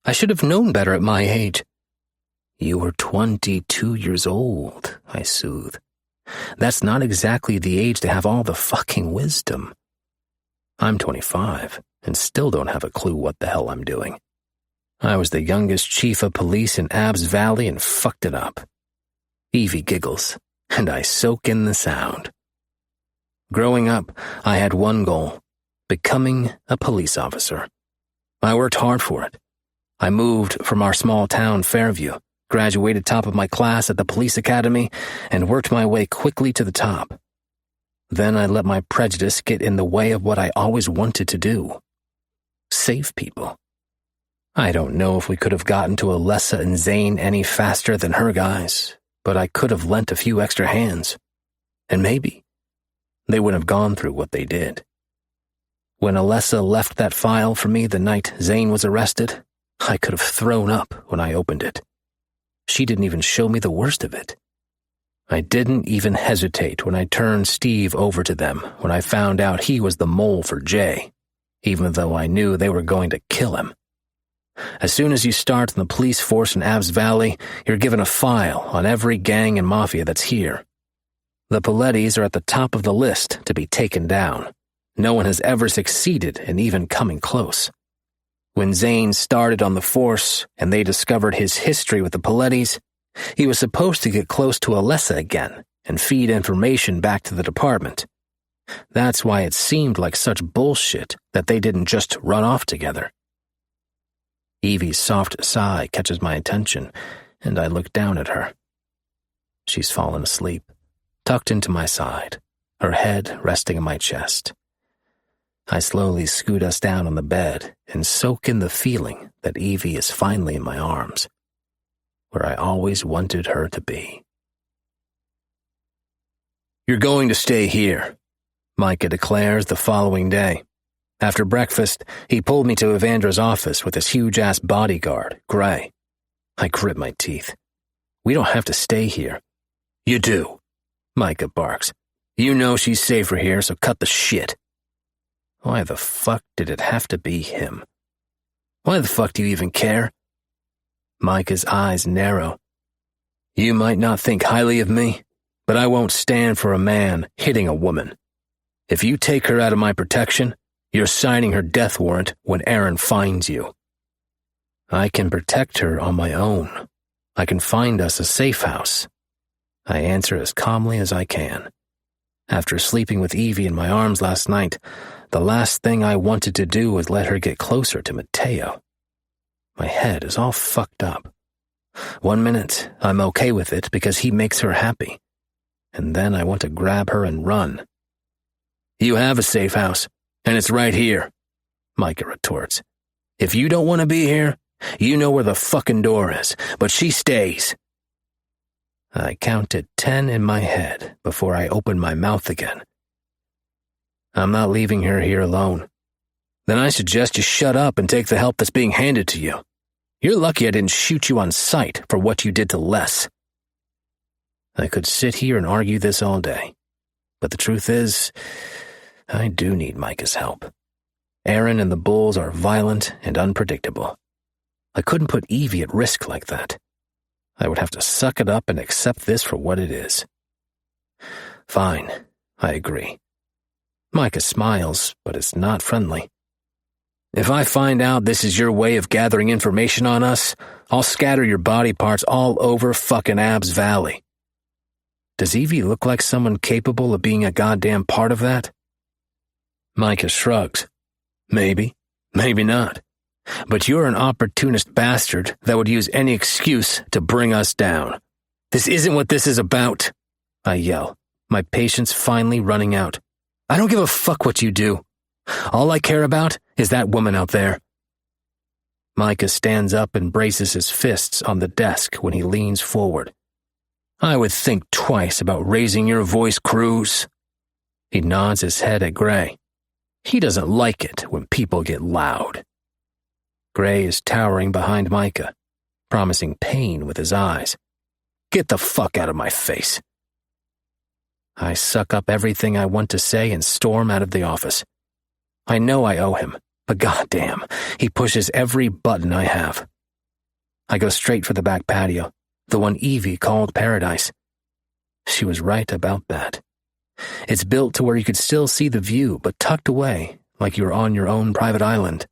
I should have known better at my age. You were 22 years old, I soothe. That's not exactly the age to have all the fucking wisdom. I'm 25 and still don't have a clue what the hell I'm doing. I was the youngest chief of police in Abbs Valley and fucked it up. Evie giggles, and I soak in the sound. Growing up, I had one goal: becoming a police officer. I worked hard for it. I moved from our small town, Fairview, graduated top of my class at the police academy, and worked my way quickly to the top. Then I let my prejudice get in the way of what I always wanted to do: save people. I don't know if we could have gotten to Alessa and Zane any faster than her guys, but I could have lent a few extra hands. And maybe they wouldn't have gone through what they did. When Alessa left that file for me the night Zane was arrested, I could have thrown up when I opened it. She didn't even show me the worst of it. I didn't even hesitate when I turned Steve over to them when I found out he was the mole for Jay, even though I knew they were going to kill him. As soon as you start in the police force in Abbs Valley, you're given a file on every gang and mafia that's here. The Palettis are at the top of the list to be taken down. No one has ever succeeded in even coming close. When Zane started on the force and they discovered his history with the Palettis, he was supposed to get close to Alessa again and feed information back to the department. That's why it seemed like such bullshit that they didn't just run off together. Evie's soft sigh catches my attention, and I look down at her. She's fallen asleep, tucked into my side, her head resting on my chest. I slowly scoot us down on the bed and soak in the feeling that Evie is finally in my arms, where I always wanted her to be. You're going to stay here, Micah declares the following day. After breakfast, he pulled me to Evandra's office with his huge-ass bodyguard, Gray. I grit my teeth. We don't have to stay here. You do, Micah barks. You know she's safer here, so cut the shit. Why the fuck did it have to be him? Why the fuck do you even care? Micah's eyes narrow. You might not think highly of me, but I won't stand for a man hitting a woman. If you take her out of my protection, you're signing her death warrant when Aaron finds you. I can protect her on my own. I can find us a safe house. I answer as calmly as I can. After sleeping with Evie in my arms last night, the last thing I wanted to do was let her get closer to Mateo. My head is all fucked up. 1 minute, I'm okay with it because he makes her happy. And then I want to grab her and run. You have a safe house, and it's right here, Micah retorts. If you don't want to be here, you know where the fucking door is, but she stays. I counted 10 in my head before I opened my mouth again. I'm not leaving her here alone. Then I suggest you shut up and take the help that's being handed to you. You're lucky I didn't shoot you on sight for what you did to Les. I could sit here and argue this all day, but the truth is, I do need Micah's help. Aaron and the Bulls are violent and unpredictable. I couldn't put Evie at risk like that. I would have to suck it up and accept this for what it is. Fine, I agree. Micah smiles, but it's not friendly. If I find out this is your way of gathering information on us, I'll scatter your body parts all over fucking Abbs Valley. Does Evie look like someone capable of being a goddamn part of that? Micah shrugs. Maybe, maybe not. But you're an opportunist bastard that would use any excuse to bring us down. This isn't what this is about, I yell, my patience finally running out. I don't give a fuck what you do. All I care about is that woman out there. Micah stands up and braces his fists on the desk when he leans forward. I would think twice about raising your voice, Cruz. He nods his head at Gray. He doesn't like it when people get loud. Gray is towering behind Micah, promising pain with his eyes. Get the fuck out of my face. I suck up everything I want to say and storm out of the office. I know I owe him, but goddamn, he pushes every button I have. I go straight for the back patio, the one Evie called paradise. She was right about that. It's built to where you could still see the view, but tucked away, like you were on your own private island.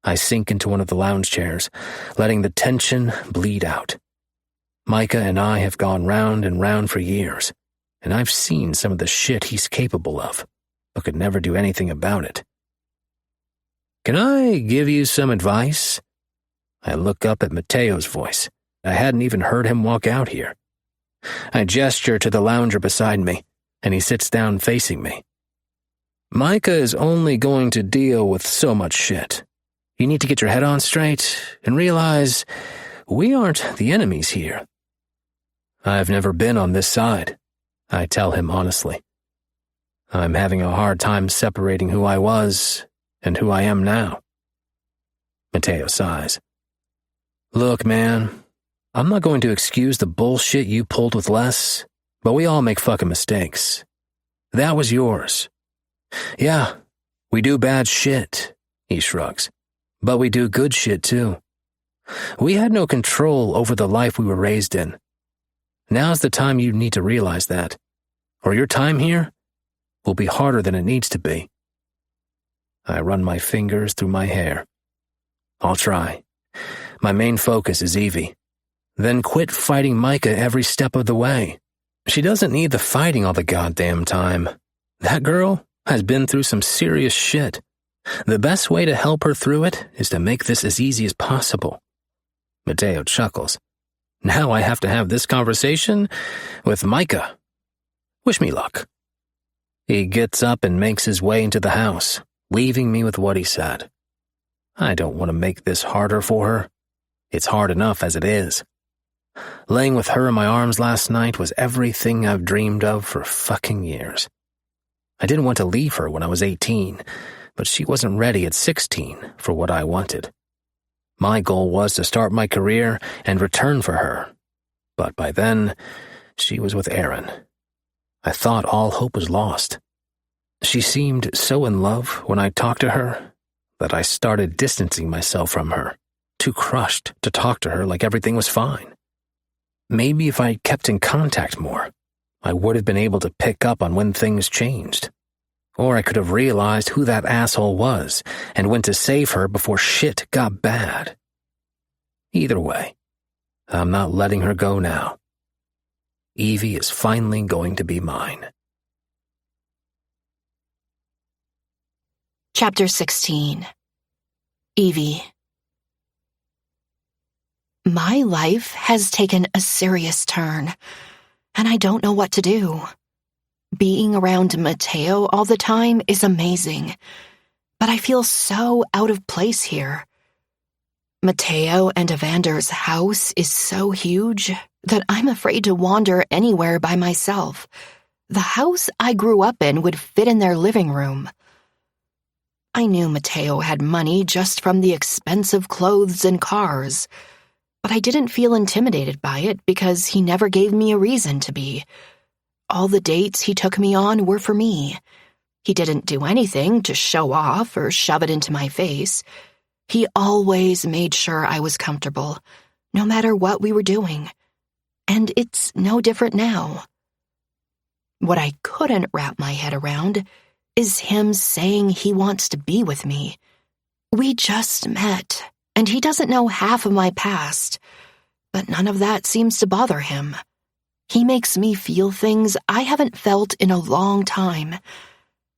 I sink into one of the lounge chairs, letting the tension bleed out. Micah and I have gone round and round for years, and I've seen some of the shit he's capable of, but could never do anything about it. Can I give you some advice? I look up at Mateo's voice. I hadn't even heard him walk out here. I gesture to the lounger beside me, and he sits down facing me. Micah is only going to deal with so much shit. You need to get your head on straight and realize we aren't the enemies here. I've never been on this side, I tell him honestly. I'm having a hard time separating who I was and who I am now. Mateo sighs. Look, man, I'm not going to excuse the bullshit you pulled with Les, but we all make fucking mistakes. That was yours. Yeah, we do bad shit, he shrugs. But we do good shit too. We had no control over the life we were raised in. Now's the time you need to realize that, or your time here will be harder than it needs to be. I run my fingers through my hair. I'll try. My main focus is Evie. Then quit fighting Micah every step of the way. She doesn't need the fighting all the goddamn time. That girl has been through some serious shit. The best way to help her through it is to make this as easy as possible. Mateo chuckles. Now I have to have this conversation with Micah. Wish me luck. He gets up and makes his way into the house, leaving me with what he said. I don't want to make this harder for her. It's hard enough as it is. Laying with her in my arms last night was everything I've dreamed of for fucking years. I didn't want to leave her when I was 18, but she wasn't ready at 16 for what I wanted. My goal was to start my career and return for her. But by then, she was with Aaron. I thought all hope was lost. She seemed so in love when I talked to her that I started distancing myself from her, too crushed to talk to her like everything was fine. Maybe if I'd kept in contact more, I would have been able to pick up on when things changed. Or I could have realized who that asshole was and went to save her before shit got bad. Either way, I'm not letting her go now. Evie is finally going to be mine. Chapter 16. Evie. My life has taken a serious turn, and I don't know what to do. Being around Mateo all the time is amazing, but I feel so out of place here. Mateo and Evander's house is so huge that I'm afraid to wander anywhere by myself. The house I grew up in would fit in their living room. I knew Mateo had money just from the expensive clothes and cars, but I didn't feel intimidated by it because he never gave me a reason to be. All the dates he took me on were for me. He didn't do anything to show off or shove it into my face. He always made sure I was comfortable, no matter what we were doing. And it's no different now. What I couldn't wrap my head around is him saying he wants to be with me. We just met, and he doesn't know half of my past, but none of that seems to bother him. He makes me feel things I haven't felt in a long time.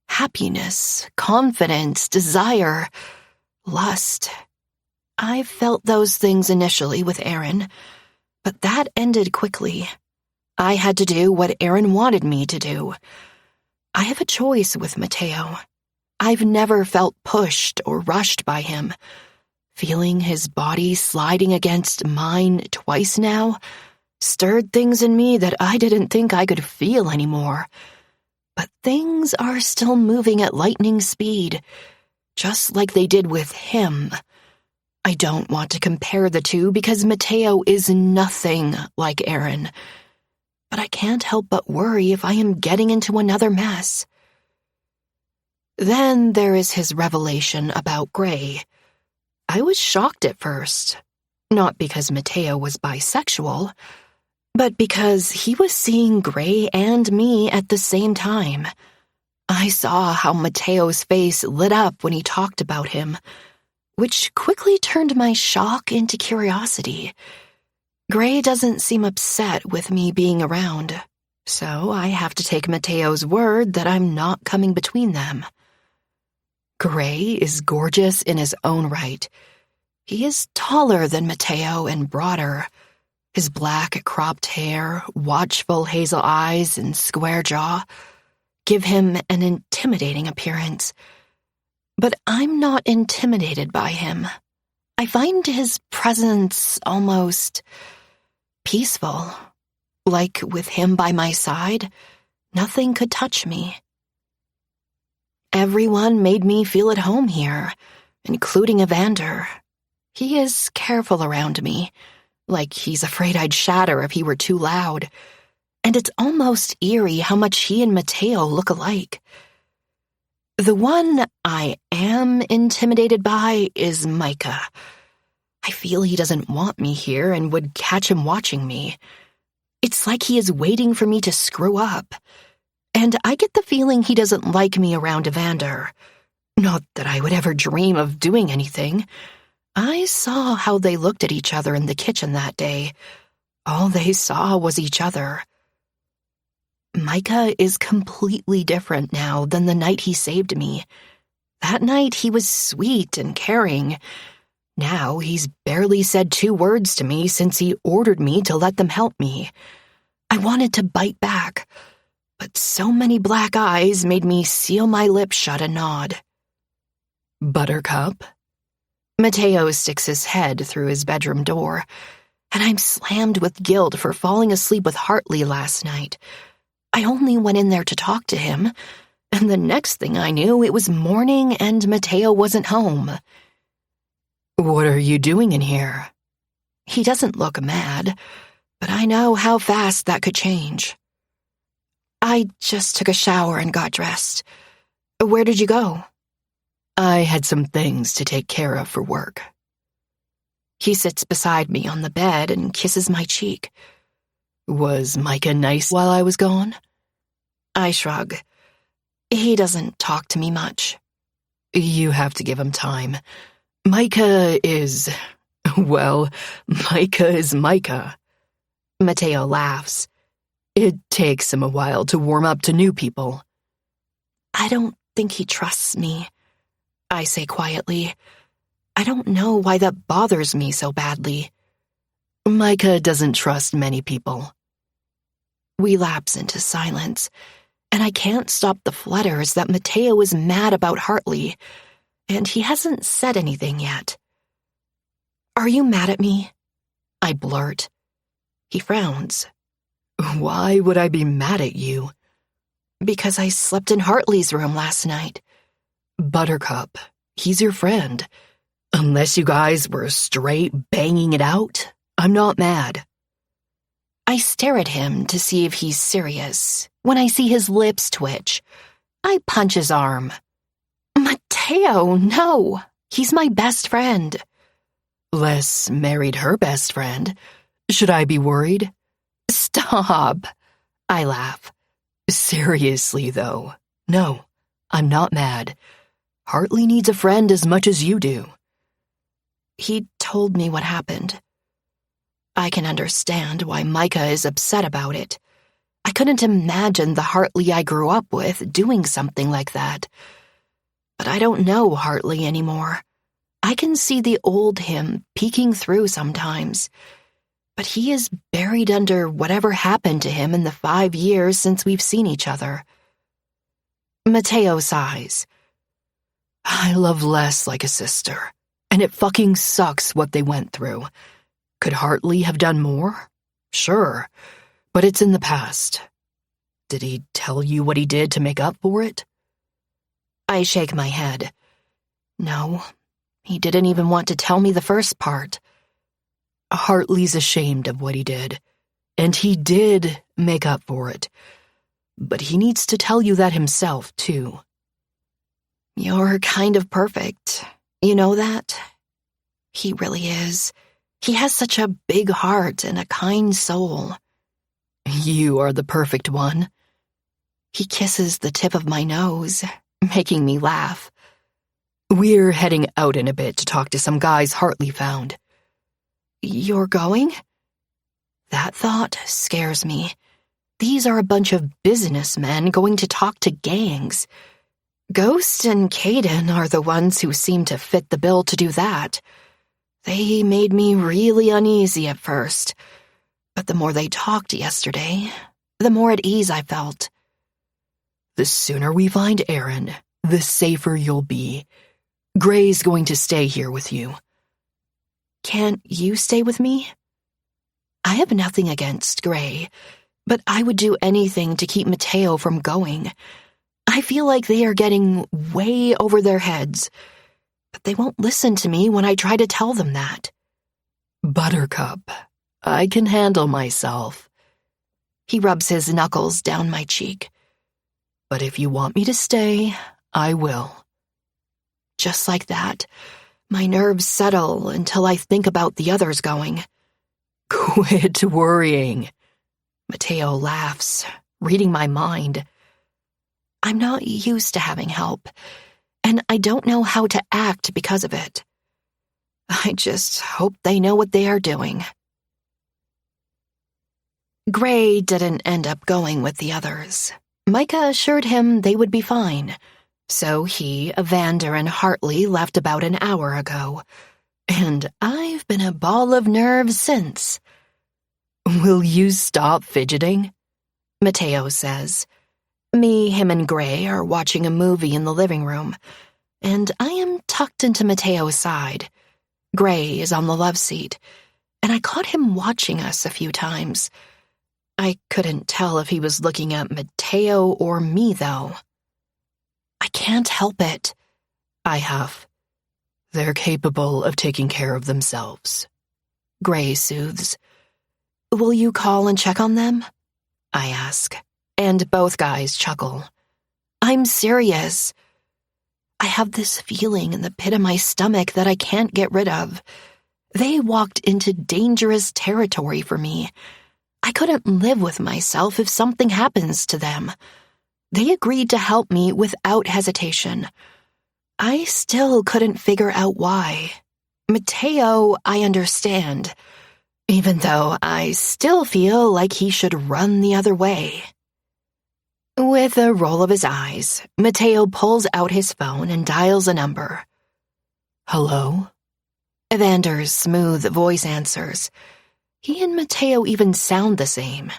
Happiness, confidence, desire, lust. I felt those things initially with Aaron, but that ended quickly. I had to do what Aaron wanted me to do. I have a choice with Mateo. I've never felt pushed or rushed by him. Feeling his body sliding against mine twice now stirred things in me that I didn't think I could feel anymore. But things are still moving at lightning speed, just like they did with him. I don't want to compare the two because Mateo is nothing like Aaron. But I can't help but worry if I am getting into another mess. Then there is his revelation about Gray. I was shocked at first, not because Mateo was bisexual, but because he was seeing Gray and me at the same time. I saw how Mateo's face lit up when he talked about him, which quickly turned my shock into curiosity. Gray doesn't seem upset with me being around, so I have to take Mateo's word that I'm not coming between them. Gray is gorgeous in his own right. He is taller than Mateo and broader. His black cropped hair, watchful hazel eyes, and square jaw give him an intimidating appearance. But I'm not intimidated by him. I find his presence almost peaceful. Like with him by my side, nothing could touch me. Everyone made me feel at home here, including Evander. He is careful around me, like he's afraid I'd shatter if he were too loud. And it's almost eerie how much he and Mateo look alike. The one I am intimidated by is Micah. I feel he doesn't want me here and would catch him watching me. It's like he is waiting for me to screw up. And I get the feeling he doesn't like me around Evander. Not that I would ever dream of doing anything. I saw how they looked at each other in the kitchen that day. All they saw was each other. Micah is completely different now than the night he saved me. That night he was sweet and caring. Now he's barely said 2 words to me since he ordered me to let them help me. I wanted to bite back, but so many black eyes made me seal my lips shut and nod. Buttercup? Mateo sticks his head through his bedroom door, and I'm slammed with guilt for falling asleep with Hartley last night. I only went in there to talk to him, and the next thing I knew, it was morning and Mateo wasn't home. What are you doing in here? He doesn't look mad, but I know how fast that could change. I just took a shower and got dressed. Where did you go? I had some things to take care of for work. He sits beside me on the bed and kisses my cheek. Was Micah nice while I was gone? I shrug. He doesn't talk to me much. You have to give him time. Micah is Micah. Mateo laughs. It takes him a while to warm up to new people. I don't think he trusts me, I say quietly. I don't know why that bothers me so badly. Micah doesn't trust many people. We lapse into silence, and I can't stop the flutters that Mateo is mad about Hartley, and he hasn't said anything yet. Are you mad at me? I blurt. He frowns. Why would I be mad at you? Because I slept in Hartley's room last night. Buttercup, he's your friend. Unless you guys were straight banging it out, I'm not mad. I stare at him to see if he's serious. When I see his lips twitch, I punch his arm. Mateo, no. He's my best friend. Les married her best friend. Should I be worried? Stop. I laugh. Seriously, though, no, I'm not mad. Hartley needs a friend as much as you do. He told me what happened. I can understand why Micah is upset about it. I couldn't imagine the Hartley I grew up with doing something like that. But I don't know Hartley anymore. I can see the old him peeking through sometimes. But he is buried under whatever happened to him in the 5 years since we've seen each other. Mateo sighs. I love Les like a sister, and it fucking sucks what they went through. Could Hartley have done more? Sure, but it's in the past. Did he tell you what he did to make up for it? I shake my head. No, he didn't even want to tell me the first part. Hartley's ashamed of what he did, and he did make up for it. But he needs to tell you that himself, too. You're kind of perfect. You know that? He really is. He has such a big heart and a kind soul. You are the perfect one. He kisses the tip of my nose, making me laugh. We're heading out in a bit to talk to some guys Hartley found. You're going? That thought scares me. These are a bunch of businessmen going to talk to gangs. Ghost and Caden are the ones who seem to fit the bill to do that. They made me really uneasy at first, but the more they talked yesterday, the more at ease I felt. The sooner we find Aaron, the safer you'll be. Gray's going to stay here with you. Can't you stay with me? I have nothing against Gray, but I would do anything to keep Mateo from going. I feel like they are getting way over their heads, but they won't listen to me when I try to tell them that. Buttercup, I can handle myself. He rubs his knuckles down my cheek. But if you want me to stay, I will. Just like that, my nerves settle until I think about the others going. Quit worrying. Mateo laughs, reading my mind. I'm not used to having help, and I don't know how to act because of it. I just hope they know what they are doing. Gray didn't end up going with the others. Micah assured him they would be fine, so he, Evander, and Hartley left about an hour ago, and I've been a ball of nerves since. Will you stop fidgeting? Mateo says. Me, him, and Gray are watching a movie in the living room, and I am tucked into Mateo's side. Gray is on the love seat, and I caught him watching us a few times. I couldn't tell if he was looking at Mateo or me, though. I can't help it, I huff. They're capable of taking care of themselves. Gray soothes. Will you call and check on them? I ask, and both guys chuckle. I'm serious. I have this feeling in the pit of my stomach that I can't get rid of. They walked into dangerous territory for me. I couldn't live with myself if something happens to them. They agreed to help me without hesitation. I still couldn't figure out why. Mateo, I understand, even though I still feel like he should run the other way. With a roll of his eyes, Mateo pulls out his phone and dials a number. Hello? Evander's smooth voice answers. He and Mateo even sound the same,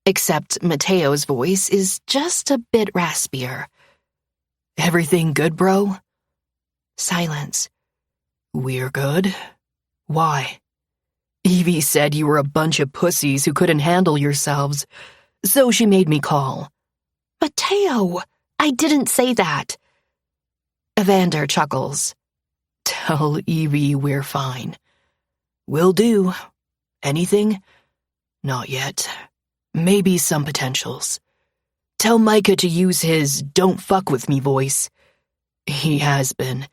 except Mateo's voice is just a bit raspier. Everything good, bro? Silence. We're good? Why? Evie said you were a bunch of pussies who couldn't handle yourselves, so she made me call. Mateo, I didn't say that. Evander chuckles. Tell Evie we're fine. Will do. Anything? Not yet. Maybe some potentials. Tell Micah to use his don't fuck with me voice. He has been.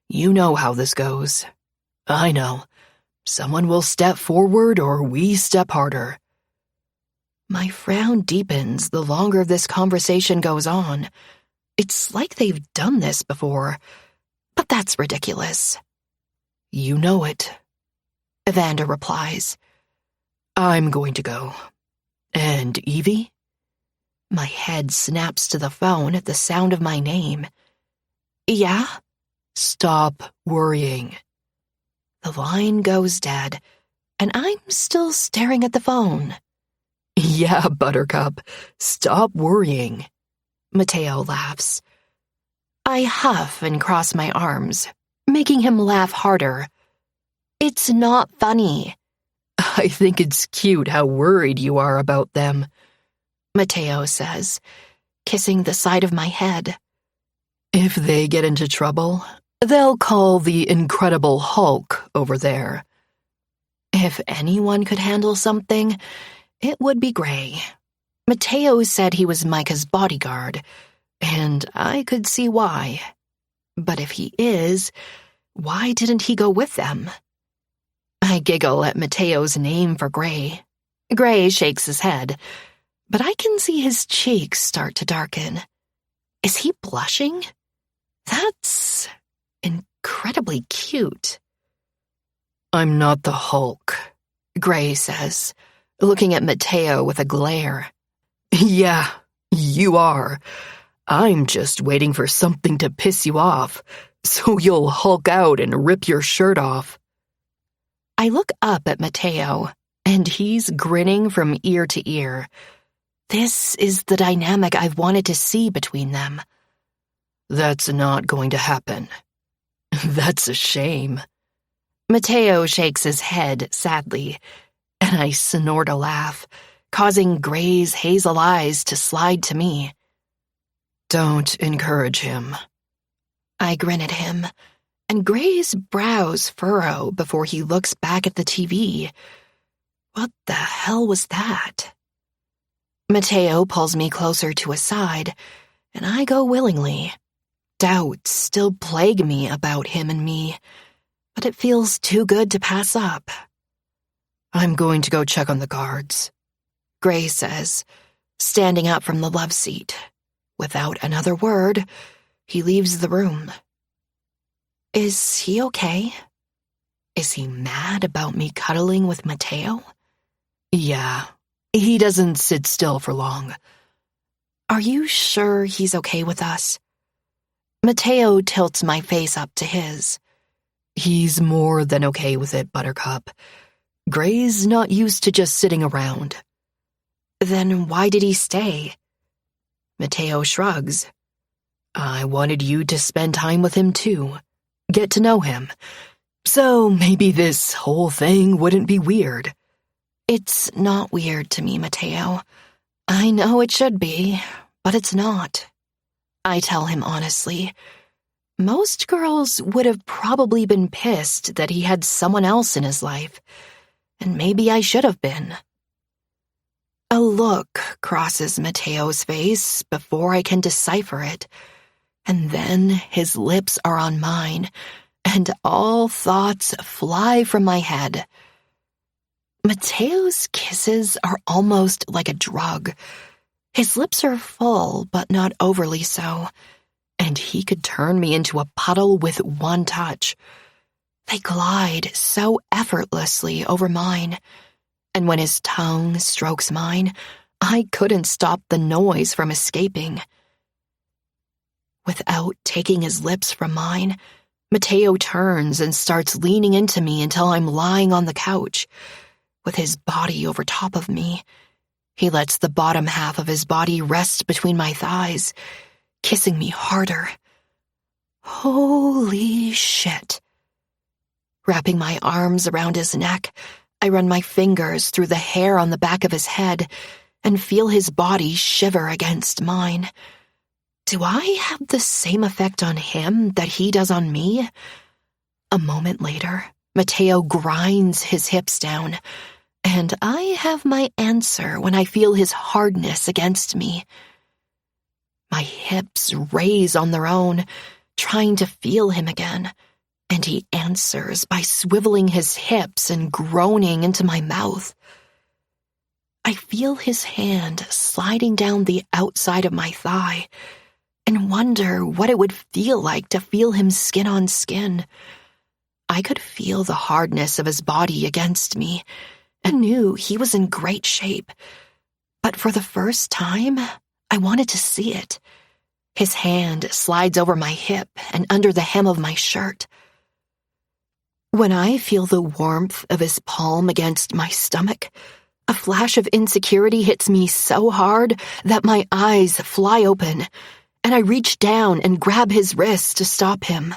You know how this goes. I know. Someone will step forward or we step harder. My frown deepens the longer this conversation goes on. It's like they've done this before, but that's ridiculous. You know it. Evander replies. I'm going to go. And Evie? My head snaps to the phone at the sound of my name. Yeah? Stop worrying. The line goes dead, and I'm still staring at the phone. Yeah, Buttercup, stop worrying. Mateo laughs. I huff and cross my arms, making him laugh harder. It's not funny. I think it's cute how worried you are about them, Mateo says, kissing the side of my head. If they get into trouble, they'll call the Incredible Hulk over there. If anyone could handle something, it would be Gray. Mateo said he was Micah's bodyguard, and I could see why. But if he is, why didn't he go with them? I giggle at Mateo's name for Gray. Gray shakes his head, but I can see his cheeks start to darken. Is he blushing? That's incredibly cute. I'm not the Hulk, Gray says, looking at Mateo with a glare. Yeah, you are. I'm just waiting for something to piss you off, so you'll Hulk out and rip your shirt off. I look up at Mateo, and he's grinning from ear to ear. This is the dynamic I've wanted to see between them. That's not going to happen. That's a shame. Mateo shakes his head sadly, and I snort a laugh, causing Gray's hazel eyes to slide to me. Don't encourage him. I grin at him, and Gray's brows furrow before he looks back at the TV. What the hell was that? Mateo pulls me closer to his side, and I go willingly. Doubts still plague me about him and me, but it feels too good to pass up. I'm going to go check on the guards, Gray says, standing up from the love seat. Without another word, he leaves the room. Is he okay? Is he mad about me cuddling with Mateo? Yeah, he doesn't sit still for long. Are you sure he's okay with us? Mateo tilts my face up to his. He's more than okay with it, Buttercup. Gray's not used to just sitting around. Then why did he stay? Mateo shrugs. I wanted you to spend time with him too. Get to know him. So maybe this whole thing wouldn't be weird. It's not weird to me, Mateo. I know it should be, but it's not. I tell him honestly. Most girls would have probably been pissed that he had someone else in his life, and maybe I should have been. A look crosses Mateo's face before I can decipher it, and then his lips are on mine, and all thoughts fly from my head. Mateo's kisses are almost like a drug. His lips are full, but not overly so, and he could turn me into a puddle with one touch. They glide so effortlessly over mine, and when his tongue strokes mine, I couldn't stop the noise from escaping. Without taking his lips from mine, Mateo turns and starts leaning into me until I'm lying on the couch, with his body over top of me. He lets the bottom half of his body rest between my thighs, kissing me harder. Holy shit. Wrapping my arms around his neck, I run my fingers through the hair on the back of his head and feel his body shiver against mine. Do I have the same effect on him that he does on me? A moment later, Mateo grinds his hips down, and I have my answer when I feel his hardness against me. My hips raise on their own, trying to feel him again, and he answers by swiveling his hips and groaning into my mouth. I feel his hand sliding down the outside of my thigh and wonder what it would feel like to feel him skin on skin. I could feel the hardness of his body against me and knew he was in great shape. But for the first time, I wanted to see it. His hand slides over my hip and under the hem of my shirt. When I feel the warmth of his palm against my stomach, a flash of insecurity hits me so hard that my eyes fly open, and I reach down and grab his wrist to stop him.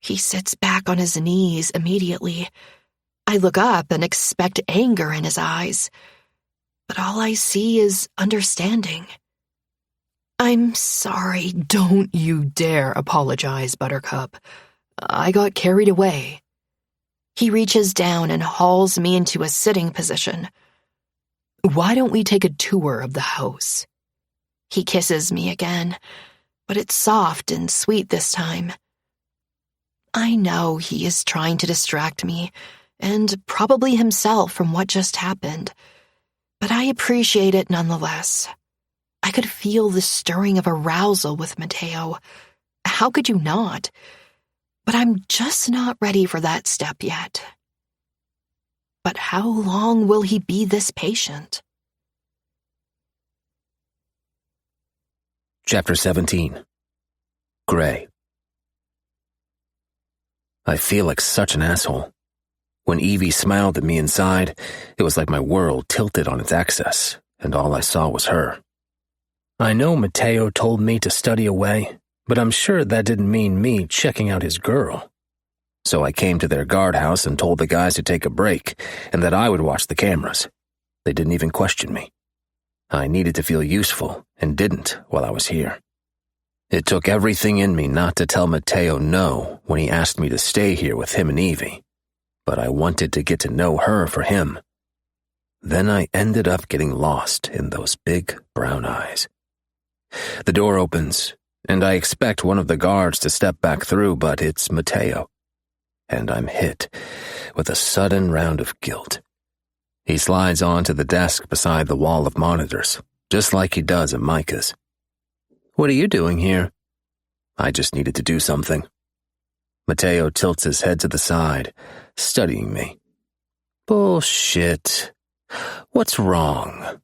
He sits back on his knees immediately. I look up and expect anger in his eyes, but all I see is understanding. "I'm sorry, don't you dare apologize, Buttercup. I got carried away." He reaches down and hauls me into a sitting position. "Why don't we take a tour of the house?" He kisses me again, but it's soft and sweet this time. I know he is trying to distract me, and probably himself from what just happened, but I appreciate it nonetheless. I could feel the stirring of arousal with Mateo. How could you not? But I'm just not ready for that step yet. But how long will he be this patient? Chapter 17. Gray. I feel like such an asshole. When Evie smiled at me inside, it was like my world tilted on its axis, and all I saw was her. I know Mateo told me to study away, but I'm sure that didn't mean me checking out his girl. So I came to their guardhouse and told the guys to take a break and that I would watch the cameras. They didn't even question me. I needed to feel useful and didn't while I was here. It took everything in me not to tell Mateo no when he asked me to stay here with him and Evie, but I wanted to get to know her for him. Then I ended up getting lost in those big brown eyes. The door opens, and I expect one of the guards to step back through, but it's Mateo. And I'm hit with a sudden round of guilt. He slides onto the desk beside the wall of monitors, just like he does at Micah's. "What are you doing here?" "I just needed to do something." Mateo tilts his head to the side, studying me. "Bullshit. What's wrong?"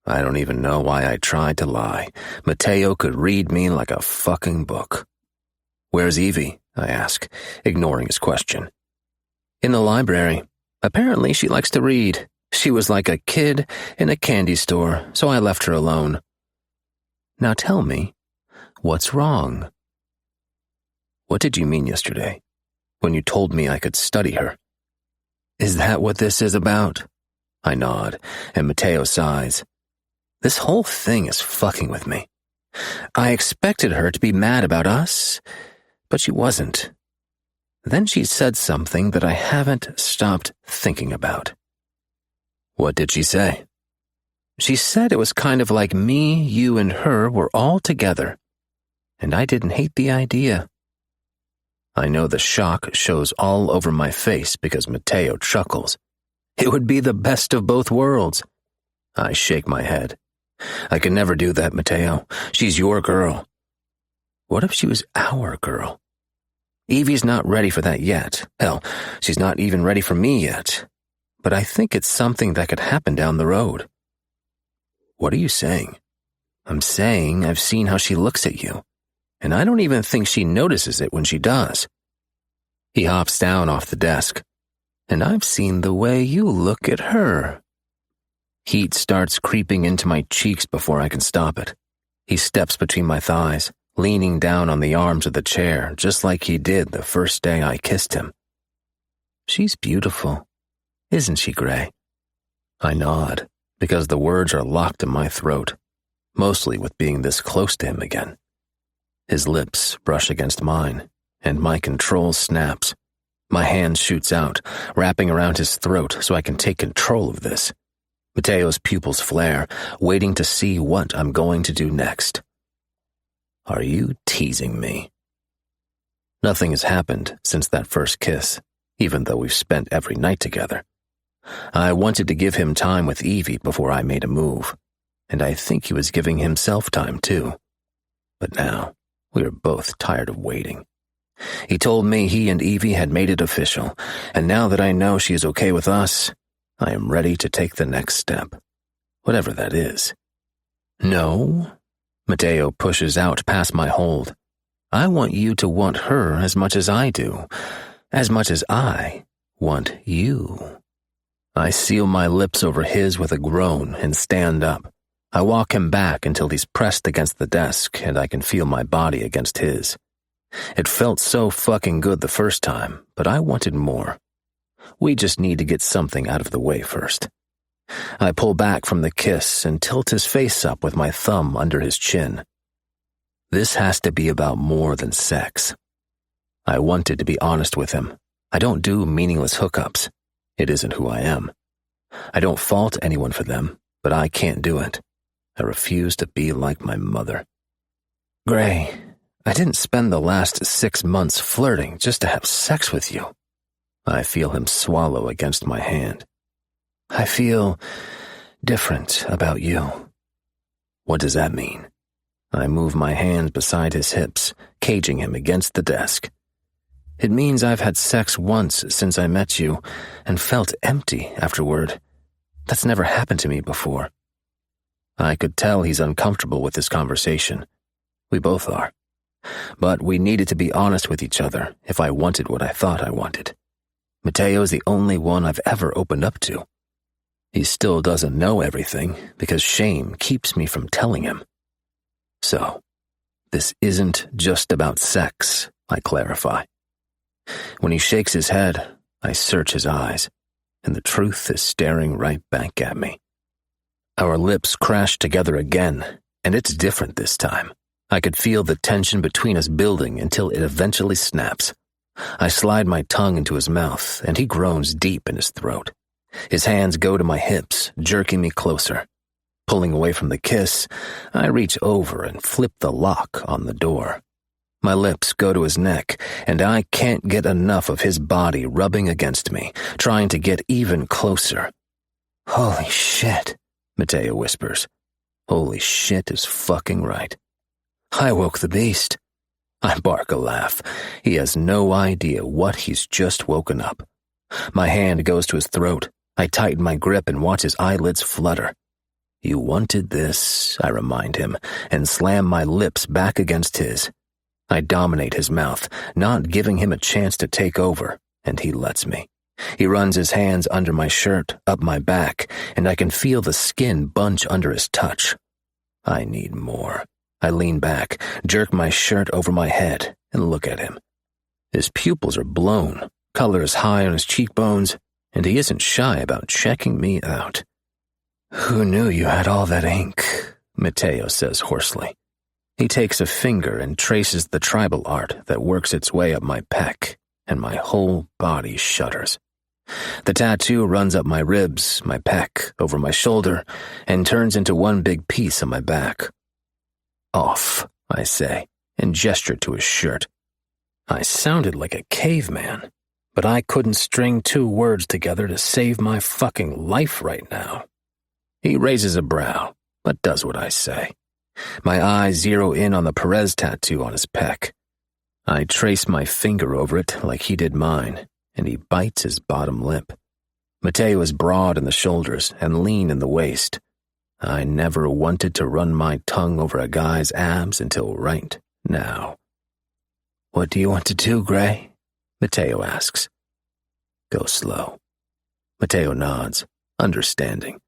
I don't even know why I tried to lie. Mateo could read me like a fucking book. "Where's Evie?" I ask, ignoring his question. "In the library. Apparently she likes to read. She was like a kid in a candy store, so I left her alone." "Now tell me, what's wrong?" "What did you mean yesterday, when you told me I could study her?" "Is that what this is about?" I nod, and Mateo sighs. This whole thing is fucking with me. I expected her to be mad about us, but she wasn't. Then she said something that I haven't stopped thinking about. "What did she say?" "She said it was kind of like me, you, and her were all together, and I didn't hate the idea." I know the shock shows all over my face because Mateo chuckles. "It would be the best of both worlds." I shake my head. "I could never do that, Mateo. She's your girl." "What if she was our girl?" "Evie's not ready for that yet. Hell, she's not even ready for me yet. But I think it's something that could happen down the road." "What are you saying?" "I'm saying I've seen how she looks at you, and I don't even think she notices it when she does." He hops down off the desk. "And I've seen the way you look at her." Heat starts creeping into my cheeks before I can stop it. He steps between my thighs, leaning down on the arms of the chair, just like he did the first day I kissed him. "She's beautiful, isn't she, Gray?" I nod, because the words are locked in my throat. mostly with being this close to him again. His lips brush against mine, and my control snaps. My hand shoots out, wrapping around his throat so I can take control of this. Mateo's pupils flare, waiting to see what I'm going to do next. Are you teasing me? Nothing has happened since that first kiss, even though we've spent every night together. I wanted to give him time with Evie before I made a move, and I think he was giving himself time too. But now, we are both tired of waiting. He told me he and Evie had made it official, and now that I know she is okay with us, I am ready to take the next step, whatever that is. No, Mateo pushes out past my hold. I want you to want her as much as I do, as much as I want you. I seal my lips over his with a groan and stand up. I walk him back until he's pressed against the desk and I can feel my body against his. It felt so fucking good the first time, but I wanted more. We just need to get something out of the way first. I pull back from the kiss and tilt his face up with my thumb under his chin. This has to be about more than sex. I wanted to be honest with him. I don't do meaningless hookups. It isn't who I am. I don't fault anyone for them, but I can't do it. I refuse to be like my mother. Gray, I didn't spend the last 6 months flirting just to have sex with you. I feel him swallow against my hand. I feel different about you. What does that mean? I move my hand beside his hips, caging him against the desk. It means I've had sex once since I met you and felt empty afterward. That's never happened to me before. I could tell he's uncomfortable with this conversation. We both are. But we needed to be honest with each other if I wanted what I thought I wanted. Mateo is the only one I've ever opened up to. He still doesn't know everything because shame keeps me from telling him. So, this isn't just about sex, I clarify. When he shakes his head, I search his eyes, and the truth is staring right back at me. Our lips crash together again, and it's different this time. I could feel the tension between us building until it eventually snaps. I slide my tongue into his mouth, and he groans deep in his throat. His hands go to my hips, jerking me closer. Pulling away from the kiss, I reach over and flip the lock on the door. My lips go to his neck, and I can't get enough of his body rubbing against me, trying to get even closer. Holy shit, Mateo whispers. Holy shit is fucking right. I woke the beast. I bark a laugh. He has no idea what he's just woken up. My hand goes to his throat. I tighten my grip and watch his eyelids flutter. You wanted this, I remind him, and slam my lips back against his. I dominate his mouth, not giving him a chance to take over, and he lets me. He runs his hands under my shirt, up my back, and I can feel the skin bunch under his touch. I need more. I lean back, jerk my shirt over my head, and look at him. His pupils are blown, color is high on his cheekbones, and he isn't shy about checking me out. Who knew you had all that ink? Mateo says hoarsely. He takes a finger and traces the tribal art that works its way up my pec, and my whole body shudders. The tattoo runs up my ribs, my pec, over my shoulder, and turns into one big piece on my back. Off, I say, and gesture to his shirt. I sounded like a caveman, but I couldn't string 2 words together to save my fucking life right now. He raises a brow, but does what I say. My eyes zero in on the Perez tattoo on his pec. I trace my finger over it like he did mine, and he bites his bottom lip. Mateo is broad in the shoulders and lean in the waist. I never wanted to run my tongue over a guy's abs until right now. What do you want to do, Gray? Mateo asks. Go slow. Mateo nods, understanding.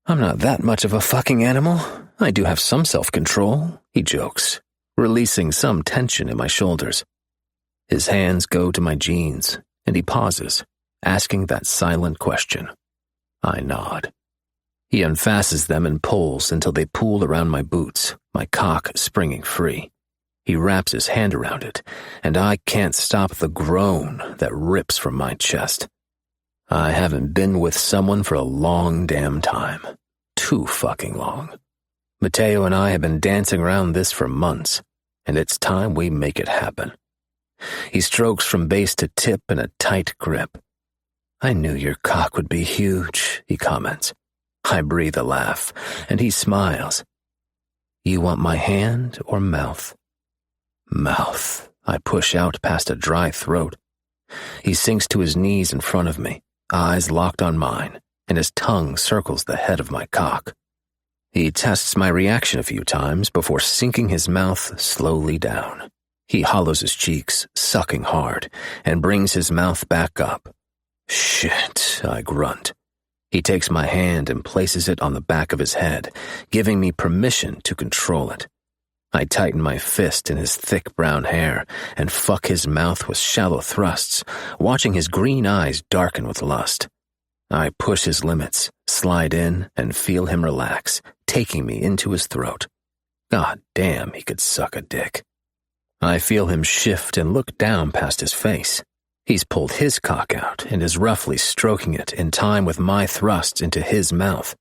I'm not that much of a fucking animal. I do have some self-control, he jokes, releasing some tension in my shoulders. His hands go to my jeans, and he pauses, asking that silent question. I nod. He unfastens them and pulls until they pool around my boots, my cock springing free. He wraps his hand around it, and I can't stop the groan that rips from my chest. I haven't been with someone for a long damn time. Too fucking long. Mateo and I have been dancing around this for months, and it's time we make it happen. He strokes from base to tip in a tight grip. I knew your cock would be huge, he comments. I breathe a laugh, and he smiles. You want my hand or mouth? Mouth, I push out past a dry throat. He sinks to his knees in front of me, eyes locked on mine, and his tongue circles the head of my cock. He tests my reaction a few times before sinking his mouth slowly down. He hollows his cheeks, sucking hard, and brings his mouth back up. Shit, I grunt. He takes my hand and places it on the back of his head, giving me permission to control it. I tighten my fist in his thick brown hair and fuck his mouth with shallow thrusts, watching his green eyes darken with lust. I push his limits, slide in, and feel him relax, taking me into his throat. God damn, he could suck a dick. I feel him shift and look down past his face. He's pulled his cock out and is roughly stroking it in time with my thrusts into his mouth.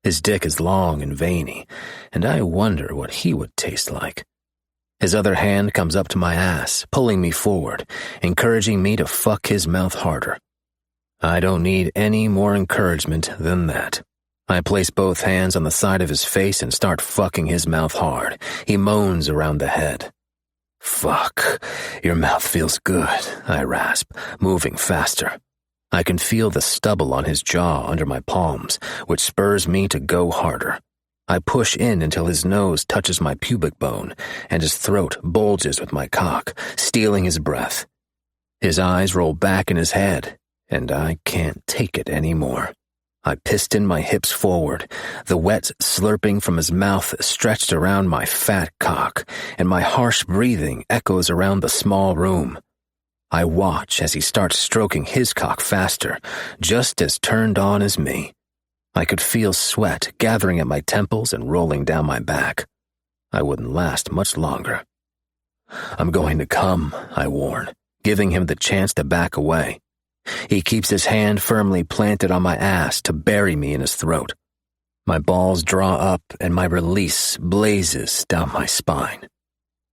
His dick is long and veiny, and I wonder what he would taste like. His other hand comes up to my ass, pulling me forward, encouraging me to fuck his mouth harder. I don't need any more encouragement than that. I place both hands on the side of his face and start fucking his mouth hard. He moans around the head. Fuck, your mouth feels good, I rasp, moving faster. I can feel the stubble on his jaw under my palms, which spurs me to go harder. I push in until his nose touches my pubic bone, and his throat bulges with my cock, stealing his breath. His eyes roll back in his head, and I can't take it anymore. I piston my hips forward, the wet slurping from his mouth stretched around my fat cock, and my harsh breathing echoes around the small room. I watch as he starts stroking his cock faster, just as turned on as me. I could feel sweat gathering at my temples and rolling down my back. I wouldn't last much longer. I'm going to come, I warn, giving him the chance to back away. He keeps his hand firmly planted on my ass to bury me in his throat. My balls draw up and my release blazes down my spine.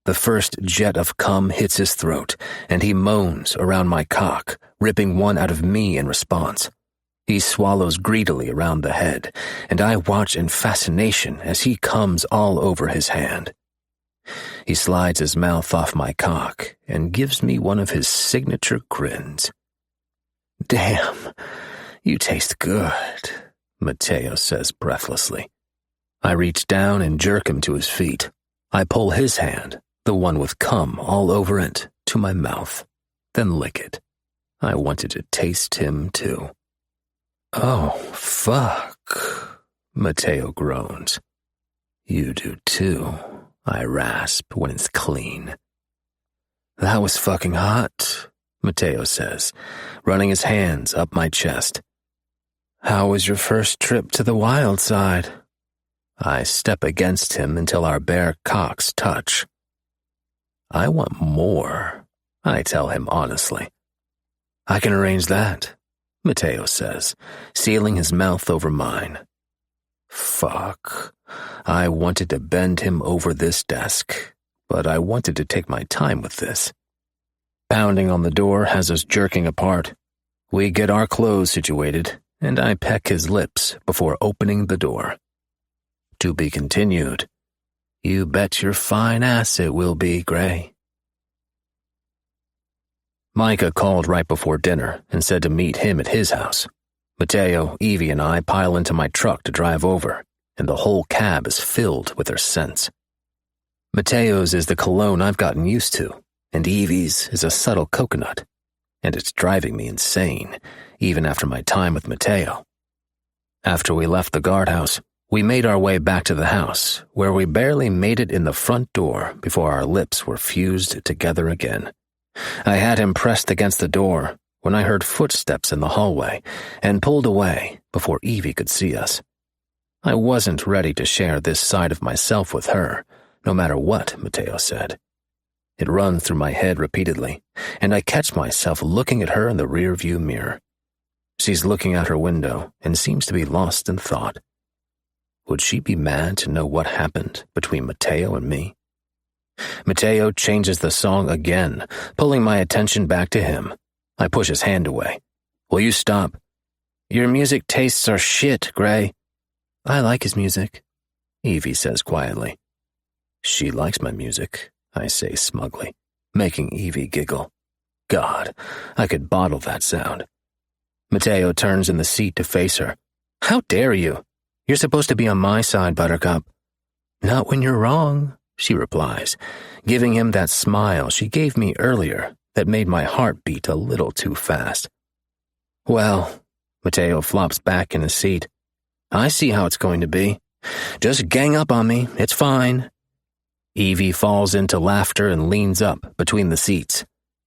The first jet of cum hits his throat, and he moans around my cock, ripping one out of me in response. He swallows greedily around the head, and I watch in fascination as he comes all over his hand. He slides his mouth off my cock and gives me one of his signature grins. Damn, you taste good, Mateo says breathlessly. I reach down and jerk him to his feet. I pull his hand, the one with cum all over it, to my mouth, then lick it. I wanted to taste him too. Oh, fuck, Mateo groans. You do too, I rasp when it's clean. That was fucking hot, Mateo says, running his hands up my chest. How was your first trip to the wild side? I step against him until our bare cocks touch. I want more, I tell him honestly. I can arrange that, Mateo says, sealing his mouth over mine. Fuck. I wanted to bend him over this desk, but I wanted to take my time with this. Pounding on the door has us jerking apart. We get our clothes situated, and I peck his lips before opening the door. To be continued. You bet your fine ass it will be, Gray. Micah called right before dinner and said to meet him at his house. Mateo, Evie, and I pile into my truck to drive over, and the whole cab is filled with their scents. Mateo's is the cologne I've gotten used to, and Evie's is a subtle coconut, and it's driving me insane, even after my time with Mateo. After we left the guardhouse, we made our way back to the house, where we barely made it in the front door before our lips were fused together again. I had him pressed against the door when I heard footsteps in the hallway and pulled away before Evie could see us. I wasn't ready to share this side of myself with her, no matter what Mateo said. It runs through my head repeatedly, and I catch myself looking at her in the rearview mirror. She's looking out her window and seems to be lost in thought. Would she be mad to know what happened between Mateo and me? Mateo changes the song again, pulling my attention back to him. I push his hand away. Will you stop? Your music tastes are shit, Gray. I like his music, Evie says quietly. She likes my music, I say smugly, making Evie giggle. God, I could bottle that sound. Mateo turns in the seat to face her. How dare you? You're supposed to be on my side, Buttercup. Not when you're wrong, she replies, giving him that smile she gave me earlier that made my heart beat a little too fast. Well, Mateo flops back in his seat. I see how it's going to be. Just gang up on me, it's fine. Evie falls into laughter and leans up between the seats.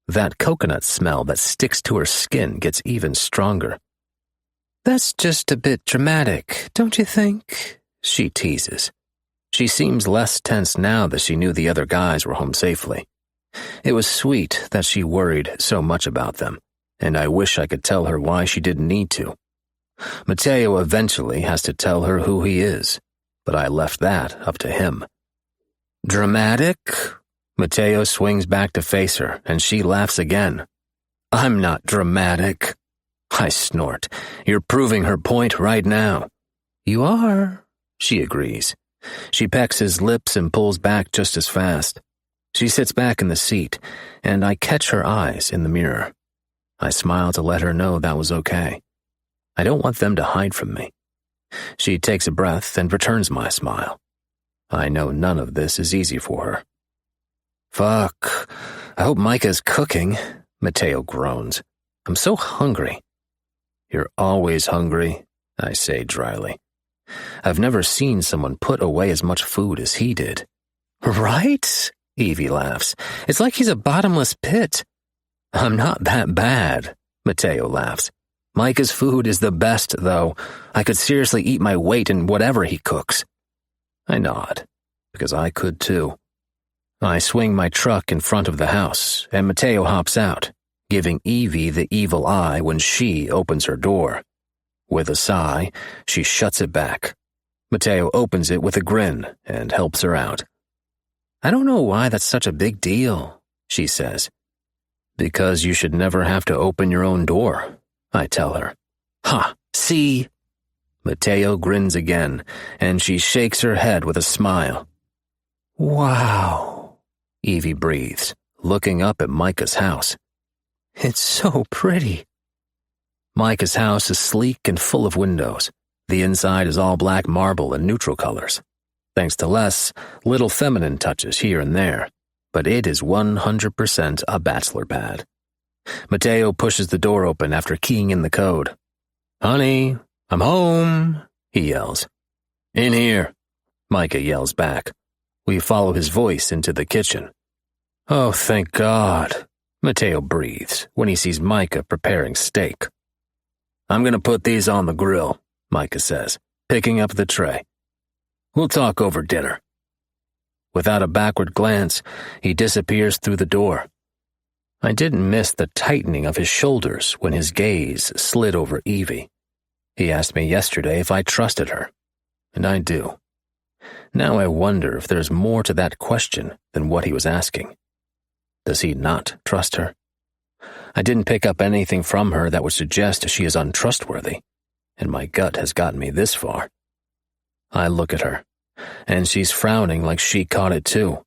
That coconut smell that sticks to her skin gets even stronger. That's just a bit dramatic, don't you think? She teases. She seems less tense now that she knew the other guys were home safely. It was sweet that she worried so much about them, and I wish I could tell her why she didn't need to. Mateo eventually has to tell her who he is, but I left that up to him. Dramatic? Mateo swings back to face her, and she laughs again. I'm not dramatic. I snort. You're proving her point right now. You are, she agrees. She pecks his lips and pulls back just as fast. She sits back in the seat, and I catch her eyes in the mirror. I smile to let her know that was okay. I don't want them to hide from me. She takes a breath and returns my smile. I know none of this is easy for her. Fuck, I hope Micah's cooking, Mateo groans. I'm so hungry. You're always hungry, I say dryly. I've never seen someone put away as much food as he did. Right? Evie laughs. It's like he's a bottomless pit. I'm not that bad, Mateo laughs. Micah's food is the best, though. I could seriously eat my weight in whatever he cooks. I nod, because I could too. I swing my truck in front of the house, and Mateo hops out, giving Evie the evil eye when she opens her door. With a sigh, she shuts it back. Mateo opens it with a grin and helps her out. I don't know why that's such a big deal, she says. Because you should never have to open your own door, I tell her. Ha, see? Mateo grins again, and she shakes her head with a smile. Wow, Evie breathes, looking up at Micah's house. It's so pretty. Micah's house is sleek and full of windows. The inside is all black marble and neutral colors. Thanks to Les, little feminine touches here and there, but it is 100% a bachelor pad. Mateo pushes the door open after keying in the code. Honey, I'm home, he yells. In here, Micah yells back. We follow his voice into the kitchen. Oh, thank God, Mateo breathes when he sees Micah preparing steak. I'm going to put these on the grill, Micah says, picking up the tray. We'll talk over dinner. Without a backward glance, he disappears through the door. I didn't miss the tightening of his shoulders when his gaze slid over Evie. He asked me yesterday if I trusted her, and I do. Now I wonder if there's more to that question than what he was asking. Does he not trust her? I didn't pick up anything from her that would suggest she is untrustworthy, and my gut has gotten me this far. I look at her, and she's frowning like she caught it too.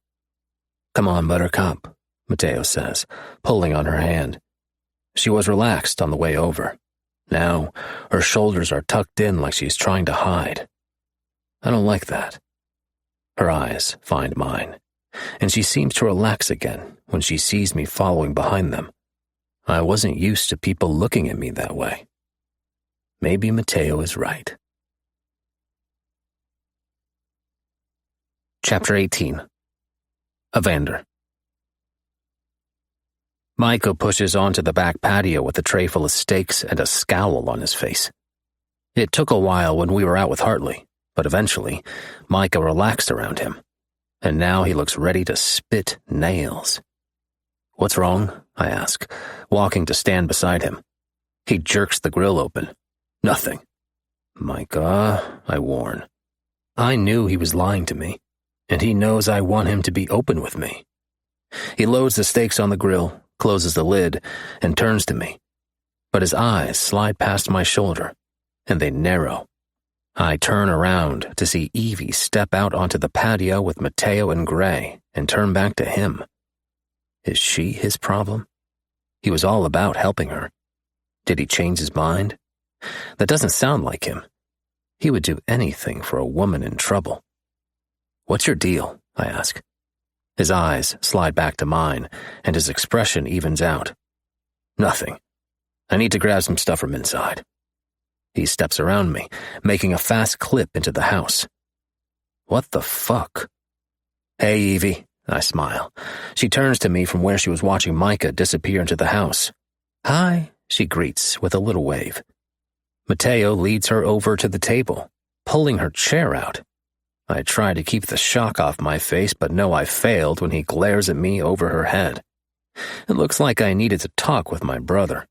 Come on, Buttercup, Mateo says, pulling on her hand. She was relaxed on the way over. Now, her shoulders are tucked in like she's trying to hide. I don't like that. Her eyes find mine, and she seems to relax again when she sees me following behind them. I wasn't used to people looking at me that way. Maybe Mateo is right. Chapter 18. Evander. Micah pushes onto the back patio with a tray full of steaks and a scowl on his face. It took a while when we were out with Hartley, but eventually, Micah relaxed around him, and now he looks ready to spit nails. "What's wrong?" I ask, walking to stand beside him. He jerks the grill open. "Nothing." "Micah," I warn. I knew he was lying to me, and he knows I want him to be open with me. He loads the steaks on the grill, closes the lid, and turns to me. But his eyes slide past my shoulder, and they narrow. I turn around to see Evie step out onto the patio with Mateo and Gray and turn back to him. Is she his problem? He was all about helping her. Did he change his mind? That doesn't sound like him. He would do anything for a woman in trouble. "What's your deal?" I ask. His eyes slide back to mine, and his expression evens out. "Nothing. I need to grab some stuff from inside." He steps around me, making a fast clip into the house. "What the fuck?" "Hey, Evie," I smile. She turns to me from where she was watching Micah disappear into the house. "Hi," she greets with a little wave. Mateo leads her over to the table, pulling her chair out. I try to keep the shock off my face, but know I failed when he glares at me over her head. It looks like I needed to talk with my brother.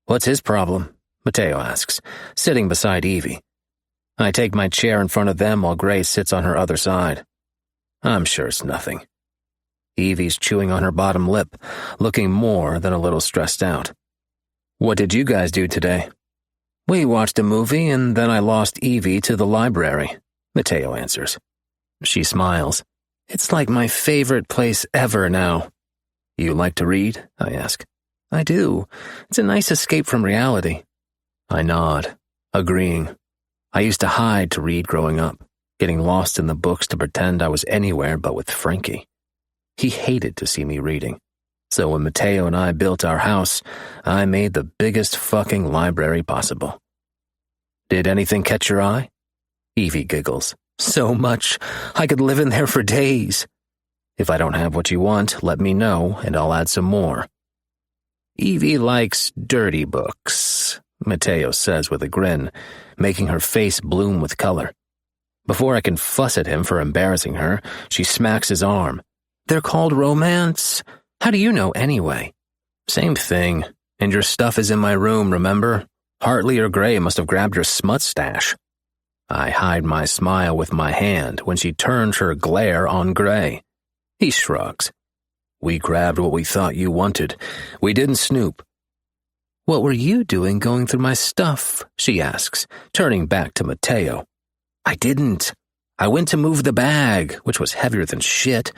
"What's his problem?" Mateo asks, sitting beside Evie. I take my chair in front of them while Gray sits on her other side. I'm sure it's nothing. Evie's chewing on her bottom lip, looking more than a little stressed out. "What did you guys do today?" "We watched a movie and then I lost Evie to the library," Mateo answers. She smiles. "It's like my favorite place ever now." "You like to read?" I ask. "I do. It's a nice escape from reality." I nod, agreeing. I used to hide to read growing up, getting lost in the books to pretend I was anywhere but with Frankie. He hated to see me reading, so when Mateo and I built our house, I made the biggest fucking library possible. "Did anything catch your eye?" Evie giggles. "So much. I could live in there for days." "If I don't have what you want, let me know and I'll add some more." "Evie likes dirty books," Mateo says with a grin, making her face bloom with color. Before I can fuss at him for embarrassing her, she smacks his arm. "They're called romance. How do you know anyway?" "Same thing. And your stuff is in my room, remember? Hartley or Gray must have grabbed your smut stash." I hide my smile with my hand when she turns her glare on Gray. He shrugs. "We grabbed what we thought you wanted. We didn't snoop." "What were you doing going through my stuff?" she asks, turning back to Mateo. "I didn't. I went to move the bag, which was heavier than shit,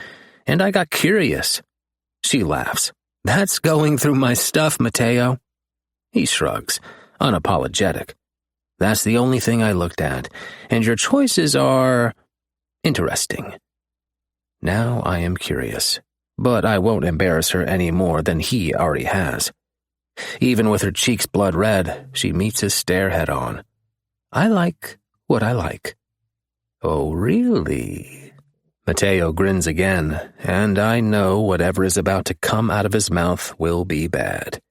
and I got curious." She laughs. "That's going through my stuff, Mateo." He shrugs, unapologetic. "That's the only thing I looked at, and your choices are interesting." Now I am curious, but I won't embarrass her any more than he already has. Even with her cheeks blood red, she meets his stare head on. I like what I like. "Oh, really?" Mateo grins again, and I know whatever is about to come out of his mouth will be bad.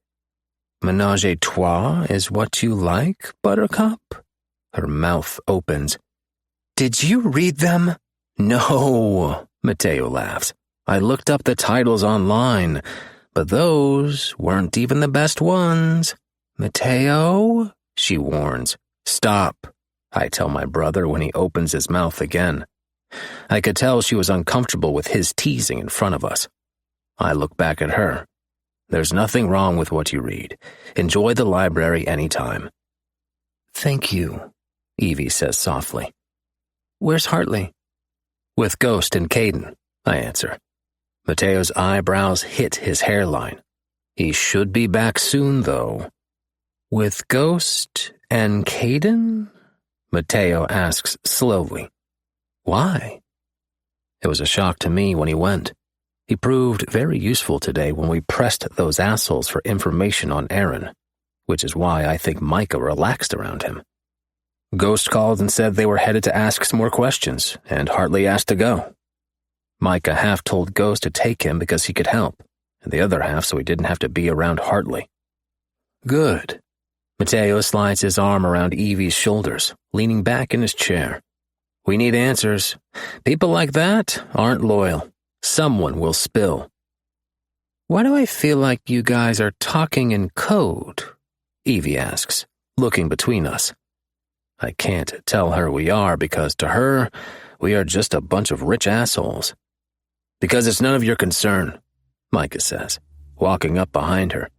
"Ménage à trois is what you like, Buttercup?" Her mouth opens. "Did you read them?" "No," Mateo laughs. "I looked up the titles online, but those weren't even the best ones." "Mateo?" she warns. "Stop," I tell my brother when he opens his mouth again. I could tell she was uncomfortable with his teasing in front of us. I look back at her. "There's nothing wrong with what you read. Enjoy the library anytime." "Thank you," Evie says softly. "Where's Hartley?" "With Ghost and Caden," I answer. Mateo's eyebrows hit his hairline. "He should be back soon, though." "With Ghost and Caden?" Mateo asks slowly. "Why?" It was a shock to me when he went. He proved very useful today when we pressed those assholes for information on Aaron, which is why I think Micah relaxed around him. Ghost called and said they were headed to ask some more questions, and Hartley asked to go. Micah half told Ghost to take him because he could help, and the other half so he didn't have to be around Hartley. "Good." Mateo slides his arm around Evie's shoulders, leaning back in his chair. We need answers. People like that aren't loyal. Someone will spill. Why do I feel like you guys are talking in code? Evie asks, looking between us. I can't tell her we are because to her, we are just a bunch of rich assholes. Because it's none of your concern, Micah says, walking up behind her.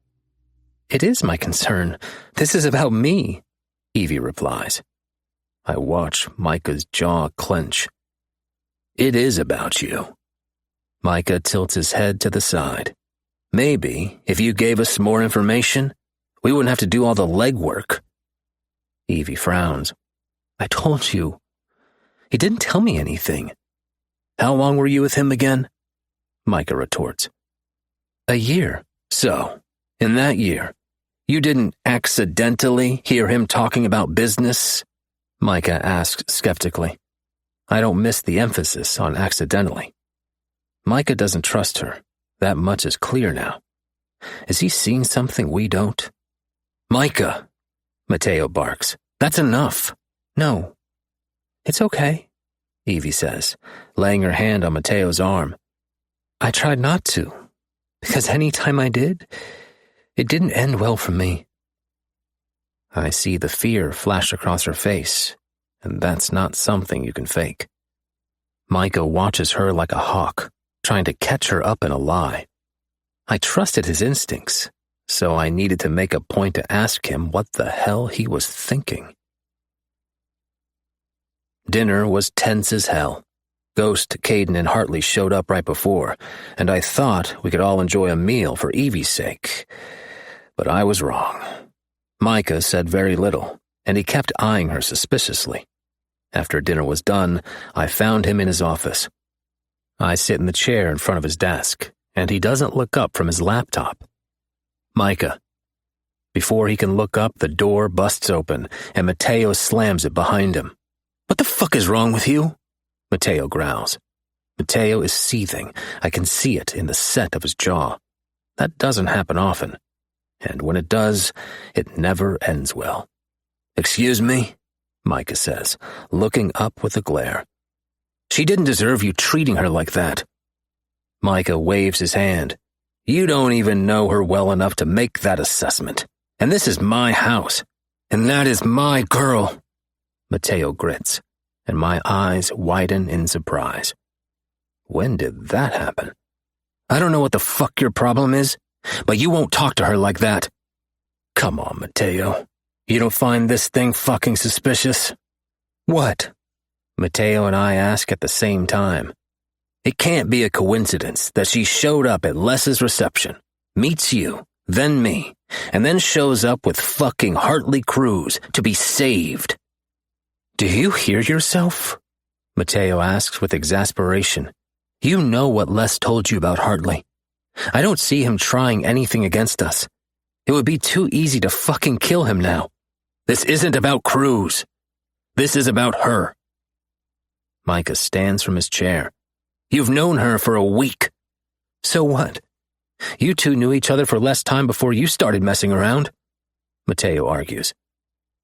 It is my concern. This is about me, Evie replies. I watch Micah's jaw clench. It is about you. Micah tilts his head to the side. Maybe, if you gave us more information, we wouldn't have to do all the legwork. Evie frowns. I told you. He didn't tell me anything. How long were you with him again? Micah retorts. A year. So, in that year, you didn't accidentally hear him talking about business? Micah asks skeptically. I don't miss the emphasis on accidentally. Micah doesn't trust her. That much is clear now. Is he seeing something we don't? Micah, Mateo barks. That's enough. No. It's okay, Evie says, laying her hand on Mateo's arm. I tried not to, because any time I did, it didn't end well for me. I see the fear flash across her face, and that's not something you can fake. Micah watches her like a hawk, trying to catch her up in a lie. I trusted his instincts, so I needed to make a point to ask him what the hell he was thinking. Dinner was tense as hell. Ghost, Caden, and Hartley showed up right before, and I thought we could all enjoy a meal for Evie's sake. But I was wrong. Micah said very little, and he kept eyeing her suspiciously. After dinner was done, I found him in his office. I sit in the chair in front of his desk, and he doesn't look up from his laptop. Micah. Before he can look up, the door busts open, and Mateo slams it behind him. What the fuck is wrong with you? Mateo growls. Mateo is seething. I can see it in the set of his jaw. That doesn't happen often. And when it does, it never ends well. Excuse me, Micah says, looking up with a glare. She didn't deserve you treating her like that. Micah waves his hand. You don't even know her well enough to make that assessment. And this is my house. And that is my girl. Mateo grits, and my eyes widen in surprise. When did that happen? I don't know what the fuck your problem is, but you won't talk to her like that. Come on, Mateo. You don't find this thing fucking suspicious? What? Mateo and I ask at the same time. It can't be a coincidence that she showed up at Les's reception, meets you, then me, and then shows up with fucking Hartley Cruz to be saved. Do you hear yourself? Mateo asks with exasperation. You know what Les told you about Hartley. I don't see him trying anything against us. It would be too easy to fucking kill him now. This isn't about Cruz. This is about her. Micah stands from his chair. You've known her for a week. So what? You two knew each other for less time before you started messing around, Mateo argues.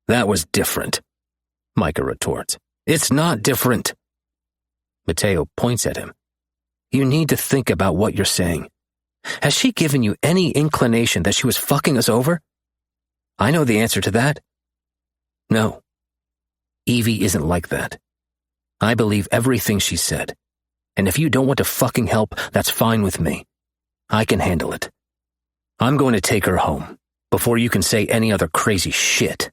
That was different, Micah retorts. It's not different. Mateo points at him. You need to think about what you're saying. Has she given you any inclination that she was fucking us over? I know the answer to that. No. Evie isn't like that. I believe everything she said. And if you don't want to fucking help, that's fine with me. I can handle it. I'm going to take her home before you can say any other crazy shit.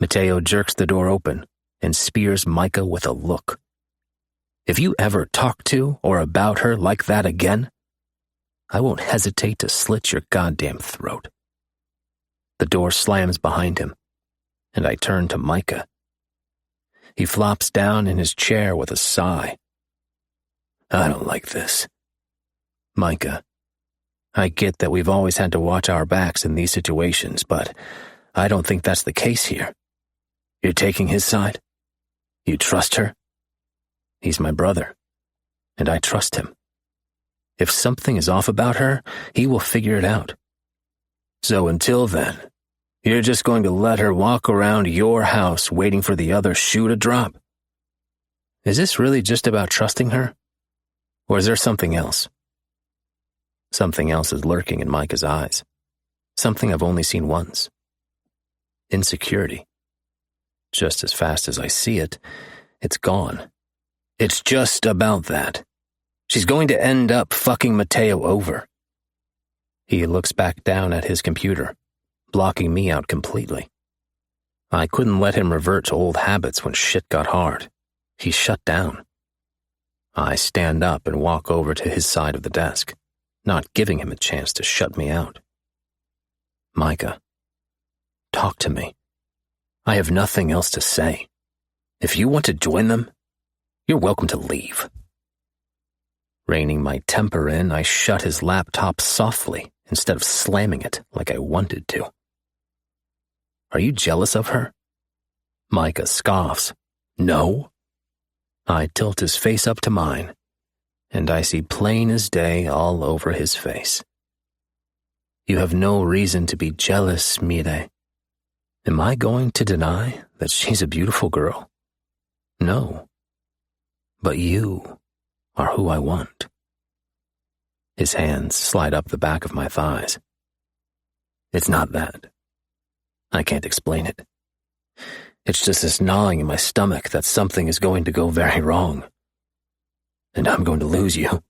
Mateo jerks the door open and spears Micah with a look. If you ever talk to or about her like that again, I won't hesitate to slit your goddamn throat. The door slams behind him, and I turn to Micah. He flops down in his chair with a sigh. I don't like this. Micah, I get that we've always had to watch our backs in these situations, but I don't think that's the case here. You're taking his side? You trust her? He's my brother, and I trust him. If something is off about her, he will figure it out. So until then, you're just going to let her walk around your house waiting for the other shoe to drop? Is this really just about trusting her? Or is there something else? Something else is lurking in Micah's eyes. Something I've only seen once. Insecurity. Just as fast as I see it, it's gone. It's just about that. She's going to end up fucking Mateo over. He looks back down at his computer, blocking me out completely. I couldn't let him revert to old habits when shit got hard. He shut down. I stand up and walk over to his side of the desk, not giving him a chance to shut me out. Micah, talk to me. I have nothing else to say. If you want to join them, you're welcome to leave. Reining my temper in, I shut his laptop softly instead of slamming it like I wanted to. Are you jealous of her? Micah scoffs. No. I tilt his face up to mine, and I see plain as day all over his face. You have no reason to be jealous, Mire. Am I going to deny that she's a beautiful girl? No. But you are who I want. His hands slide up the back of my thighs. It's not that. I can't explain it. It's just this gnawing in my stomach that something is going to go very wrong. And I'm going to lose you.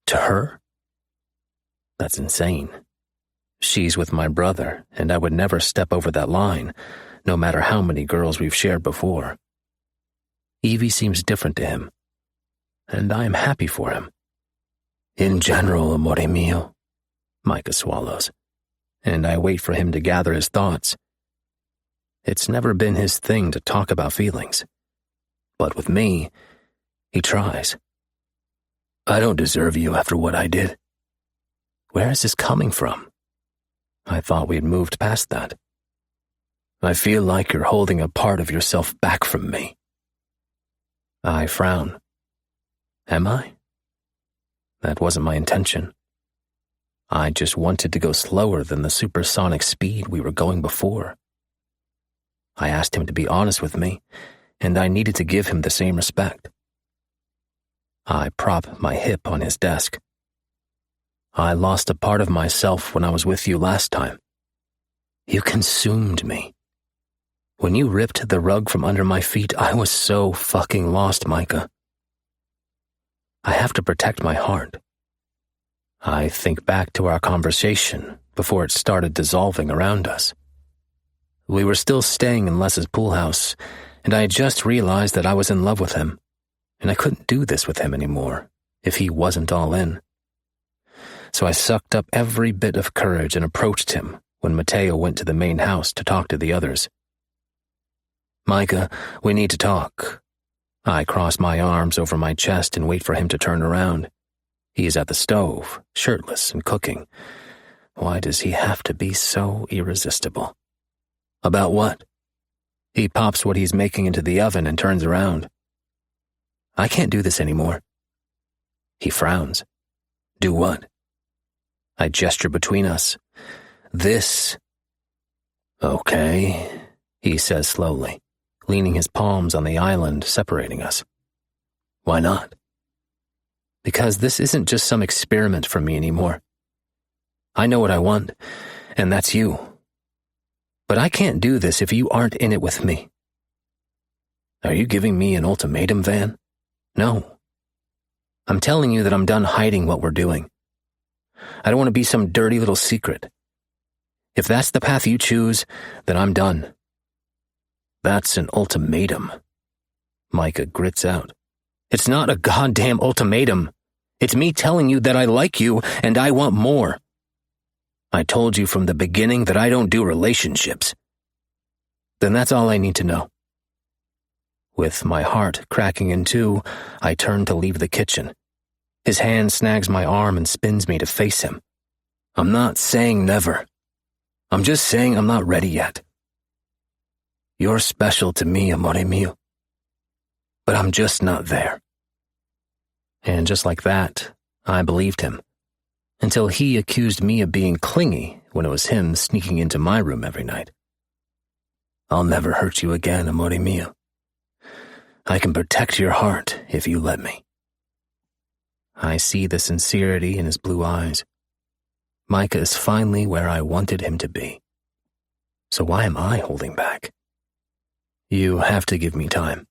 To her? That's insane. She's with my brother, and I would never step over that line, no matter how many girls we've shared before. Evie seems different to him, and I am happy for him. In general, amore mio, Micah swallows, and I wait for him to gather his thoughts. It's never been his thing to talk about feelings, but with me, he tries. I don't deserve you after what I did. Where is this coming from? I thought we had moved past that. I feel like you're holding a part of yourself back from me. I frown. Am I? That wasn't my intention. I just wanted to go slower than the supersonic speed we were going before. I asked him to be honest with me, and I needed to give him the same respect. I prop my hip on his desk. I lost a part of myself when I was with you last time. You consumed me. When you ripped the rug from under my feet, I was so fucking lost, Micah. I have to protect my heart. I think back to our conversation before it started dissolving around us. We were still staying in Les's pool house, and I had just realized that I was in love with him, and I couldn't do this with him anymore if he wasn't all in. So I sucked up every bit of courage and approached him when Mateo went to the main house to talk to the others. Micah, we need to talk. I cross my arms over my chest and wait for him to turn around. He is at the stove, shirtless and cooking. Why does he have to be so irresistible? About what? He pops what he's making into the oven and turns around. I can't do this anymore. He frowns. Do what? I gesture between us. This. Okay, he says slowly, leaning his palms on the island separating us. Why not? Because this isn't just some experiment for me anymore. I know what I want, and that's you. But I can't do this if you aren't in it with me. Are you giving me an ultimatum, Van? No. I'm telling you that I'm done hiding what we're doing. I don't want to be some dirty little secret. If that's the path you choose, then I'm done. That's an ultimatum. Micah grits out. It's not a goddamn ultimatum. It's me telling you that I like you and I want more. I told you from the beginning that I don't do relationships. Then that's all I need to know. With my heart cracking in two, I turn to leave the kitchen. His hand snags my arm and spins me to face him. I'm not saying never. I'm just saying I'm not ready yet. You're special to me, amore mio. But I'm just not there. And just like that, I believed him. Until he accused me of being clingy when it was him sneaking into my room every night. I'll never hurt you again, amore mio. I can protect your heart if you let me. I see the sincerity in his blue eyes. Micah is finally where I wanted him to be. So why am I holding back? You have to give me time.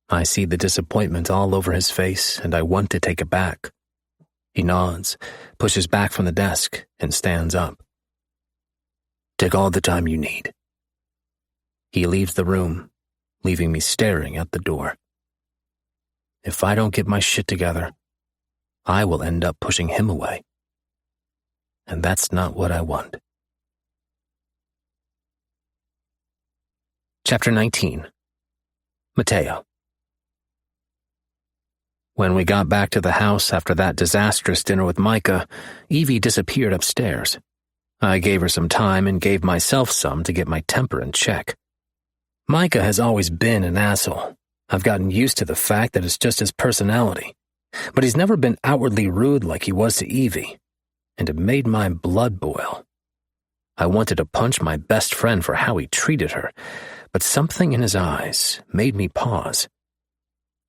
I see the disappointment all over his face, and I want to take it back. He nods, pushes back from the desk, and stands up. Take all the time you need. He leaves the room, leaving me staring at the door. If I don't get my shit together, I will end up pushing him away. And that's not what I want. Chapter 19. Mateo. When we got back to the house after that disastrous dinner with Micah, Evie disappeared upstairs. I gave her some time and gave myself some to get my temper in check. Micah has always been an asshole. I've gotten used to the fact that it's just his personality. But he's never been outwardly rude like he was to Evie, and it made my blood boil. I wanted to punch my best friend for how he treated her, but something in his eyes made me pause.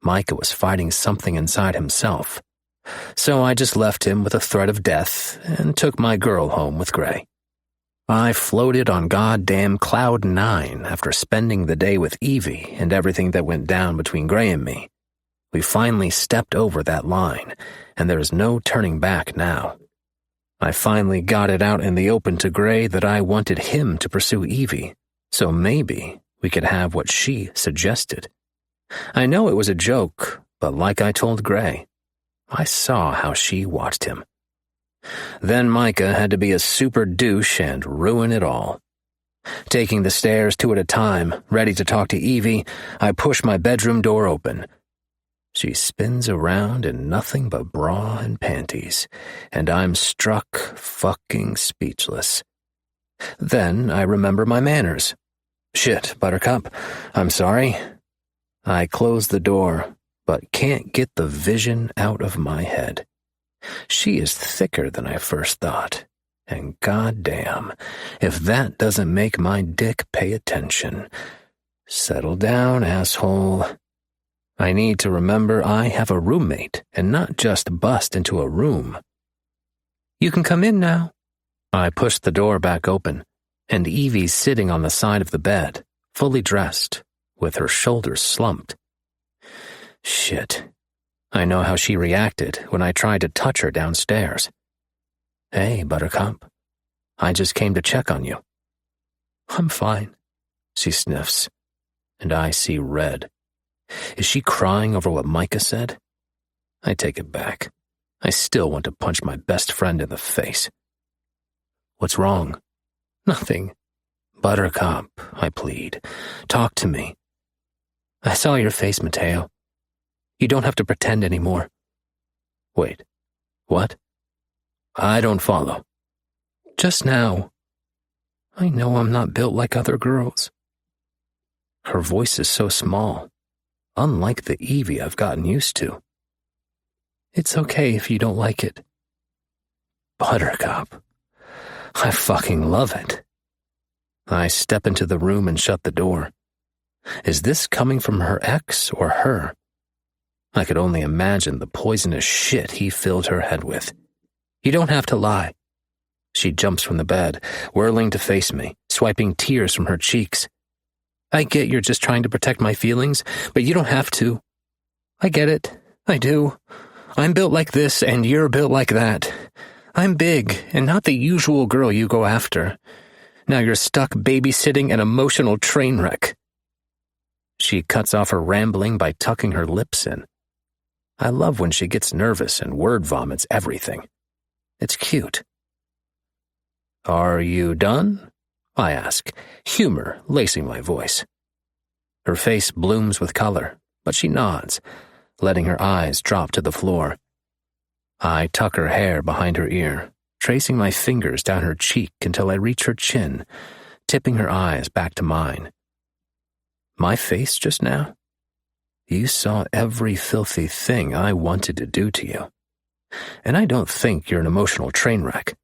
Micah was fighting something inside himself, so I just left him with a threat of death and took my girl home with Gray. I floated on goddamn cloud 9 after spending the day with Evie and everything that went down between Gray and me. We finally stepped over that line, and there is no turning back now. I finally got it out in the open to Gray that I wanted him to pursue Evie, so maybe we could have what she suggested. I know it was a joke, but like I told Gray, I saw how she watched him. Then Micah had to be a super douche and ruin it all. Taking the stairs 2 at a time, ready to talk to Evie, I push my bedroom door open. She spins around in nothing but bra and panties, and I'm struck fucking speechless. Then I remember my manners. Shit, Buttercup, I'm sorry. I close the door, but can't get the vision out of my head. She is thicker than I first thought, and goddamn, if that doesn't make my dick pay attention. Settle down, asshole. I need to remember I have a roommate and not just bust into a room. You can come in now. I push the door back open, and Evie's sitting on the side of the bed, fully dressed, with her shoulders slumped. Shit. I know how she reacted when I tried to touch her downstairs. Hey, Buttercup. I just came to check on you. I'm fine, she sniffs, and I see red. Is she crying over what Micah said? I take it back. I still want to punch my best friend in the face. What's wrong? Nothing. Buttercup, I plead. Talk to me. I saw your face, Mateo. You don't have to pretend anymore. Wait, what? I don't follow. Just now. I know I'm not built like other girls. Her voice is so small, unlike the Evie I've gotten used to. It's okay if you don't like it. Buttercup. I fucking love it. I step into the room and shut the door. Is this coming from her ex or her? I could only imagine the poisonous shit he filled her head with. You don't have to lie. She jumps from the bed, whirling to face me, swiping tears from her cheeks. I get you're just trying to protect my feelings, but you don't have to. I get it. I do. I'm built like this, and you're built like that. I'm big, and not the usual girl you go after. Now you're stuck babysitting an emotional train wreck. She cuts off her rambling by tucking her lips in. I love when she gets nervous and word vomits everything. It's cute. Are you done? I ask, humor lacing my voice. Her face blooms with color, but she nods, letting her eyes drop to the floor. I tuck her hair behind her ear, tracing my fingers down her cheek until I reach her chin, tipping her eyes back to mine. My face just now? You saw every filthy thing I wanted to do to you. And I don't think you're an emotional train wreck.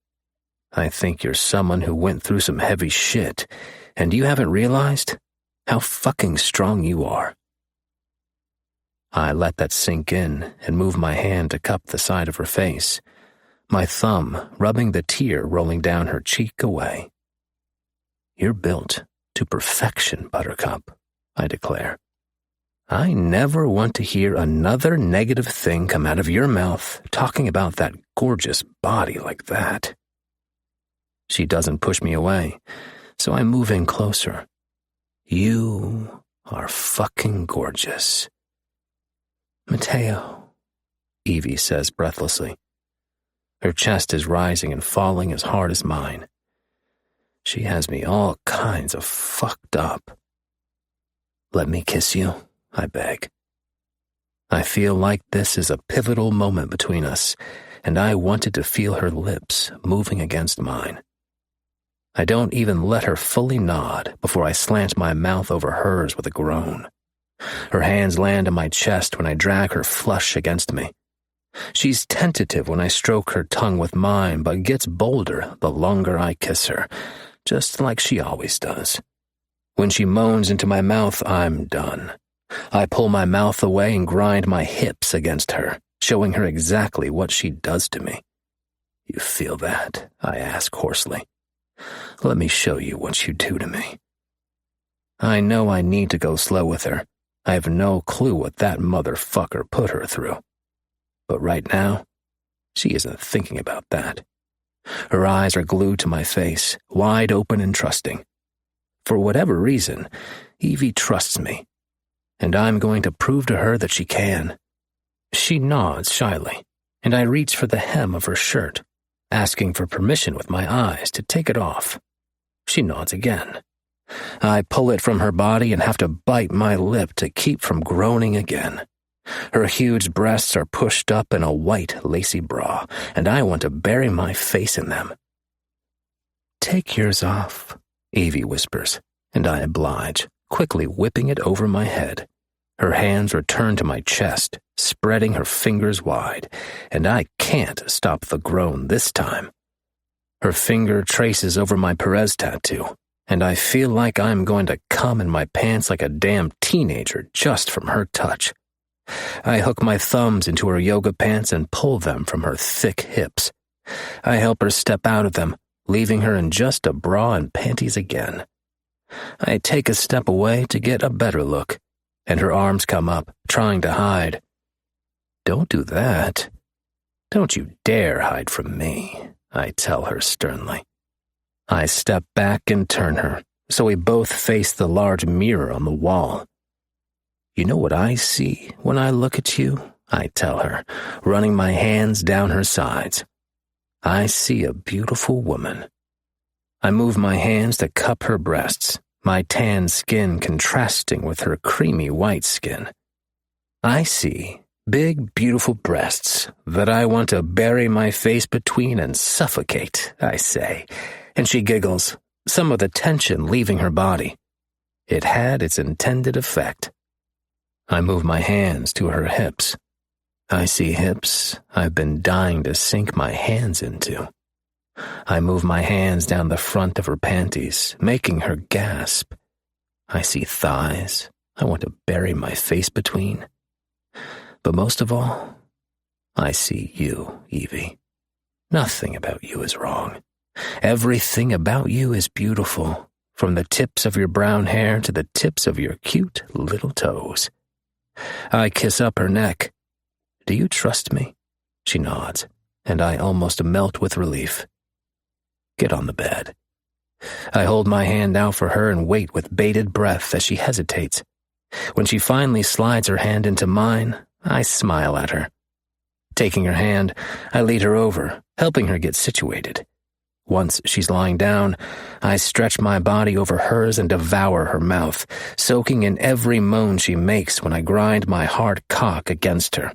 I think you're someone who went through some heavy shit, and you haven't realized how fucking strong you are. I let that sink in and moved my hand to cup the side of her face, my thumb rubbing the tear rolling down her cheek away. "You're built to perfection, Buttercup," I declare. "I never want to hear another negative thing come out of your mouth talking about that gorgeous body like that." She doesn't push me away, so I move in closer. "You are fucking gorgeous." "Mateo," Evie says breathlessly. Her chest is rising and falling as hard as mine. She has me all kinds of fucked up. "Let me kiss you," I beg. I feel like this is a pivotal moment between us, and I wanted to feel her lips moving against mine. I don't even let her fully nod before I slant my mouth over hers with a groan. Her hands land on my chest when I drag her flush against me. She's tentative when I stroke her tongue with mine, but gets bolder the longer I kiss her, just like she always does. When she moans into my mouth, I'm done. I pull my mouth away and grind my hips against her, showing her exactly what she does to me. "You feel that?" I ask hoarsely. "Let me show you what you do to me." I know I need to go slow with her. I have no clue what that motherfucker put her through. But right now, she isn't thinking about that. Her eyes are glued to my face, wide open and trusting. For whatever reason, Evie trusts me, and I'm going to prove to her that she can. She nods shyly, and I reach for the hem of her shirt, asking for permission with my eyes to take it off. She nods again. I pull it from her body and have to bite my lip to keep from groaning again. Her huge breasts are pushed up in a white, lacy bra, and I want to bury my face in them. "Take yours off," Evie whispers, and I oblige, quickly whipping it over my head. Her hands return to my chest, spreading her fingers wide, and I can't stop the groan this time. Her finger traces over my Perez tattoo, and I feel like I'm going to cum in my pants like a damn teenager just from her touch. I hook my thumbs into her yoga pants and pull them from her thick hips. I help her step out of them, leaving her in just a bra and panties again. I take a step away to get a better look, and her arms come up, trying to hide. "Don't do that. Don't you dare hide from me," I tell her sternly. I step back and turn her, so we both face the large mirror on the wall. "You know what I see when I look at you?" I tell her, running my hands down her sides. "I see a beautiful woman." I move my hands to cup her breasts, my tan skin contrasting with her creamy white skin. "I see big, beautiful breasts that I want to bury my face between and suffocate," I say, and she giggles, some of the tension leaving her body. It had its intended effect. I move my hands to her hips. I see hips I've been dying to sink my hands into. I move my hands down the front of her panties, making her gasp. I see thighs I want to bury my face between. But most of all, I see you, Evie. Nothing about you is wrong. Everything about you is beautiful, from the tips of your brown hair to the tips of your cute little toes. I kiss up her neck. "Do you trust me?" She nods, and I almost melt with relief. "Get on the bed." I hold my hand out for her and wait with bated breath as she hesitates. When she finally slides her hand into mine, I smile at her. Taking her hand, I lead her over, helping her get situated. Once she's lying down, I stretch my body over hers and devour her mouth, soaking in every moan she makes when I grind my hard cock against her.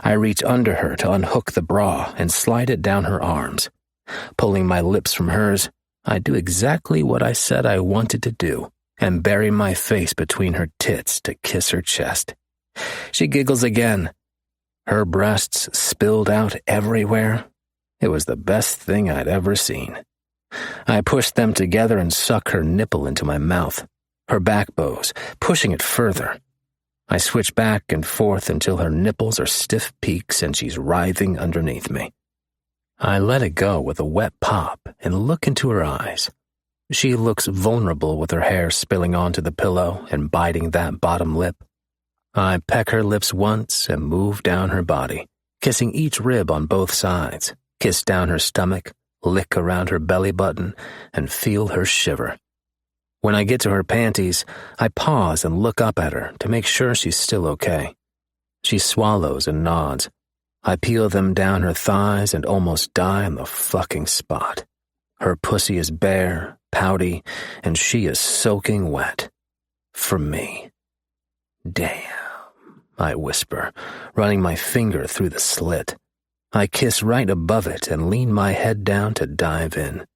I reach under her to unhook the bra and slide it down her arms. Pulling my lips from hers, I do exactly what I said I wanted to do and bury my face between her tits to kiss her chest. She giggles again. Her breasts spilled out everywhere. It was the best thing I'd ever seen. I pushed them together and suck her nipple into my mouth, her back bows, pushing it further. I switch back and forth until her nipples are stiff peaks and she's writhing underneath me. I let it go with a wet pop and look into her eyes. She looks vulnerable with her hair spilling onto the pillow and biting that bottom lip. I peck her lips once and move down her body, kissing each rib on both sides, kiss down her stomach, lick around her belly button, and feel her shiver. When I get to her panties, I pause and look up at her to make sure she's still okay. She swallows and nods. I peel them down her thighs and almost die on the fucking spot. Her pussy is bare, pouty, and she is soaking wet. For me. Damn, I whisper, running my finger through the slit. I kiss right above it and lean my head down to dive in.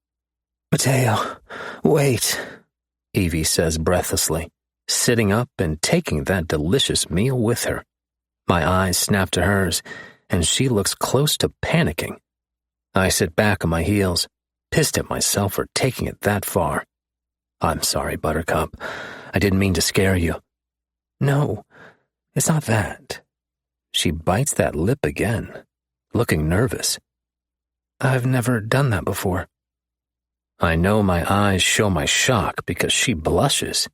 "Mateo, wait," Evie says breathlessly, sitting up and taking that delicious meal with her. My eyes snap to hers, and she looks close to panicking. I sit back on my heels, pissed at myself for taking it that far. "I'm sorry, Buttercup. I didn't mean to scare you." "No, it's not that." She bites that lip again, looking nervous. "I've never done that before." I know my eyes show my shock because she blushes.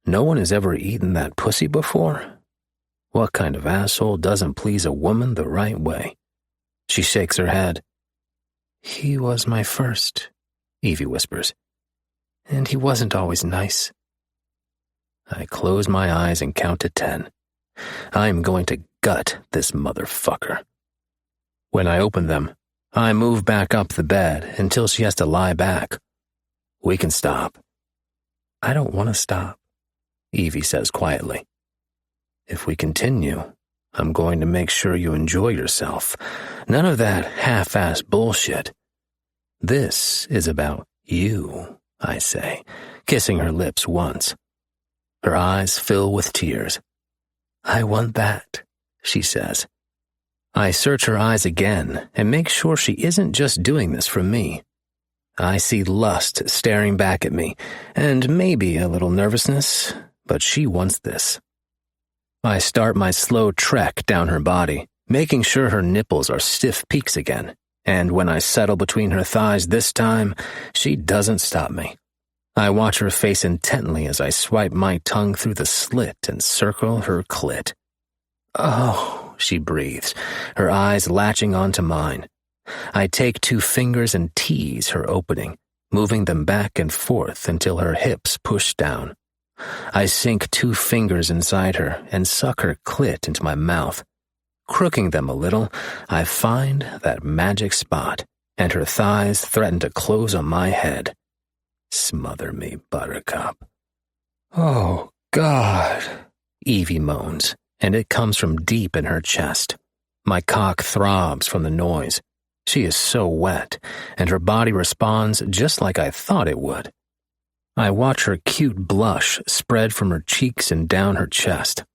No one has ever eaten that pussy before? What kind of asshole doesn't please a woman the right way? She shakes her head. "He was my first," Evie whispers. "And he wasn't always nice." I close my eyes and count to 10. I'm going to gut this motherfucker. When I open them, I move back up the bed until she has to lie back. "We can stop." "I don't want to stop," Evie says quietly. "If we continue, I'm going to make sure you enjoy yourself. None of that half-ass bullshit. This is about you," I say, kissing her lips once. Her eyes fill with tears. "I want that," she says. I search her eyes again and make sure she isn't just doing this for me. I see lust staring back at me, and maybe a little nervousness, but she wants this. I start my slow trek down her body, making sure her nipples are stiff peaks again, and when I settle between her thighs this time, she doesn't stop me. I watch her face intently as I swipe my tongue through the slit and circle her clit. "Oh," she breathes, her eyes latching onto mine. I take 2 fingers and tease her opening, moving them back and forth until her hips push down. I sink 2 fingers inside her and suck her clit into my mouth. Crooking them a little, I find that magic spot, and her thighs threaten to close on my head. "Smother me, Buttercup." "Oh, God," Evie moans, and it comes from deep in her chest. My cock throbs from the noise. She is so wet, and her body responds just like I thought it would. I watch her cute blush spread from her cheeks and down her chest.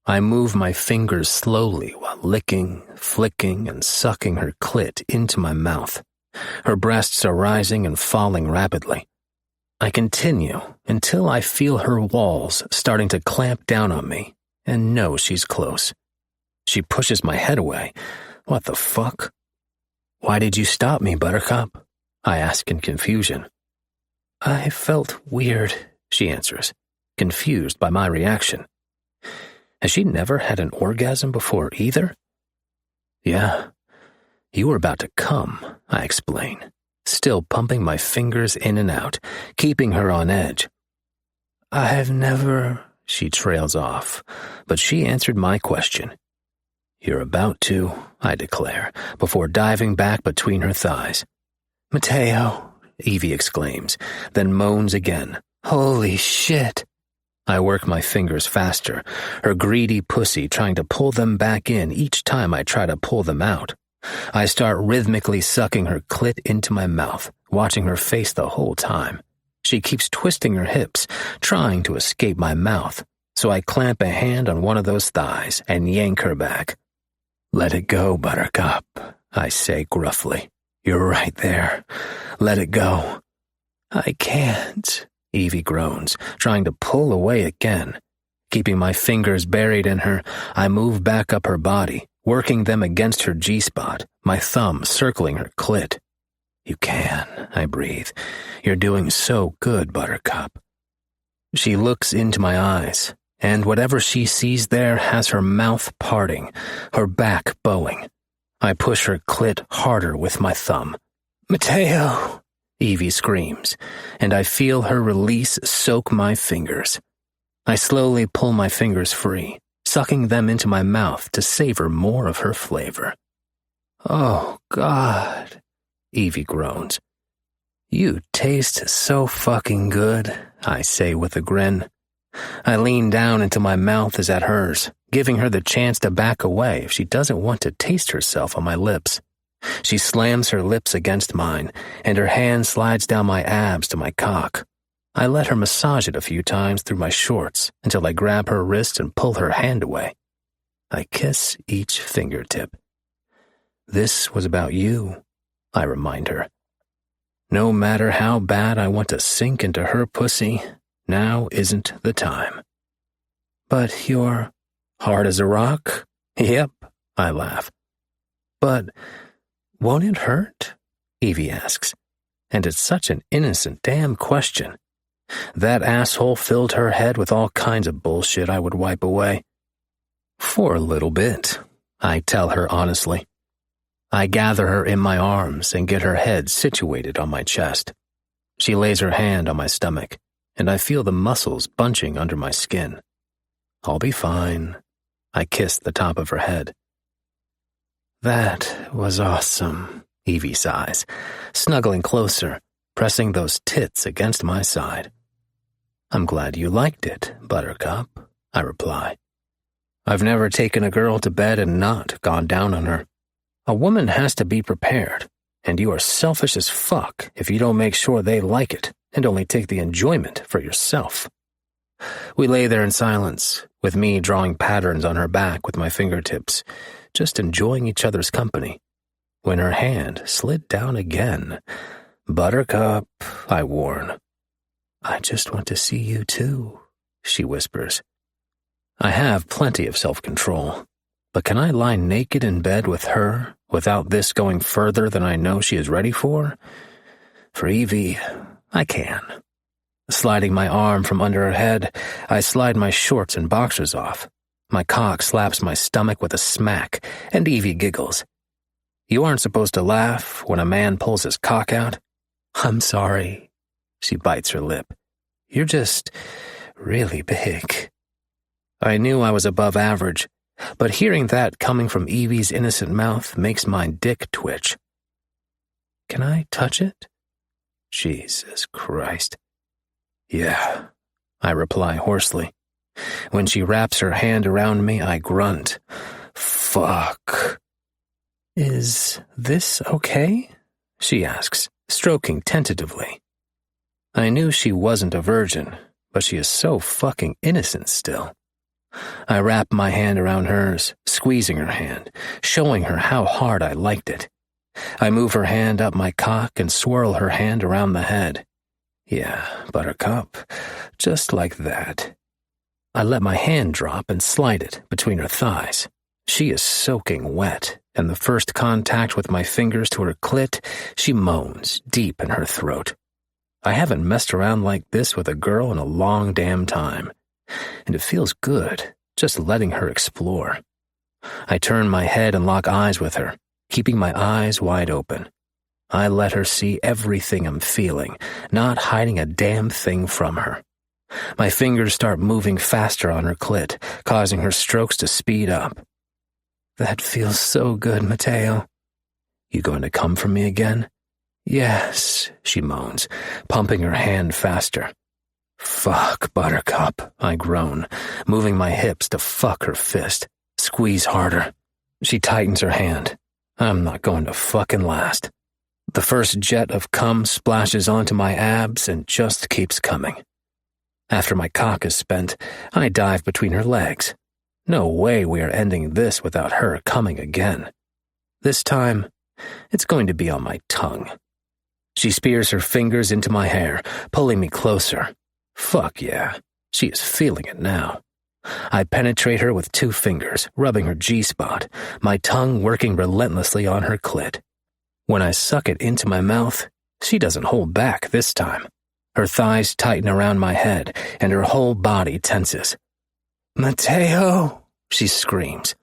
I move my fingers slowly while licking, flicking, and sucking her clit into my mouth. Her breasts are rising and falling rapidly. I continue until I feel her walls starting to clamp down on me and know she's close. She pushes my head away. What the fuck? "Why did you stop me, Buttercup?" I ask in confusion. "I felt weird," she answers, confused by my reaction. Has she never had an orgasm before either? "Yeah, you were about to come," I explain, still pumping my fingers in and out, keeping her on edge. "I've never," she trails off, but she answered my question. "You're about to," I declare, before diving back between her thighs. "Mateo," Evie exclaims, then moans again. "Holy shit." I work my fingers faster, her greedy pussy trying to pull them back in each time I try to pull them out. I start rhythmically sucking her clit into my mouth, watching her face the whole time. She keeps twisting her hips, trying to escape my mouth, so I clamp a hand on one of those thighs and yank her back. "Let it go, Buttercup," I say gruffly. "You're right there. Let it go." "I can't," Evie groans, trying to pull away again. Keeping my fingers buried in her, I move back up her body, working them against her G-spot, my thumb circling her clit. You can, I breathe. You're doing so good, Buttercup. She looks into my eyes, and whatever she sees there has her mouth parting, her back bowing. I push her clit harder with my thumb. Mateo, Evie screams, and I feel her release soak my fingers. I slowly pull my fingers free, sucking them into my mouth to savor more of her flavor. Oh, God, Evie groans. You taste so fucking good, I say with a grin. I lean down until my mouth is at hers, giving her the chance to back away if she doesn't want to taste herself on my lips. She slams her lips against mine, and her hand slides down my abs to my cock. I let her massage it a few times through my shorts until I grab her wrist and pull her hand away. I kiss each fingertip. This was about you, I remind her. No matter how bad I want to sink into her pussy, now isn't the time. But you're hard as a rock? Yep, I laugh. But won't it hurt? Evie asks. And it's such an innocent damn question. That asshole filled her head with all kinds of bullshit I would wipe away. For a little bit, I tell her honestly. I gather her in my arms and get her head situated on my chest. She lays her hand on my stomach, and I feel the muscles bunching under my skin. I'll be fine. I kiss the top of her head. That was awesome, Evie sighs, snuggling closer, pressing those tits against my side. I'm glad you liked it, Buttercup, I reply. I've never taken a girl to bed and not gone down on her. A woman has to be prepared, and you are selfish as fuck if you don't make sure they like it and only take the enjoyment for yourself. We lay there in silence, with me drawing patterns on her back with my fingertips, just enjoying each other's company, when her hand slid down again. Buttercup, I warn. I just want to see you too, she whispers. I have plenty of self-control, but can I lie naked in bed with her without this going further than I know she is ready for? For Evie, I can. Sliding my arm from under her head, I slide my shorts and boxers off. My cock slaps my stomach with a smack, and Evie giggles. You aren't supposed to laugh when a man pulls his cock out. I'm sorry. She bites her lip. You're just really big. I knew I was above average, but hearing that coming from Evie's innocent mouth makes my dick twitch. Can I touch it? Jesus Christ. Yeah, I reply hoarsely. When she wraps her hand around me, I grunt. Fuck. Is this okay? She asks, stroking tentatively. I knew she wasn't a virgin, but she is so fucking innocent still. I wrap my hand around hers, squeezing her hand, showing her how hard I liked it. I move her hand up my cock and swirl her hand around the head. Yeah, Buttercup, just like that. I let my hand drop and slide it between her thighs. She is soaking wet, and the first contact with my fingers to her clit, she moans deep in her throat. I haven't messed around like this with a girl in a long damn time, and it feels good just letting her explore. I turn my head and lock eyes with her, keeping my eyes wide open. I let her see everything I'm feeling, not hiding a damn thing from her. My fingers start moving faster on her clit, causing her strokes to speed up. That feels so good, Mateo. You going to come for me again? Yes, she moans, pumping her hand faster. Fuck, Buttercup, I groan, moving my hips to fuck her fist. Squeeze harder. She tightens her hand. I'm not going to fucking last. The first jet of cum splashes onto my abs and just keeps coming. After my cock is spent, I dive between her legs. No way we are ending this without her coming again. This time, it's going to be on my tongue. She spears her fingers into my hair, pulling me closer. Fuck yeah, she is feeling it now. I penetrate her with 2 fingers, rubbing her G-spot, my tongue working relentlessly on her clit. When I suck it into my mouth, she doesn't hold back this time. Her thighs tighten around my head, and her whole body tenses. "Mateo!" she screams.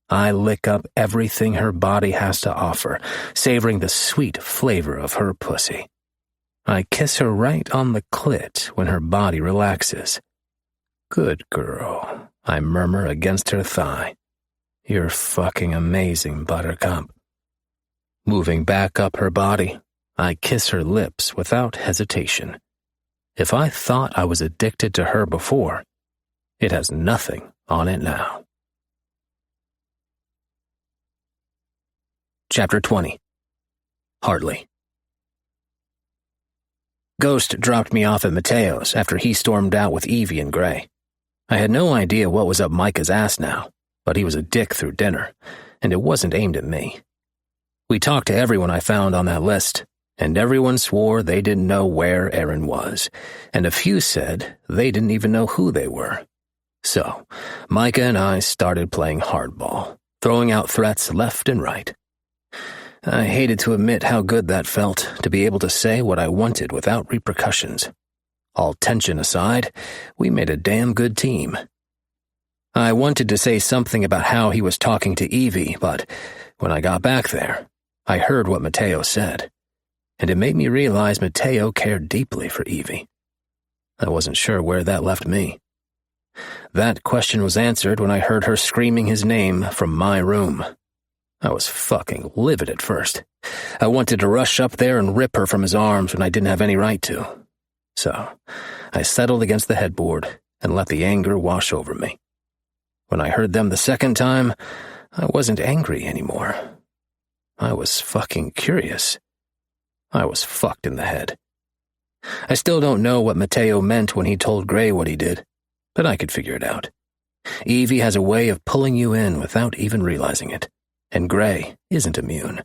I lick up everything her body has to offer, savoring the sweet flavor of her pussy. I kiss her right on the clit when her body relaxes. "Good girl," I murmur against her thigh. "You're fucking amazing, Buttercup." Moving back up her body, I kiss her lips without hesitation. If I thought I was addicted to her before, it has nothing on it now. Chapter 20. Hardly. Ghost dropped me off at Mateo's after he stormed out with Evie and Gray. I had no idea what was up Micah's ass now, but he was a dick through dinner, and it wasn't aimed at me. We talked to everyone I found on that list, and everyone swore they didn't know where Aaron was, and a few said they didn't even know who they were. So, Micah and I started playing hardball, throwing out threats left and right. I hated to admit how good that felt, to be able to say what I wanted without repercussions. All tension aside, we made a damn good team. I wanted to say something about how he was talking to Evie, but when I got back there, I heard what Mateo said, and it made me realize Mateo cared deeply for Evie. I wasn't sure where that left me. That question was answered when I heard her screaming his name from my room. I was fucking livid at first. I wanted to rush up there and rip her from his arms when I didn't have any right to. So, I settled against the headboard and let the anger wash over me. When I heard them the second time, I wasn't angry anymore. I was fucking curious. I was fucked in the head. I still don't know what Mateo meant when he told Gray what he did, but I could figure it out. Evie has a way of pulling you in without even realizing it. And Gray isn't immune.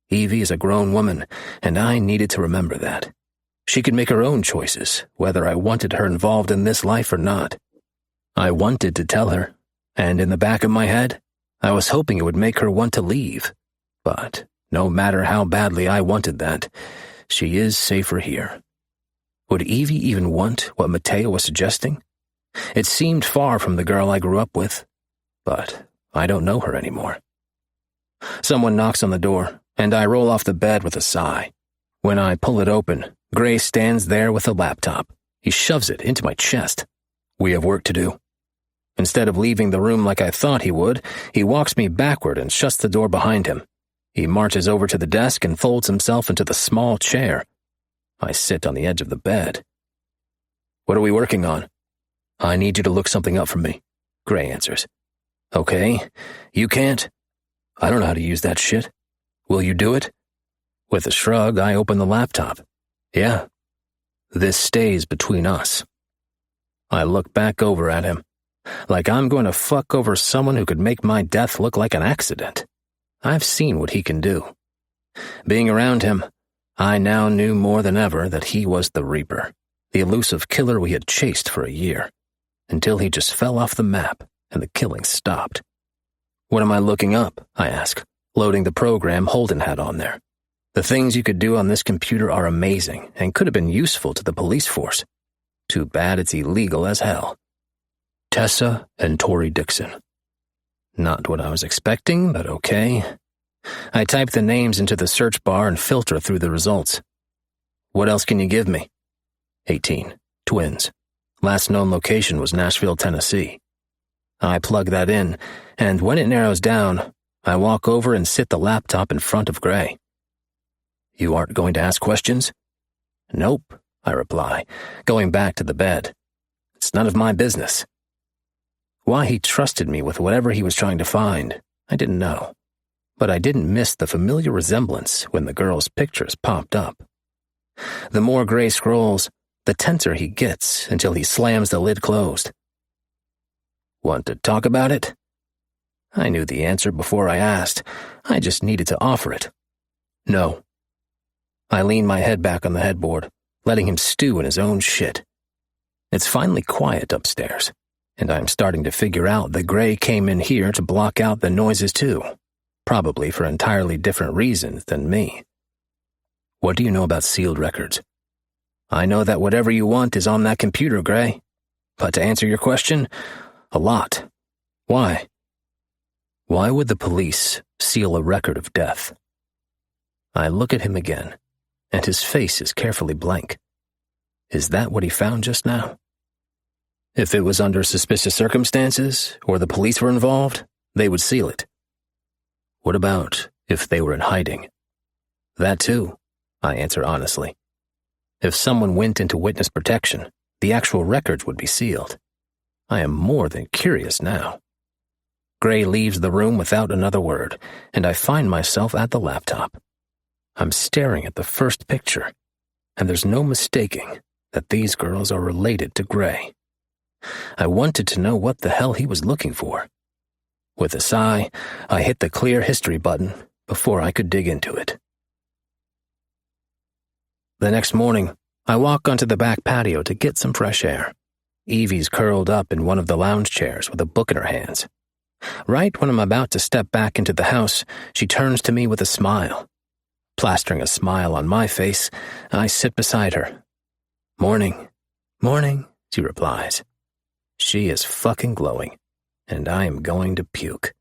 Evie is a grown woman, and I needed to remember that. She could make her own choices, whether I wanted her involved in this life or not. I wanted to tell her, and in the back of my head, I was hoping it would make her want to leave. But no matter how badly I wanted that, she is safer here. Would Evie even want what Mateo was suggesting? It seemed far from the girl I grew up with, but I don't know her anymore. Someone knocks on the door, and I roll off the bed with a sigh. When I pull it open, Gray stands there with a laptop. He shoves it into my chest. We have work to do. Instead of leaving the room like I thought he would, he walks me backward and shuts the door behind him. He marches over to the desk and folds himself into the small chair. I sit on the edge of the bed. "What are we working on?" "I need you to look something up for me," Gray answers. "Okay, you can't?" "I don't know how to use that shit." "Will you do it?" With a shrug, I open the laptop. "Yeah. This stays between us." I look back over at him, like I'm going to fuck over someone who could make my death look like an accident. I've seen what he can do. Being around him, I now knew more than ever that he was the Reaper, the elusive killer we had chased for a year, until he just fell off the map and the killing stopped. "What am I looking up?" I ask, loading the program Holden had on there. The things you could do on this computer are amazing and could have been useful to the police force. Too bad it's illegal as hell. Tessa and Tori Dixon. Not what I was expecting, but okay. I type the names into the search bar and filter through the results. "What else can you give me?" 18. Twins. Last known location was Nashville, Tennessee. I plug that in, and when it narrows down, I walk over and sit the laptop in front of Gray. "You aren't going to ask questions?" "Nope," I reply, going back to the bed. "It's none of my business." Why he trusted me with whatever he was trying to find, I didn't know. But I didn't miss the familiar resemblance when the girl's pictures popped up. The more Gray scrolls, the tenser he gets until he slams the lid closed. "Want to talk about it?" I knew the answer before I asked. I just needed to offer it. "No." I lean my head back on the headboard, letting him stew in his own shit. It's finally quiet upstairs. and I'm starting to figure out that Gray came in here to block out the noises too, probably for entirely different reasons than me. What do you know about sealed records? I know that whatever you want is on that computer, Gray. But to answer your question, a lot. Why? Why would the police seal a record of death? I look at him again, and his face is carefully blank. Is that what he found just now? If it was under suspicious circumstances, or the police were involved, they would seal it. What about if they were in hiding? That too, I answer honestly. If someone went into witness protection, the actual records would be sealed. I am more than curious now. Gray leaves the room without another word, and I find myself at the laptop. I'm staring at the first picture, and there's no mistaking that these girls are related to Gray. I wanted to know what the hell he was looking for. With a sigh, I hit the clear history button before I could dig into it. The next morning, I walk onto the back patio to get some fresh air. Evie's curled up in one of the lounge chairs with a book in her hands. Right when I'm about to step back into the house, she turns to me with a smile. Plastering a smile on my face, I sit beside her. "Morning, morning," she replies. She is fucking glowing, and I am going to puke.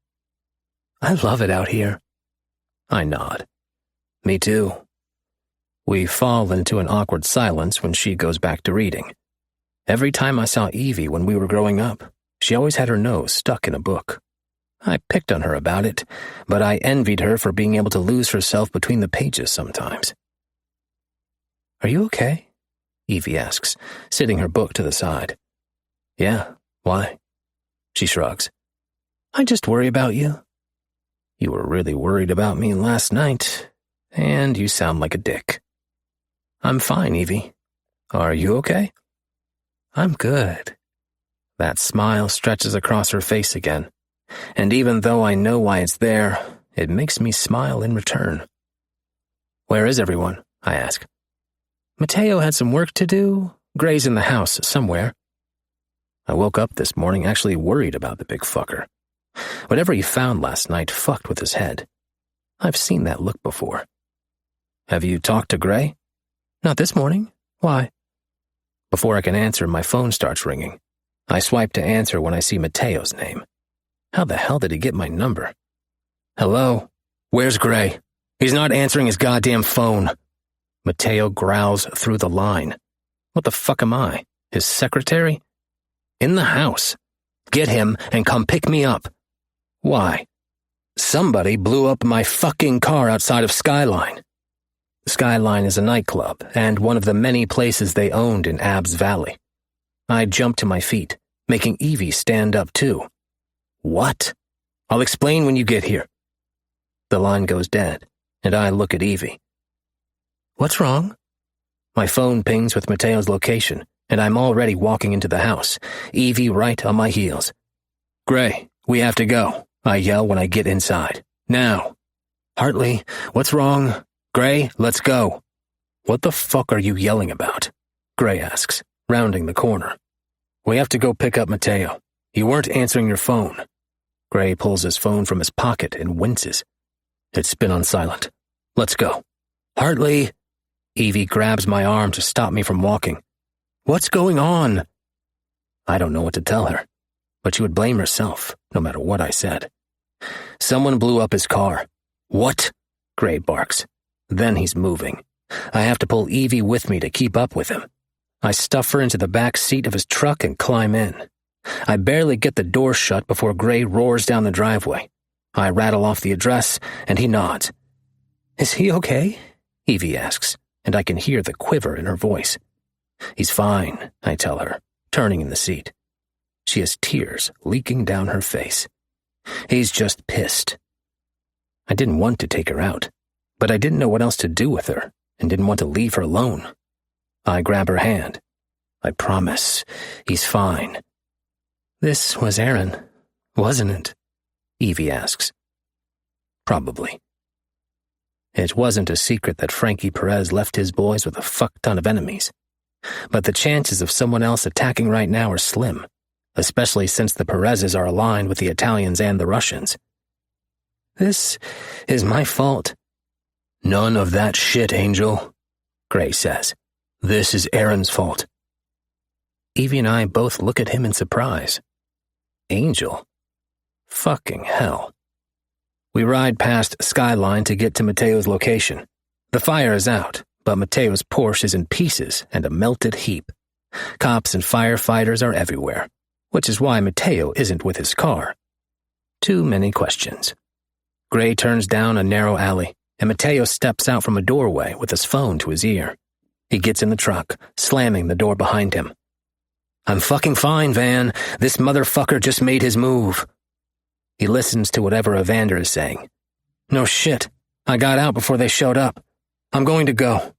"I love it out here." I nod. "Me too." We fall into an awkward silence when she goes back to reading. Every time I saw Evie when we were growing up, she always had her nose stuck in a book. I picked on her about it, but I envied her for being able to lose herself between the pages sometimes. "Are you okay?" Evie asks, sitting her book to the side. "Yeah, why?" She shrugs. "I just worry about you." "You were really worried about me last night, and you sound like a dick." "I'm fine, Evie. Are you okay?" "I'm good." That smile stretches across her face again, and even though I know why it's there, it makes me smile in return. "Where is everyone?" I ask. "Mateo had some work to do. Gray's in the house somewhere." I woke up this morning actually worried about the big fucker. Whatever he found last night fucked with his head. I've seen that look before. "Have you talked to Gray?" "Not this morning. Why?" Before I can answer, my phone starts ringing. I swipe to answer when I see Mateo's name. How the hell did he get my number? "Hello? Where's Gray? He's not answering his goddamn phone." Mateo growls through the line. What the fuck am I? His secretary? "In the house. Get him and come pick me up." "Why?" "Somebody blew up my fucking car outside of Skyline." Skyline is a nightclub and one of the many places they owned in Abbs Valley. I jump to my feet, making Evie stand up too. "What?" "I'll explain when you get here." The line goes dead, and I look at Evie. "What's wrong?" My phone pings with Mateo's location, and I'm already walking into the house, Evie right on my heels. "Gray, we have to go," I yell when I get inside. "Now." "Hartley, what's wrong?" "Gray, let's go." "What the fuck are you yelling about?" Gray asks, rounding the corner. "We have to go pick up Mateo. You weren't answering your phone." Gray pulls his phone from his pocket and winces. "It's been on silent. Let's go." "Hartley!" Evie grabs my arm to stop me from walking. "What's going on?" I don't know what to tell her, but she would blame herself, no matter what I said. "Someone blew up his car." "What?" Gray barks. Then he's moving. I have to pull Evie with me to keep up with him. I stuff her into the back seat of his truck and climb in. I barely get the door shut before Gray roars down the driveway. I rattle off the address, and he nods. "Is he okay?" Evie asks, and I can hear the quiver in her voice. "He's fine," I tell her, turning in the seat. She has tears leaking down her face. "He's just pissed." I didn't want to take her out, but I didn't know what else to do with her and didn't want to leave her alone. I grab her hand. "I promise, he's fine." "This was Aaron, wasn't it?" Evie asks. "Probably." It wasn't a secret that Frankie Perez left his boys with a fuck ton of enemies. But the chances of someone else attacking right now are slim. especially since the Perezes are aligned with the Italians and the Russians. This is my fault. None of that shit, Angel, Gray says. This is Aaron's fault. Evie and I both look at him in surprise. Angel? Fucking hell. We ride past Skyline to get to Mateo's location. The fire is out, but Mateo's Porsche is in pieces and a melted heap. Cops and firefighters are everywhere, which is why Mateo isn't with his car. Too many questions. Gray turns down a narrow alley, and Mateo steps out from a doorway with his phone to his ear. He gets in the truck, slamming the door behind him. I'm fucking fine, Van. This motherfucker just made his move. He listens to whatever Evander is saying. No shit. I got out before they showed up. I'm going to go.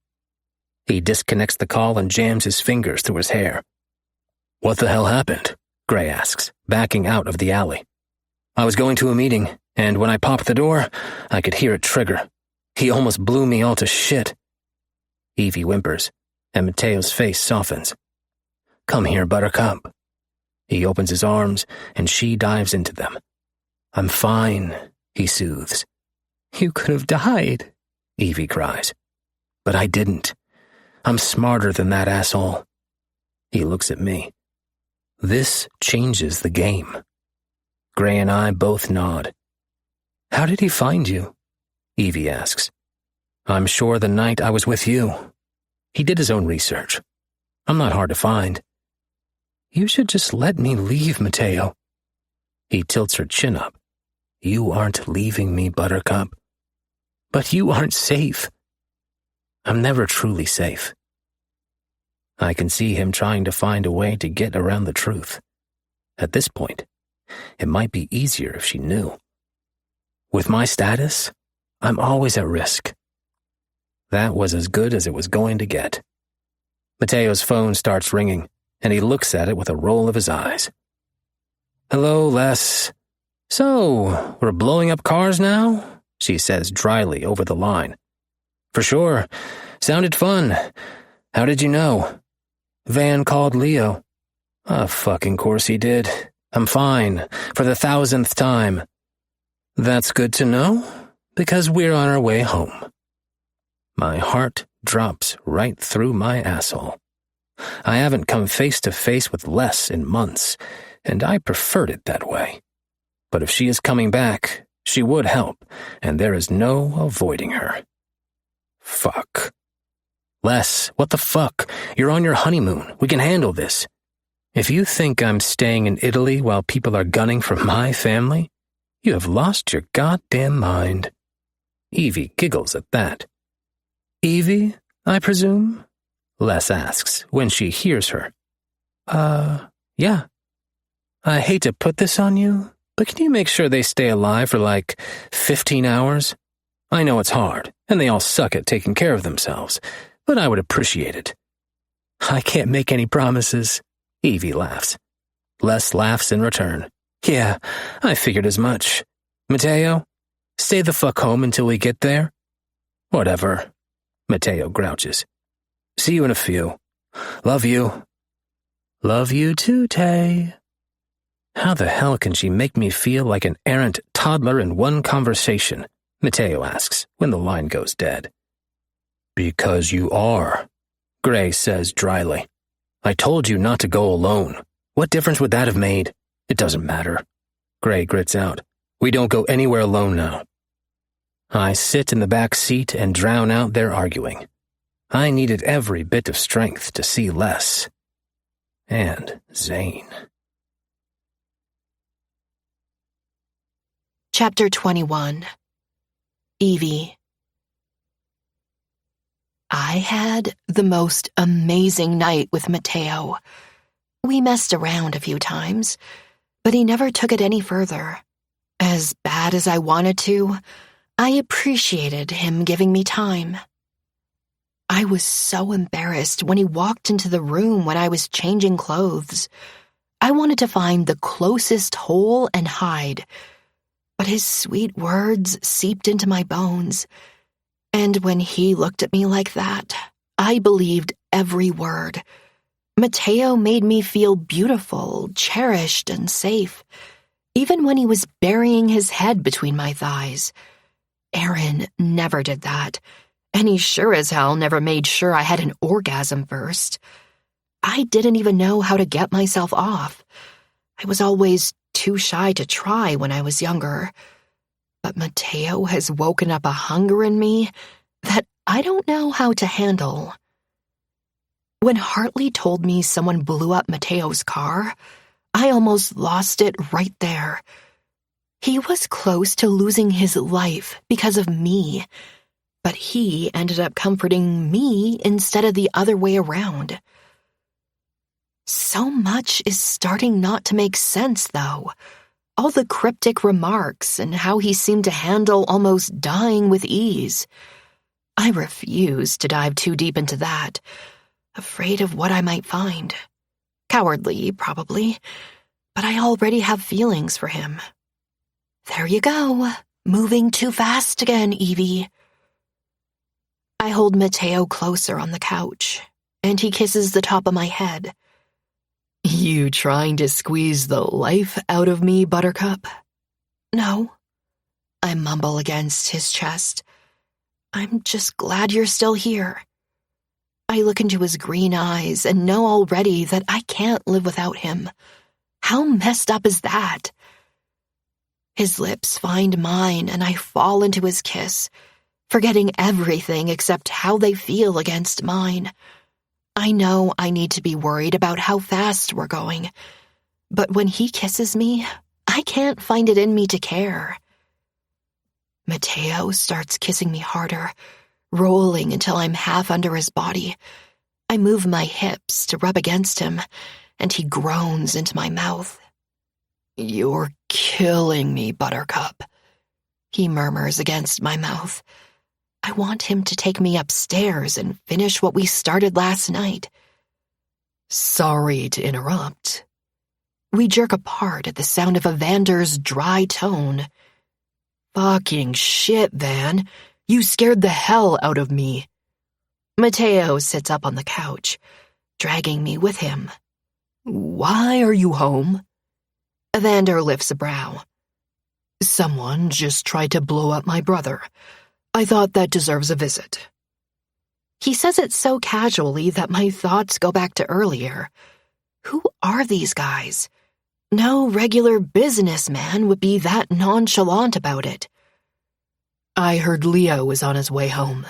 He disconnects the call and jams his fingers through his hair. What the hell happened? Gray asks, backing out of the alley. I was going to a meeting, and when I popped the door, I could hear it trigger. He almost blew me all to shit. Evie whimpers, and Mateo's face softens. Come here, Buttercup. He opens his arms, and she dives into them. I'm fine, he soothes. You could have died, Evie cries. But I didn't. I'm smarter than that asshole. He looks at me. This changes the game. Gray and I both nod. How did he find you? Evie asks. I'm sure the night I was with you. He did his own research. I'm not hard to find. You should just let me leave, Mateo. He tilts her chin up. You aren't leaving me, Buttercup. But you aren't safe. I'm never truly safe. I can see him trying to find a way to get around the truth. At this point, it might be easier if she knew. With my status, I'm always at risk. That was as good as it was going to get. Mateo's phone starts ringing, and he looks at it with a roll of his eyes. Hello, Les. So, we're blowing up cars now? She says dryly over the line. For sure. Sounded fun. How did you know? Van called Leo. Fucking course he did. I'm fine, for the 1000th time. That's good to know, because we're on our way home. My heart drops right through my asshole. I haven't come face to face with Les in months, and I preferred it that way. But if she is coming back, she would help, and there is no avoiding her. Fuck. Les, what the fuck? You're on your honeymoon. We can handle this. If you think I'm staying in Italy while people are gunning for my family, you have lost your goddamn mind. Evie giggles at that. Evie, I presume? Les asks when she hears her. Yeah. I hate to put this on you, but can you make sure they stay alive for like 15 hours? I know it's hard, and they all suck at taking care of themselves, but I would appreciate it. I can't make any promises, Evie laughs. Les laughs in return. Yeah, I figured as much. Mateo, stay the fuck home until we get there. Whatever, Mateo grouches. See you in a few. Love you. Love you too, Tay. How the hell can she make me feel like an errant toddler in one conversation? Mateo asks when the line goes dead. Because you are, Gray says dryly. I told you not to go alone. What difference would that have made? It doesn't matter. Gray grits out. We don't go anywhere alone now. I sit in the back seat and drown out their arguing. I needed every bit of strength to see Les. And Zane. Chapter 21. Evie. I had the most amazing night with Mateo. We messed around a few times, but he never took it any further. As bad as I wanted to, I appreciated him giving me time. I was so embarrassed when he walked into the room when I was changing clothes. I wanted to find the closest hole and hide, but his sweet words seeped into my bones. And when he looked at me like that, I believed every word. Mateo made me feel beautiful, cherished, and safe, even when he was burying his head between my thighs. Aaron never did that, and he sure as hell never made sure I had an orgasm first. I didn't even know how to get myself off. I was always too shy to try when I was younger. But Mateo has woken up a hunger in me that I don't know how to handle. When Hartley told me someone blew up Mateo's car, I almost lost it right there. He was close to losing his life because of me, but he ended up comforting me instead of the other way around. So much is starting not to make sense, though. All the cryptic remarks and how he seemed to handle almost dying with ease. I refused to dive too deep into that, afraid of what I might find. Cowardly, probably, but I already have feelings for him. There you go, moving too fast again, Evie. I hold Mateo closer on the couch, and he kisses the top of my head. You trying to squeeze the life out of me, Buttercup? No. I mumble against his chest. I'm just glad you're still here. I look into his green eyes and know already that I can't live without him. How messed up is that? His lips find mine and I fall into his kiss, forgetting everything except how they feel against mine. I know I need to be worried about how fast we're going, but when he kisses me, I can't find it in me to care. Mateo starts kissing me harder, rolling until I'm half under his body. I move my hips to rub against him, and he groans into my mouth. You're killing me, Buttercup, he murmurs against my mouth. I want him to take me upstairs and finish what we started last night. Sorry to interrupt. We jerk apart at the sound of Evander's dry tone. Fucking shit, Van. You scared the hell out of me. Mateo sits up on the couch, dragging me with him. Why are you home? Evander lifts a brow. Someone just tried to blow up my brother. I thought that deserves a visit. He says it so casually that my thoughts go back to earlier. Who are these guys? No regular businessman would be that nonchalant about it. I heard Leo was on his way home.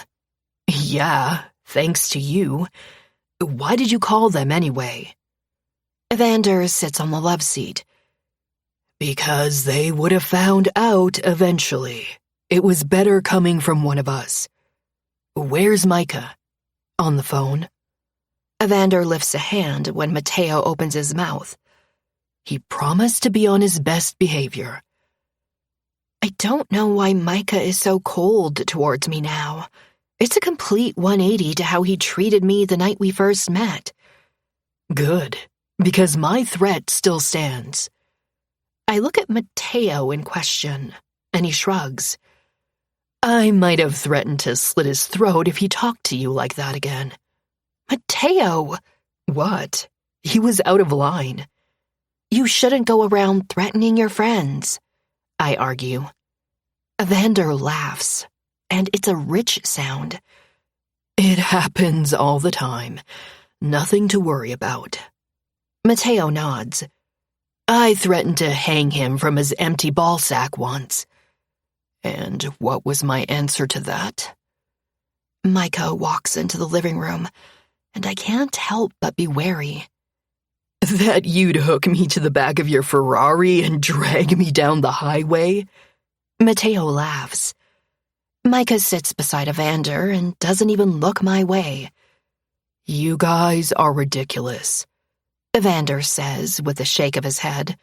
Yeah, thanks to you. Why did you call them anyway? Evander sits on the love seat. Because they would have found out eventually. It was better coming from one of us. Where's Micah? On the phone. Evander lifts a hand when Mateo opens his mouth. He promised to be on his best behavior. I don't know why Micah is so cold towards me now. It's a complete 180 to how he treated me the night we first met. Good, because my threat still stands. I look at Mateo in question, and he shrugs. I might have threatened to slit his throat if he talked to you like that again. Mateo! What? He was out of line. You shouldn't go around threatening your friends, I argue. Evander laughs, and it's a rich sound. It happens all the time. Nothing to worry about. Mateo nods. I threatened to hang him from his empty ballsack once. And what was my answer to that? Micah walks into the living room, and I can't help but be wary. That you'd hook me to the back of your Ferrari and drag me down the highway? Mateo laughs. Micah sits beside Evander and doesn't even look my way. You guys are ridiculous, Evander says with a shake of his head.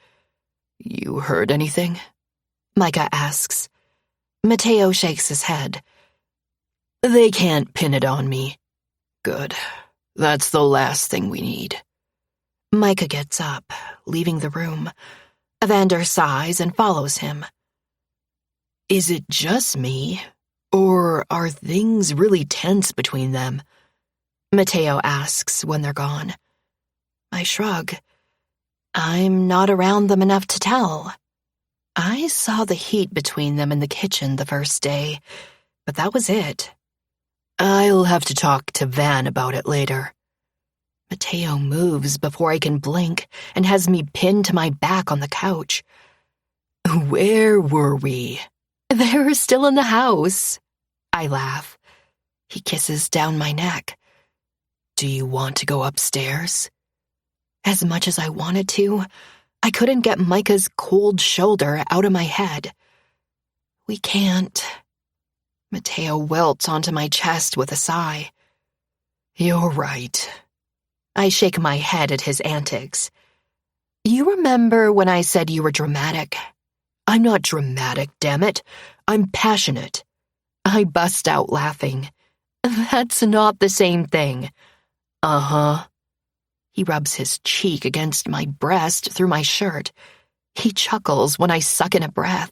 You heard anything? Micah asks. Mateo shakes his head. They can't pin it on me. Good. That's the last thing we need. Micah gets up, leaving the room. Evander sighs and follows him. Is it just me, or are things really tense between them? Mateo asks when they're gone. I shrug. I'm not around them enough to tell. I saw the heat between them in the kitchen the first day, but that was it. I'll have to talk to Van about it later. Mateo moves before I can blink and has me pinned to my back on the couch. Where were we? They're still in the house. I laugh. He kisses down my neck. Do you want to go upstairs? As much as I wanted to, I couldn't get Micah's cold shoulder out of my head. We can't. Mateo welts onto my chest with a sigh. You're right. I shake my head at his antics. You remember when I said you were dramatic? I'm not dramatic, damn it. I'm passionate. I bust out laughing. That's not the same thing. Uh-huh. He rubs his cheek against my breast through my shirt. He chuckles when I suck in a breath.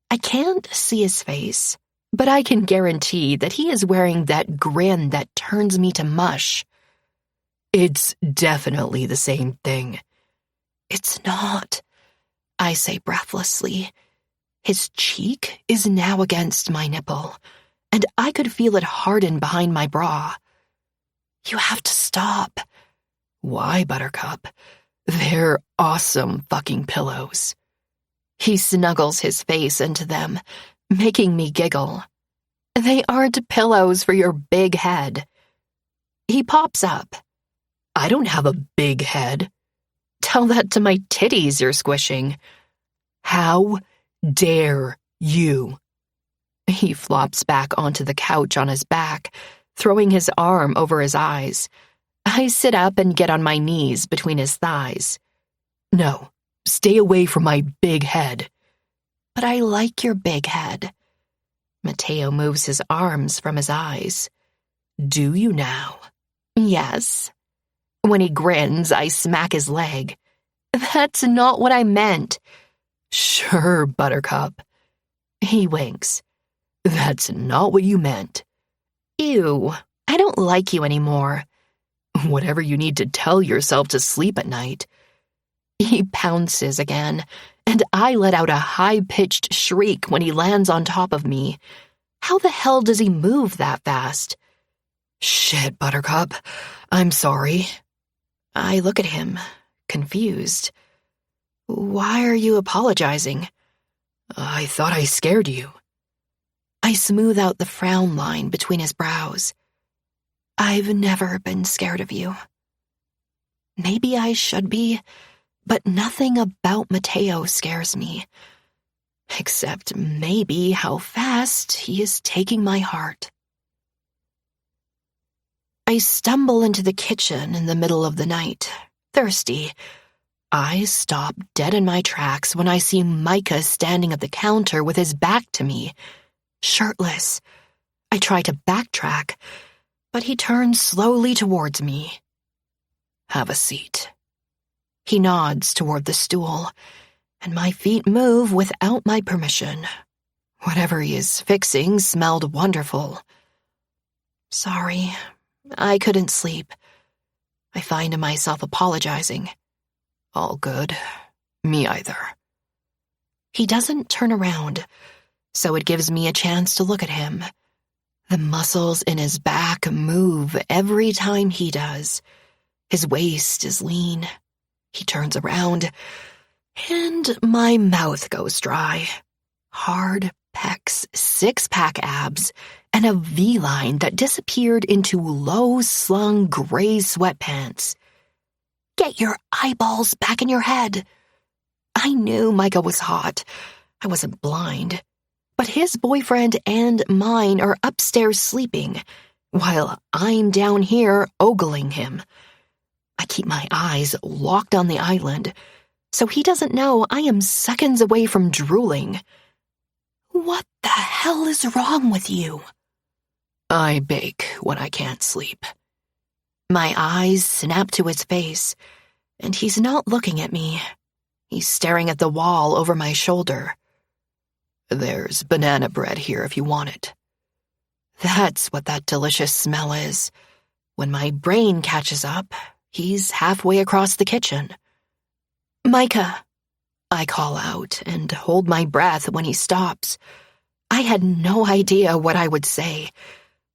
I can't see his face, but I can guarantee that he is wearing that grin that turns me to mush. It's definitely the same thing. It's not, I say breathlessly. His cheek is now against my nipple, and I could feel it harden behind my bra. You have to stop. Why, Buttercup? They're awesome fucking pillows. He snuggles his face into them, making me giggle. They aren't pillows for your big head. He pops up. I don't have a big head. Tell that to my titties you're squishing. How dare you? He flops back onto the couch on his back, throwing his arm over his eyes. I sit up and get on my knees between his thighs. No, stay away from my big head. But I like your big head. Mateo moves his arms from his eyes. Do you now? Yes. When he grins, I smack his leg. That's not what I meant. Sure, Buttercup. He winks. That's not what you meant. Ew, I don't like you anymore. Whatever you need to tell yourself to sleep at night. He pounces again, and I let out a high-pitched shriek when he lands on top of me. How the hell does he move that fast? Shit, Buttercup. I'm sorry. I look at him, confused. Why are you apologizing? I thought I scared you. I smooth out the frown line between his brows. I've never been scared of you. Maybe I should be, but nothing about Mateo scares me. Except maybe how fast he is taking my heart. I stumble into the kitchen in the middle of the night, thirsty. I stop dead in my tracks when I see Micah standing at the counter with his back to me, shirtless. I try to backtrack, but he turns slowly towards me. Have a seat. He nods toward the stool, and my feet move without my permission. Whatever he is fixing smelled wonderful. Sorry, I couldn't sleep. I find myself apologizing. All good. Me either. He doesn't turn around, so it gives me a chance to look at him. The muscles in his back move every time he does. His waist is lean. He turns around, and my mouth goes dry. Hard pecs, six-pack abs, and a V-line that disappeared into low-slung gray sweatpants. Get your eyeballs back in your head. I knew Micah was hot. I wasn't blind. But his boyfriend and mine are upstairs sleeping, while I'm down here ogling him. I keep my eyes locked on the island, so he doesn't know I am seconds away from drooling. What the hell is wrong with you? I bake when I can't sleep. My eyes snap to his face, and he's not looking at me. He's staring at the wall over my shoulder. There's banana bread here if you want it. That's what that delicious smell is. When my brain catches up, He's halfway across the kitchen. "Micah," I call out and hold my breath when he stops. I had no idea what I would say,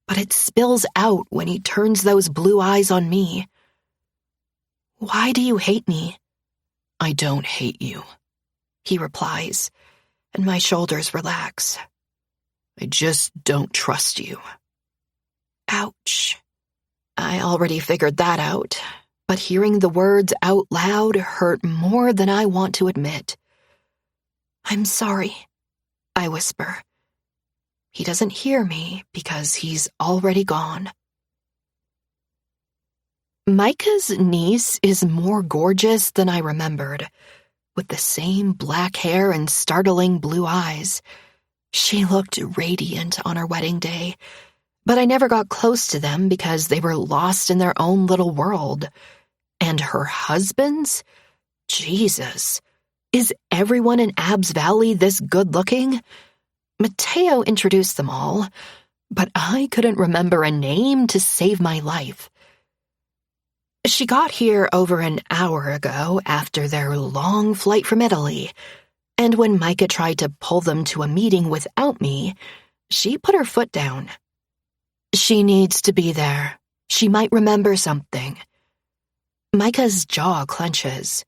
but it spills out when he turns those blue eyes on me. "Why do you hate me?" "I don't hate you," he replies, and my shoulders relax. "I just don't trust you." Ouch. I already figured that out, but hearing the words out loud hurt more than I want to admit. "I'm sorry," I whisper. He doesn't hear me because he's already gone. Micah's niece is more gorgeous than I remembered, with the same black hair and startling blue eyes. She looked radiant on her wedding day, but I never got close to them because they were lost in their own little world. And her husbands? Jesus. Is everyone in Abbs Valley this good-looking? Mateo introduced them all, but I couldn't remember a name to save my life. She got here over an hour ago after their long flight from Italy, and when Micah tried to pull them to a meeting without me, she put her foot down. She needs to be there. She might remember something. Micah's jaw clenches.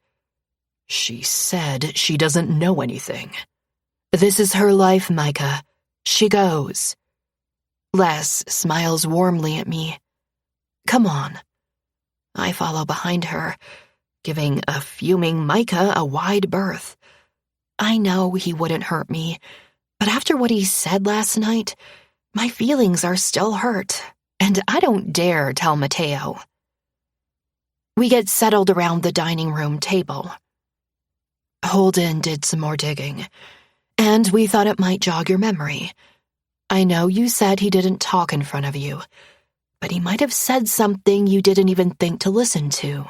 She said she doesn't know anything. This is her life, Micah. She goes. Les smiles warmly at me. Come on. I follow behind her, giving a fuming Micah a wide berth. I know he wouldn't hurt me, but after what he said last night, my feelings are still hurt, and I don't dare tell Mateo. We get settled around the dining room table. Holden did some more digging, and we thought it might jog your memory. I know you said he didn't talk in front of you, but he might have said something you didn't even think to listen to.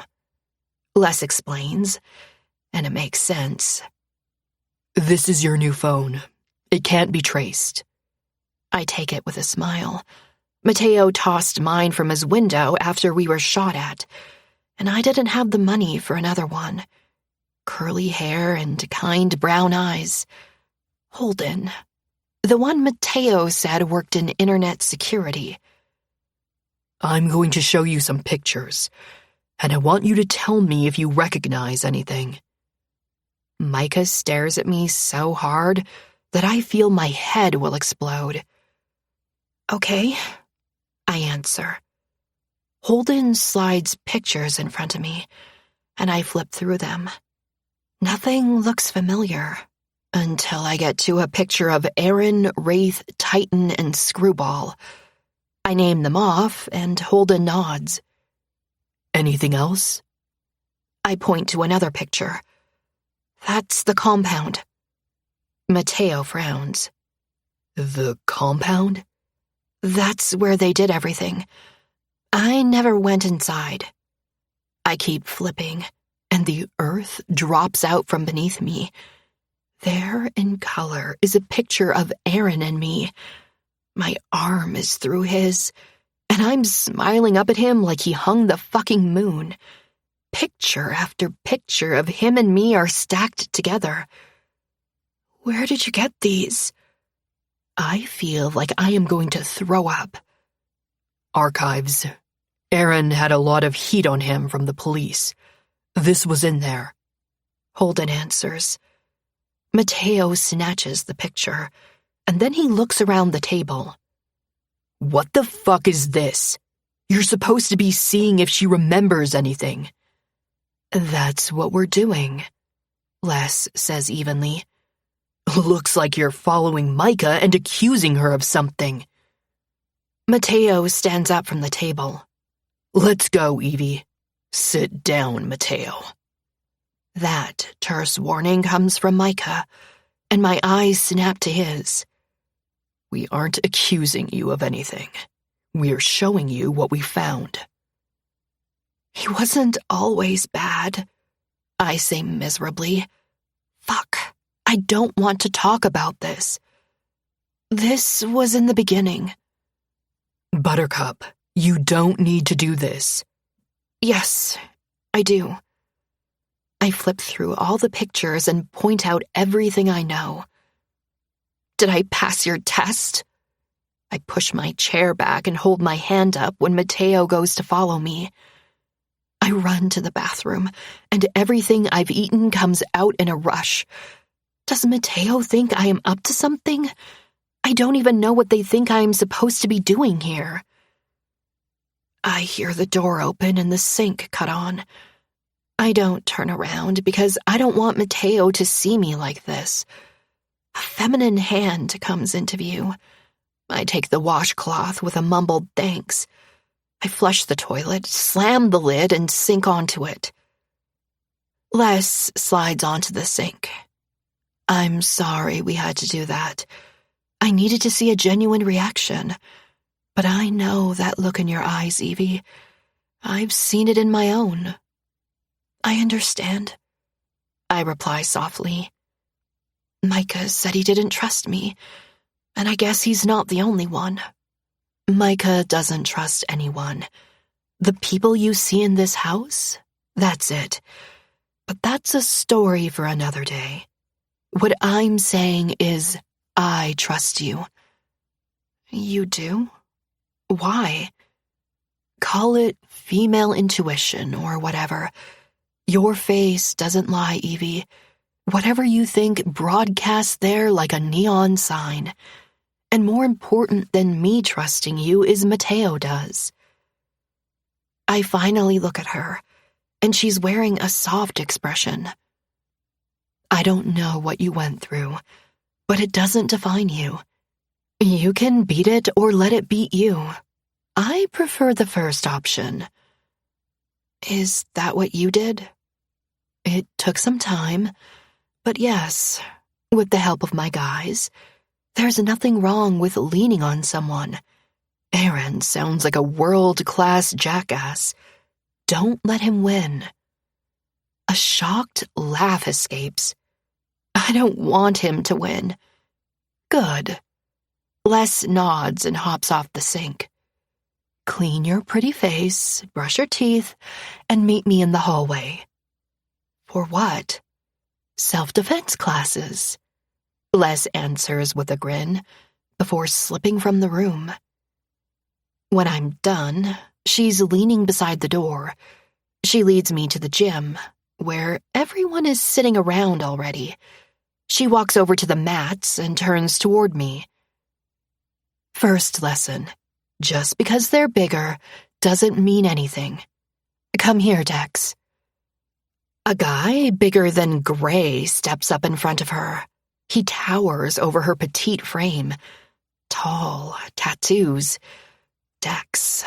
Les explains, and it makes sense. "This is your new phone. It can't be traced." I take it with a smile. Mateo tossed mine from his window after we were shot at, and I didn't have the money for another one. Curly hair and kind brown eyes. Holden. The one Mateo said worked in internet security. "I'm going to show you some pictures, and I want you to tell me if you recognize anything." Micah stares at me so hard that I feel my head will explode. "Okay," I answer. Holden slides pictures in front of me, and I flip through them. Nothing looks familiar until I get to a picture of Aaron, Wraith, Titan, and Screwball. I name them off, and Holden nods. "Anything else?" I point to another picture. "That's the compound." Mateo frowns. "The compound?" "That's where they did everything. I never went inside." I keep flipping, and the earth drops out from beneath me. There, in color, is a picture of Aaron and me. My arm is through his, and I'm smiling up at him like he hung the fucking moon. Picture after picture of him and me are stacked together. Where did you get these? I feel like I am going to throw up. "Archives. Aaron had a lot of heat on him from the police. This was in there." Holden answers. Mateo snatches the picture, and then he looks around the table. "What the fuck is this? You're supposed to be seeing if she remembers anything." "That's what we're doing," Les says evenly. "Looks like you're following Micah and accusing her of something." Mateo stands up from the table. "Let's go, Evie." "Sit down, Mateo." That terse warning comes from Micah, and my eyes snap to his. "We aren't accusing you of anything. We're showing you what we found." "He wasn't always bad," I say miserably. Fuck, I don't want to talk about this. This was in the beginning. "Buttercup, you don't need to do this." "Yes, I do. I flip through all the pictures and point out everything I know. Did I pass your test? I push my chair back and hold my hand up when Mateo goes to follow me. I run to the bathroom, and everything I've eaten comes out in a rush. Does Mateo think I am up to something? I don't even know what they think I am supposed to be doing here. I hear the door open and the sink cut on. I don't turn around because I don't want Mateo to see me like this. A feminine hand comes into view. I take the washcloth with a mumbled thanks. I flush the toilet, slam the lid, and sink onto it. Les slides onto the sink. I'm sorry we had to do that. I needed to see a genuine reaction. But I know that look in your eyes, Evie. I've seen it in my own. I understand. I reply softly. Micah said he didn't trust me, and I guess he's not the only one. Micah doesn't trust anyone. The people you see in this house? That's it. But that's a story for another day. What I'm saying is, I trust you. You do? Why? Call it female intuition or whatever. Your face doesn't lie, Evie. Whatever you think broadcasts there like a neon sign. And more important than me trusting you is Mateo does. I finally look at her, and she's wearing a soft expression. I don't know what you went through, but it doesn't define you. You can beat it or let it beat you. I prefer the first option. Is that what you did? It took some time, but yes, with the help of my guys, there's nothing wrong with leaning on someone. Aaron sounds like a world-class jackass. Don't let him win. A shocked laugh escapes. I don't want him to win. Good. Les nods and hops off the sink. Clean your pretty face, brush your teeth, and meet me in the hallway. For what? Self-defense classes. Les answers with a grin before slipping from the room. When I'm done, she's leaning beside the door. She leads me to the gym, where everyone is sitting around already. She walks over to the mats and turns toward me. First lesson. Just because they're bigger doesn't mean anything. Come here, Dex. A guy bigger than Gray steps up in front of her. He towers over her petite frame. Tall, tattoos. Dex.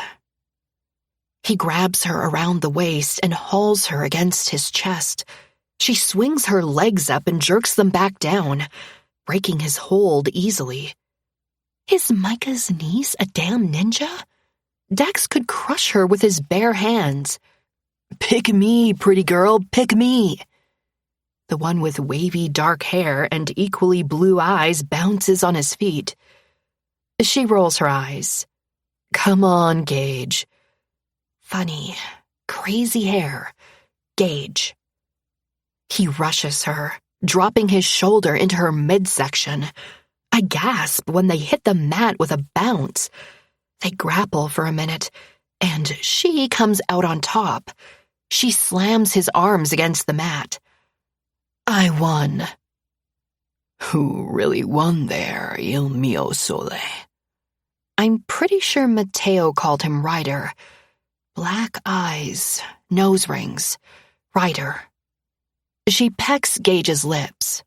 He grabs her around the waist and hauls her against his chest. She swings her legs up and jerks them back down, breaking his hold easily. Is Micah's niece a damn ninja? Dex could crush her with his bare hands. Pick me, pretty girl, pick me. The one with wavy dark hair and equally blue eyes bounces on his feet. She rolls her eyes. Come on, Gage. Funny, crazy hair. Gage. He rushes her, dropping his shoulder into her midsection. I gasp when they hit the mat with a bounce. They grapple for a minute, and she comes out on top. She slams his arms against the mat. I won. Who really won there, il mio sole? I'm pretty sure Mateo called him Ryder. Black eyes, nose rings. Ryder. She pecks Gage's lips.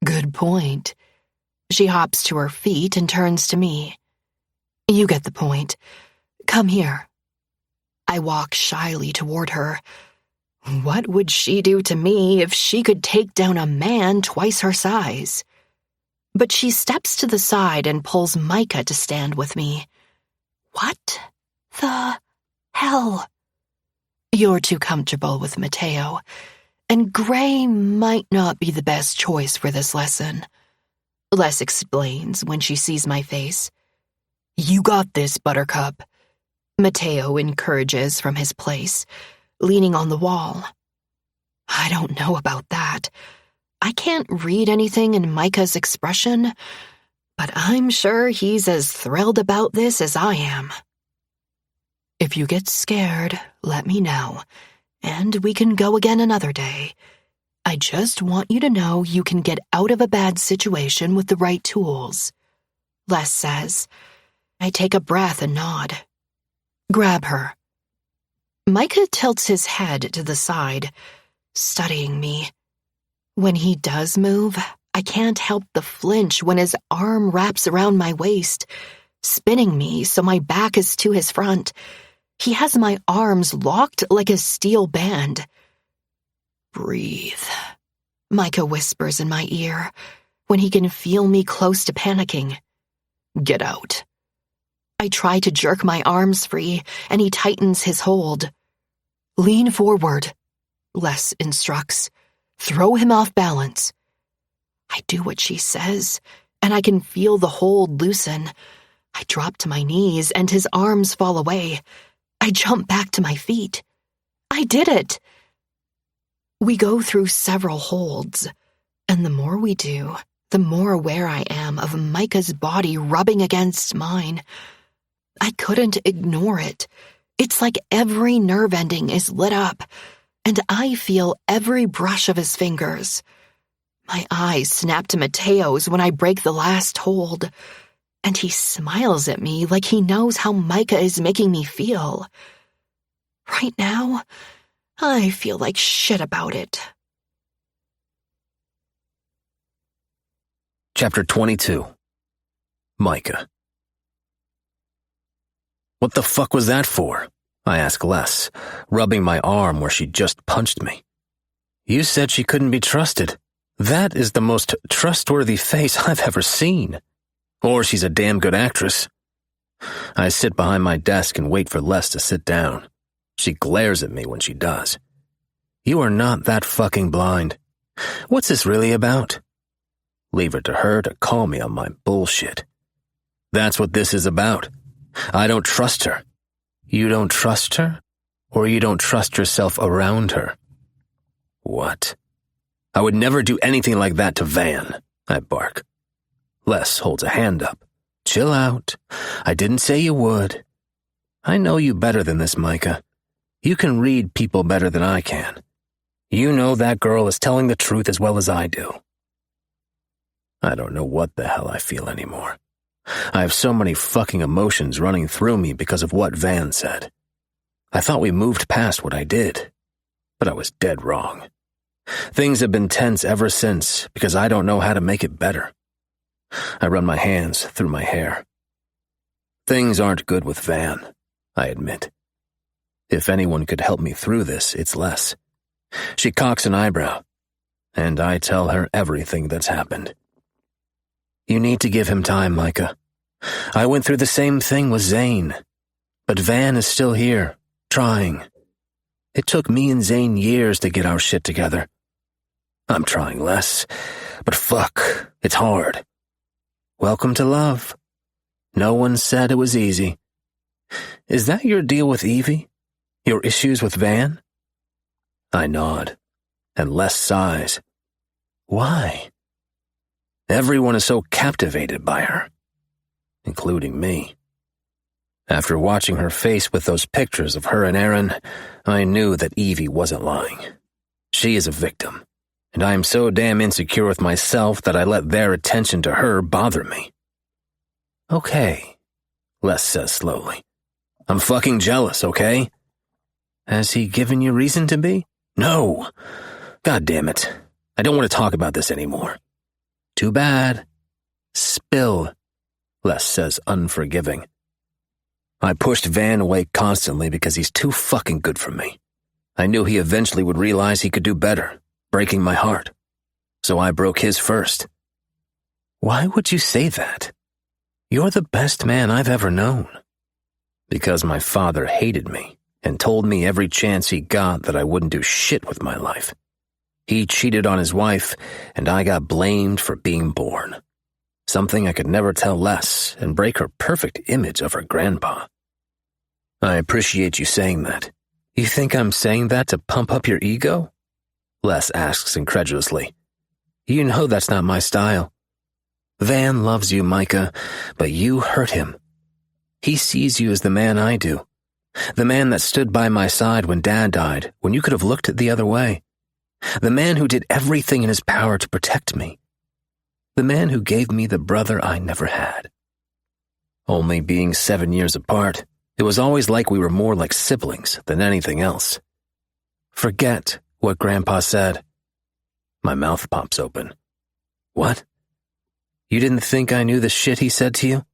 Good point. She hops to her feet and turns to me. You get the point. Come here. I walk shyly toward her. What would she do to me if she could take down a man twice her size? But she steps to the side and pulls Micah to stand with me. What the hell? You're too comfortable with Mateo, and Gray might not be the best choice for this lesson. Les explains when she sees my face. You got this, Buttercup. Mateo encourages from his place. leaning on the wall. I don't know about that. I can't read anything in Micah's expression, but I'm sure he's as thrilled about this as I am. If you get scared, let me know, and we can go again another day. I just want you to know you can get out of a bad situation with the right tools. Les says. I take a breath and nod. Grab her. Micah tilts his head to the side, studying me. When he does move, I can't help but flinch when his arm wraps around my waist, spinning me so my back is to his front. He has my arms locked like a steel band. Breathe, Micah whispers in my ear when he can feel me close to panicking. Get out. I try to jerk my arms free, and he tightens his hold. Lean forward, Les instructs. Throw him off balance. I do what she says, and I can feel the hold loosen. I drop to my knees, and his arms fall away. I jump back to my feet. I did it. We go through several holds, and the more we do, the more aware I am of Micah's body rubbing against mine. I couldn't ignore it. It's like every nerve ending is lit up, and I feel every brush of his fingers. My eyes snap to Mateo's when I break the last hold, and he smiles at me like he knows how Micah is making me feel. Right now, I feel like shit about it. Chapter 22. Micah. What the fuck was that for? I ask Les, rubbing my arm where she just punched me. You said she couldn't be trusted. That is the most trustworthy face I've ever seen. Or she's a damn good actress. I sit behind my desk and wait for Les to sit down. She glares at me when she does. You are not that fucking blind. What's this really about? Leave it to her to call me on my bullshit. That's what this is about. I don't trust her. You don't trust her? Or you don't trust yourself around her? What? I would never do anything like that to Van, I bark. Les holds a hand up. Chill out. I didn't say you would. I know you better than this, Micah. You can read people better than I can. You know that girl is telling the truth as well as I do. I don't know what the hell I feel anymore. I have so many fucking emotions running through me because of what Van said. I thought we moved past what I did, but I was dead wrong. Things have been tense ever since because I don't know how to make it better. I run my hands through my hair. Things aren't good with Van, I admit. If anyone could help me through this, it's Les. She cocks an eyebrow, and I tell her everything that's happened. You need to give him time, Micah. I went through the same thing with Zane, but Van is still here, trying. It took me and Zane years to get our shit together. I'm trying less, but fuck, it's hard. Welcome to love. No one said it was easy. Is that your deal with Evie? Your issues with Van? I nod, and Les sighs. Why? Everyone is so captivated by her, including me. After watching her face with those pictures of her and Aaron, I knew that Evie wasn't lying. She is a victim, and I am so damn insecure with myself that I let their attention to her bother me. Okay, Les says slowly. I'm fucking jealous, okay? Has he given you reason to be? No. God damn it. I don't want to talk about this anymore. Too bad. Spill, Les says unforgiving. I pushed Van away constantly because he's too fucking good for me. I knew he eventually would realize he could do better, breaking my heart. So I broke his first. Why would you say that? You're the best man I've ever known. Because my father hated me and told me every chance he got that I wouldn't do shit with my life. He cheated on his wife, and I got blamed for being born. Something I could never tell Les and break her perfect image of her grandpa. I appreciate you saying that. You think I'm saying that to pump up your ego? Les asks incredulously. You know that's not my style. Van loves you, Micah, but you hurt him. He sees you as the man I do. The man that stood by my side when Dad died, when you could have looked the other way. The man who did everything in his power to protect me. The man who gave me the brother I never had. Only being 7 years apart, it was always like we were more like siblings than anything else. Forget what Grandpa said. My mouth pops open. What? You didn't think I knew the shit he said to you?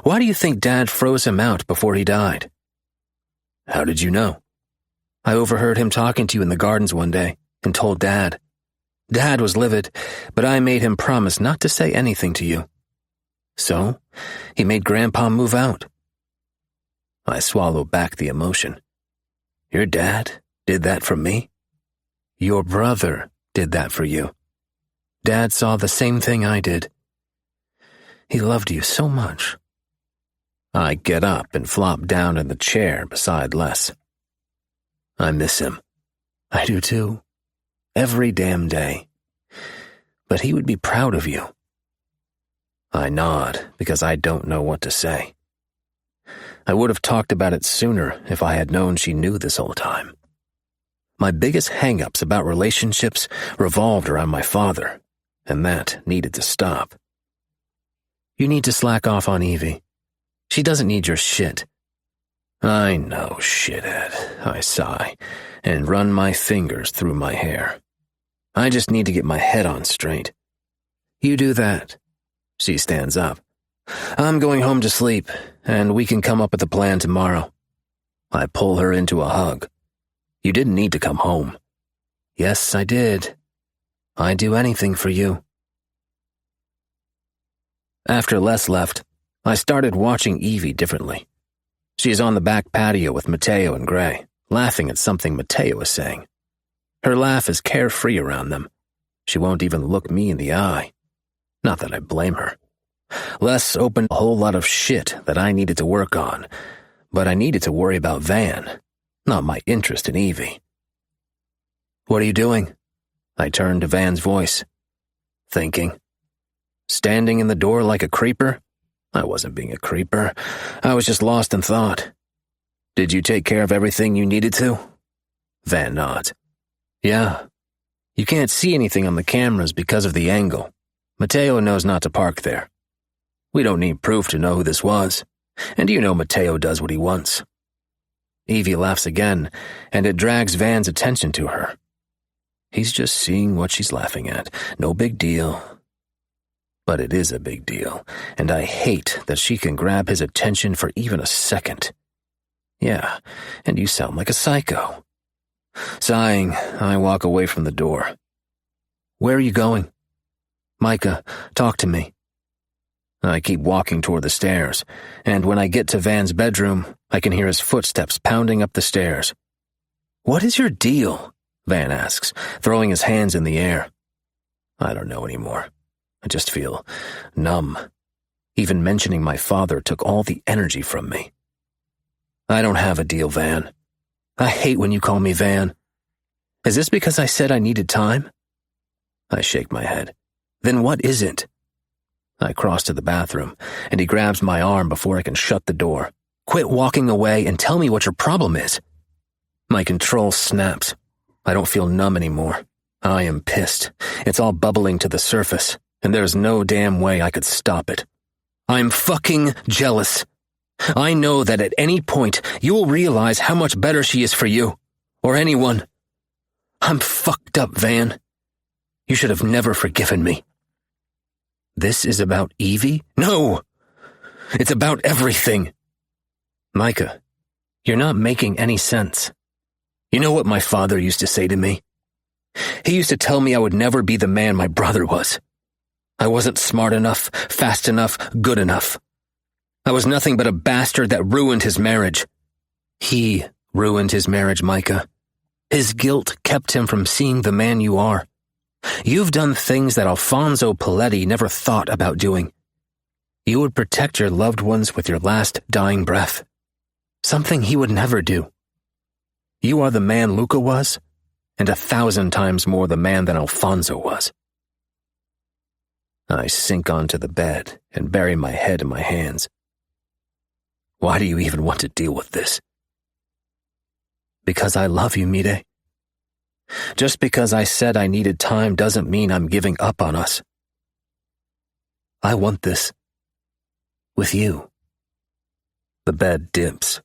Why do you think Dad froze him out before he died? How did you know? I overheard him talking to you in the gardens one day and told Dad. Dad was livid, but I made him promise not to say anything to you. So, he made Grandpa move out. I swallow back the emotion. Your dad did that for me? Your brother did that for you. Dad saw the same thing I did. He loved you so much. I get up and flop down in the chair beside Les. I miss him. I do too. Every damn day. But he would be proud of you. I nod because I don't know what to say. I would have talked about it sooner if I had known she knew this whole time. My biggest hang-ups about relationships revolved around my father, and that needed to stop. You need to slack off on Evie. She doesn't need your shit. I know, shithead, I sigh, and run my fingers through my hair. I just need to get my head on straight. You do that. She stands up. I'm going home to sleep, and we can come up with a plan tomorrow. I pull her into a hug. You didn't need to come home. Yes, I did. I'd do anything for you. After Les left, I started watching Evie differently. She is on the back patio with Mateo and Gray, laughing at something Mateo is saying. Her laugh is carefree around them. She won't even look me in the eye. Not that I blame her. Les opened a whole lot of shit that I needed to work on, but I needed to worry about Van, not my interest in Evie. What are you doing? I turned to Van's voice. Thinking. Standing in the door like a creeper? I wasn't being a creeper. I was just lost in thought. Did you take care of everything you needed to? Van nods. Yeah. You can't see anything on the cameras because of the angle. Mateo knows not to park there. We don't need proof to know who this was. And you know Mateo does what he wants. Evie laughs again, and it drags Van's attention to her. He's just seeing what she's laughing at. No big deal. But it is a big deal, and I hate that she can grab his attention for even a second. Yeah, and you sound like a psycho. Sighing, I walk away from the door. Where are you going? Micah, talk to me. I keep walking toward the stairs, and when I get to Van's bedroom, I can hear his footsteps pounding up the stairs. What is your deal? Van asks, throwing his hands in the air. I don't know anymore. I just feel numb. Even mentioning my father took all the energy from me. I don't have a deal, Van. I hate when you call me Van. Is this because I said I needed time? I shake my head. Then what is it? I cross to the bathroom, and he grabs my arm before I can shut the door. Quit walking away and tell me what your problem is. My control snaps. I don't feel numb anymore. I am pissed. It's all bubbling to the surface, and there's no damn way I could stop it. I'm fucking jealous. I know that at any point you will realize how much better she is for you, or anyone. I'm fucked up, Van. You should have never forgiven me. This is about Evie? No! It's about everything. Micah, you're not making any sense. You know what my father used to say to me? He used to tell me I would never be the man my brother was. I wasn't smart enough, fast enough, good enough. I was nothing but a bastard that ruined his marriage. He ruined his marriage, Micah. His guilt kept him from seeing the man you are. You've done things that Alfonso Paletti never thought about doing. You would protect your loved ones with your last dying breath. Something he would never do. You are the man Luca was, and 1,000 times more the man than Alfonso was. I sink onto the bed and bury my head in my hands. Why do you even want to deal with this? Because I love you, Mide. Just because I said I needed time doesn't mean I'm giving up on us. I want this. With you. The bed dips,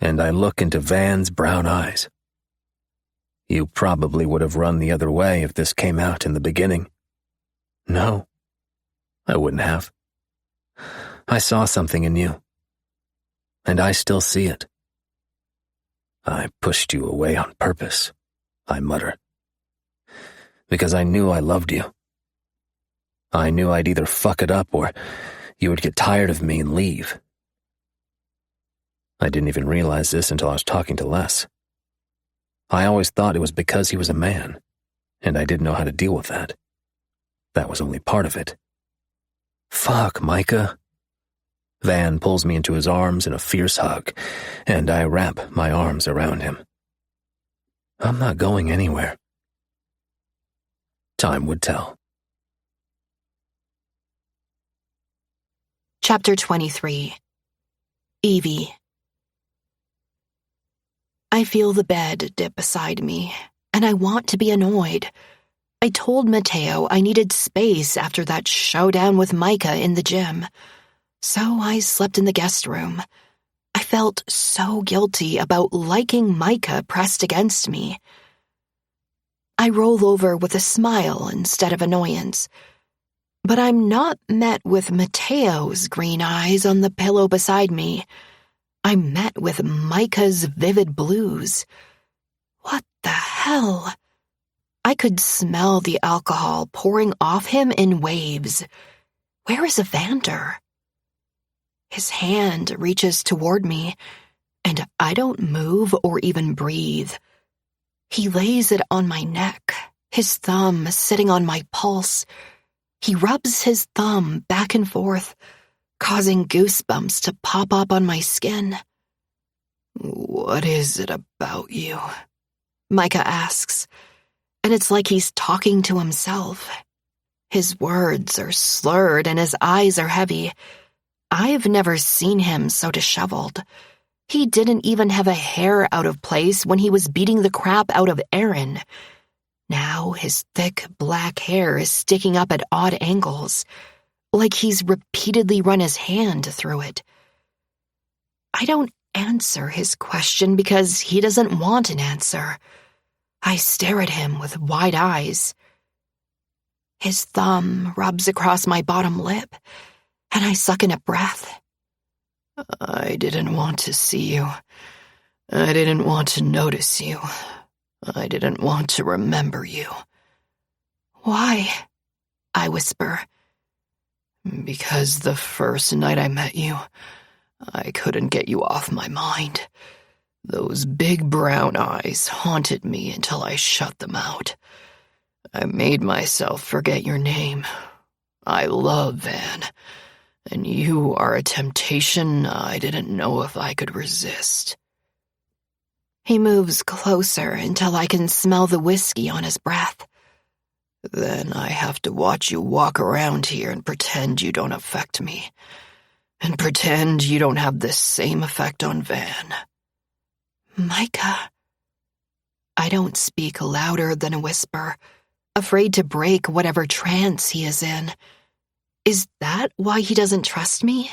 and I look into Van's brown eyes. You probably would have run the other way if this came out in the beginning. No, I wouldn't have. I saw something in you, and I still see it. I pushed you away on purpose, I mutter, because I knew I loved you. I knew I'd either fuck it up or you would get tired of me and leave. I didn't even realize this until I was talking to Les. I always thought it was because he was a man, and I didn't know how to deal with that. That was only part of it. Fuck, Micah. Van pulls me into his arms in a fierce hug, and I wrap my arms around him. I'm not going anywhere. Time would tell. Chapter 23. Evie. I feel the bed dip beside me, and I want to be annoyed. I told Mateo I needed space after that showdown with Micah in the gym, so I slept in the guest room. I felt so guilty about liking Micah pressed against me. I roll over with a smile instead of annoyance, but I'm not met with Mateo's green eyes on the pillow beside me. I'm met with Micah's vivid blues. What the hell? I could smell the alcohol pouring off him in waves. Where is Evander? His hand reaches toward me, and I don't move or even breathe. He lays it on my neck, his thumb sitting on my pulse. He rubs his thumb back and forth, causing goosebumps to pop up on my skin. What is it about you? Micah asks, and it's like he's talking to himself. His words are slurred and his eyes are heavy. I've never seen him so disheveled. He didn't even have a hair out of place when he was beating the crap out of Aaron. Now his thick black hair is sticking up at odd angles, like he's repeatedly run his hand through it. I don't answer his question because he doesn't want an answer. I stare at him with wide eyes. His thumb rubs across my bottom lip, and I suck in a breath. I didn't want to see you. I didn't want to notice you. I didn't want to remember you. Why? I whisper. Because the first night I met you, I couldn't get you off my mind. Those big brown eyes haunted me until I shut them out. I made myself forget your name. I love Van, and you are a temptation I didn't know if I could resist. He moves closer until I can smell the whiskey on his breath. Then I have to watch you walk around here and pretend you don't affect me. And pretend you don't have the same effect on Van. Micah. I don't speak louder than a whisper, afraid to break whatever trance he is in. Is that why he doesn't trust me?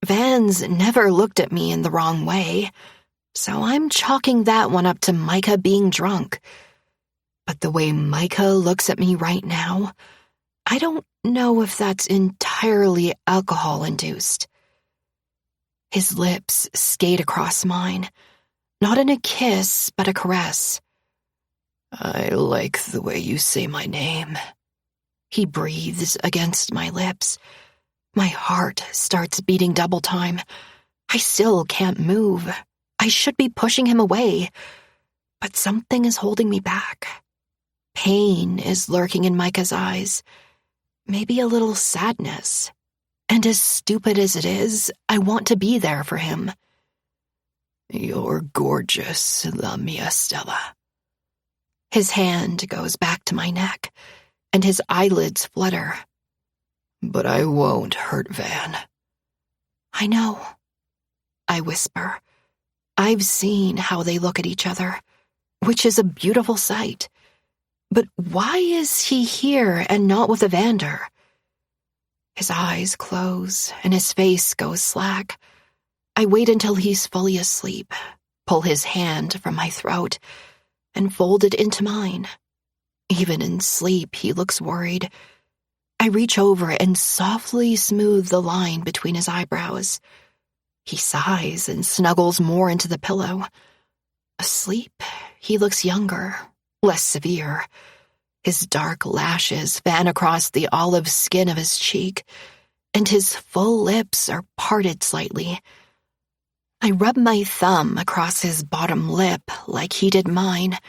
Van's never looked at me in the wrong way, so I'm chalking that one up to Micah being drunk. But the way Micah looks at me right now, I don't know if that's entirely alcohol-induced. His lips skate across mine, not in a kiss, but a caress. I like the way you say my name. He breathes against my lips. My heart starts beating double time. I still can't move. I should be pushing him away, but something is holding me back. Pain is lurking in Micah's eyes, maybe a little sadness. And as stupid as it is, I want to be there for him. You're gorgeous, la mia Stella. His hand goes back to my neck, and his eyelids flutter. But I won't hurt Van. I know, I whisper. I've seen how they look at each other, which is a beautiful sight. But why is he here and not with Evander? His eyes close and his face goes slack. I wait until he's fully asleep, pull his hand from my throat, and fold it into mine. Even in sleep, he looks worried. I reach over and softly smooth the line between his eyebrows. He sighs and snuggles more into the pillow. Asleep, he looks younger, less severe. His dark lashes fan across the olive skin of his cheek, and his full lips are parted slightly. I rub my thumb across his bottom lip like he did mine,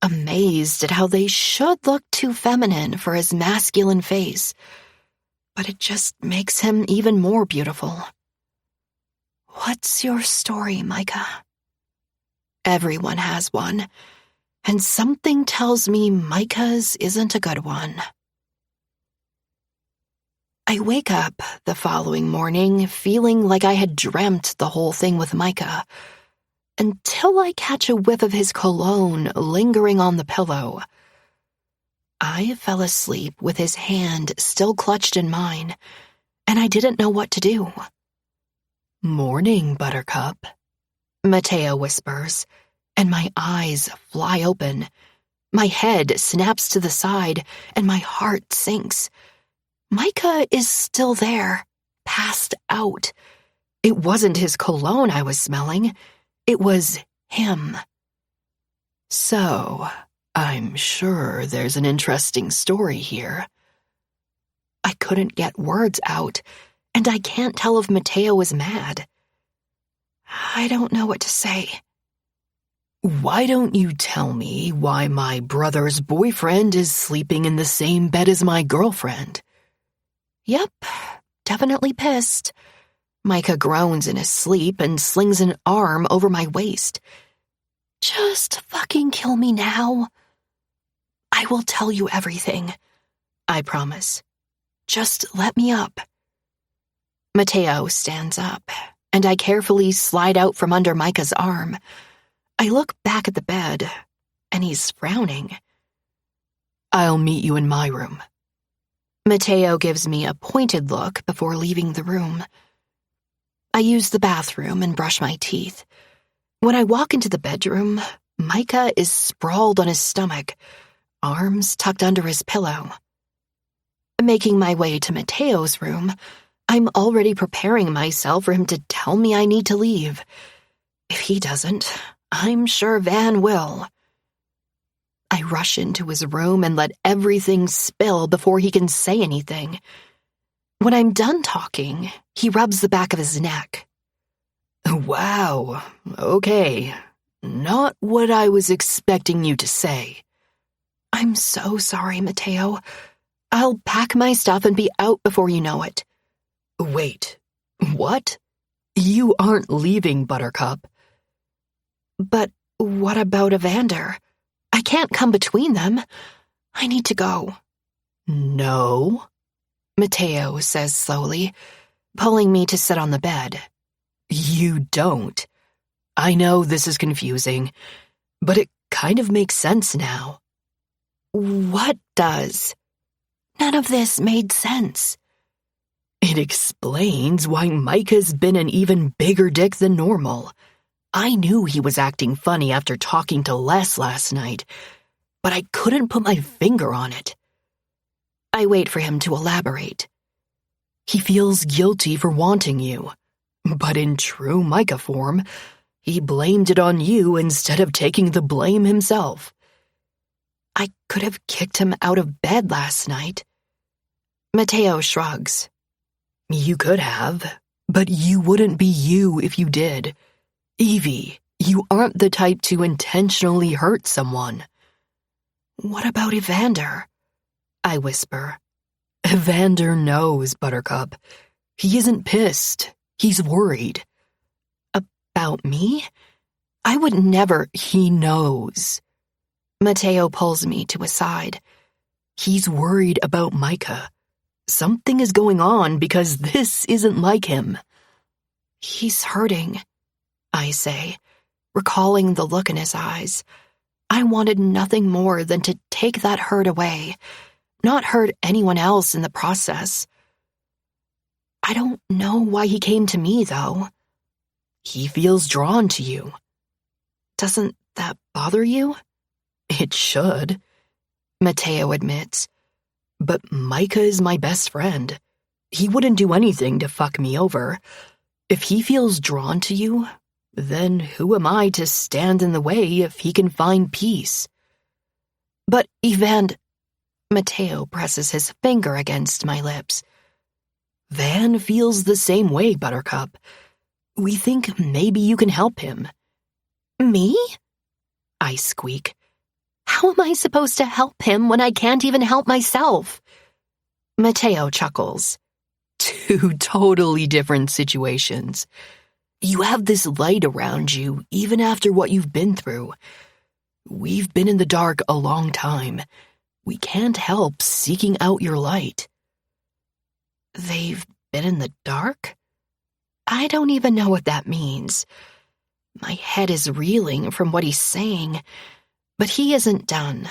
amazed at how they should look too feminine for his masculine face, but it just makes him even more beautiful. What's your story, Micah? Everyone has one, and something tells me Micah's isn't a good one. I wake up the following morning feeling like I had dreamt the whole thing with Micah, until I catch a whiff of his cologne lingering on the pillow. I fell asleep with his hand still clutched in mine, and I didn't know what to do. Morning, Buttercup, Mateo whispers, and my eyes fly open. My head snaps to the side, and my heart sinks. Micah is still there, passed out. It wasn't his cologne I was smelling. It was him. So, I'm sure there's an interesting story here. I couldn't get words out, and I can't tell if Mateo is mad. I don't know what to say. Why don't you tell me why my brother's boyfriend is sleeping in the same bed as my girlfriend? Yep, definitely pissed. Micah groans in his sleep and slings an arm over my waist. Just fucking kill me now. I will tell you everything, I promise. Just let me up. Mateo stands up, and I carefully slide out from under Micah's arm. I look back at the bed, and he's frowning. I'll meet you in my room. Mateo gives me a pointed look before leaving the room. I use the bathroom and brush my teeth. When I walk into the bedroom, Micah is sprawled on his stomach, arms tucked under his pillow. Making my way to Mateo's room, I'm already preparing myself for him to tell me I need to leave. If he doesn't, I'm sure Van will. I rush into his room and let everything spill before he can say anything. When I'm done talking, he rubs the back of his neck. Wow, okay. Not what I was expecting you to say. I'm so sorry, Mateo. I'll pack my stuff and be out before you know it. Wait, what? You aren't leaving, Buttercup. But what about Evander? I can't come between them. I need to go. No, Mateo says slowly, pulling me to sit on the bed. You don't. I know this is confusing, but it kind of makes sense now. What does? None of this made sense. It explains why Micah's been an even bigger dick than normal. I knew he was acting funny after talking to Les last night, but I couldn't put my finger on it. I wait for him to elaborate. He feels guilty for wanting you, but in true Micah form, he blamed it on you instead of taking the blame himself. I could have kicked him out of bed last night. Mateo shrugs. You could have, but you wouldn't be you if you did. Evie, you aren't the type to intentionally hurt someone. What about Evander? I whisper. Evander knows, Buttercup. He isn't pissed. He's worried. About me? I would never. He knows. Mateo pulls me to his side. He's worried about Micah. Something is going on because this isn't like him. He's hurting, I say, recalling the look in his eyes. I wanted nothing more than to take that hurt away, not hurt anyone else in the process. I don't know why he came to me, though. He feels drawn to you. Doesn't that bother you? It should, Mateo admits. But Micah is my best friend. He wouldn't do anything to fuck me over. If he feels drawn to you, then who am I to stand in the way if he can find peace? But Mateo presses his finger against my lips. Van feels the same way, Buttercup. We think maybe you can help him. Me? I squeak. How am I supposed to help him when I can't even help myself? Mateo chuckles. Two totally different situations. You have this light around you even after what you've been through. We've been in the dark a long time. We can't help seeking out your light. They've been in the dark? I don't even know what that means. My head is reeling from what he's saying, but he isn't done.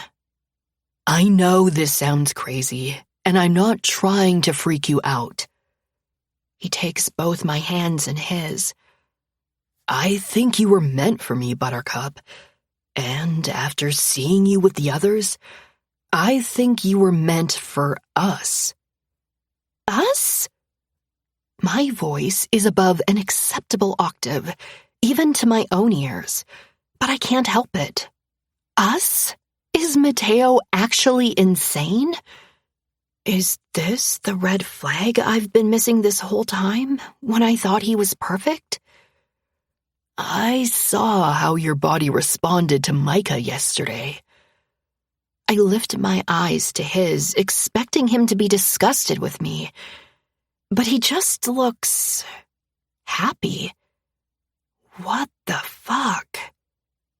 I know this sounds crazy, and I'm not trying to freak you out. He takes both my hands in his. I think you were meant for me, Buttercup, and after seeing you with the others, I think you were meant for us. Us? My voice is above an acceptable octave, even to my own ears, but I can't help it. Us? Is Mateo actually insane? Is this the red flag I've been missing this whole time, when I thought he was perfect? I saw how your body responded to Micah yesterday. I lift my eyes to his, expecting him to be disgusted with me, but he just looks happy. What the fuck?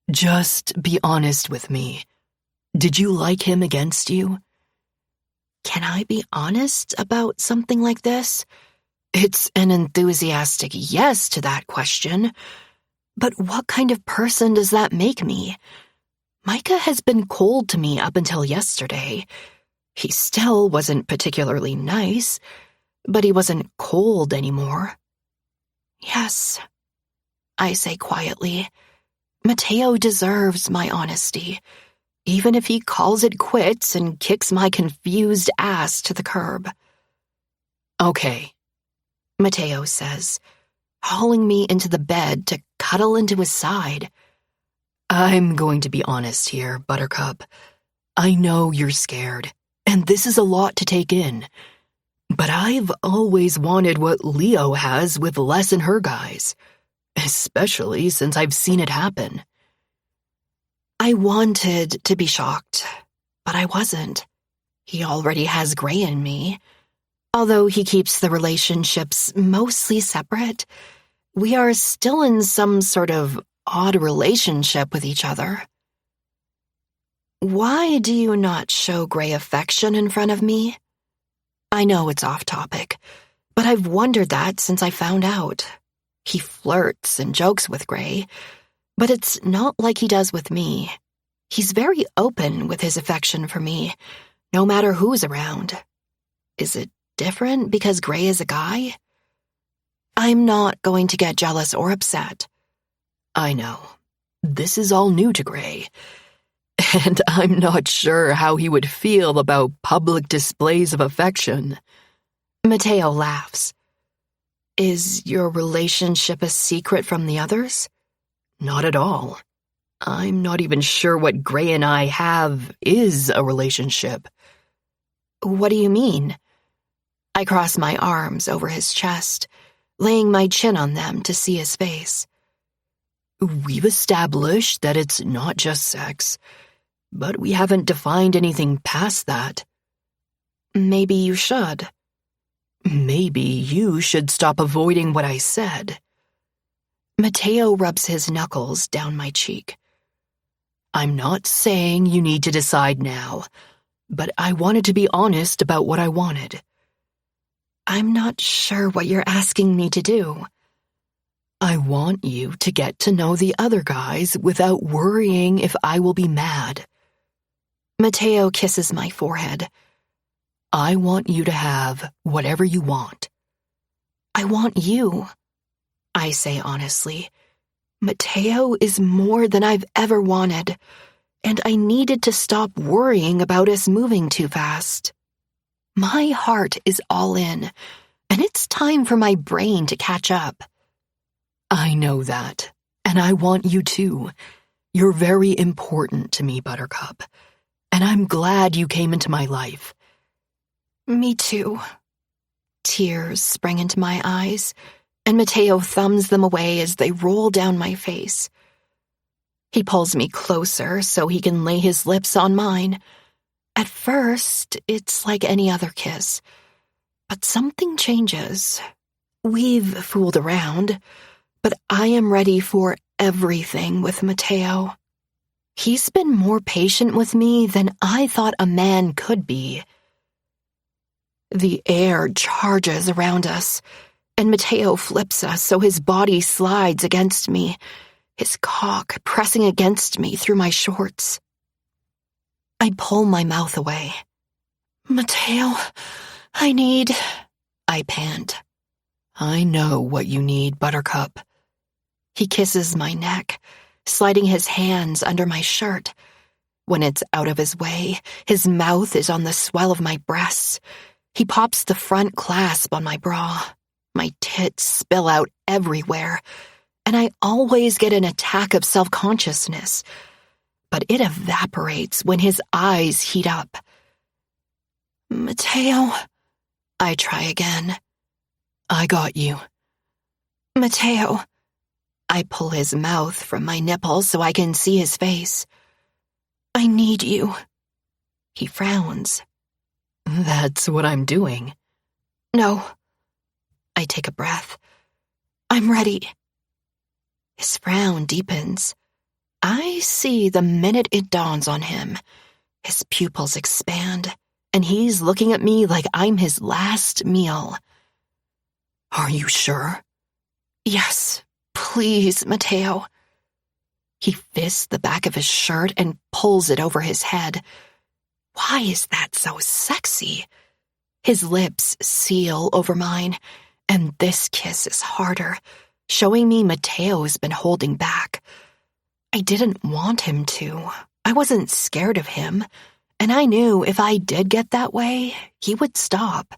Just be honest with me. Did you like him against you? Can I be honest about something like this? It's an enthusiastic yes to that question. But what kind of person does that make me? Micah has been cold to me up until yesterday. He still wasn't particularly nice, but he wasn't cold anymore. Yes, I say quietly. Mateo deserves my honesty, even if he calls it quits and kicks my confused ass to the curb. Okay, Mateo says, hauling me into the bed to cuddle into his side. I'm going to be honest here, Buttercup. I know you're scared, and this is a lot to take in. But I've always wanted what Leo has with Les and her guys, especially since I've seen it happen. I wanted to be shocked, but I wasn't. He already has Gray in me. Although he keeps the relationships mostly separate, we are still in some sort of odd relationship with each other. Why do you not show Gray affection in front of me? I know it's off topic, but I've wondered that since I found out. He flirts and jokes with Gray, but it's not like he does with me. He's very open with his affection for me, no matter who's around. Is it different because Gray is a guy? I'm not going to get jealous or upset. I know. This is all new to Gray. And I'm not sure how he would feel about public displays of affection. Mateo laughs. Is your relationship a secret from the others? Not at all. I'm not even sure what Gray and I have is a relationship. What do you mean? I cross my arms over his chest, laying my chin on them to see his face. We've established that it's not just sex, but we haven't defined anything past that. Maybe you should. Maybe you should stop avoiding what I said. Mateo rubs his knuckles down my cheek. I'm not saying you need to decide now, but I wanted to be honest about what I wanted. I'm not sure what you're asking me to do. I want you to get to know the other guys without worrying if I will be mad. Mateo kisses my forehead. I want you to have whatever you want. I want you, I say honestly. Mateo is more than I've ever wanted, and I needed to stop worrying about us moving too fast. My heart is all in, and it's time for my brain to catch up. I know that, and I want you too. You're very important to me, Buttercup, and I'm glad you came into my life. Me too. Tears spring into my eyes, and Mateo thumbs them away as they roll down my face. He pulls me closer so he can lay his lips on mine. At first, it's like any other kiss, but something changes. We've fooled around, but I am ready for everything with Mateo. He's been more patient with me than I thought a man could be. The air charges around us, and Mateo flips us so his body slides against me, his cock pressing against me through my shorts. I pull my mouth away. Mateo, I pant. I know what you need, Buttercup. He kisses my neck, sliding his hands under my shirt. When it's out of his way, his mouth is on the swell of my breasts. He pops the front clasp on my bra. My tits spill out everywhere, and I always get an attack of self-consciousness. But it evaporates when his eyes heat up. Mateo, I try again. I got you. Mateo, I pull his mouth from my nipples so I can see his face. I need you. He frowns. That's what I'm doing. No. I take a breath. I'm ready. His frown deepens. I see the minute it dawns on him. His pupils expand, and he's looking at me like I'm his last meal. Are you sure? Yes, please, Mateo. He fists the back of his shirt and pulls it over his head. Why is that so sexy? His lips seal over mine, and this kiss is harder, showing me Mateo's been holding back. I didn't want him to. I wasn't scared of him, and I knew if I did get that way, he would stop.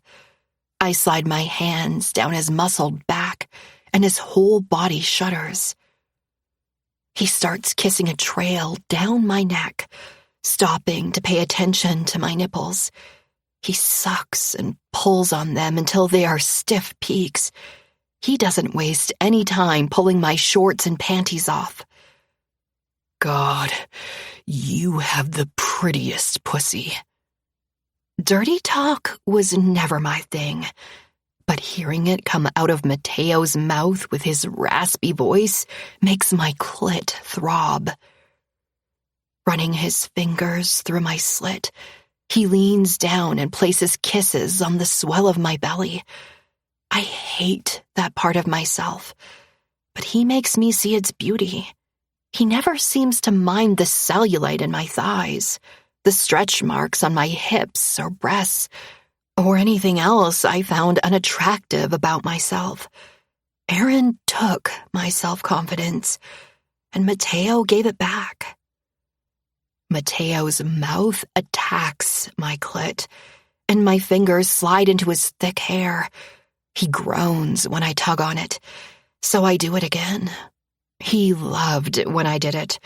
I slide my hands down his muscled back, and his whole body shudders. He starts kissing a trail down my neck, stopping to pay attention to my nipples. He sucks and pulls on them until they are stiff peaks. He doesn't waste any time pulling my shorts and panties off. God, you have the prettiest pussy. Dirty talk was never my thing, but hearing it come out of Mateo's mouth with his raspy voice makes my clit throb. Running his fingers through my slit, he leans down and places kisses on the swell of my belly. I hate that part of myself, but he makes me see its beauty. He never seems to mind the cellulite in my thighs, the stretch marks on my hips or breasts, or anything else I found unattractive about myself. Aaron took my self-confidence, and Mateo gave it back. Mateo's mouth attacks my clit, and my fingers slide into his thick hair. He groans when I tug on it, so I do it again. He loved when I did it,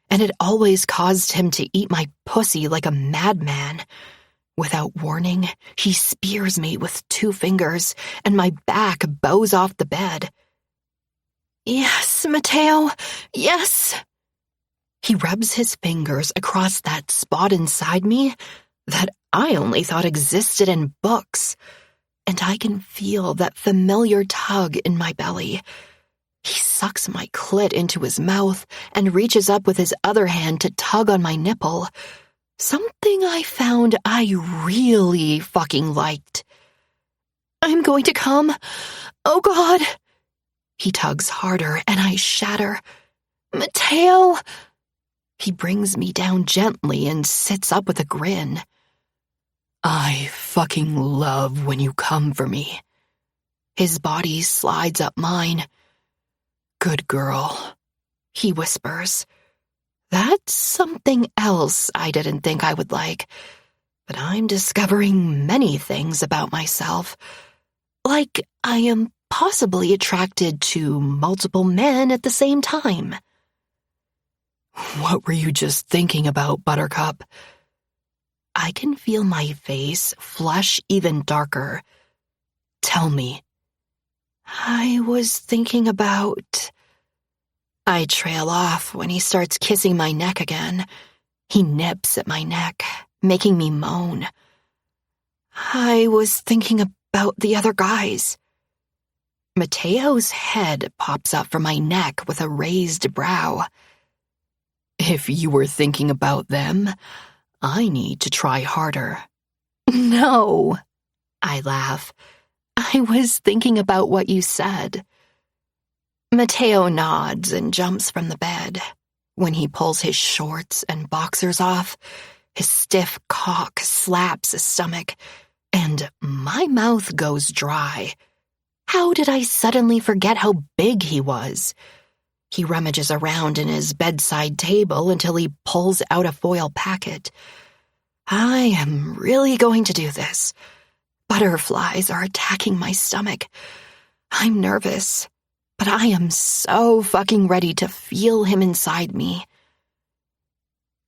and it always caused him to eat my pussy like a madman. Without warning, he spears me with 2 fingers, and my back bows off the bed. Yes, Mateo, yes. He rubs his fingers across that spot inside me that I only thought existed in books, and I can feel that familiar tug in my belly. He sucks my clit into his mouth and reaches up with his other hand to tug on my nipple. Something I found I really fucking liked. I'm going to come. Oh, God. He tugs harder and I shatter. Mateo. He brings me down gently and sits up with a grin. I fucking love when you come for me. His body slides up mine. Good girl, he whispers. That's something else I didn't think I would like, but I'm discovering many things about myself. Like I am possibly attracted to multiple men at the same time. What were you just thinking about, Buttercup? I can feel my face flush even darker. Tell me. I was thinking about... I trail off when he starts kissing my neck again. He nips at my neck, making me moan. I was thinking about the other guys. Mateo's head pops up from my neck with a raised brow. If you were thinking about them, I need to try harder. No, I laugh. I was thinking about what you said. Mateo nods and jumps from the bed. When he pulls his shorts and boxers off, his stiff cock slaps his stomach, and my mouth goes dry. How did I suddenly forget how big he was? He rummages around in his bedside table until he pulls out a foil packet. I am really going to do this. Butterflies are attacking my stomach. I'm nervous, but I am so fucking ready to feel him inside me.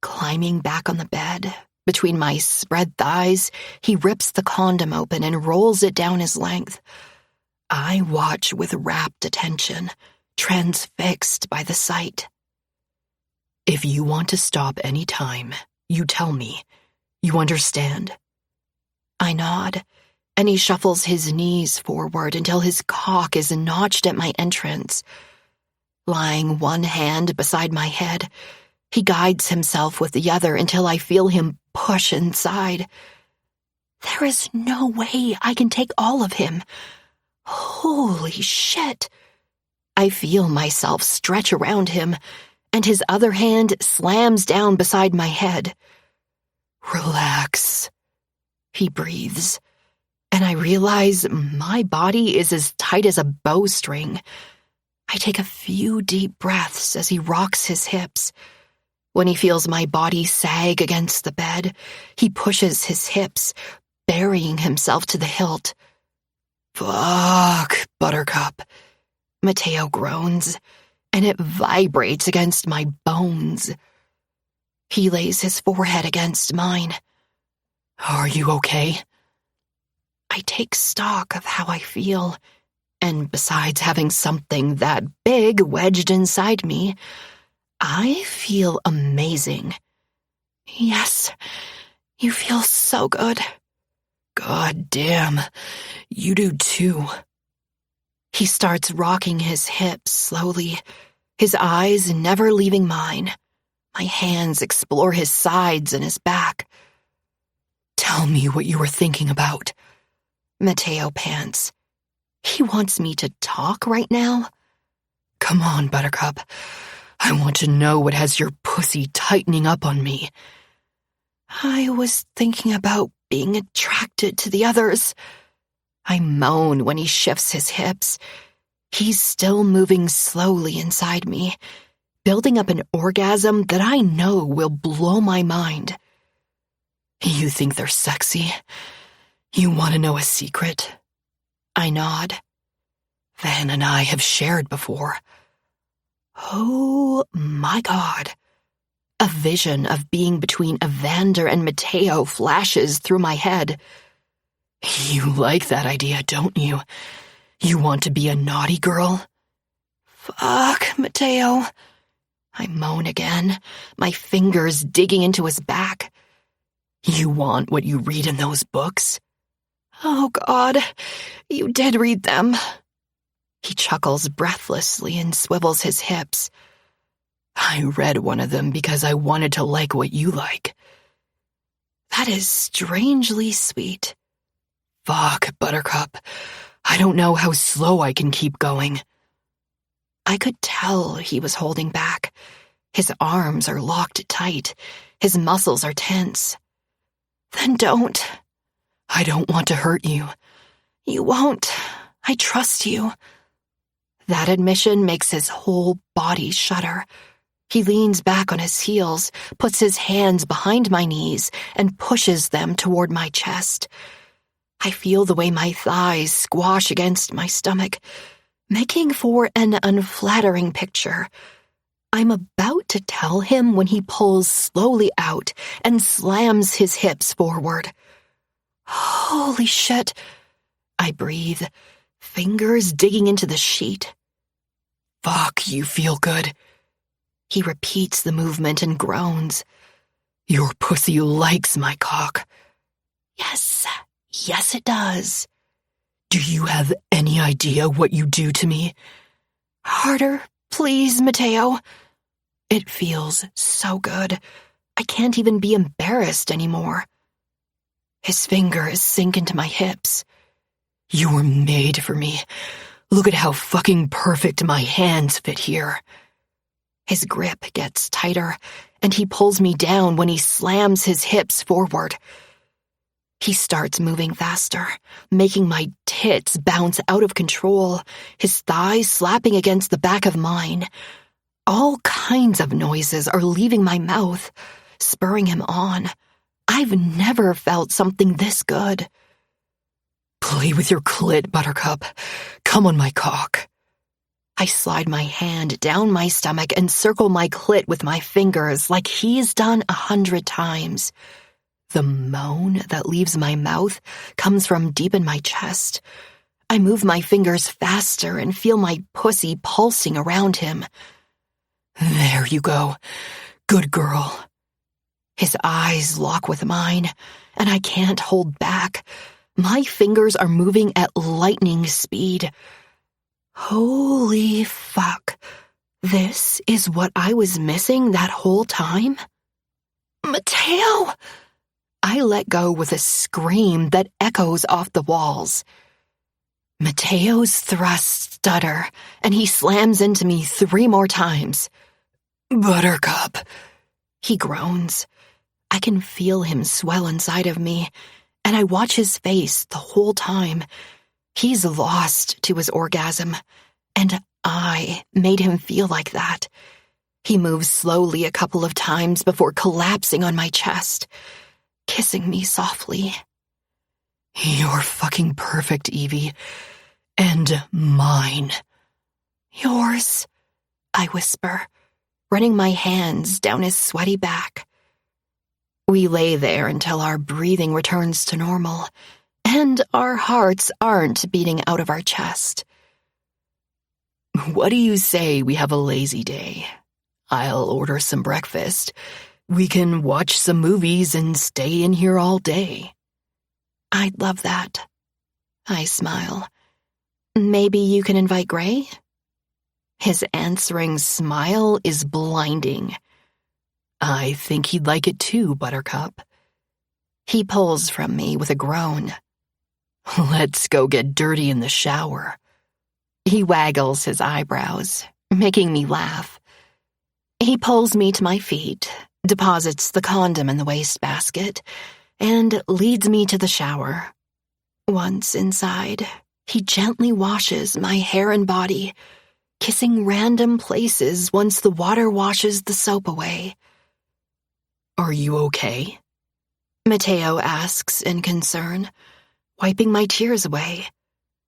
Climbing back on the bed, between my spread thighs, he rips the condom open and rolls it down his length. I watch with rapt attention, transfixed by the sight. If you want to stop any time, you tell me. You understand? I nod, and he shuffles his knees forward until his cock is notched at my entrance. Lying one hand beside my head, he guides himself with the other until I feel him push inside. There is no way I can take all of him. Holy shit. I feel myself stretch around him, and his other hand slams down beside my head. Relax, he breathes, and I realize my body is as tight as a bowstring. I take a few deep breaths as he rocks his hips. When he feels my body sag against the bed, he pushes his hips, burying himself to the hilt. Fuck, Buttercup, Mateo groans, and it vibrates against my bones. He lays his forehead against mine. Are you okay? I take stock of how I feel, and besides having something that big wedged inside me, I feel amazing. Yes, you feel so good. God damn, you do too. He starts rocking his hips slowly, his eyes never leaving mine. My hands explore his sides and his back. Tell me what you were thinking about. Mateo pants. He wants me to talk right now? Come on, Buttercup. I want to know what has your pussy tightening up on me. I was thinking about being attracted to the others. I moan when he shifts his hips. He's still moving slowly inside me, building up an orgasm that I know will blow my mind. You think they're sexy? You want to know a secret? I nod. Van and I have shared before. Oh my God. A vision of being between Evander and Mateo flashes through my head. You like that idea, don't you? You want to be a naughty girl? Fuck, Mateo. I moan again, my fingers digging into his back. You want what you read in those books? Oh, God, you did read them. He chuckles breathlessly and swivels his hips. I read one of them because I wanted to like what you like. That is strangely sweet. Fuck, Buttercup. I don't know how slow I can keep going. I could tell he was holding back. His arms are locked tight. His muscles are tense. Then don't. I don't want to hurt you. You won't. I trust you. That admission makes his whole body shudder. He leans back on his heels, puts his hands behind my knees, and pushes them toward my chest. I feel the way my thighs squash against my stomach, making for an unflattering picture. I'm about to tell him when he pulls slowly out and slams his hips forward. Holy shit! I breathe, fingers digging into the sheet. Fuck, you feel good. He repeats the movement and groans. Your pussy likes my cock. Yes, it does. Do you have any idea what you do to me? Harder, please, Mateo. It feels so good. I can't even be embarrassed anymore. His fingers sink into my hips. You were made for me. Look at how fucking perfect my hands fit here. His grip gets tighter, and he pulls me down when he slams his hips forward. He starts moving faster, making my tits bounce out of control, his thighs slapping against the back of mine. All kinds of noises are leaving my mouth, spurring him on. I've never felt something this good. Play with your clit, Buttercup. Come on my cock. I slide my hand down my stomach and circle my clit with my fingers like he's done 100 times. The moan that leaves my mouth comes from deep in my chest. I move my fingers faster and feel my pussy pulsing around him. There you go. Good girl. His eyes lock with mine, and I can't hold back. My fingers are moving at lightning speed. Holy fuck. This is what I was missing that whole time? Mateo! I let go with a scream that echoes off the walls. Mateo's thrusts stutter, and he slams into me 3 more times. Buttercup. He groans. I can feel him swell inside of me, and I watch his face the whole time. He's lost to his orgasm, and I made him feel like that. He moves slowly a couple of times before collapsing on my chest, kissing me softly. You're fucking perfect, Evie. And mine. Yours, I whisper, running my hands down his sweaty back. We lay there until our breathing returns to normal, and our hearts aren't beating out of our chest. What do you say we have a lazy day? I'll order some breakfast. We can watch some movies and stay in here all day. I'd love that. I smile. Maybe you can invite Gray? His answering smile is blinding. I think he'd like it too, Buttercup. He pulls from me with a groan. Let's go get dirty in the shower. He waggles his eyebrows, making me laugh. He pulls me to my feet, deposits the condom in the wastebasket, and leads me to the shower. Once inside, he gently washes my hair and body, kissing random places once the water washes the soap away. Are you okay? Mateo asks in concern, wiping my tears away.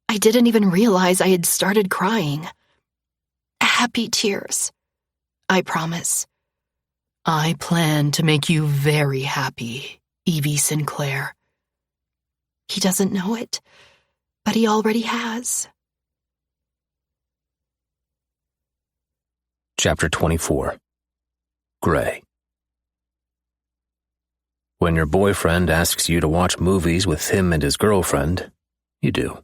I didn't even realize I had started crying. Happy tears, I promise. I plan to make you very happy, Evie Sinclair. He doesn't know it, but he already has. Chapter 24. Gray. When your boyfriend asks you to watch movies with him and his girlfriend, you do.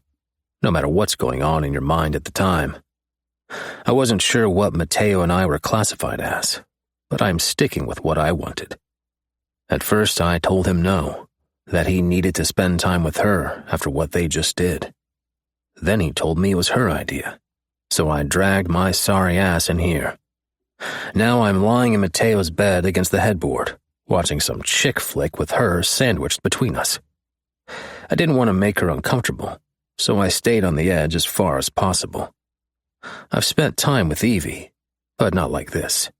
no matter what's going on in your mind at the time. I wasn't sure what Mateo and I were classified as, but I'm sticking with what I wanted. At first, I told him no, that he needed to spend time with her after what they just did. Then he told me it was her idea, so I dragged my sorry ass in here. Now I'm lying in Mateo's bed against the headboard, watching some chick flick with her sandwiched between us. I didn't want to make her uncomfortable, so I stayed on the edge as far as possible. I've spent time with Evie, but not like this.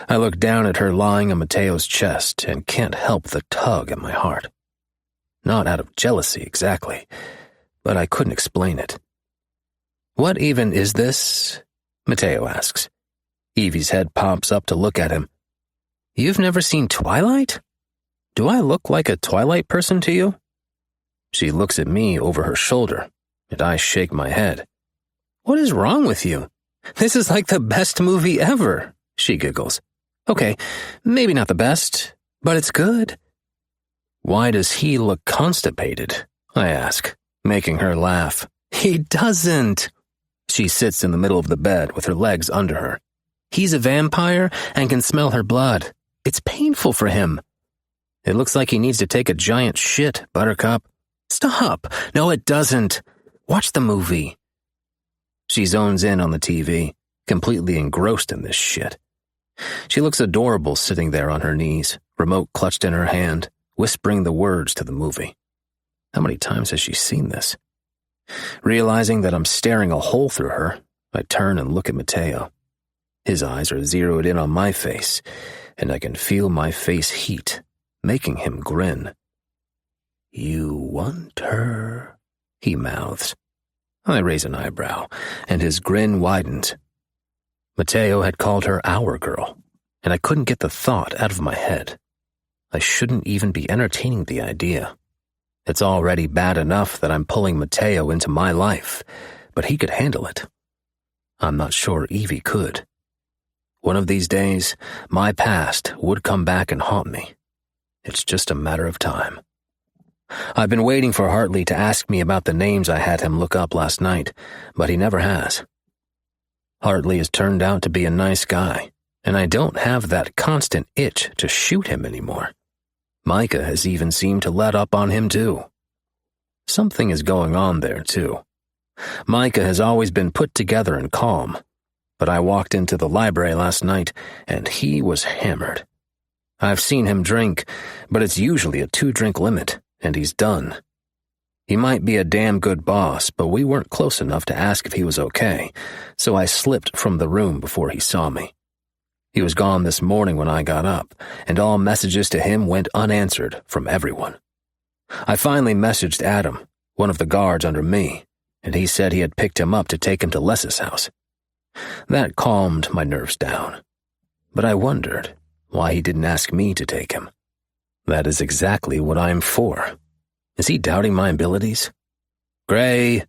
I look down at her lying on Mateo's chest and can't help the tug at my heart. Not out of jealousy exactly, but I couldn't explain it. "What even is this?" Mateo asks. Evie's head pops up to look at him. "You've never seen Twilight? Do I look like a Twilight person to you?" She looks at me over her shoulder, and I shake my head. "What is wrong with you? This is like the best movie ever," she giggles. "Okay, maybe not the best, but it's good." "Why does he look constipated?" I ask, making her laugh. "He doesn't." She sits in the middle of the bed with her legs under her. "He's a vampire and can smell her blood. It's painful for him. It looks like he needs to take a giant shit, Buttercup." "Stop! No, it doesn't. Watch the movie." She zones in on the TV, completely engrossed in this shit. She looks adorable sitting there on her knees, remote clutched in her hand, whispering the words to the movie. How many times has she seen this? Realizing that I'm staring a hole through her, I turn and look at Mateo. His eyes are zeroed in on my face, and I can feel my face heat, making him grin. "You want her?" he mouths. I raise an eyebrow, and his grin widens. Mateo had called her our girl, and I couldn't get the thought out of my head. I shouldn't even be entertaining the idea. It's already bad enough that I'm pulling Mateo into my life, but he could handle it. I'm not sure Evie could. One of these days, my past would come back and haunt me. It's just a matter of time. I've been waiting for Hartley to ask me about the names I had him look up last night, but he never has. Hartley has turned out to be a nice guy, and I don't have that constant itch to shoot him anymore. Micah has even seemed to let up on him too. Something is going on there too. Micah has always been put together and calm, but I walked into the library last night and he was hammered. I've seen him drink, but it's usually a 2-drink limit, and he's done. He might be a damn good boss, but we weren't close enough to ask if he was okay, so I slipped from the room before he saw me. He was gone this morning when I got up, and all messages to him went unanswered from everyone. I finally messaged Adam, one of the guards under me, and he said he had picked him up to take him to Les's house. That calmed my nerves down, but I wondered why he didn't ask me to take him. That is exactly what I'm for. Is he doubting my abilities? "Gray!"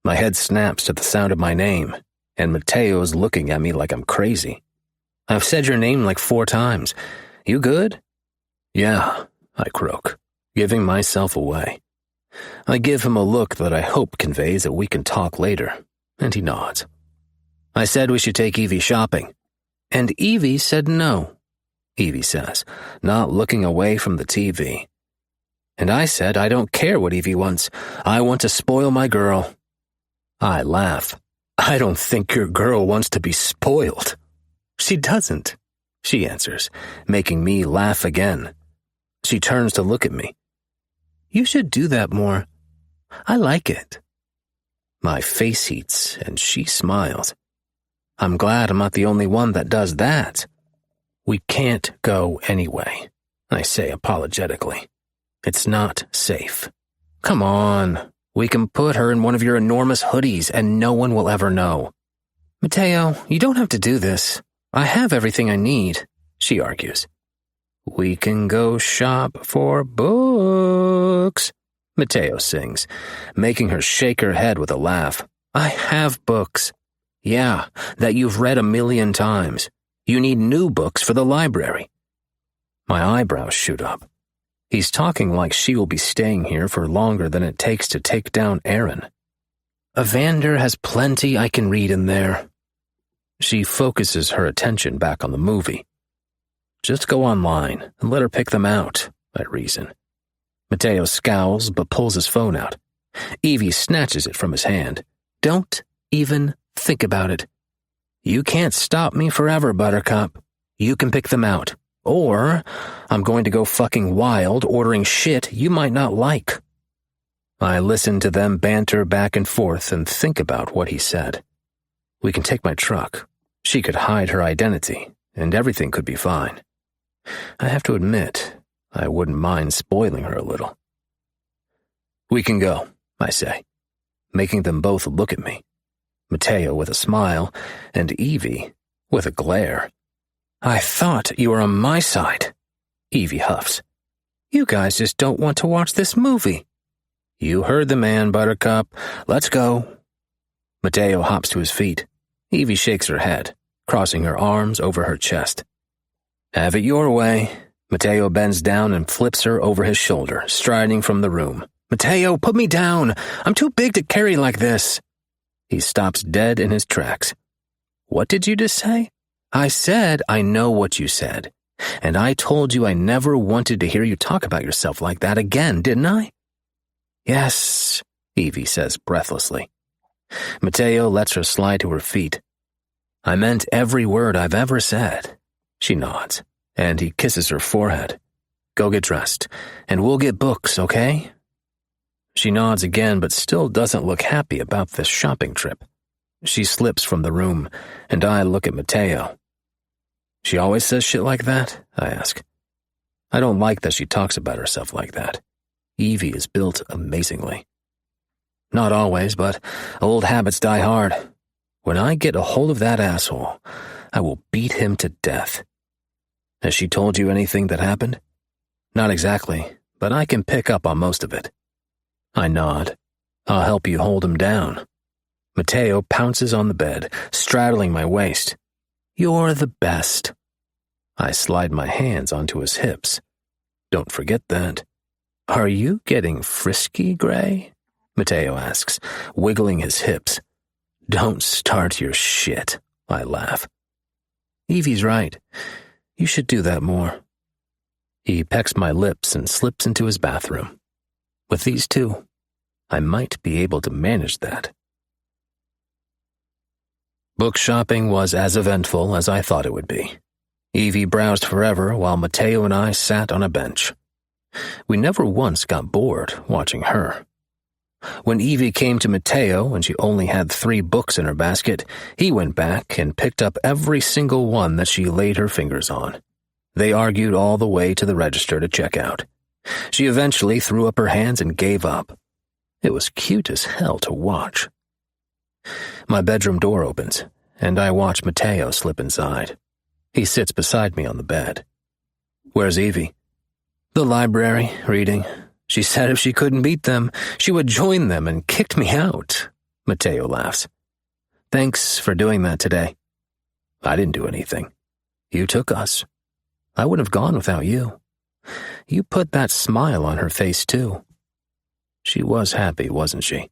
My head snaps to the sound of my name, and Mateo's looking at me like I'm crazy. "I've said your name like 4 times. You good?" "Yeah," I croak, giving myself away. I give him a look that I hope conveys that we can talk later, and he nods. "I said we should take Evie shopping, and Evie said no," Evie says, not looking away from the TV. "And I said I don't care what Evie wants. I want to spoil my girl." I laugh. "I don't think your girl wants to be spoiled." "She doesn't," she answers, making me laugh again. She turns to look at me. "You should do that more. I like it." My face heats, and she smiles. I'm glad I'm not the only one that does that. "We can't go anyway," I say apologetically. "It's not safe." "Come on. We can put her in one of your enormous hoodies and no one will ever know." "Mateo, you don't have to do this. I have everything I need," she argues. "We can go shop for books," Mateo sings, making her shake her head with a laugh. "I have books." "Yeah, that you've read 1,000,000 times. You need new books for the library." My eyebrows shoot up. He's talking like she will be staying here for longer than it takes to take down Aaron. Evander has plenty I can read in there. She focuses her attention back on the movie. Just go online and let her pick them out, I reason. Mateo scowls but pulls his phone out. Evie snatches it from his hand. Don't even think about it. You can't stop me forever, Buttercup. You can pick them out. Or I'm going to go fucking wild ordering shit you might not like. I listen to them banter back and forth and think about what he said. We can take my truck. She could hide her identity, and everything could be fine. I have to admit, I wouldn't mind spoiling her a little. We can go, I say, making them both look at me. Mateo with a smile, and Evie with a glare. I thought you were on my side, Evie huffs. You guys just don't want to watch this movie. You heard the man, Buttercup. Let's go. Mateo hops to his feet. Evie shakes her head, crossing her arms over her chest. Have it your way. Mateo bends down and flips her over his shoulder, striding from the room. Mateo, put me down. I'm too big to carry like this. He stops dead in his tracks. What did you just say? I said I know what you said. And I told you I never wanted to hear you talk about yourself like that again, didn't I? Yes, Evie says breathlessly. Mateo lets her slide to her feet. I meant every word I've ever said. She nods, and he kisses her forehead. Go get dressed, and we'll get books, okay? She nods again, but still doesn't look happy about this shopping trip. She slips from the room, and I look at Mateo. She always says shit like that? I ask. I don't like that she talks about herself like that. Evie is built amazingly. Not always, but old habits die hard. When I get a hold of that asshole, I will beat him to death. Has she told you anything that happened? Not exactly, but I can pick up on most of it. I nod. I'll help you hold him down. Mateo pounces on the bed, straddling my waist. You're the best. I slide my hands onto his hips. Don't forget that. Are you getting frisky, Gray? Mateo asks, wiggling his hips. Don't start your shit, I laugh. Evie's right. You should do that more. He pecks my lips and slips into his bathroom. With these two, I might be able to manage that. Book shopping was as eventful as I thought it would be. Evie browsed forever while Mateo and I sat on a bench. We never once got bored watching her. When Evie came to Mateo and she only had 3 books in her basket, he went back and picked up every single one that she laid her fingers on. They argued all the way to the register to check out. She eventually threw up her hands and gave up. It was cute as hell to watch. My bedroom door opens, and I watch Mateo slip inside. He sits beside me on the bed. Where's Evie? The library, reading. She said if she couldn't beat them, she would join them and kicked me out. Mateo laughs. Thanks for doing that today. I didn't do anything. You took us. I would have gone without you. You put that smile on her face, too. She was happy, wasn't she?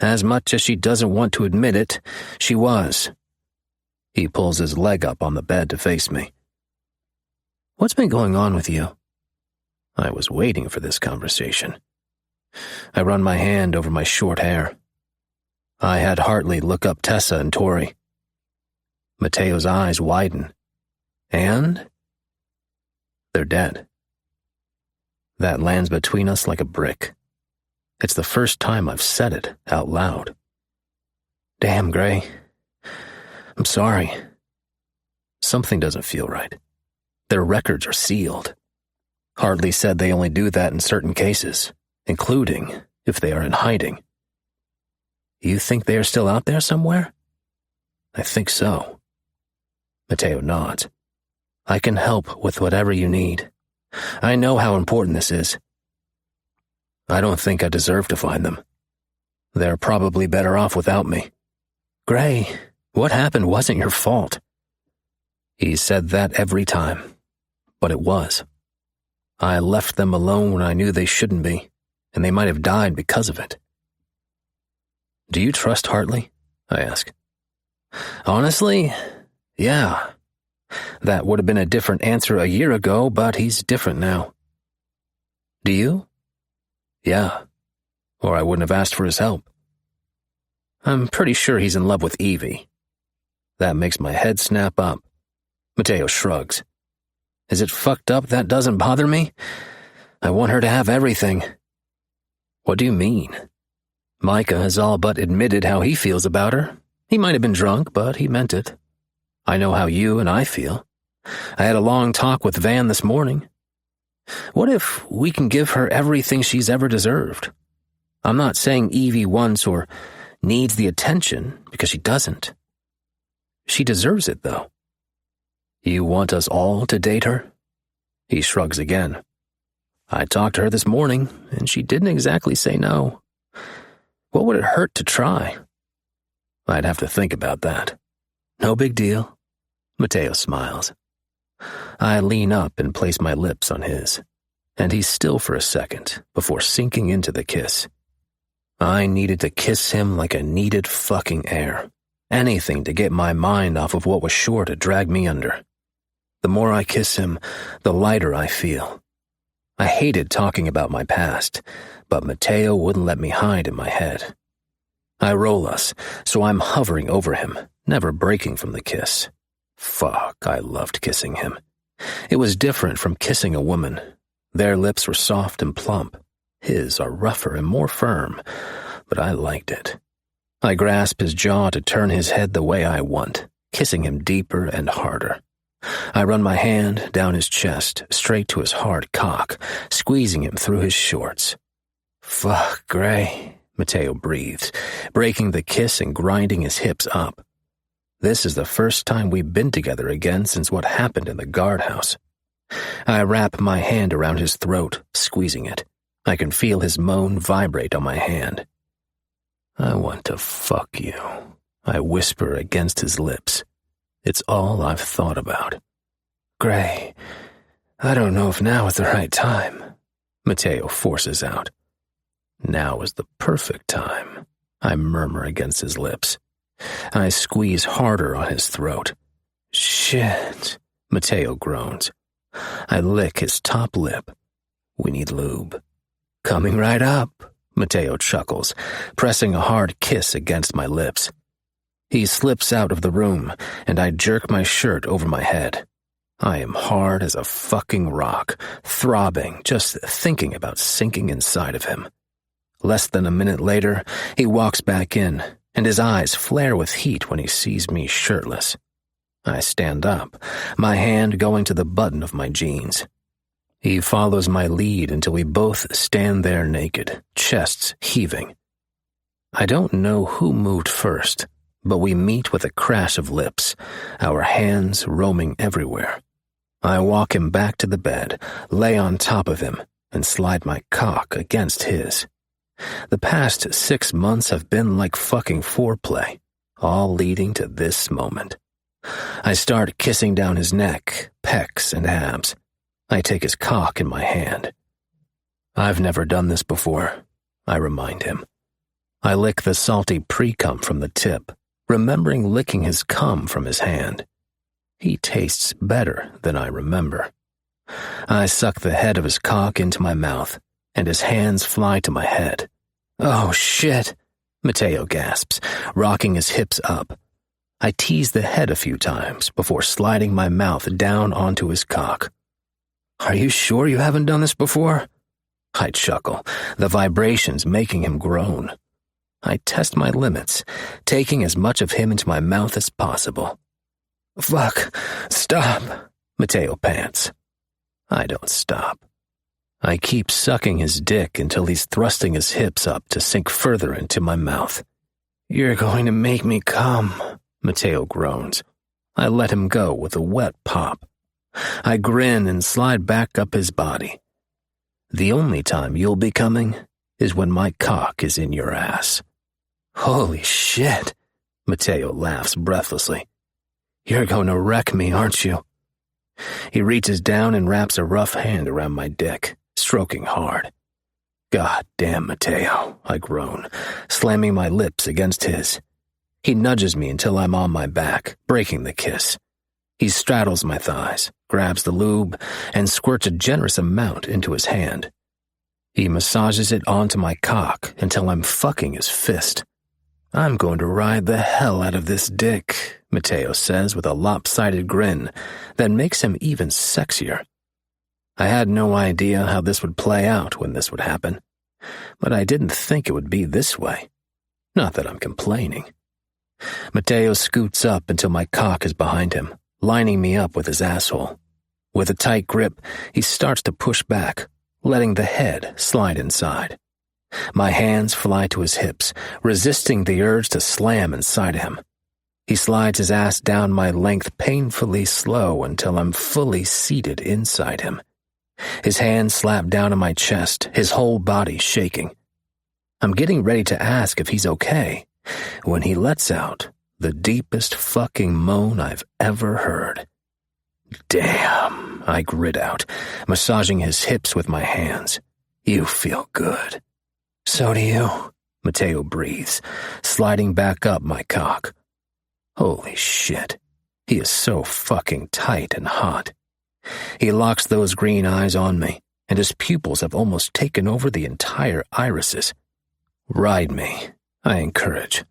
As much as she doesn't want to admit it, she was. He pulls his leg up on the bed to face me. What's been going on with you? I was waiting for this conversation. I run my hand over my short hair. I had Hartley look up Tessa and Tori. Mateo's eyes widen. And? They're dead. That lands between us like a brick. It's the first time I've said it out loud. Damn, Gray. I'm sorry. Something doesn't feel right. Their records are sealed. Hartley said they only do that in certain cases, including if they are in hiding. You think they are still out there somewhere? I think so. Mateo nods. I can help with whatever you need. I know how important this is. I don't think I deserve to find them. They're probably better off without me. Gray, what happened wasn't your fault. He said that every time, but it was. I left them alone when I knew they shouldn't be, and they might have died because of it. Do you trust Hartley? I ask. Honestly, yeah. That would have been a different answer a year ago, but he's different now. Do you? Yeah. Or I wouldn't have asked for his help. I'm pretty sure he's in love with Evie. That makes my head snap up. Mateo shrugs. Is it fucked up that doesn't bother me? I want her to have everything. What do you mean? Micah has all but admitted how he feels about her. He might have been drunk, but he meant it. I know how you and I feel. I had a long talk with Van this morning. What if we can give her everything she's ever deserved? I'm not saying Evie wants or needs the attention, because she doesn't. She deserves it, though. You want us all to date her? He shrugs again. I talked to her this morning, and she didn't exactly say no. What would it hurt to try? I'd have to think about that. No big deal. Mateo smiles. I lean up and place my lips on his, and he's still for a second before sinking into the kiss. I needed to kiss him like I needed fucking air. Anything to get my mind off of what was sure to drag me under. The more I kiss him, the lighter I feel. I hated talking about my past, but Mateo wouldn't let me hide in my head. I roll us, so I'm hovering over him, never breaking from the kiss. Fuck, I loved kissing him. It was different from kissing a woman. Their lips were soft and plump. His are rougher and more firm, but I liked it. I grasp his jaw to turn his head the way I want, kissing him deeper and harder. I run my hand down his chest, straight to his hard cock, squeezing him through his shorts. Fuck, Gray, Mateo breathes, breaking the kiss and grinding his hips up. This is the first time we've been together again since what happened in the guardhouse. I wrap my hand around his throat, squeezing it. I can feel his moan vibrate on my hand. I want to fuck you, I whisper against his lips. It's all I've thought about. Gray, I don't know if now is the right time, Mateo forces out. Now is the perfect time, I murmur against his lips. I squeeze harder on his throat. Shit, Mateo groans. I lick his top lip. We need lube. Coming right up, Mateo chuckles, pressing a hard kiss against my lips. He slips out of the room, and I jerk my shirt over my head. I am hard as a fucking rock, throbbing just thinking about sinking inside of him. Less than a minute later, he walks back in, and his eyes flare with heat when he sees me shirtless. I stand up, my hand going to the button of my jeans. He follows my lead until we both stand there naked, chests heaving. I don't know who moved first, but we meet with a crash of lips, our hands roaming everywhere. I walk him back to the bed, lay on top of him, and slide my cock against his. The past 6 months have been like fucking foreplay, all leading to this moment. I start kissing down his neck, pecs, and abs. I take his cock in my hand. I've never done this before, I remind him. I lick the salty pre-cum from the tip, remembering licking his cum from his hand. He tastes better than I remember. I suck the head of his cock into my mouth, and his hands fly to my head. Oh, shit, Mateo gasps, rocking his hips up. I tease the head a few times before sliding my mouth down onto his cock. Are you sure you haven't done this before? I chuckle, the vibrations making him groan. I test my limits, taking as much of him into my mouth as possible. Fuck, stop, Mateo pants. I don't stop. I keep sucking his dick until he's thrusting his hips up to sink further into my mouth. You're going to make me come, Mateo groans. I let him go with a wet pop. I grin and slide back up his body. The only time you'll be coming is when my cock is in your ass. Holy shit, Mateo laughs breathlessly. You're going to wreck me, aren't you? He reaches down and wraps a rough hand around my dick, stroking hard. God damn, Mateo, I groan, slamming my lips against his. He nudges me until I'm on my back, breaking the kiss. He straddles my thighs, grabs the lube, and squirts a generous amount into his hand. He massages it onto my cock until I'm fucking his fist. I'm going to ride the hell out of this dick, Mateo says with a lopsided grin that makes him even sexier. I had no idea how this would play out when this would happen, but I didn't think it would be this way. Not that I'm complaining. Mateo scoots up until my cock is behind him, lining me up with his asshole. With a tight grip, he starts to push back, letting the head slide inside. My hands fly to his hips, resisting the urge to slam inside him. He slides his ass down my length painfully slow until I'm fully seated inside him. His hands slap down on my chest, his whole body shaking. I'm getting ready to ask if he's okay when he lets out the deepest fucking moan I've ever heard. Damn, I grit out, massaging his hips with my hands. You feel good. So do you, Mateo breathes, sliding back up my cock. Holy shit, he is so fucking tight and hot. He locks those green eyes on me, and his pupils have almost taken over the entire irises. Ride me, I encourage.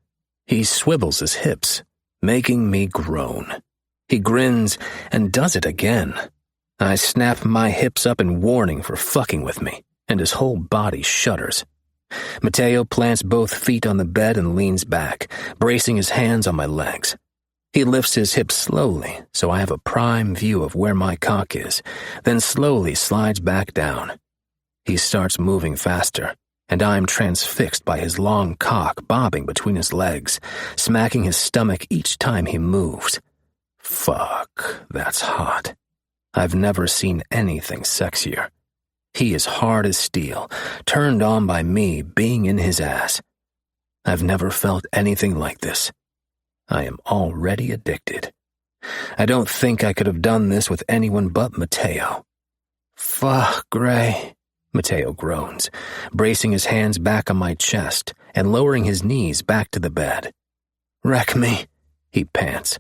He swivels his hips, making me groan. He grins and does it again. I snap my hips up in warning for fucking with me, and his whole body shudders. Mateo plants both feet on the bed and leans back, bracing his hands on my legs. He lifts his hips slowly so I have a prime view of where my cock is, then slowly slides back down. He starts moving faster, and I'm transfixed by his long cock bobbing between his legs, smacking his stomach each time he moves. Fuck, that's hot. I've never seen anything sexier. He is hard as steel, turned on by me being in his ass. I've never felt anything like this. I am already addicted. I don't think I could have done this with anyone but Mateo. Fuck, Gray, Mateo groans, bracing his hands back on my chest and lowering his knees back to the bed. Wreck me, he pants.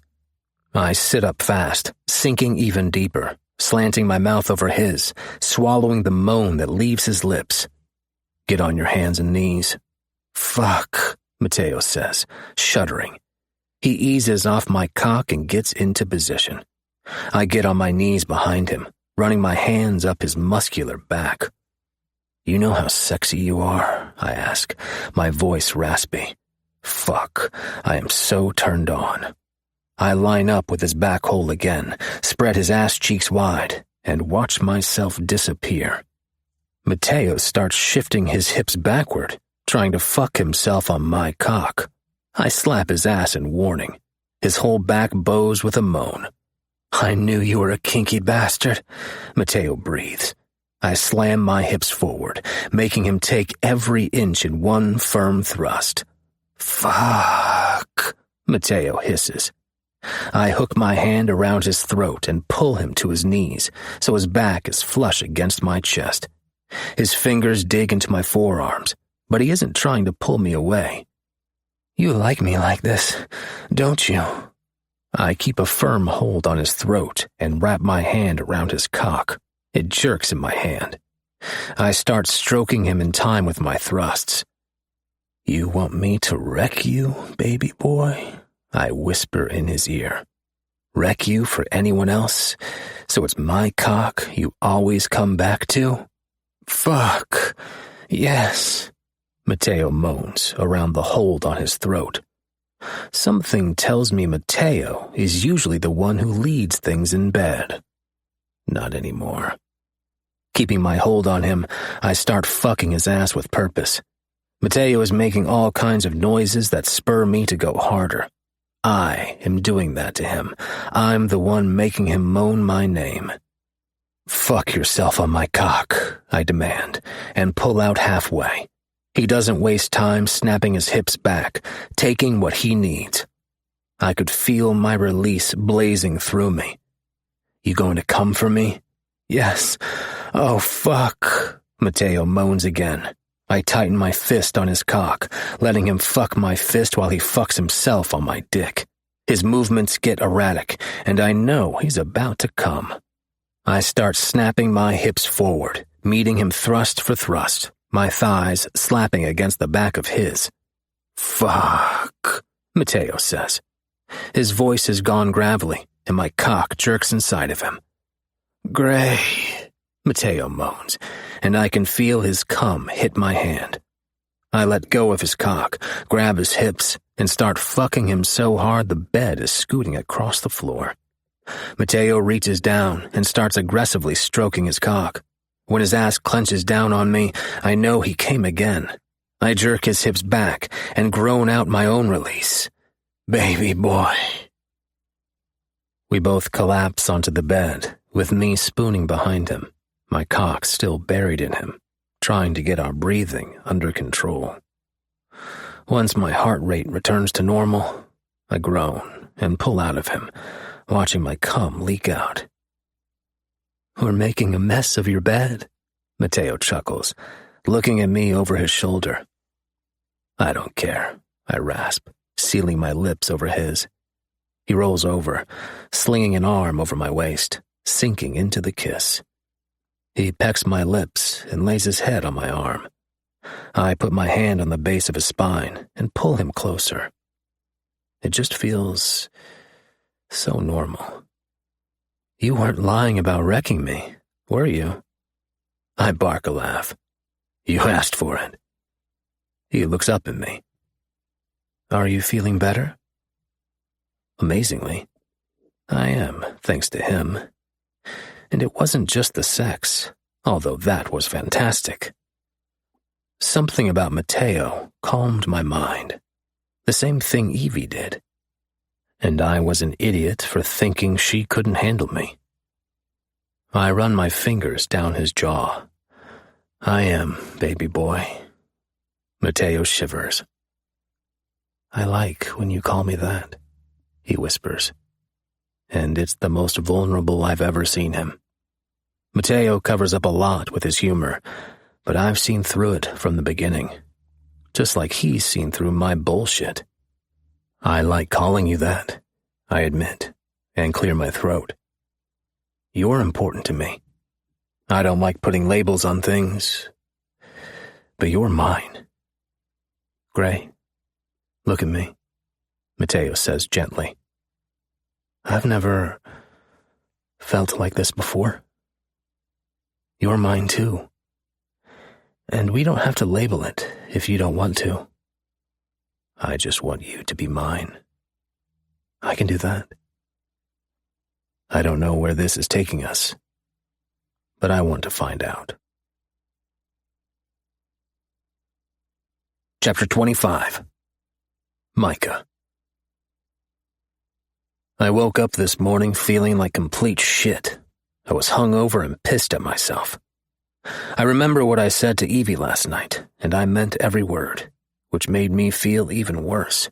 I sit up fast, sinking even deeper, slanting my mouth over his, swallowing the moan that leaves his lips. Get on your hands and knees. Fuck, Mateo says, shuddering. He eases off my cock and gets into position. I get on my knees behind him, running my hands up his muscular back. You know how sexy you are, I ask, my voice raspy. Fuck, I am so turned on. I line up with his back hole again, spread his ass cheeks wide, and watch myself disappear. Mateo starts shifting his hips backward, trying to fuck himself on my cock. I slap his ass in warning. His whole back bows with a moan. I knew you were a kinky bastard, Mateo breathes. I slam my hips forward, making him take every inch in one firm thrust. Fuck, Mateo hisses. I hook my hand around his throat and pull him to his knees, so his back is flush against my chest. His fingers dig into my forearms, but he isn't trying to pull me away. You like me like this, don't you? I keep a firm hold on his throat and wrap my hand around his cock. It jerks in my hand. I start stroking him in time with my thrusts. You want me to wreck you, baby boy? I whisper in his ear. Wreck you for anyone else, so it's my cock you always come back to? Fuck, yes, Mateo moans around the hold on his throat. Something tells me Mateo is usually the one who leads things in bed. Not anymore. Keeping my hold on him, I start fucking his ass with purpose. Mateo is making all kinds of noises that spur me to go harder. I am doing that to him. I'm the one making him moan my name. Fuck yourself on my cock, I demand, and pull out halfway. He doesn't waste time snapping his hips back, taking what he needs. I could feel my release blazing through me. You going to come for me? Yes. Oh, fuck, Mateo moans again. I tighten my fist on his cock, letting him fuck my fist while he fucks himself on my dick. His movements get erratic, and I know he's about to come. I start snapping my hips forward, meeting him thrust for thrust, my thighs slapping against the back of his. "Fuck," Mateo says. His voice has gone gravelly, and my cock jerks inside of him. "Gray," Mateo moans, and I can feel his cum hit my hand. I let go of his cock, grab his hips, and start fucking him so hard the bed is scooting across the floor. Mateo reaches down and starts aggressively stroking his cock. When his ass clenches down on me, I know he came again. I jerk his hips back and groan out my own release. "Baby boy." We both collapse onto the bed, with me spooning behind him, my cock still buried in him, trying to get our breathing under control. Once my heart rate returns to normal, I groan and pull out of him, watching my cum leak out. "We're making a mess of your bed," Mateo chuckles, looking at me over his shoulder. "I don't care," I rasp, sealing my lips over his. He rolls over, slinging an arm over my waist, sinking into the kiss. He pecks my lips and lays his head on my arm. I put my hand on the base of his spine and pull him closer. It just feels so normal. "You weren't lying about wrecking me, were you?" I bark a laugh. "You asked for it." He looks up at me. "Are you feeling better?" Amazingly, I am, thanks to him. And it wasn't just the sex, although that was fantastic. Something about Mateo calmed my mind, the same thing Evie did. And I was an idiot for thinking she couldn't handle me. I run my fingers down his jaw. "I am, baby boy." Mateo shivers. "I like when you call me that," he whispers. And it's the most vulnerable I've ever seen him. Mateo covers up a lot with his humor, but I've seen through it from the beginning, just like he's seen through my bullshit. "I like calling you that," I admit, and clear my throat. "You're important to me. I don't like putting labels on things, but you're mine." "Gray, look at me," Mateo says gently. "I've never felt like this before. You're mine too. And we don't have to label it if you don't want to. I just want you to be mine. I can do that. I don't know where this is taking us, but I want to find out." Chapter 25. Micah. I woke up this morning feeling like complete shit. I was hungover and pissed at myself. I remember what I said to Evie last night, and I meant every word, which made me feel even worse.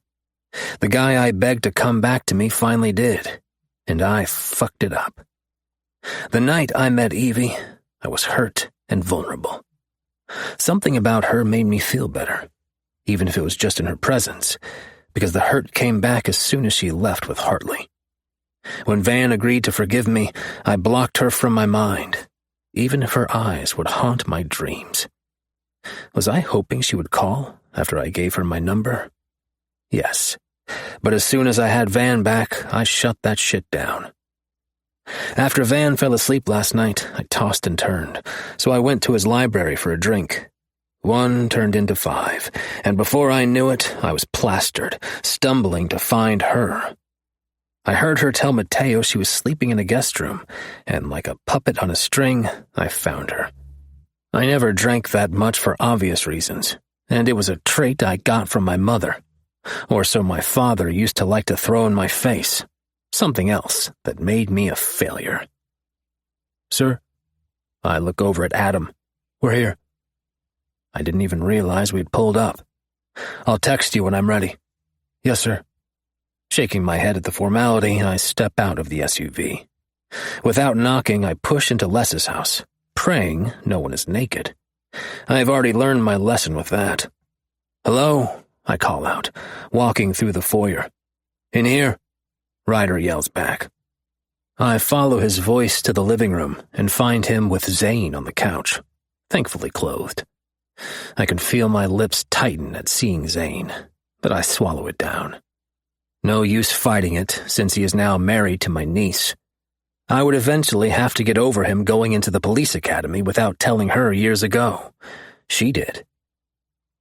The guy I begged to come back to me finally did, and I fucked it up. The night I met Evie, I was hurt and vulnerable. Something about her made me feel better, even if it was just in her presence, because the hurt came back as soon as she left with Hartley. When Van agreed to forgive me, I blocked her from my mind, even if her eyes would haunt my dreams. Was I hoping she would call after I gave her my number? Yes, but as soon as I had Van back, I shut that shit down. After Van fell asleep last night, I tossed and turned, so I went to his library for a drink. 1 turned into 5, and before I knew it, I was plastered, stumbling to find her. I heard her tell Mateo she was sleeping in a guest room, and like a puppet on a string, I found her. I never drank that much for obvious reasons, and it was a trait I got from my mother, or so my father used to like to throw in my face, something else that made me a failure. "Sir?" I look over at Adam. "We're here." I didn't even realize we'd pulled up. "I'll text you when I'm ready." "Yes, sir." Shaking my head at the formality, I step out of the SUV. Without knocking, I push into Les's house, praying no one is naked. I've already learned my lesson with that. "Hello?" I call out, walking through the foyer. "In here?" Ryder yells back. I follow his voice to the living room and find him with Zane on the couch, thankfully clothed. I can feel my lips tighten at seeing Zane, but I swallow it down. No use fighting it, since he is now married to my niece. I would eventually have to get over him going into the police academy without telling her years ago. She did.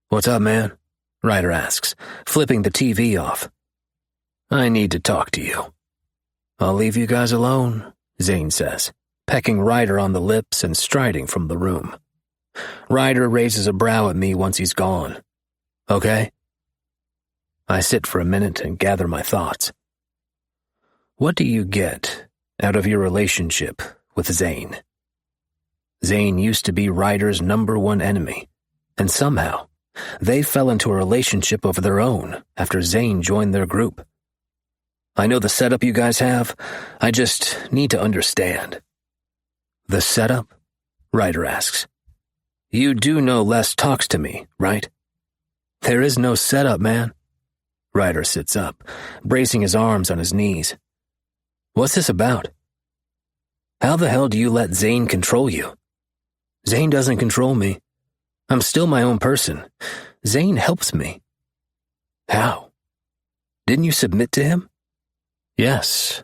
"What's up, man?" Ryder asks, flipping the TV off. "I need to talk to you." "I'll leave you guys alone," Zane says, pecking Ryder on the lips and striding from the room. Ryder raises a brow at me once he's gone. "Okay?" I sit for a minute and gather my thoughts. What do you get out of your relationship with Zane? Zane used to be Ryder's #1 enemy, and somehow they fell into a relationship of their own after Zane joined their group. I know the setup you guys have, I just need to understand. "The setup?" Ryder asks. "You do know Les talks to me, right?" "There is no setup, man." Ryder sits up, bracing his arms on his knees. "What's this about? How the hell do you let Zane control you?" "Zane doesn't control me. I'm still my own person. Zane helps me." "How? Didn't you submit to him?" "Yes,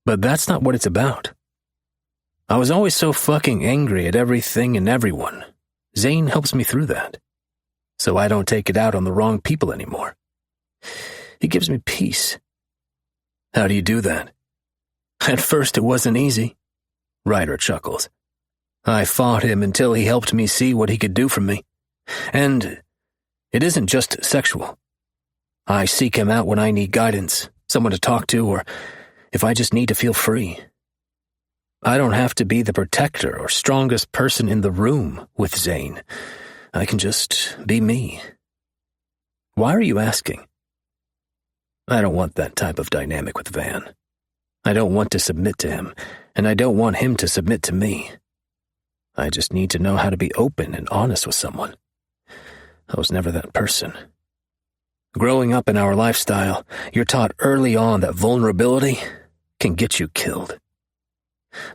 but that's not what it's about. I was always so fucking angry at everything and everyone. Zane helps me through that, so I don't take it out on the wrong people anymore. He gives me peace." "How do you do that?" "At first it wasn't easy," Ryder chuckles. "I fought him until he helped me see what he could do for me. And it isn't just sexual. I seek him out when I need guidance, someone to talk to, or if I just need to feel free. I don't have to be the protector or strongest person in the room with Zane. I can just be me." "Why are you asking?" "I don't want that type of dynamic with Van. I don't want to submit to him, and I don't want him to submit to me. I just need to know how to be open and honest with someone. I was never that person. Growing up in our lifestyle, you're taught early on that vulnerability can get you killed.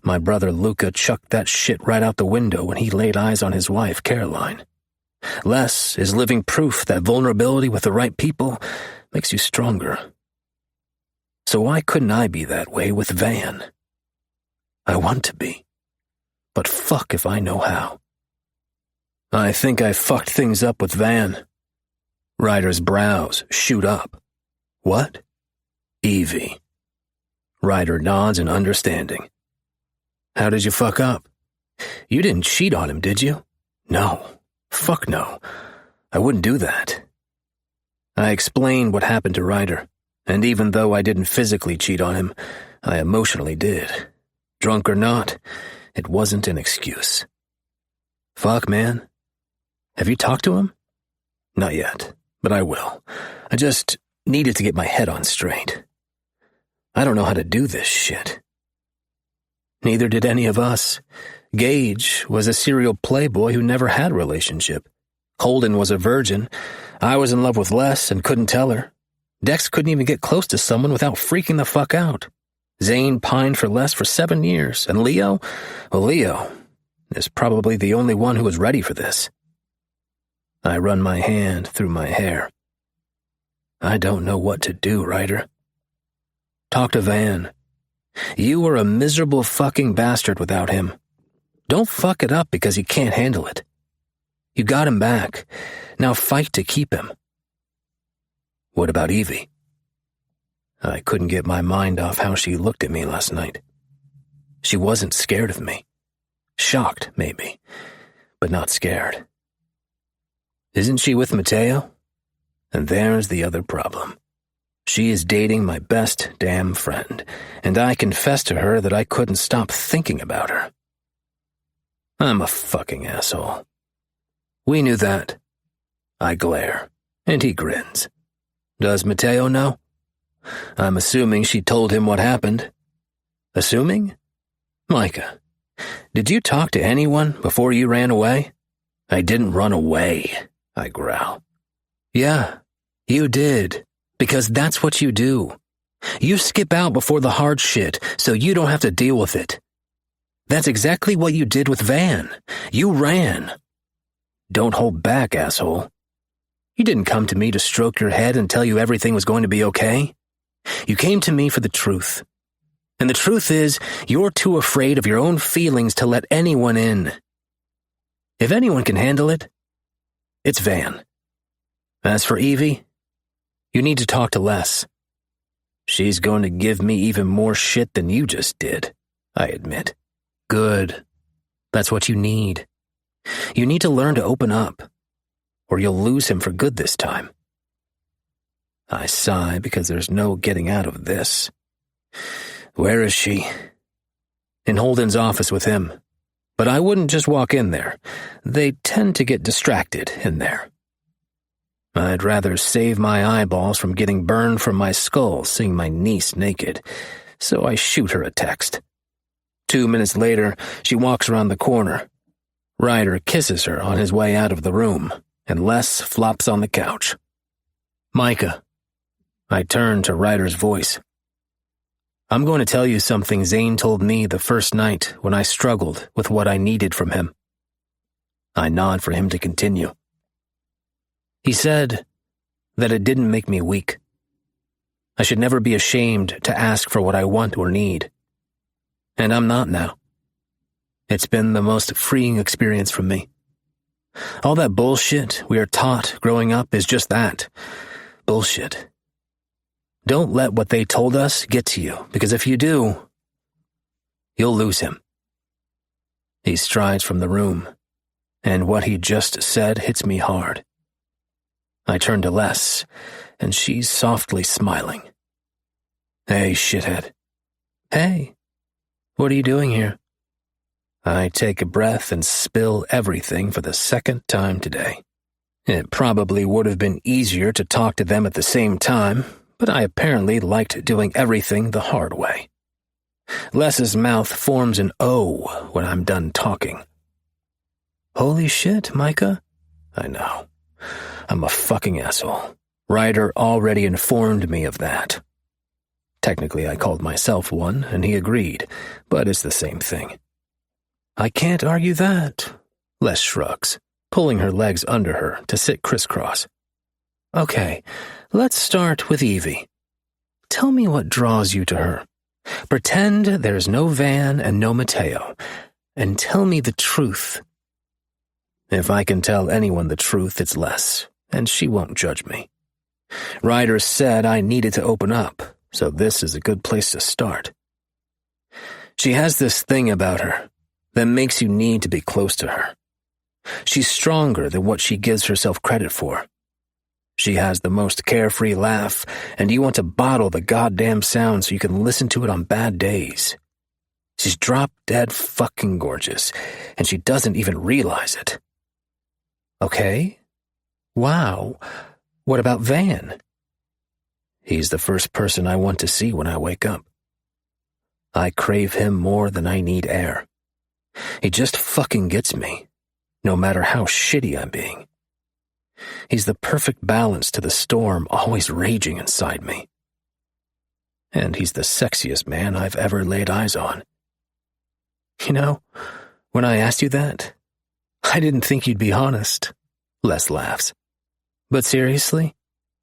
My brother Luca chucked that shit right out the window when he laid eyes on his wife, Caroline. Les is living proof that vulnerability with the right people makes you stronger. So why couldn't I be that way with Van? I want to be, but fuck if I know how." "I think I fucked things up with Van." Ryder's brows shoot up. "What?" "Evie." Ryder nods in understanding. "How did you fuck up? You didn't cheat on him, did you?" "No. Fuck no. I wouldn't do that." I explained what happened to Ryder, and even though I didn't physically cheat on him, I emotionally did. Drunk or not, it wasn't an excuse. "Fuck, man. Have you talked to him?" "Not yet, but I will. I just needed to get my head on straight. I don't know how to do this shit." Neither did any of us. Gage was a serial playboy who never had a relationship. Holden was a virgin. I was in love with Les and couldn't tell her. Dex couldn't even get close to someone without freaking the fuck out. Zane pined for Les for 7 years, and Leo? Well, Leo is probably the only one who was ready for this. I run my hand through my hair. I don't know what to do, Ryder. Talk to Van. You were a miserable fucking bastard without him. Don't fuck it up because he can't handle it. You got him back. Now fight to keep him. What about Evie? I couldn't get my mind off how she looked at me last night. She wasn't scared of me. Shocked, maybe, but not scared. Isn't she with Mateo? And there's the other problem. She is dating my best damn friend, and I confessed to her that I couldn't stop thinking about her. I'm a fucking asshole. We knew that. I glare, and he grins. Does Mateo know? I'm assuming she told him what happened. Assuming? Micah, did you talk to anyone before you ran away? I didn't run away, I growl. Yeah, you did, because that's what you do. You skip out before the hard shit so you don't have to deal with it. That's exactly what you did with Van. You ran. Don't hold back, asshole. You didn't come to me to stroke your head and tell you everything was going to be okay. You came to me for the truth. And the truth is, you're too afraid of your own feelings to let anyone in. If anyone can handle it, it's Van. As for Evie, you need to talk to Les. She's going to give me even more shit than you just did, I admit. Good. That's what you need. You need to learn to open up, or you'll lose him for good this time. I sigh because there's no getting out of this. Where is she? In Holden's office with him. But I wouldn't just walk in there. They tend to get distracted in there. I'd rather save my eyeballs from getting burned from my skull seeing my niece naked, so I shoot her a text. 2 minutes later, she walks around the corner. Ryder kisses her on his way out of the room, and Les flops on the couch. Micah. I turn to Ryder's voice. I'm going to tell you something Zane told me the first night when I struggled with what I needed from him. I nod for him to continue. He said that it didn't make me weak. I should never be ashamed to ask for what I want or need. And I'm not now. It's been the most freeing experience for me. All that bullshit we are taught growing up is just that. Bullshit. Don't let what they told us get to you, because if you do, you'll lose him. He strides from the room, and what he just said hits me hard. I turn to Les, and she's softly smiling. Hey, shithead. Hey, what are you doing here? I take a breath and spill everything for the second time today. It probably would have been easier to talk to them at the same time, but I apparently liked doing everything the hard way. Les's mouth forms an O when I'm done talking. Holy shit, Micah? I know. I'm a fucking asshole. Ryder already informed me of that. Technically, I called myself one, and he agreed, but it's the same thing. I can't argue that, Les shrugs, pulling her legs under her to sit crisscross. Okay, let's start with Evie. Tell me what draws you to her. Pretend there's no Van and no Mateo, and tell me the truth. If I can tell anyone the truth, it's Les, and she won't judge me. Ryder said I needed to open up, so this is a good place to start. She has this thing about her that makes you need to be close to her. She's stronger than what she gives herself credit for. She has the most carefree laugh, and you want to bottle the goddamn sound so you can listen to it on bad days. She's drop-dead fucking gorgeous, and she doesn't even realize it. Okay. Wow. What about Van? He's the first person I want to see when I wake up. I crave him more than I need air. He just fucking gets me, no matter how shitty I'm being. He's the perfect balance to the storm always raging inside me. And he's the sexiest man I've ever laid eyes on. You know, when I asked you that, I didn't think you'd be honest. Les laughs. But seriously,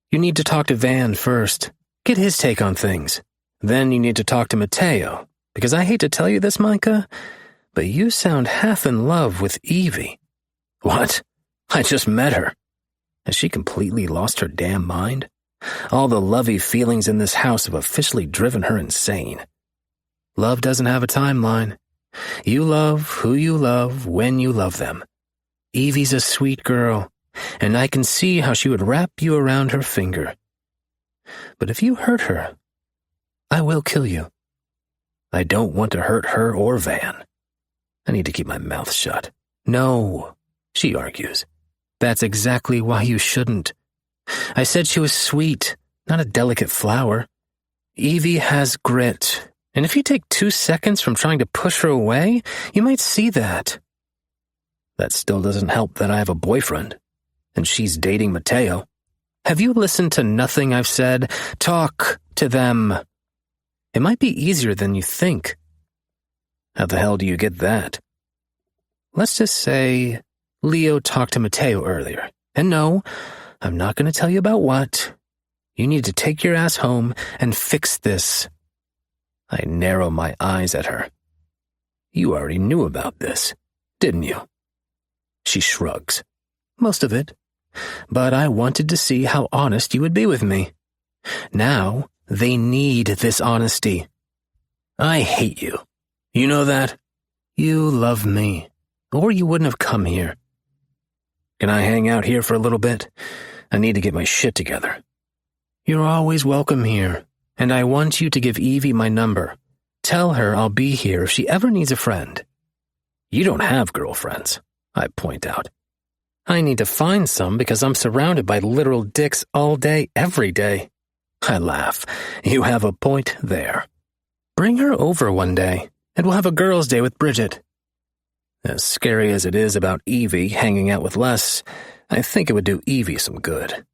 you need to talk to Van first. Get his take on things. Then you need to talk to Mateo, because I hate to tell you this, Micah, but you sound half in love with Evie. What? I just met her. Has she completely lost her damn mind? All the lovey feelings in this house have officially driven her insane. Love doesn't have a timeline. You love who you love when you love them. Evie's a sweet girl, and I can see how she would wrap you around her finger. But if you hurt her, I will kill you. I don't want to hurt her or Van. I need to keep my mouth shut. No, she argues. That's exactly why you shouldn't. I said she was sweet, not a delicate flower. Evie has grit, and if you take 2 seconds from trying to push her away, you might see that. That still doesn't help that I have a boyfriend, and she's dating Mateo. Have you listened to nothing I've said? Talk to them. It might be easier than you think. How the hell do you get that? Let's just say Leo talked to Mateo earlier. And no, I'm not going to tell you about what. You need to take your ass home and fix this. I narrow my eyes at her. You already knew about this, didn't you? She shrugs. Most of it. But I wanted to see how honest you would be with me. Now, they need this honesty. I hate you. You know that? You love me, or you wouldn't have come here. Can I hang out here for a little bit? I need to get my shit together. You're always welcome here, and I want you to give Evie my number. Tell her I'll be here if she ever needs a friend. You don't have girlfriends, I point out. I need to find some because I'm surrounded by literal dicks all day, every day. I laugh. You have a point there. Bring her over one day, and we'll have a girls' day with Bridget. As scary as it is about Evie hanging out with Les, I think it would do Evie some good.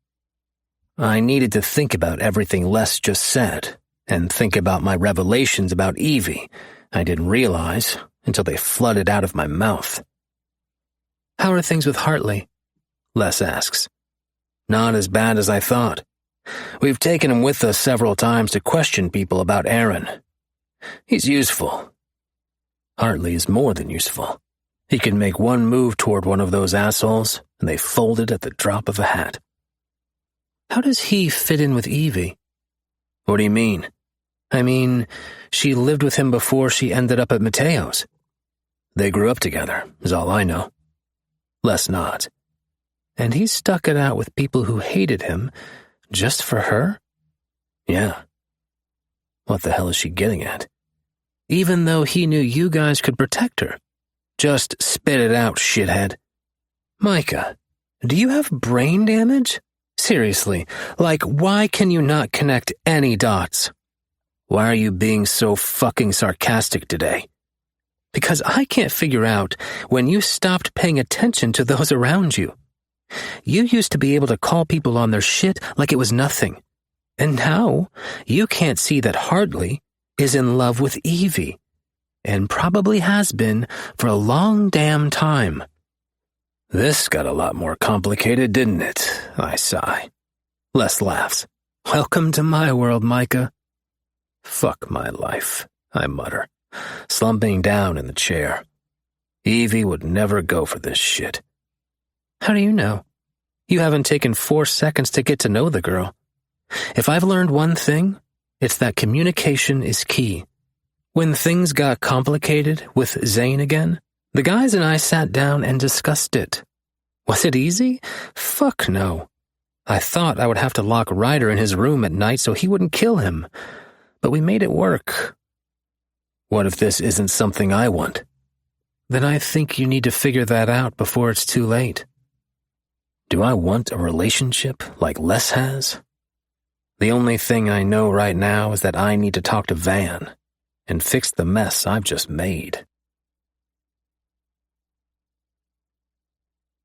I needed to think about everything Les just said, and think about my revelations about Evie I didn't realize until they flooded out of my mouth. How are things with Hartley? Les asks. Not as bad as I thought. We've taken him with us several times to question people about Aaron. He's useful. Hartley is more than useful. He can make one move toward one of those assholes, and they fold it at the drop of a hat. How does he fit in with Evie? What do you mean? I mean, she lived with him before she ended up at Mateo's. They grew up together, is all I know. Les nods. And he stuck it out with people who hated him just for her? Yeah. What the hell is she getting at? Even though he knew you guys could protect her. Just spit it out, shithead. Micah, do you have brain damage? Seriously, why can you not connect any dots? Why are you being so fucking sarcastic today? Because I can't figure out when you stopped paying attention to those around you. You used to be able to call people on their shit like it was nothing. And now, you can't see that Hartley is in love with Evie, and probably has been for a long damn time. This got a lot more complicated, didn't it? I sigh. Les laughs. Welcome to my world, Micah. Fuck my life, I mutter, slumping down in the chair. Evie would never go for this shit. How do you know? You haven't taken 4 seconds to get to know the girl. If I've learned one thing, it's that communication is key. When things got complicated with Zane again, the guys and I sat down and discussed it. Was it easy? Fuck no. I thought I would have to lock Ryder in his room at night so he wouldn't kill him, but we made it work. What if this isn't something I want? Then I think you need to figure that out before it's too late. Do I want a relationship like Les has? The only thing I know right now is that I need to talk to Van and fix the mess I've just made.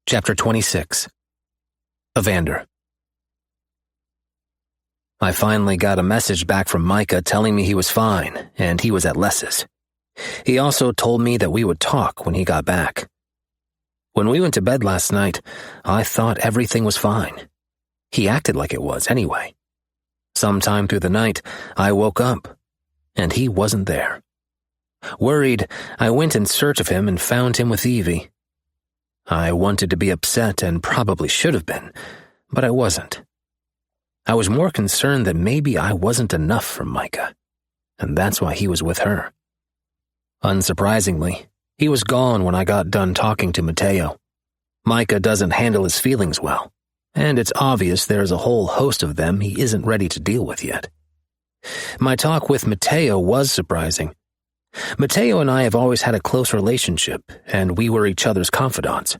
Chapter 26. Evander. I finally got a message back from Micah telling me he was fine and he was at Les's. He also told me that we would talk when he got back. When we went to bed last night, I thought everything was fine. He acted like it was anyway. Sometime through the night, I woke up, and he wasn't there. Worried, I went in search of him and found him with Evie. I wanted to be upset and probably should have been, but I wasn't. I was more concerned that maybe I wasn't enough for Micah, and that's why he was with her. Unsurprisingly, he was gone when I got done talking to Mateo. Micah doesn't handle his feelings well, and it's obvious there's a whole host of them he isn't ready to deal with yet. My talk with Mateo was surprising. Mateo and I have always had a close relationship, and we were each other's confidants.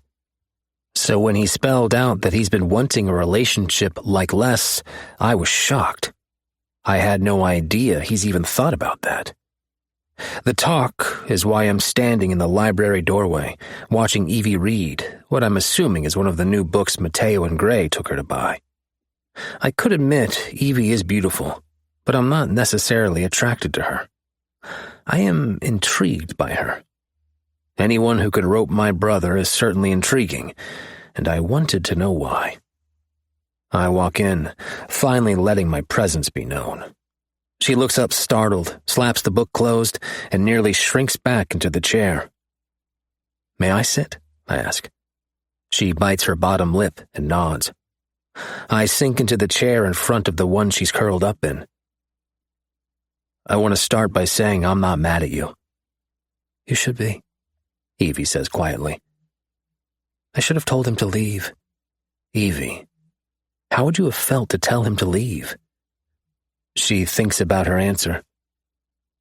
So when he spelled out that he's been wanting a relationship like Les, I was shocked. I had no idea he's even thought about that. The talk is why I'm standing in the library doorway, watching Evie read what I'm assuming is one of the new books Mateo and Gray took her to buy. I could admit Evie is beautiful, but I'm not necessarily attracted to her. I am intrigued by her. Anyone who could rope my brother is certainly intriguing, and I wanted to know why. I walk in, finally letting my presence be known. She looks up startled, slaps the book closed, and nearly shrinks back into the chair. "May I sit?" I ask. She bites her bottom lip and nods. I sink into the chair in front of the one she's curled up in. "I want to start by saying I'm not mad at you." "You should be," Evie says quietly. "I should have told him to leave." "Evie, how would you have felt to tell him to leave?" She thinks about her answer.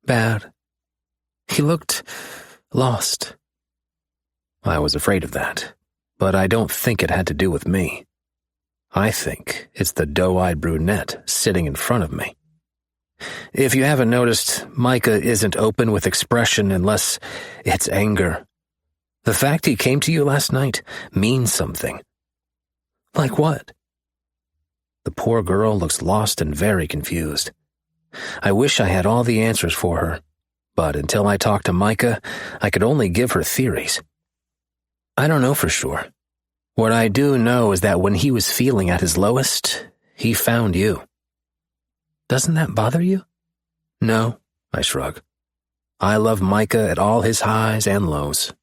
"Bad. He looked lost." I was afraid of that, but I don't think it had to do with me. I think it's the doe-eyed brunette sitting in front of me. If you haven't noticed, Micah isn't open with expression unless it's anger. The fact he came to you last night means something. Like what? The poor girl looks lost and very confused. I wish I had all the answers for her, but until I talked to Micah, I could only give her theories. I don't know for sure. What I do know is that when he was feeling at his lowest, he found you. Doesn't that bother you? No, I shrug. I love Micah at all his highs and lows,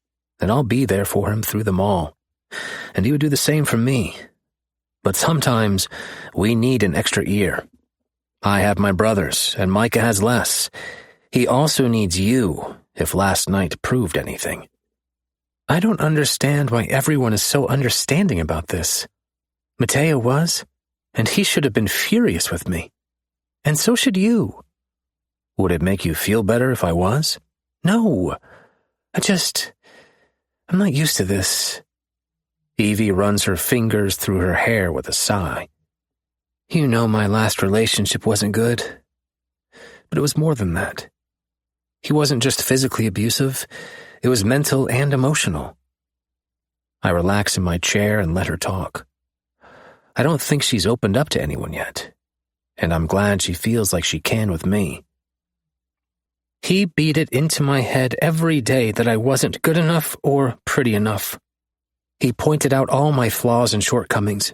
and I'll be there for him through them all. And he would do the same for me. But sometimes we need an extra ear. I have my brothers, and Micah has less. He also needs you, if last night proved anything. I don't understand why everyone is so understanding about this. Mateo was, and he should have been furious with me. And so should you. Would it make you feel better if I was? No. I'm not used to this. Evie runs her fingers through her hair with a sigh. You know my last relationship wasn't good. But it was more than that. He wasn't just physically abusive, it was mental and emotional. I relax in my chair and let her talk. I don't think she's opened up to anyone yet, and I'm glad she feels like she can with me. He beat it into my head every day that I wasn't good enough or pretty enough. He pointed out all my flaws and shortcomings.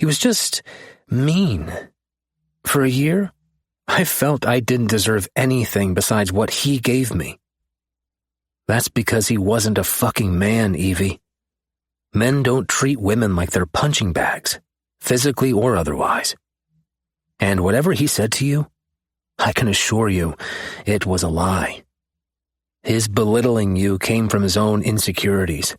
He was just mean. For a year, I felt I didn't deserve anything besides what he gave me. That's because he wasn't a fucking man, Evie. Men don't treat women like they're punching bags, physically or otherwise. And whatever he said to you, I can assure you, it was a lie. His belittling you came from his own insecurities.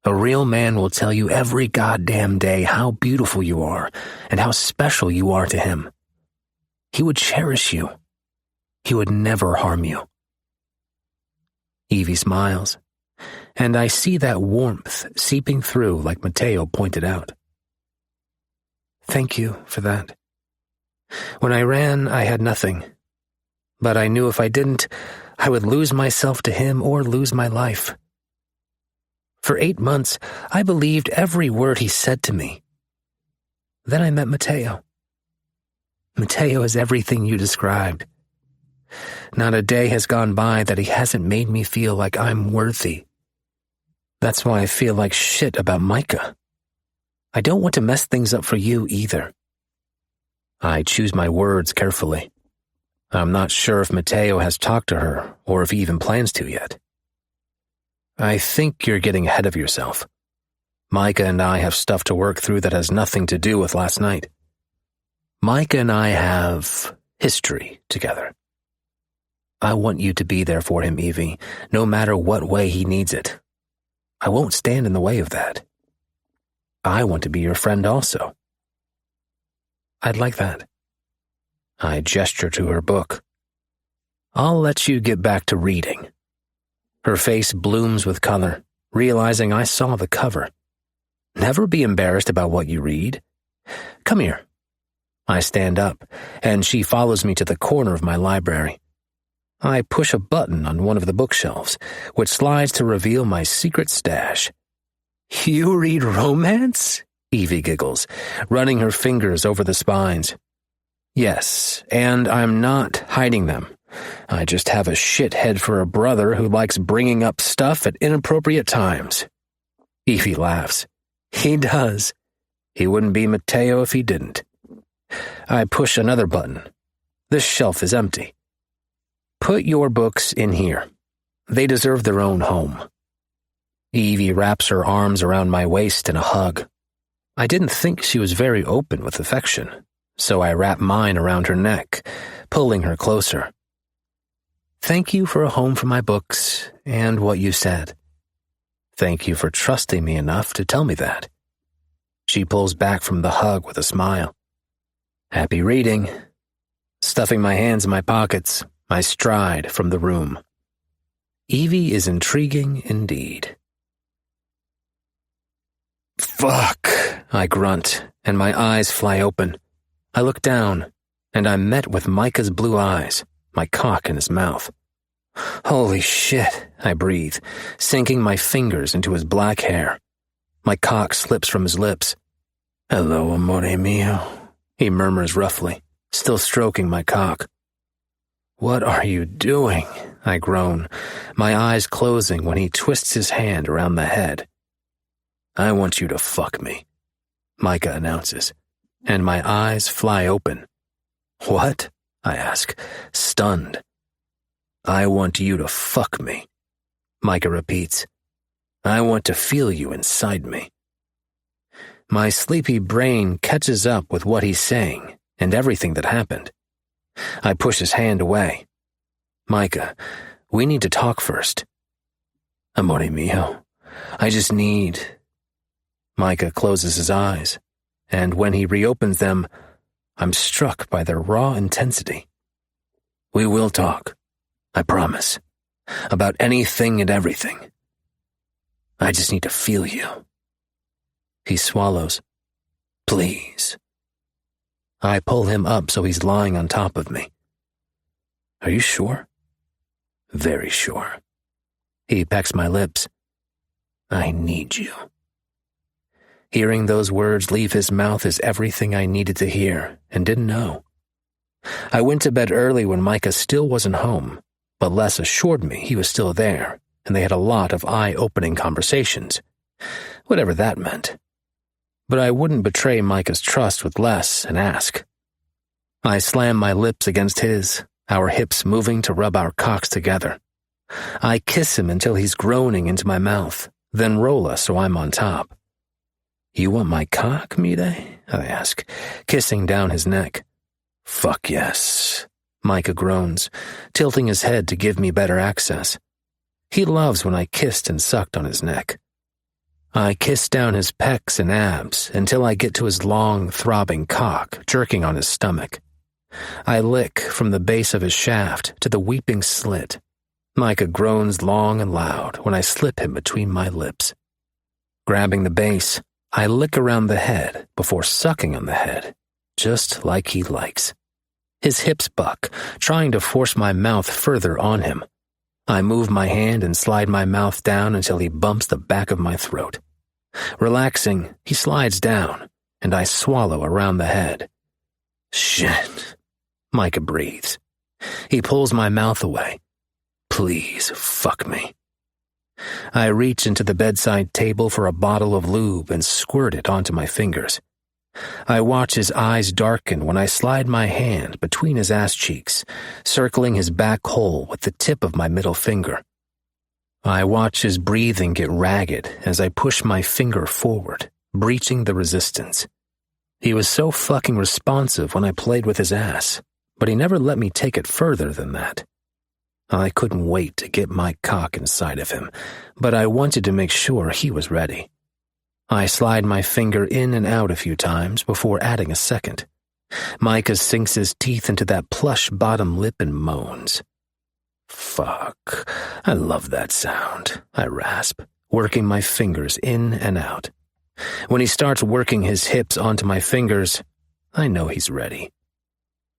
A real man will tell you every goddamn day how beautiful you are and how special you are to him. He would cherish you. He would never harm you. Evie smiles, and I see that warmth seeping through like Mateo pointed out. Thank you for that. When I ran, I had nothing. But I knew if I didn't, I would lose myself to him or lose my life. For 8 months, I believed every word he said to me. Then I met Mateo. Mateo is everything you described. Not a day has gone by that he hasn't made me feel like I'm worthy. That's why I feel like shit about Micah. I don't want to mess things up for you either. I choose my words carefully. I'm not sure if Mateo has talked to her or if he even plans to yet. I think you're getting ahead of yourself. Micah and I have stuff to work through that has nothing to do with last night. Micah and I have history together. I want you to be there for him, Evie, no matter what way he needs it. I won't stand in the way of that. I want to be your friend also. I'd like that. I gesture to her book. I'll let you get back to reading. Her face blooms with color, realizing I saw the cover. Never be embarrassed about what you read. Come here. I stand up, and she follows me to the corner of my library. I push a button on one of the bookshelves, which slides to reveal my secret stash. "You read romance?" Evie giggles, running her fingers over the spines. "Yes, and I'm not hiding them. I just have a shithead for a brother who likes bringing up stuff at inappropriate times." Evie laughs. "He does. He wouldn't be Mateo if he didn't." I push another button. This shelf is empty. "Put your books in here. They deserve their own home." Evie wraps her arms around my waist in a hug. I didn't think she was very open with affection, so I wrap mine around her neck, pulling her closer. "Thank you for a home for my books and what you said. Thank you for trusting me enough to tell me that." She pulls back from the hug with a smile. "Happy reading." Stuffing my hands in my pockets, I stride from the room. Evie is intriguing indeed. "Fuck," I grunt, and my eyes fly open. I look down, and I'm met with Micah's blue eyes, my cock in his mouth. "Holy shit," I breathe, sinking my fingers into his black hair. My cock slips from his lips. "Hello, amore mio," he murmurs roughly, still stroking my cock. "What are you doing?" I groan, my eyes closing when he twists his hand around the head. "I want you to fuck me," Micah announces, and my eyes fly open. "What?" I ask, stunned. "I want you to fuck me," Micah repeats. "I want to feel you inside me." My sleepy brain catches up with what he's saying and everything that happened. I push his hand away. "Micah, we need to talk first." "Amore mio, I just need..." Micah closes his eyes, and when he reopens them, I'm struck by their raw intensity. "We will talk, I promise, about anything and everything. I just need to feel you." He swallows. "Please." I pull him up so he's lying on top of me. "Are you sure?" "Very sure." He pecks my lips. "I need you." Hearing those words leave his mouth is everything I needed to hear and didn't know. I went to bed early when Micah still wasn't home, but Les assured me he was still there, and they had a lot of eye-opening conversations, whatever that meant. But I wouldn't betray Micah's trust with Les and ask. I slam my lips against his, our hips moving to rub our cocks together. I kiss him until he's groaning into my mouth, then roll us so I'm on top. "You want my cock, Mide?" I ask, kissing down his neck. "Fuck yes," Micah groans, tilting his head to give me better access. He loves when I kissed and sucked on his neck. I kiss down his pecs and abs until I get to his long, throbbing cock jerking on his stomach. I lick from the base of his shaft to the weeping slit. Micah groans long and loud when I slip him between my lips. Grabbing the base, I lick around the head before sucking on the head, just like he likes. His hips buck, trying to force my mouth further on him. I move my hand and slide my mouth down until he bumps the back of my throat. Relaxing, he slides down, and I swallow around the head. "Shit," Micah breathes. He pulls my mouth away. "Please, fuck me." I reach into the bedside table for a bottle of lube and squirt it onto my fingers. I watch his eyes darken when I slide my hand between his ass cheeks, circling his back hole with the tip of my middle finger. I watch his breathing get ragged as I push my finger forward, breaching the resistance. He was so fucking responsive when I played with his ass, but he never let me take it further than that. I couldn't wait to get my cock inside of him, but I wanted to make sure he was ready. I slide my finger in and out a few times before adding a second. Micah sinks his teeth into that plush bottom lip and moans. "Fuck, I love that sound," I rasp, working my fingers in and out. When he starts working his hips onto my fingers, I know he's ready.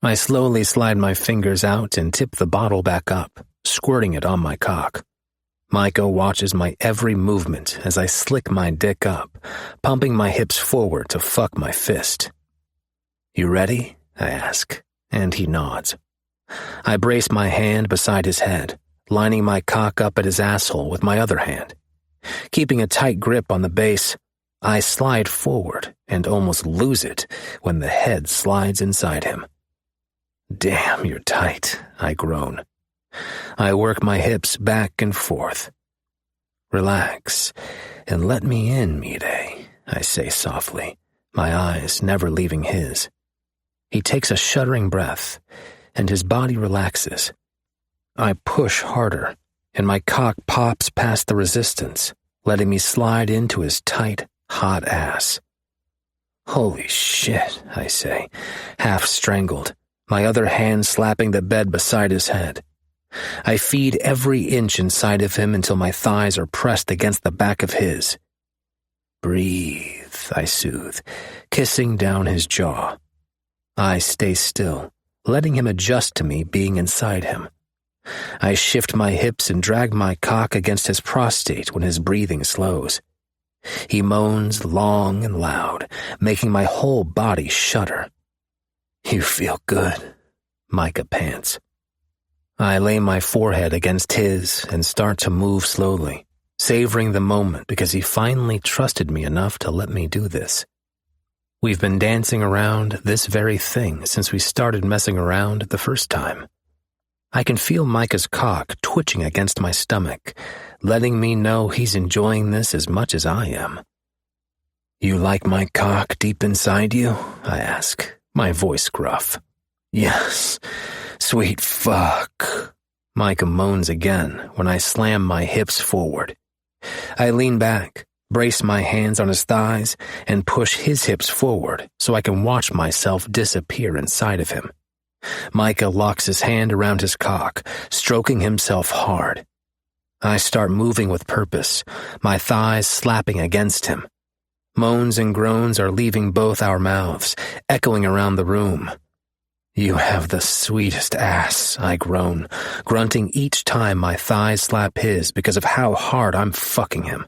I slowly slide my fingers out and tip the bottle back up, squirting it on my cock. Micah watches my every movement as I slick my dick up, pumping my hips forward to fuck my fist. "You ready?" I ask, and he nods. I brace my hand beside his head, lining my cock up at his asshole with my other hand. Keeping a tight grip on the base, I slide forward and almost lose it when the head slides inside him. "Damn, you're tight," I groan. I work my hips back and forth. "Relax and let me in, Mide," I say softly, my eyes never leaving his. He takes a shuddering breath, and his body relaxes. I push harder, and my cock pops past the resistance, letting me slide into his tight, hot ass. "Holy shit," I say, half strangled, my other hand slapping the bed beside his head. I feed every inch inside of him until my thighs are pressed against the back of his. "Breathe," I soothe, kissing down his jaw. I stay still, letting him adjust to me being inside him. I shift my hips and drag my cock against his prostate when his breathing slows. He moans long and loud, making my whole body shudder. "You feel good," Micah pants. I lay my forehead against his and start to move slowly, savoring the moment because he finally trusted me enough to let me do this. We've been dancing around this very thing since we started messing around the first time. I can feel Micah's cock twitching against my stomach, letting me know he's enjoying this as much as I am. "You like my cock deep inside you?" I ask, my voice gruff. "Yes, sweet fuck," Micah moans again when I slam my hips forward. I lean back, brace my hands on his thighs, and push his hips forward so I can watch myself disappear inside of him. Micah locks his hand around his cock, stroking himself hard. I start moving with purpose, my thighs slapping against him. Moans and groans are leaving both our mouths, echoing around the room. "You have the sweetest ass," I groan, grunting each time my thighs slap his because of how hard I'm fucking him.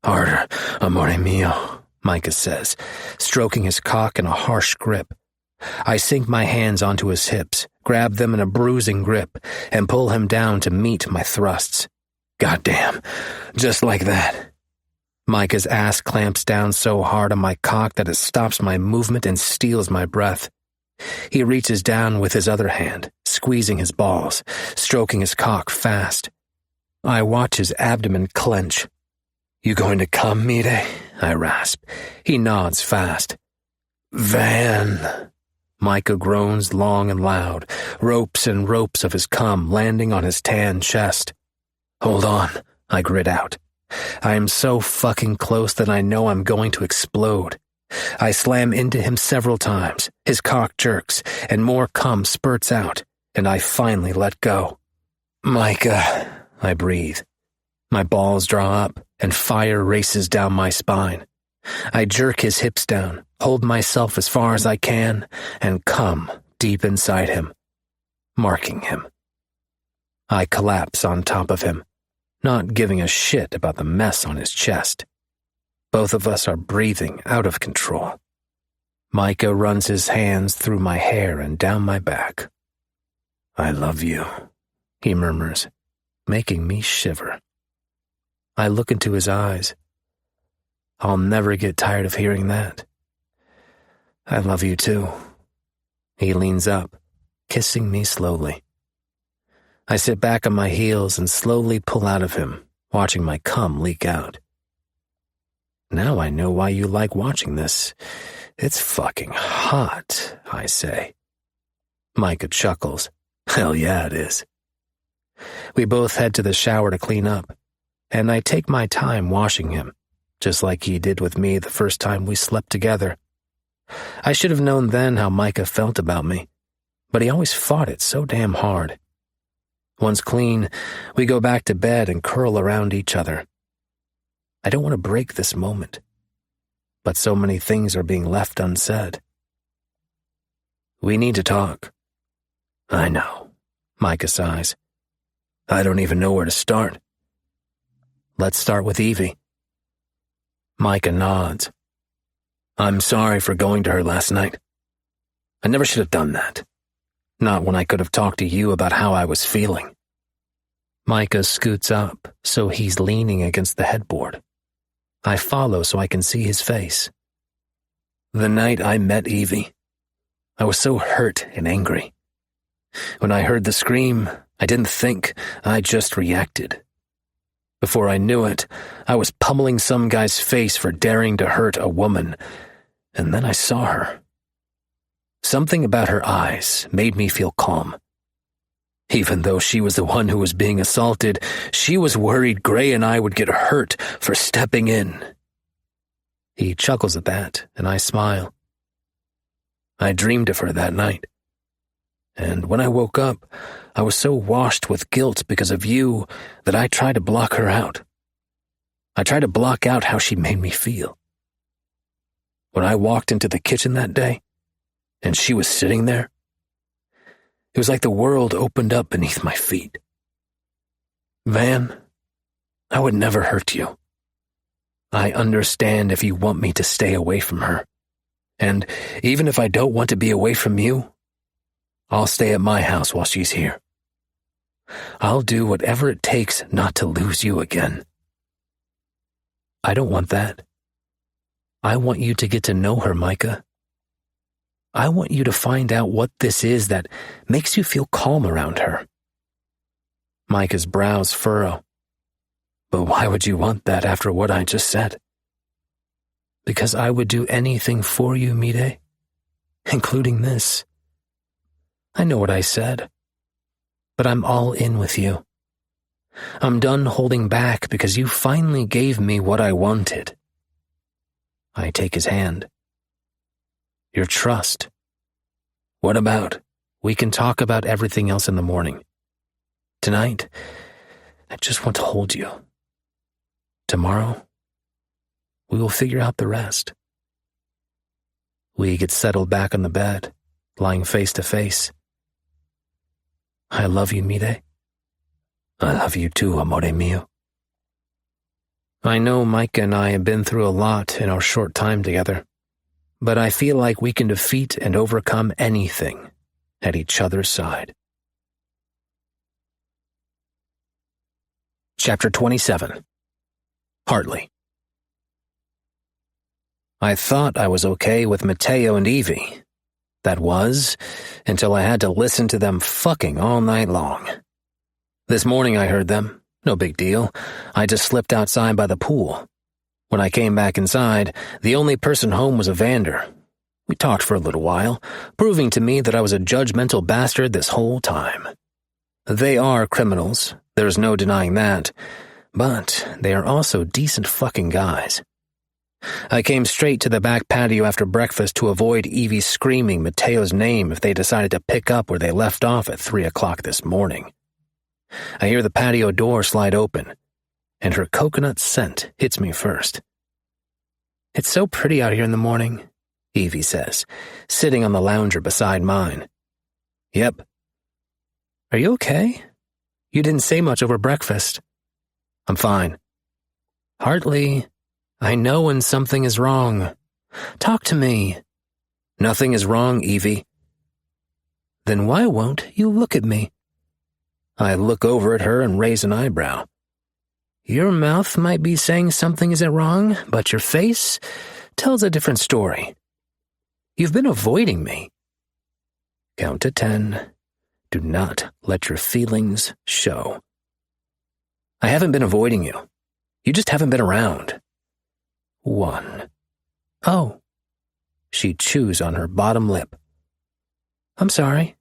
"Harder, amore mio," Micah says, stroking his cock in a harsh grip. I sink my hands onto his hips, grab them in a bruising grip, and pull him down to meet my thrusts. "Goddamn, just like that." Micah's ass clamps down so hard on my cock that it stops my movement and steals my breath. He reaches down with his other hand, squeezing his balls, stroking his cock fast. I watch his abdomen clench. "You going to come, Mide?" I rasp. He nods fast. "Van." Micah groans long and loud, ropes and ropes of his cum landing on his tan chest. "Hold on," I grit out. I am so fucking close that I know I'm going to explode. I slam into him several times, his cock jerks, and more cum spurts out, and I finally let go. "Micah," I breathe. My balls draw up, and fire races down my spine. I jerk his hips down, hold myself as far as I can, and come deep inside him, marking him. I collapse on top of him, not giving a shit about the mess on his chest. Both of us are breathing out of control. Micah runs his hands through my hair and down my back. "I love you," he murmurs, making me shiver. I look into his eyes. I'll never get tired of hearing that. "I love you too." He leans up, kissing me slowly. I sit back on my heels and slowly pull out of him, watching my cum leak out. "Now I know why you like watching this. It's fucking hot," I say. Micah chuckles. "Hell yeah, it is." We both head to the shower to clean up, and I take my time washing him, just like he did with me the first time we slept together. I should have known then how Micah felt about me, but he always fought it so damn hard. Once clean, we go back to bed and curl around each other. I don't want to break this moment, but so many things are being left unsaid. "We need to talk," I know, Micah sighs. I don't even know where to start. Let's start with Evie. Micah nods. I'm sorry for going to her last night. I never should have done that. Not when I could have talked to you about how I was feeling. Micah scoots up, so he's leaning against the headboard. I follow so I can see his face. The night I met Evie, I was so hurt and angry. When I heard the scream, I didn't think, I just reacted. Before I knew it, I was pummeling some guy's face for daring to hurt a woman, and then I saw her. Something about her eyes made me feel calm. Even though she was the one who was being assaulted, she was worried Gray and I would get hurt for stepping in. He chuckles at that, and I smile. I dreamed of her that night. And when I woke up, I was so washed with guilt because of you that I tried to block her out. I tried to block out how she made me feel. When I walked into the kitchen that day, and she was sitting there, it was like the world opened up beneath my feet. Van, I would never hurt you. I understand if you want me to stay away from her. And even if I don't want to be away from you, I'll stay at my house while she's here. I'll do whatever it takes not to lose you again. I don't want that. I want you to get to know her, Micah. I want you to find out what this is that makes you feel calm around her. Micah's brows furrow. But why would you want that after what I just said? Because I would do anything for you, Mide, including this. I know what I said, but I'm all in with you. I'm done holding back because you finally gave me what I wanted. I take his hand. Your trust. What about? We can talk about everything else in the morning. Tonight, I just want to hold you. Tomorrow, we will figure out the rest. We get settled back on the bed, lying face to face. I love you, Mide. I love you too, amore mio. I know Micah and I have been through a lot in our short time together, but I feel like we can defeat and overcome anything at each other's side. Chapter 27. Hartley. I thought I was okay with Mateo and Evie. That was, until I had to listen to them fucking all night long. This morning I heard them. No big deal. I just slipped outside by the pool. When I came back inside, the only person home was Evander. We talked for a little while, proving to me that I was a judgmental bastard this whole time. They are criminals, there's no denying that, but they are also decent fucking guys. I came straight to the back patio after breakfast to avoid Evie screaming Mateo's name if they decided to pick up where they left off at 3 o'clock this morning. I hear the patio door slide open, and her coconut scent hits me first. It's so pretty out here in the morning, Evie says, sitting on the lounger beside mine. Yep. Are you okay? You didn't say much over breakfast. I'm fine. Hartley, I know when something is wrong. Talk to me. Nothing is wrong, Evie. Then why won't you look at me? I look over at her and raise an eyebrow. Your mouth might be saying something isn't wrong, but your face tells a different story. You've been avoiding me. Count to 10. Do not let your feelings show. I haven't been avoiding you. You just haven't been around. 1. Oh. She chews on her bottom lip. I'm sorry.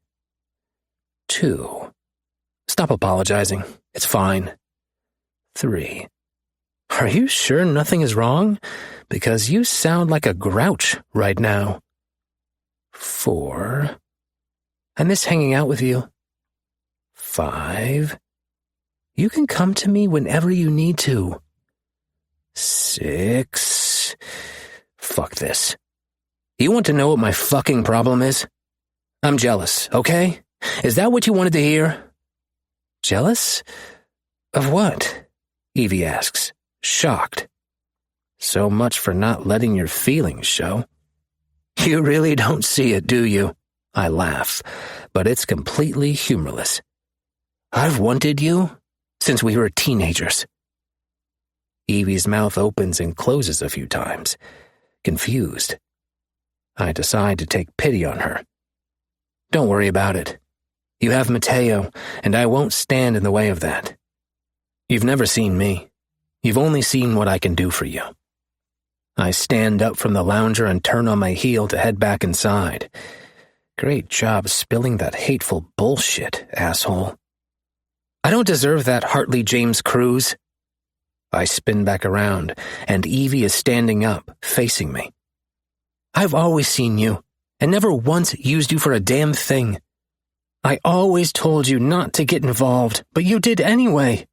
2. Stop apologizing. It's fine. 3. Are you sure nothing is wrong? Because you sound like a grouch right now. 4. I miss hanging out with you. 5. You can come to me whenever you need to. 6. Fuck this. You want to know what my fucking problem is? I'm jealous, okay? Is that what you wanted to hear? Jealous? Of what? Evie asks, shocked. So much for not letting your feelings show. You really don't see it, do you? I laugh, but it's completely humorless. I've wanted you since we were teenagers. Evie's mouth opens and closes a few times, confused. I decide to take pity on her. Don't worry about it. You have Mateo, and I won't stand in the way of that. You've never seen me. You've only seen what I can do for you. I stand up from the lounger and turn on my heel to head back inside. Great job spilling that hateful bullshit, asshole. I don't deserve that Hartley James Cruise. I spin back around, and Evie is standing up, facing me. I've always seen you, and never once used you for a damn thing. I always told you not to get involved, but you did anyway.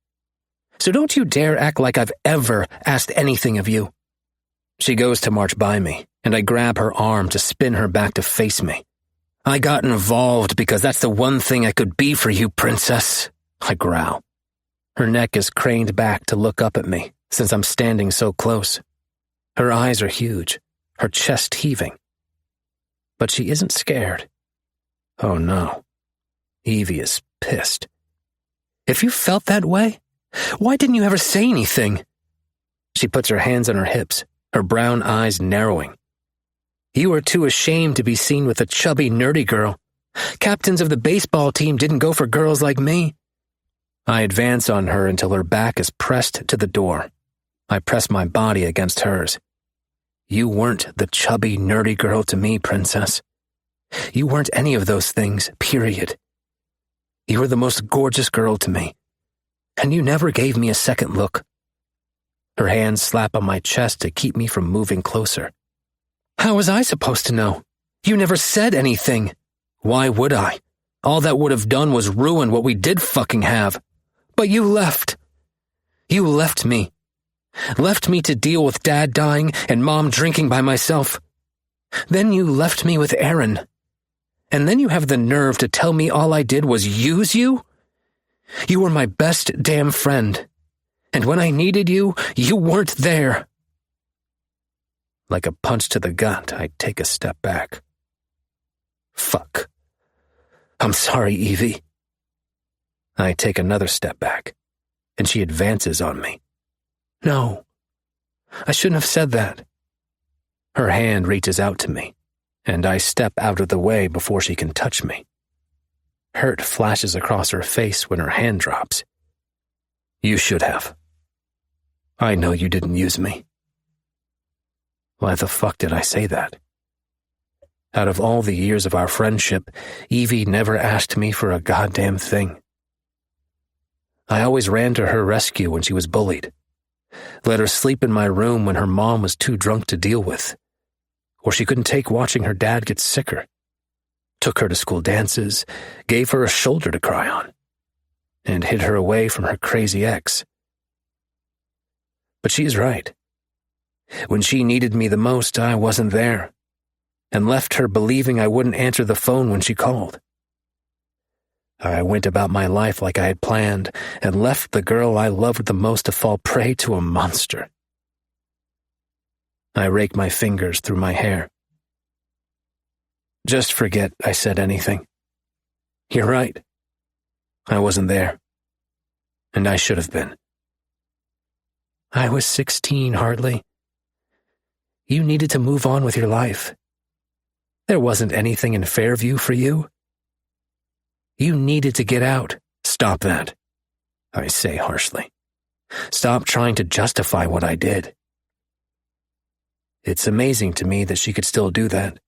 So don't you dare act like I've ever asked anything of you. She goes to march by me, and I grab her arm to spin her back to face me. I got involved because that's the one thing I could be for you, princess, I growl. Her neck is craned back to look up at me, since I'm standing so close. Her eyes are huge, her chest heaving. But she isn't scared. Oh no. Evie is pissed. If you felt that way, why didn't you ever say anything? She puts her hands on her hips, her brown eyes narrowing. You were too ashamed to be seen with a chubby, nerdy girl. Captains of the baseball team didn't go for girls like me. I advance on her until her back is pressed to the door. I press my body against hers. You weren't the chubby, nerdy girl to me, princess. You weren't any of those things, period. You were the most gorgeous girl to me, and you never gave me a second look. Her hands slap on my chest to keep me from moving closer. How was I supposed to know? You never said anything. Why would I? All that would have done was ruin what we did fucking have. But you left. You left me. Left me to deal with Dad dying and Mom drinking by myself. Then you left me with Aaron. And then you have the nerve to tell me all I did was use you? You were my best damn friend. And when I needed you, you weren't there. Like a punch to the gut, I take a step back. Fuck. I'm sorry, Evie. I take another step back, and she advances on me. No, I shouldn't have said that. Her hand reaches out to me, and I step out of the way before she can touch me. Hurt flashes across her face when her hand drops. You should have. I know you didn't use me. Why the fuck did I say that? Out of all the years of our friendship, Evie never asked me for a goddamn thing. I always ran to her rescue when she was bullied. Let her sleep in my room when her mom was too drunk to deal with, or she couldn't take watching her dad get sicker. Took her to school dances, gave her a shoulder to cry on, and hid her away from her crazy ex. But she's right. When she needed me the most, I wasn't there, and left her believing I wouldn't answer the phone when she called. I went about my life like I had planned, and left the girl I loved the most to fall prey to a monster. I rake my fingers through my hair. Just forget I said anything. You're right. I wasn't there, and I should have been. I was 16, Hartley. You needed to move on with your life. There wasn't anything in Fairview for you. You needed to get out. Stop that, I say harshly. Stop trying to justify what I did. It's amazing to me that she could still do that.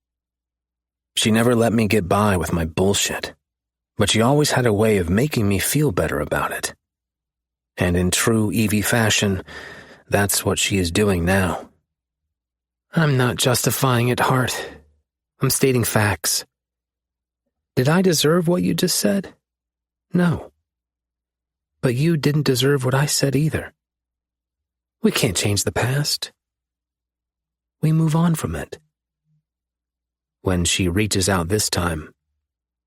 She never let me get by with my bullshit, but she always had a way of making me feel better about it. And in true Evie fashion, that's what she is doing now. I'm not justifying it, Hart. I'm stating facts. Did I deserve what you just said? No. But you didn't deserve what I said either. We can't change the past. We move on from it. When she reaches out this time,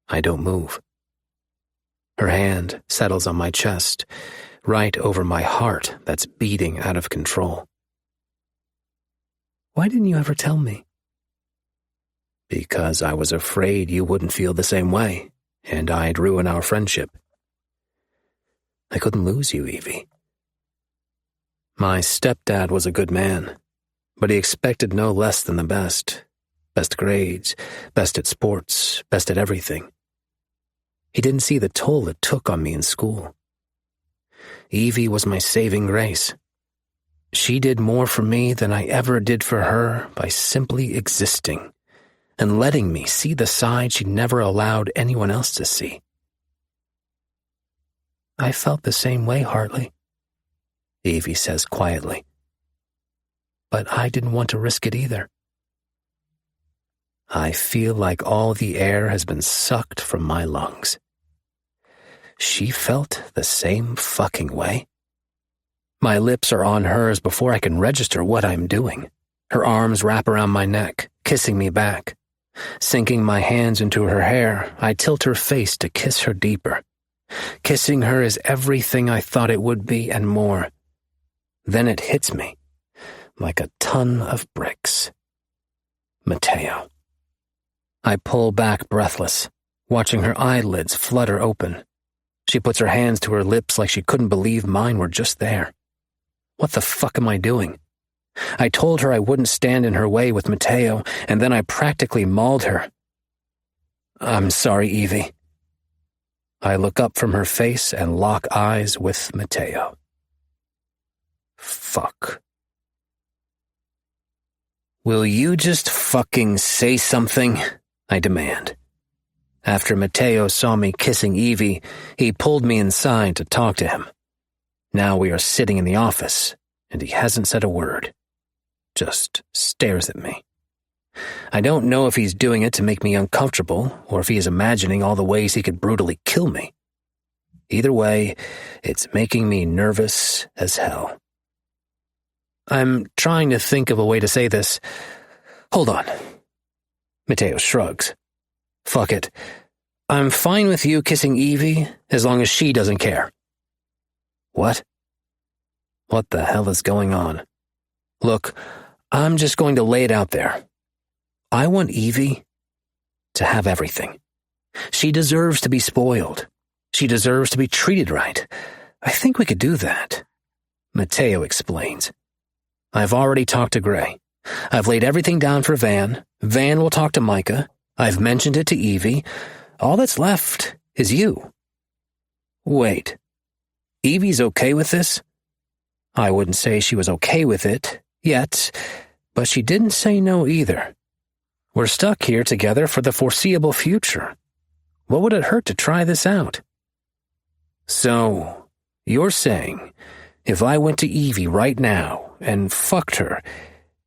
I don't move. Her hand settles on my chest, right over my heart that's beating out of control. Why didn't you ever tell me? Because I was afraid you wouldn't feel the same way, and I'd ruin our friendship. I couldn't lose you, Evie. My stepdad was a good man, but he expected no less than the best. Best grades, best at sports, best at everything. He didn't see the toll it took on me in school. Evie was my saving grace. She did more for me than I ever did for her by simply existing and letting me see the side she never allowed anyone else to see. I felt the same way, Hartley, Evie says quietly. But I didn't want to risk it either. I feel like all the air has been sucked from my lungs. She felt the same fucking way. My lips are on hers before I can register what I'm doing. Her arms wrap around my neck, kissing me back. Sinking my hands into her hair, I tilt her face to kiss her deeper. Kissing her is everything I thought it would be and more. Then it hits me, like a ton of bricks. Mateo. I pull back breathless, watching her eyelids flutter open. She puts her hands to her lips like she couldn't believe mine were just there. What the fuck am I doing? I told her I wouldn't stand in her way with Mateo, and then I practically mauled her. I'm sorry, Evie. I look up from her face and lock eyes with Mateo. Fuck. Will you just fucking say something? I demand. After Mateo saw me kissing Evie, he pulled me inside to talk to him. Now we are sitting in the office, and he hasn't said a word. Just stares at me. I don't know if he's doing it to make me uncomfortable or if he is imagining all the ways he could brutally kill me. Either way, it's making me nervous as hell. I'm trying to think of a way to say this. Hold on. Mateo shrugs. Fuck it. I'm fine with you kissing Evie as long as she doesn't care. What? What the hell is going on? Look, I'm just going to lay it out there. I want Evie to have everything. She deserves to be spoiled. She deserves to be treated right. I think we could do that. Mateo explains. I've already talked to Gray. I've laid everything down for Van. Van will talk to Micah. I've mentioned it to Evie. All that's left is you. Wait. Evie's okay with this? I wouldn't say she was okay with it, yet, but she didn't say no either. We're stuck here together for the foreseeable future. What would it hurt to try this out? So, you're saying, if I went to Evie right now and fucked her,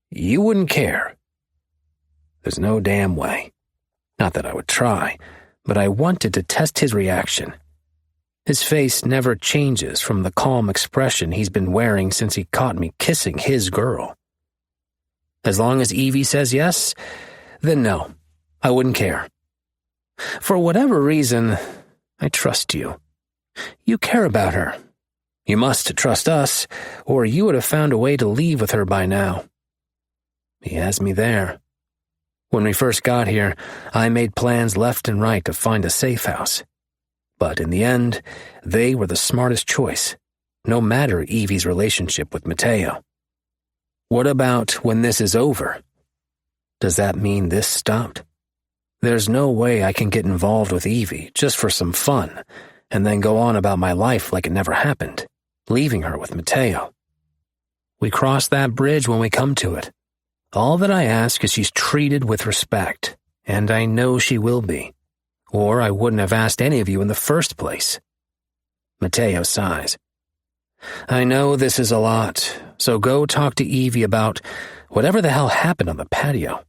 you wouldn't care? There's no damn way. Not that I would try, but I wanted to test his reaction. His face never changes from the calm expression he's been wearing since he caught me kissing his girl. As long as Evie says yes, then no, I wouldn't care. For whatever reason, I trust you. You care about her. You must trust us, or you would have found a way to leave with her by now. He has me there. When we first got here, I made plans left and right to find a safe house. But in the end, they were the smartest choice, no matter Evie's relationship with Mateo. What about when this is over? Does that mean this stopped? There's no way I can get involved with Evie just for some fun and then go on about my life like it never happened, leaving her with Mateo. We cross that bridge when we come to it. All that I ask is she's treated with respect, and I know she will be, or I wouldn't have asked any of you in the first place. Mateo sighs. I know this is a lot, so go talk to Evie about whatever the hell happened on the patio.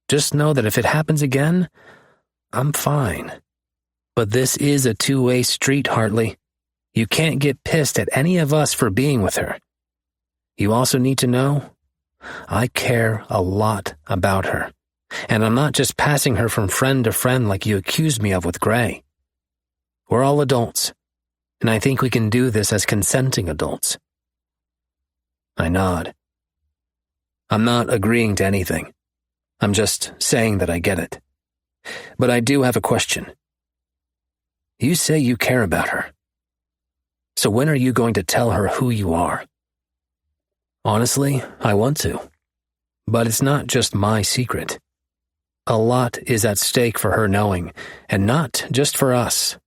Just know that if it happens again, I'm fine. But this is a two-way street, Hartley. You can't get pissed at any of us for being with her. You also need to know, I care a lot about her, and I'm not just passing her from friend to friend like you accused me of with Gray. We're all adults, and I think we can do this as consenting adults. I nod. I'm not agreeing to anything. I'm just saying that I get it. But I do have a question. You say you care about her. So when are you going to tell her who you are? Honestly, I want to. But it's not just my secret. A lot is at stake for her knowing, and not just for us.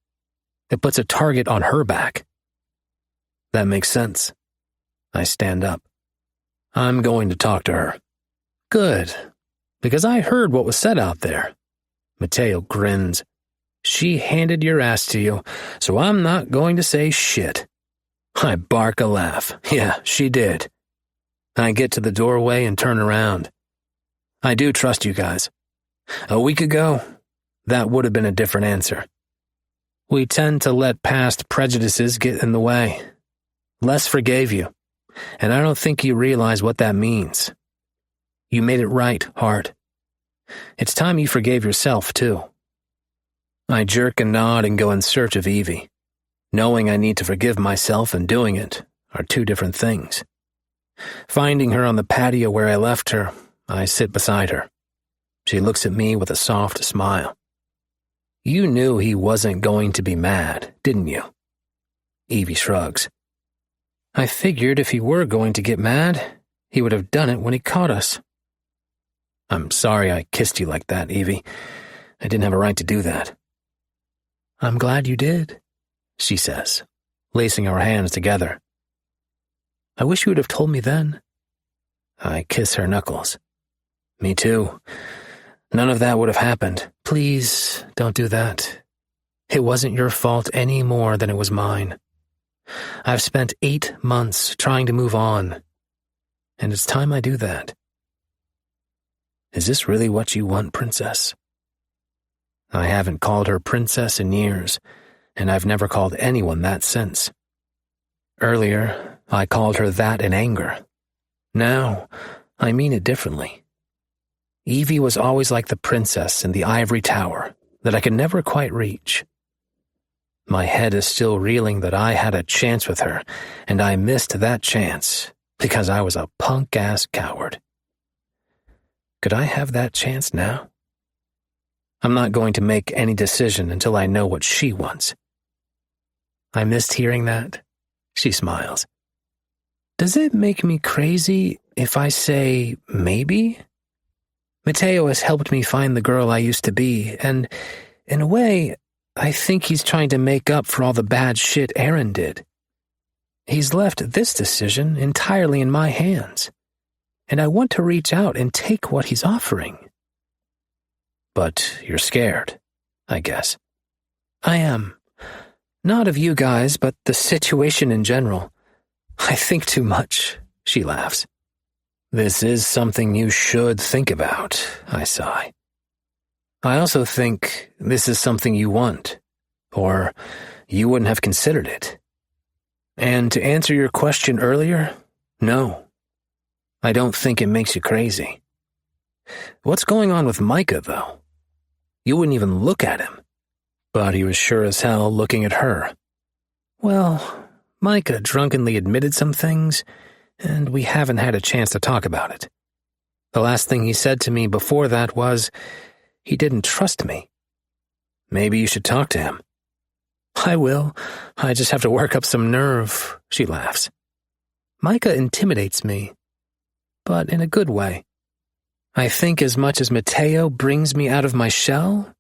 It puts a target on her back. That makes sense. I stand up. I'm going to talk to her. Good, because I heard what was said out there. Mateo grins. She handed your ass to you, so I'm not going to say shit. I bark a laugh. Yeah, she did. I get to the doorway and turn around. I do trust you guys. A week ago, that would have been a different answer. We tend to let past prejudices get in the way. Les forgave you, and I don't think you realize what that means. You made it right, Hart. It's time you forgave yourself, too. I jerk a nod and go in search of Evie. Knowing I need to forgive myself and doing it are two different things. Finding her on the patio where I left her, I sit beside her. She looks at me with a soft smile. You knew he wasn't going to be mad, didn't you? Evie shrugs. I figured if he were going to get mad, he would have done it when he caught us. I'm sorry I kissed you like that, Evie. I didn't have a right to do that. I'm glad you did, she says, lacing our hands together. I wish you would have told me then. I kiss her knuckles. Me too. None of that would have happened. Please, don't do that. It wasn't your fault any more than it was mine. I've spent 8 months trying to move on, and it's time I do that. Is this really what you want, Princess? I haven't called her Princess in years, and I've never called anyone that since. Earlier, I called her that in anger. Now, I mean it differently. Evie was always like the princess in the ivory tower that I could never quite reach. My head is still reeling that I had a chance with her, and I missed that chance because I was a punk-ass coward. Could I have that chance now? I'm not going to make any decision until I know what she wants. I missed hearing that. She smiles. Does it make me crazy if I say maybe? Mateo has helped me find the girl I used to be, and in a way, I think he's trying to make up for all the bad shit Aaron did. He's left this decision entirely in my hands, and I want to reach out and take what he's offering. But you're scared, I guess. I am. Not of you guys, but the situation in general. I think too much, she laughs. This is something you should think about, I sigh. I also think this is something you want, or you wouldn't have considered it. And to answer your question earlier, no. I don't think it makes you crazy. What's going on with Micah, though? You wouldn't even look at him. But he was sure as hell looking at her. Well, Micah drunkenly admitted some things, and we haven't had a chance to talk about it. The last thing he said to me before that was, he didn't trust me. Maybe you should talk to him. I will. I just have to work up some nerve, she laughs. Micah intimidates me, but in a good way. I think as much as Mateo brings me out of my shell,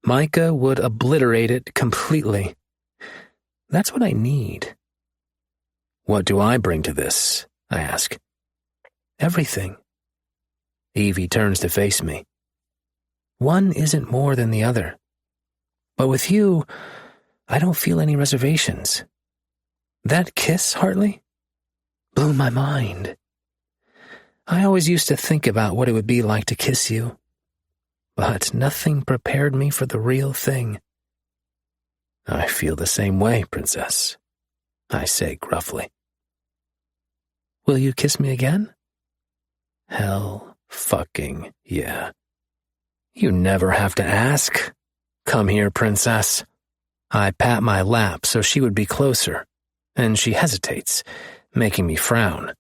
Micah would obliterate it completely. That's what I need. What do I bring to this? I ask. Everything. Evie turns to face me. One isn't more than the other. But with you, I don't feel any reservations. That kiss, Hartley, blew my mind. I always used to think about what it would be like to kiss you, but nothing prepared me for the real thing. I feel the same way, Princess, I say gruffly. Will you kiss me again? Hell fucking yeah. You never have to ask. Come here, Princess. I pat my lap so she would be closer, and she hesitates, making me frown.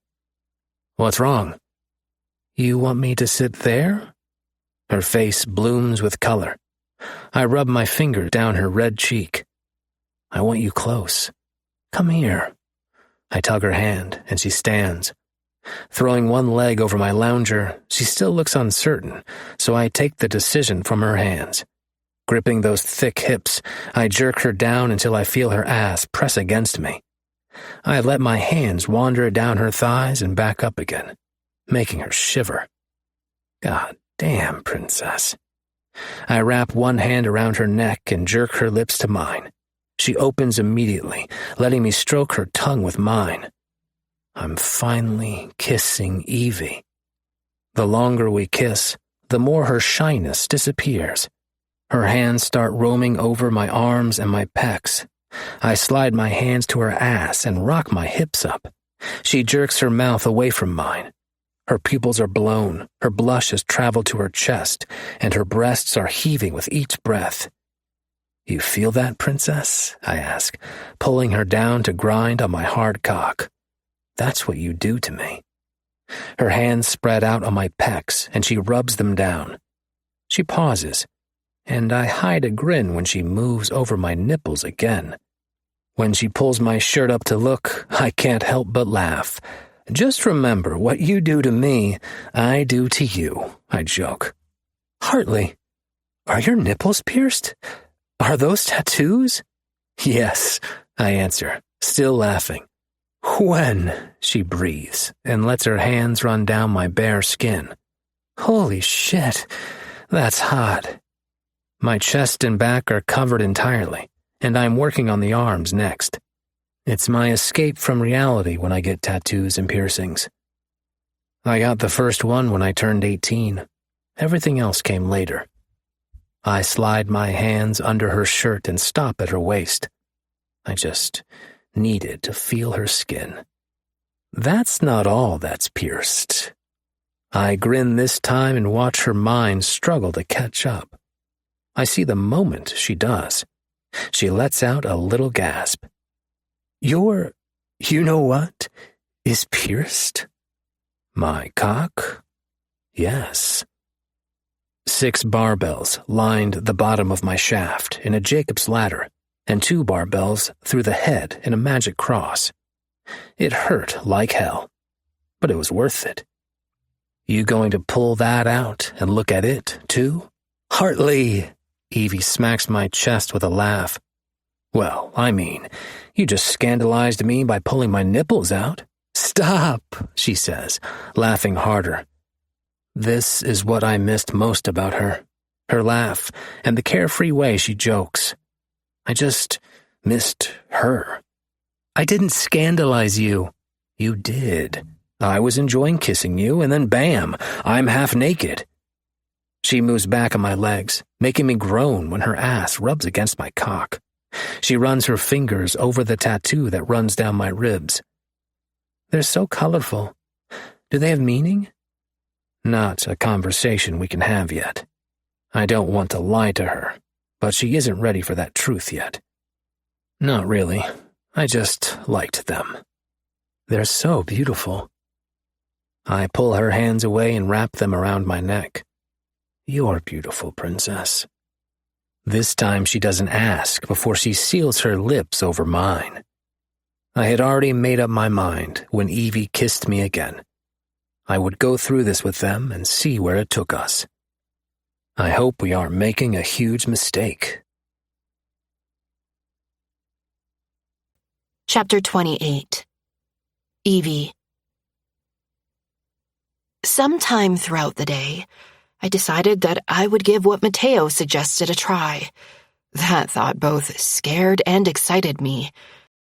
What's wrong? You want me to sit there? Her face blooms with color. I rub my finger down her red cheek. I want you close. Come here. I tug her hand, and she stands. Throwing one leg over my lounger, she still looks uncertain, so I take the decision from her hands. Gripping those thick hips, I jerk her down until I feel her ass press against me. I let my hands wander down her thighs and back up again, making her shiver. God damn, princess. I wrap one hand around her neck and jerk her lips to mine. She opens immediately, letting me stroke her tongue with mine. I'm finally kissing Evie. The longer we kiss, the more her shyness disappears. Her hands start roaming over my arms and my pecs. I slide my hands to her ass and rock my hips up. She jerks her mouth away from mine. Her pupils are blown, her blush has traveled to her chest, and her breasts are heaving with each breath. You feel that, princess? I ask, pulling her down to grind on my hard cock. That's what you do to me. Her hands spread out on my pecs, and she rubs them down. She pauses, and I hide a grin when she moves over my nipples again. When she pulls my shirt up to look, I can't help but laugh. Just remember, what you do to me, I do to you, I joke. Hartley, are your nipples pierced? Are those tattoos? Yes, I answer, still laughing. When? She breathes and lets her hands run down my bare skin. Holy shit, that's hot. My chest and back are covered entirely, and I'm working on the arms next. It's my escape from reality when I get tattoos and piercings. I got the first one when I turned 18. Everything else came later. I slide my hands under her shirt and stop at her waist. I just needed to feel her skin. That's not all that's pierced. I grin this time and watch her mind struggle to catch up. I see the moment she does. She lets out a little gasp. Your, you know what, is pierced? My cock? Yes. 6 barbells lined the bottom of my shaft in a Jacob's ladder, and 2 barbells through the head in a magic cross. It hurt like hell, but it was worth it. You going to pull that out and look at it, too? Hartley! Evie smacks my chest with a laugh. Well, I mean, you just scandalized me by pulling my nipples out. Stop, she says, laughing harder. This is what I missed most about her. Her laugh and the carefree way she jokes. I just missed her. I didn't scandalize you. You did. I was enjoying kissing you, and then bam, I'm half naked. She moves back on my legs, making me groan when her ass rubs against my cock. She runs her fingers over the tattoo that runs down my ribs. They're so colorful. Do they have meaning? Not a conversation we can have yet. I don't want to lie to her, but she isn't ready for that truth yet. Not really. I just liked them. They're so beautiful. I pull her hands away and wrap them around my neck. You're beautiful, princess. This time she doesn't ask before she seals her lips over mine. I had already made up my mind when Evie kissed me again. I would go through this with them and see where it took us. I hope we aren't making a huge mistake. Chapter 28. Evie. Sometime throughout the day, I decided that I would give what Mateo suggested a try. That thought both scared and excited me.